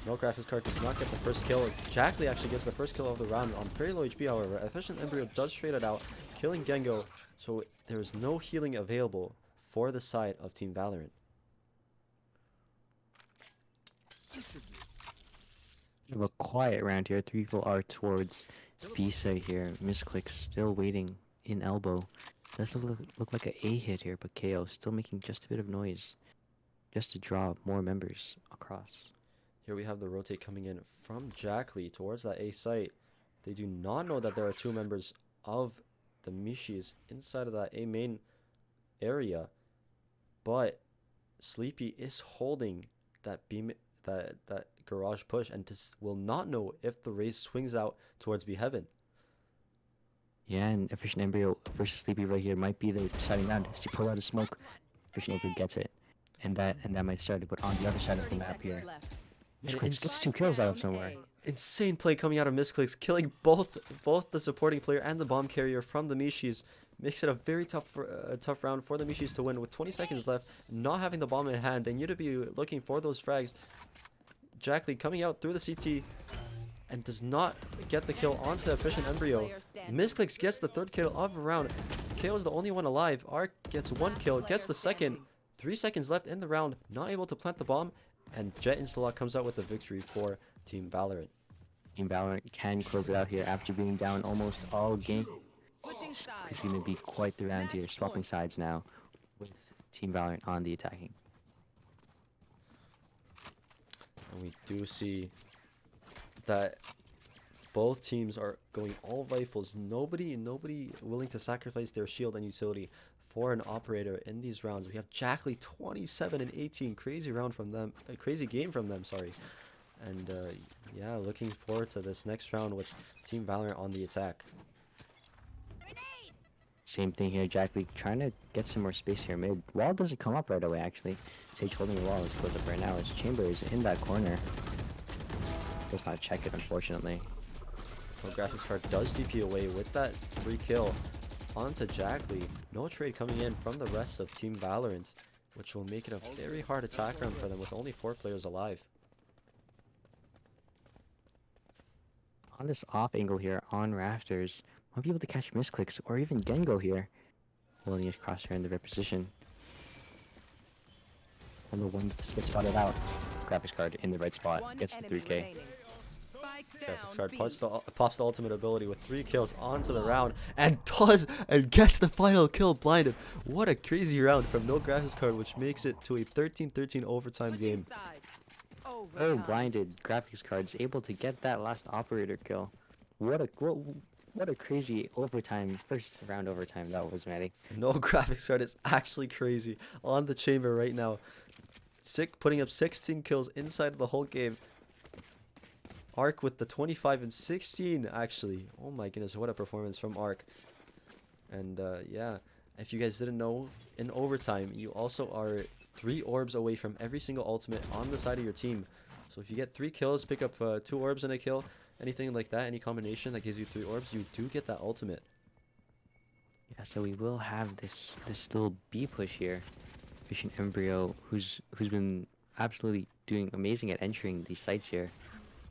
No graphics card does not get the first kill. Jackley actually gets the first kill of the round on very low HP, however. Efficient Embryo does trade it out, killing Gengo. So there is no healing available for the side of Team Valorant. A quiet round here. 3 people are towards B side here. Misclick still waiting in elbow. Does look like an A hit here, but KO still making just a bit of noise, just to draw more members across. Here we have the rotate coming in from Jackley towards that A site. They do not know that there are 2 members of the Mishis inside of that A main area, but Sleepy is holding that beam, that garage push, and will not know if the race swings out towards B heaven. Yeah, and Efficient Embryo versus Sleepy right here might be the deciding round. As you pull out a smoke, Efficient Embryo gets it, and that might start it. But on the other side of the map here, Misclicks gets 2 kills out of somewhere. Insane play coming out of Misclicks, killing both the supporting player and the bomb carrier from the Mishis. Makes it a very tough round for the Mishis to win with 20 seconds left, not having the bomb in hand. They need to be looking for those frags. Jackley coming out through the CT and does not get the kill onto Efficient Embryo. Misclicks gets the 3rd kill of the round. KO is the only one alive. Arc gets 1 kill, gets the 2nd. 3 seconds left in the round, not able to plant the bomb, and Jet Instalock comes out with the victory for Team Valorant. Team Valorant can close it out here after being down almost all game. It's going to be quite the round here, swapping sides now with Team Valorant on the attacking. And we do see that both teams are going all rifles. Nobody willing to sacrifice their shield and utility for an operator in these rounds. We have Jackley 27 and 18. Crazy round from them. A crazy game from them, sorry. And yeah, looking forward to this next round with Team Valorant on the attack. Same thing here, Jackley trying to get some more space here mid. Wall doesn't come up right away, actually. Sage holding the wall is put up right now as Chamber is in that corner. Does not check it, unfortunately. No graphics card does DP away with that free kill onto Jackley. No trade coming in from the rest of Team Valorant, which will make it a very hard attack round for them with only 4 players alive. On this off angle here on Rafters, might be able to catch Misclicks or even Gengo here. Holding his crosshair in the right position. Number one just gets spotted out. Graphics card in the right spot. One Gets the enemy 3K. remaining. Spike Graphics down card B. pops the ultimate ability with 3 kills onto the round and gets the final kill blinded. What a crazy round from no graphics card, which makes it to a 13-13 overtime Switching game. sides. Oh, Overtime. blinded graphics cards able to get that last operator kill. What a crazy overtime, first round overtime that was, Matty. No graphics card is actually crazy on the chamber right now. Putting up 16 kills inside of the whole game. Arc with the 25 and 16 actually. Oh my goodness, what a performance from Arc. And yeah, if you guys didn't know, in overtime you also are 3 orbs away from every single ultimate on the side of your team. So if you get 3 kills, pick up 2 orbs and a kill, anything like that, any combination that gives you 3 orbs, you do get that ultimate. Yeah, so we will have this little B push here. Efficient Embryo, who's been absolutely doing amazing at entering these sites here,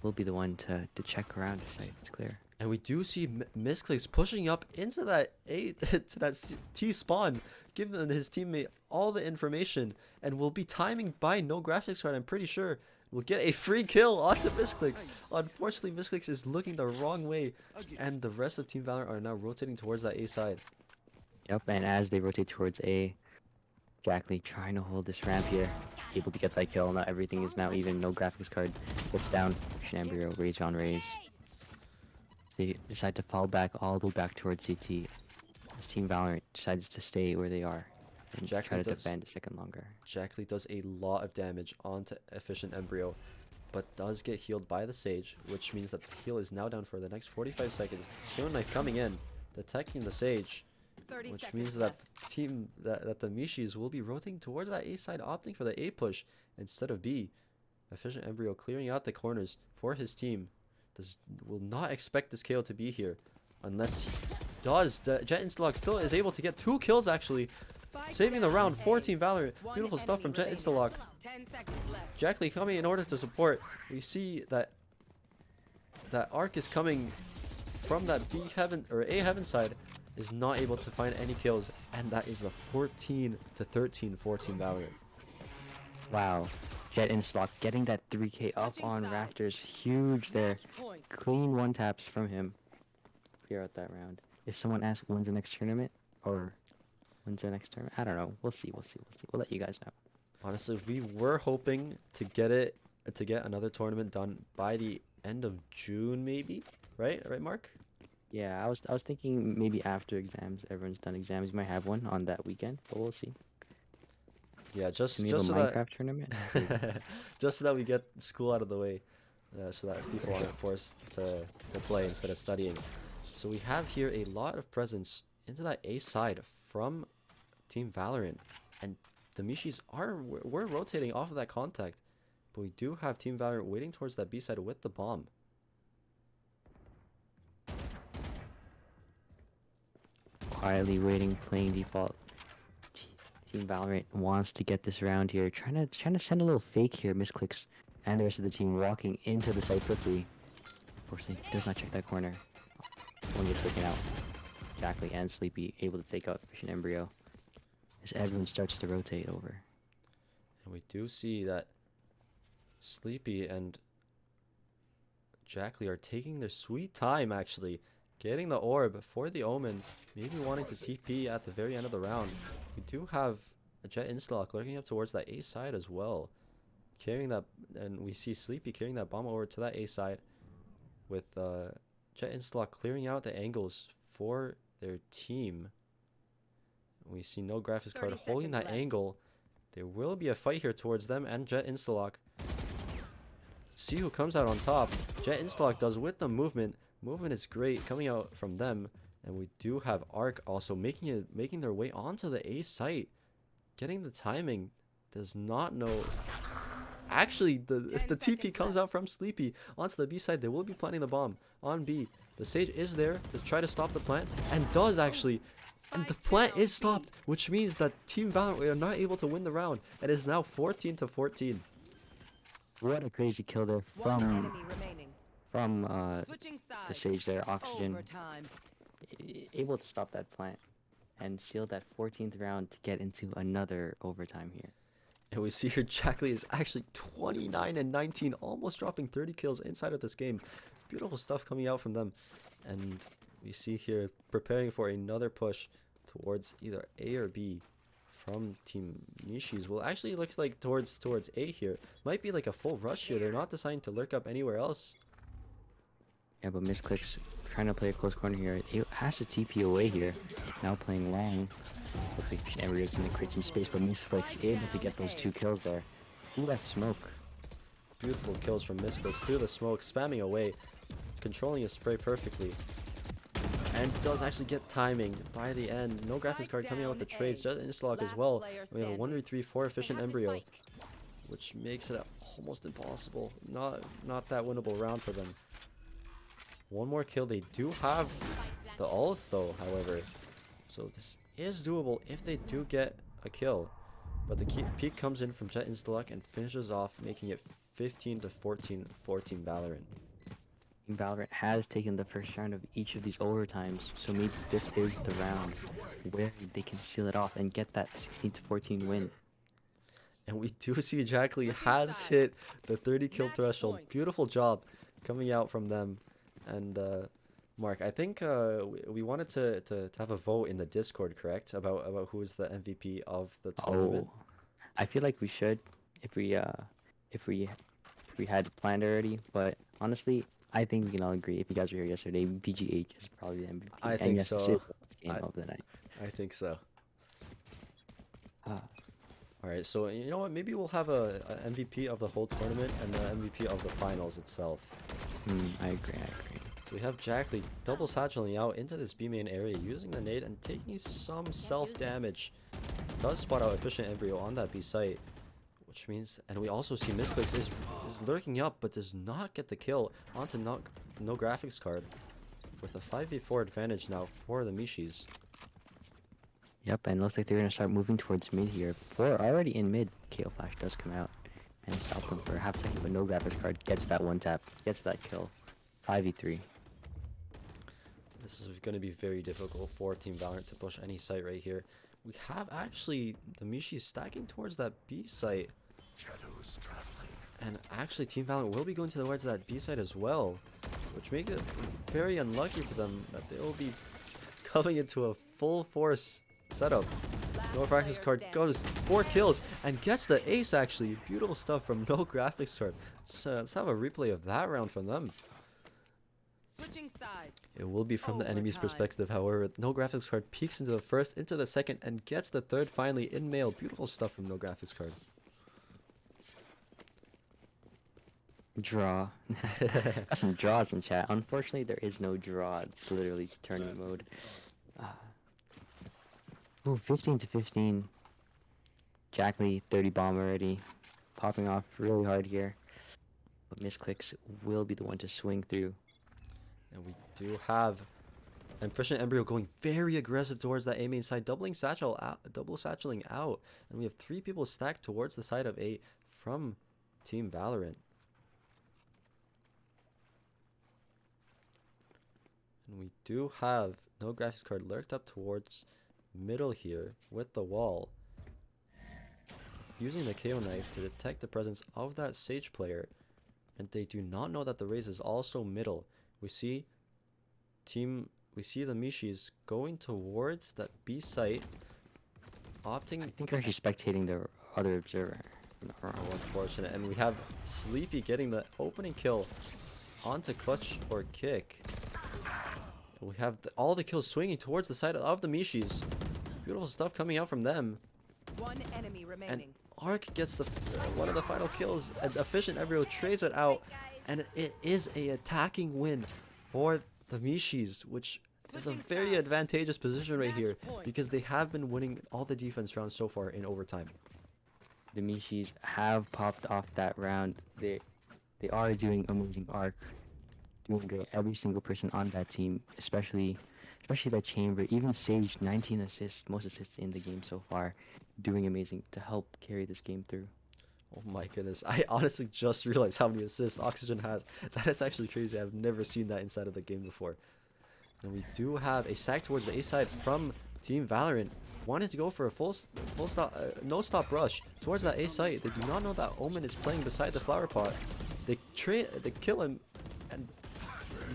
will be the one to check around the site. It's clear. And we do see Misclicks pushing up into that to that T spawn, giving his teammate all the information, and will be timing by no graphics card. I'm pretty sure we'll get a free kill onto Misclicks. Unfortunately, Misclicks is looking the wrong way, and the rest of Team Valorant are now rotating towards that A side. Yep, and as they rotate towards A, Jackley trying to hold this ramp here, able to get that kill. Now everything is now even. No graphics card gets down. Efficient Embryo, Rage on Raze. They decide to fall back all the way back towards CT. As Team Valorant decides to stay where they are and try to defend a second longer. Jackley does a lot of damage onto Efficient Embryo, but does get healed by the Sage, which means that the heal is now down for the next 45 seconds. Killing Knife coming in, detecting the Sage, which means that the Mishis will be rotating towards that A side, opting for the A push instead of B. Efficient Embryo clearing out the corners for his team. Will not expect this KO to be here unless he does. Jet Instalog still is able to get 2 kills actually, saving the round for Team Valorant. Beautiful stuff from Jet Instalog. 10 seconds left. Jackley coming in order to support. We see that Arc is coming from that B heaven or A heaven side, is not able to find any kills, and that is the 14-13 for Team Valorant. Wow. Jet Instalog getting that 3K up on Rafters. Huge there. Clean 1 taps from him. Clear out that round. If someone asks when's the next tournament, or when's the next tournament, I don't know. We'll see. We'll let you guys know. Honestly, we were hoping to get another tournament done by the end of June, maybe. Right, Mark? Yeah, I was thinking maybe after exams, everyone's done exams, you might have one on that weekend, but we'll see. Yeah, just Can we so have a that Minecraft tournament? just so that we get school out of the way, so that people aren't forced to play instead of studying. So we have here a lot of presence into that A side from Team Valorant, and the Mishis we're rotating off of that contact, but we do have Team Valorant waiting towards that B side with the bomb. Quietly waiting, playing default. Team Valorant wants to get this round here, trying to send a little fake here. Misclicks and the rest of the team walking into the site for free. Unfortunately, does not check that corner. One gets taken out. Jackley and Sleepy able to take out Efficient Embryo as everyone starts to rotate over. And we do see that Sleepy and Jackley are taking their sweet time actually, getting the orb for the Omen, maybe wanting to TP at the very end of the round. We do have a Jet Instalog lurking up towards that A side as well, carrying that, and we see Sleepy carrying that bomb over to that A side, with Jet Instalog clearing out the angles for their team. We see no graphics card holding that angle. There will be a fight here towards them and Jet Instalog. See who comes out on top. Jet Instalog does with the movement. Movement is great coming out from them, and we do have Arc also making their way onto the A site, getting the timing. Does not know. Actually, if the TP comes out from Sleepy onto the B side, they will be planting the bomb on B. The Sage is there to try to stop the plant, and does actually. And the plant is stopped, which means that Team Valorant are not able to win the round. It is now 14-14. What a crazy kill there One enemy remaining. from Switching the sides. Sage there. Oxygen Overtime. able to stop that plant and seal that 14th round to get into another overtime here. And we see here Jackley is actually 29 and 19, almost dropping 30 kills inside of this game. Beautiful stuff coming out from them. And we see here preparing for another push towards either A or B from Team Nishis. Well, actually, it looks like towards A here. Might be like a full rush here. They're not deciding to lurk up anywhere else. Yeah, but Misclicks trying to play a close corner here. It has to TP away here. Now playing long. Looks like Embryo's going to create some space, but Misclicks able to get those 2 kills there. Through that smoke. Beautiful kills from Misclicks through the smoke, spamming away, controlling his spray perfectly. And does actually get timing by the end. No graphics card coming out with the trades, just Instalock as well. We have a 1v3 efficient Embryo, which makes it almost impossible. Not that winnable round for them. One more kill. They do have the ult though, however. So this is doable if they do get a kill. But the peak comes in from Jet Instaluck and finishes off, making it 15 to 14 for Team Valorant. Team Valorant has taken the first round of each of these overtimes, so maybe this is the round where they can seal it off and get that 16 to 14 win. And we do see Jackley has hit the 30 kill threshold. Beautiful job coming out from them. And Mark, I think we wanted to have a vote in the Discord, correct? About who is the MVP of the tournament. Oh, I feel like we should if we had planned already. But honestly, I think we can all agree. If you guys were here yesterday, BGH is probably the MVP. I think so. Game of the night. I think so. All right, so you know what? Maybe we'll have a MVP of the whole tournament and the MVP of the finals itself. I agree. So we have Jackley double satcheling out into this B main area, using the nade and taking some self damage. Does spot out efficient Embryo on that B site, which means, and we also see Misclicks is lurking up but does not get the kill onto no graphics card, with a 5v4 advantage now for the Mishis. Yep, and looks like they're gonna start moving towards mid here. Four already in mid. KO Flash does come out and stop them for a half second, but no graphics card gets that one tap, gets that kill. 5v3. This is going to be very difficult for Team Valorant to push any site right here. We have actually the Mishis stacking towards that B site. Shadows traveling. And actually Team Valorant will be going towards that B site as well, which makes it very unlucky for them that they will be coming into a full force setup. No graphics card goes 4 kills and gets the ace actually. Beautiful stuff from no graphics card. Let's have a replay of that round from them. Switching sides. It will be from the enemy's perspective, however. No graphics card peeks into the first, into the second, and gets the third finally in mail. Beautiful stuff from no graphics card. Draw. Got some draws in chat. Unfortunately, there is no draw. It's literally tournament mode. 15 to 15. Jackley 30 bomb already. Popping off really hard here. But Misclicks will be the one to swing through. And we do have an efficient Embryo going very aggressive towards that A main side, double satcheling out. And we have 3 people stacked towards the side of A from Team Valorant. And we do have no graphics card lurked up towards middle here with the wall, using the KO knife to detect the presence of that Sage player. And they do not know that the raise is also middle. We see the Mishis going towards that B site, opting. I think they're actually spectating the other observer. Oh, unfortunate. And we have Sleepy getting the opening kill onto clutch or kick. And we have all the kills swinging towards the side of the Mishis. Beautiful stuff coming out from them. One enemy remaining. And Ark gets the one of the final kills. And efficient Embryo trades it out. And it is a attacking win for the Mishis, which is a very advantageous position right here, because they have been winning all the defense rounds so far in overtime. The Mishis have popped off that round. They are doing amazing. Arc doing great. Every single person on that team, especially that Chamber, even Sage, 19 assists, most assists in the game so far, doing amazing to help carry this game through. Oh my goodness, I honestly just realized how many assists Oxygen has. That is actually crazy. I've never seen that inside of the game before. And we do have a stack towards the A side from Team Valorant. wanted to go for a full stop, no stop rush towards that A site. They do not know that Omen is playing beside the flower pot. They kill him, and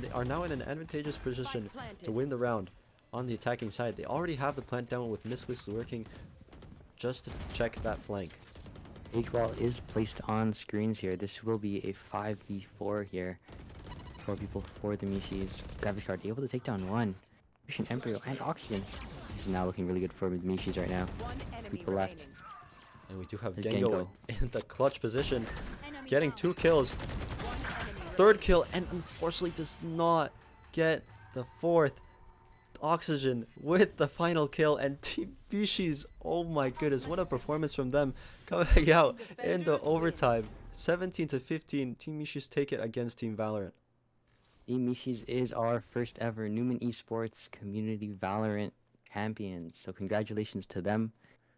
they are now in an advantageous position to win the round on the attacking side. They already have the plant down with Miscless lurking just to check that flank. H-Wall is placed on screens here. This will be a 5v4 here. 4 people for the Mishis. Graphics card able to take down one. Mission Embryo and Oxygen. This is now looking really good for the Mishis right now. One enemy People left. remaining. And we do have There's Gengo Gengo. in the clutch position, Enemy getting down. 2 kills. One enemy Third kill, and unfortunately does not get the 4th. Oxygen with the final kill, and Team Mishis, oh my goodness, what a performance from them coming out in the overtime. 17 to 15, Team Mishis take it against Team Valorant. Team Mishis is our first ever Newman Esports Community Valorant champions. So congratulations to them.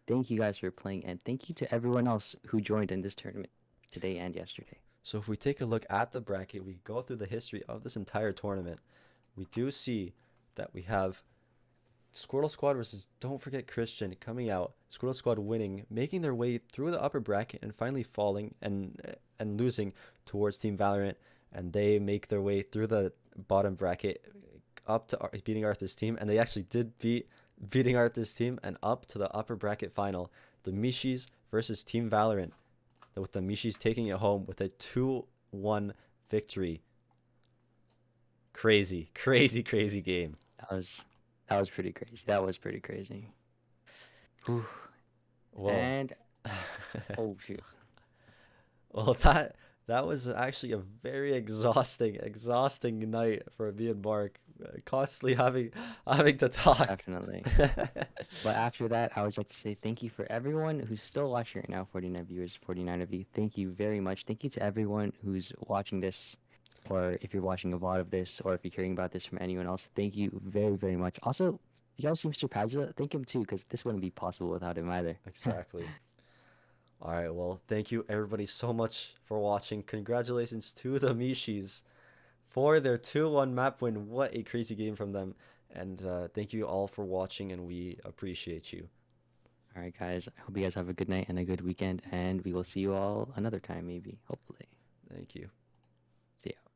Thank you guys for playing, and thank you to everyone else who joined in this tournament today and yesterday. So if we take a look at the bracket, we go through the history of this entire tournament, we do see that we have Squirtle Squad versus Don't Forget Christian coming out. Squirtle Squad winning, making their way through the upper bracket and finally falling and losing towards Team Valorant. And they make their way through the bottom bracket up to beating Arthur's team. And they actually did beating Arthur's team and up to the upper bracket final. The Mishis versus Team Valorant, with the Mishis taking it home with a 2-1 victory. Crazy, crazy, crazy game. That was pretty crazy. That was pretty crazy. Whew. Well, And oh shoot. well, that was actually a very exhausting night for me and Mark, constantly having to talk. Definitely. But after that, I would like to say thank you for everyone who's still watching right now. 49 viewers, 49 of you. Thank you very much. Thank you to everyone who's watching this, or if you're watching a VOD of this, or if you're hearing about this from anyone else. Thank you very, very much. Also, if y'all see Mr. Padula, thank him too, because this wouldn't be possible without him either. Exactly. All right, well, thank you everybody so much for watching. Congratulations to the Mishis for their 2-1 map win. What a crazy game from them. And thank you all for watching, and we appreciate you. All right, guys. I hope you guys have a good night and a good weekend, and we will see you all another time, maybe, hopefully. Thank you. See ya.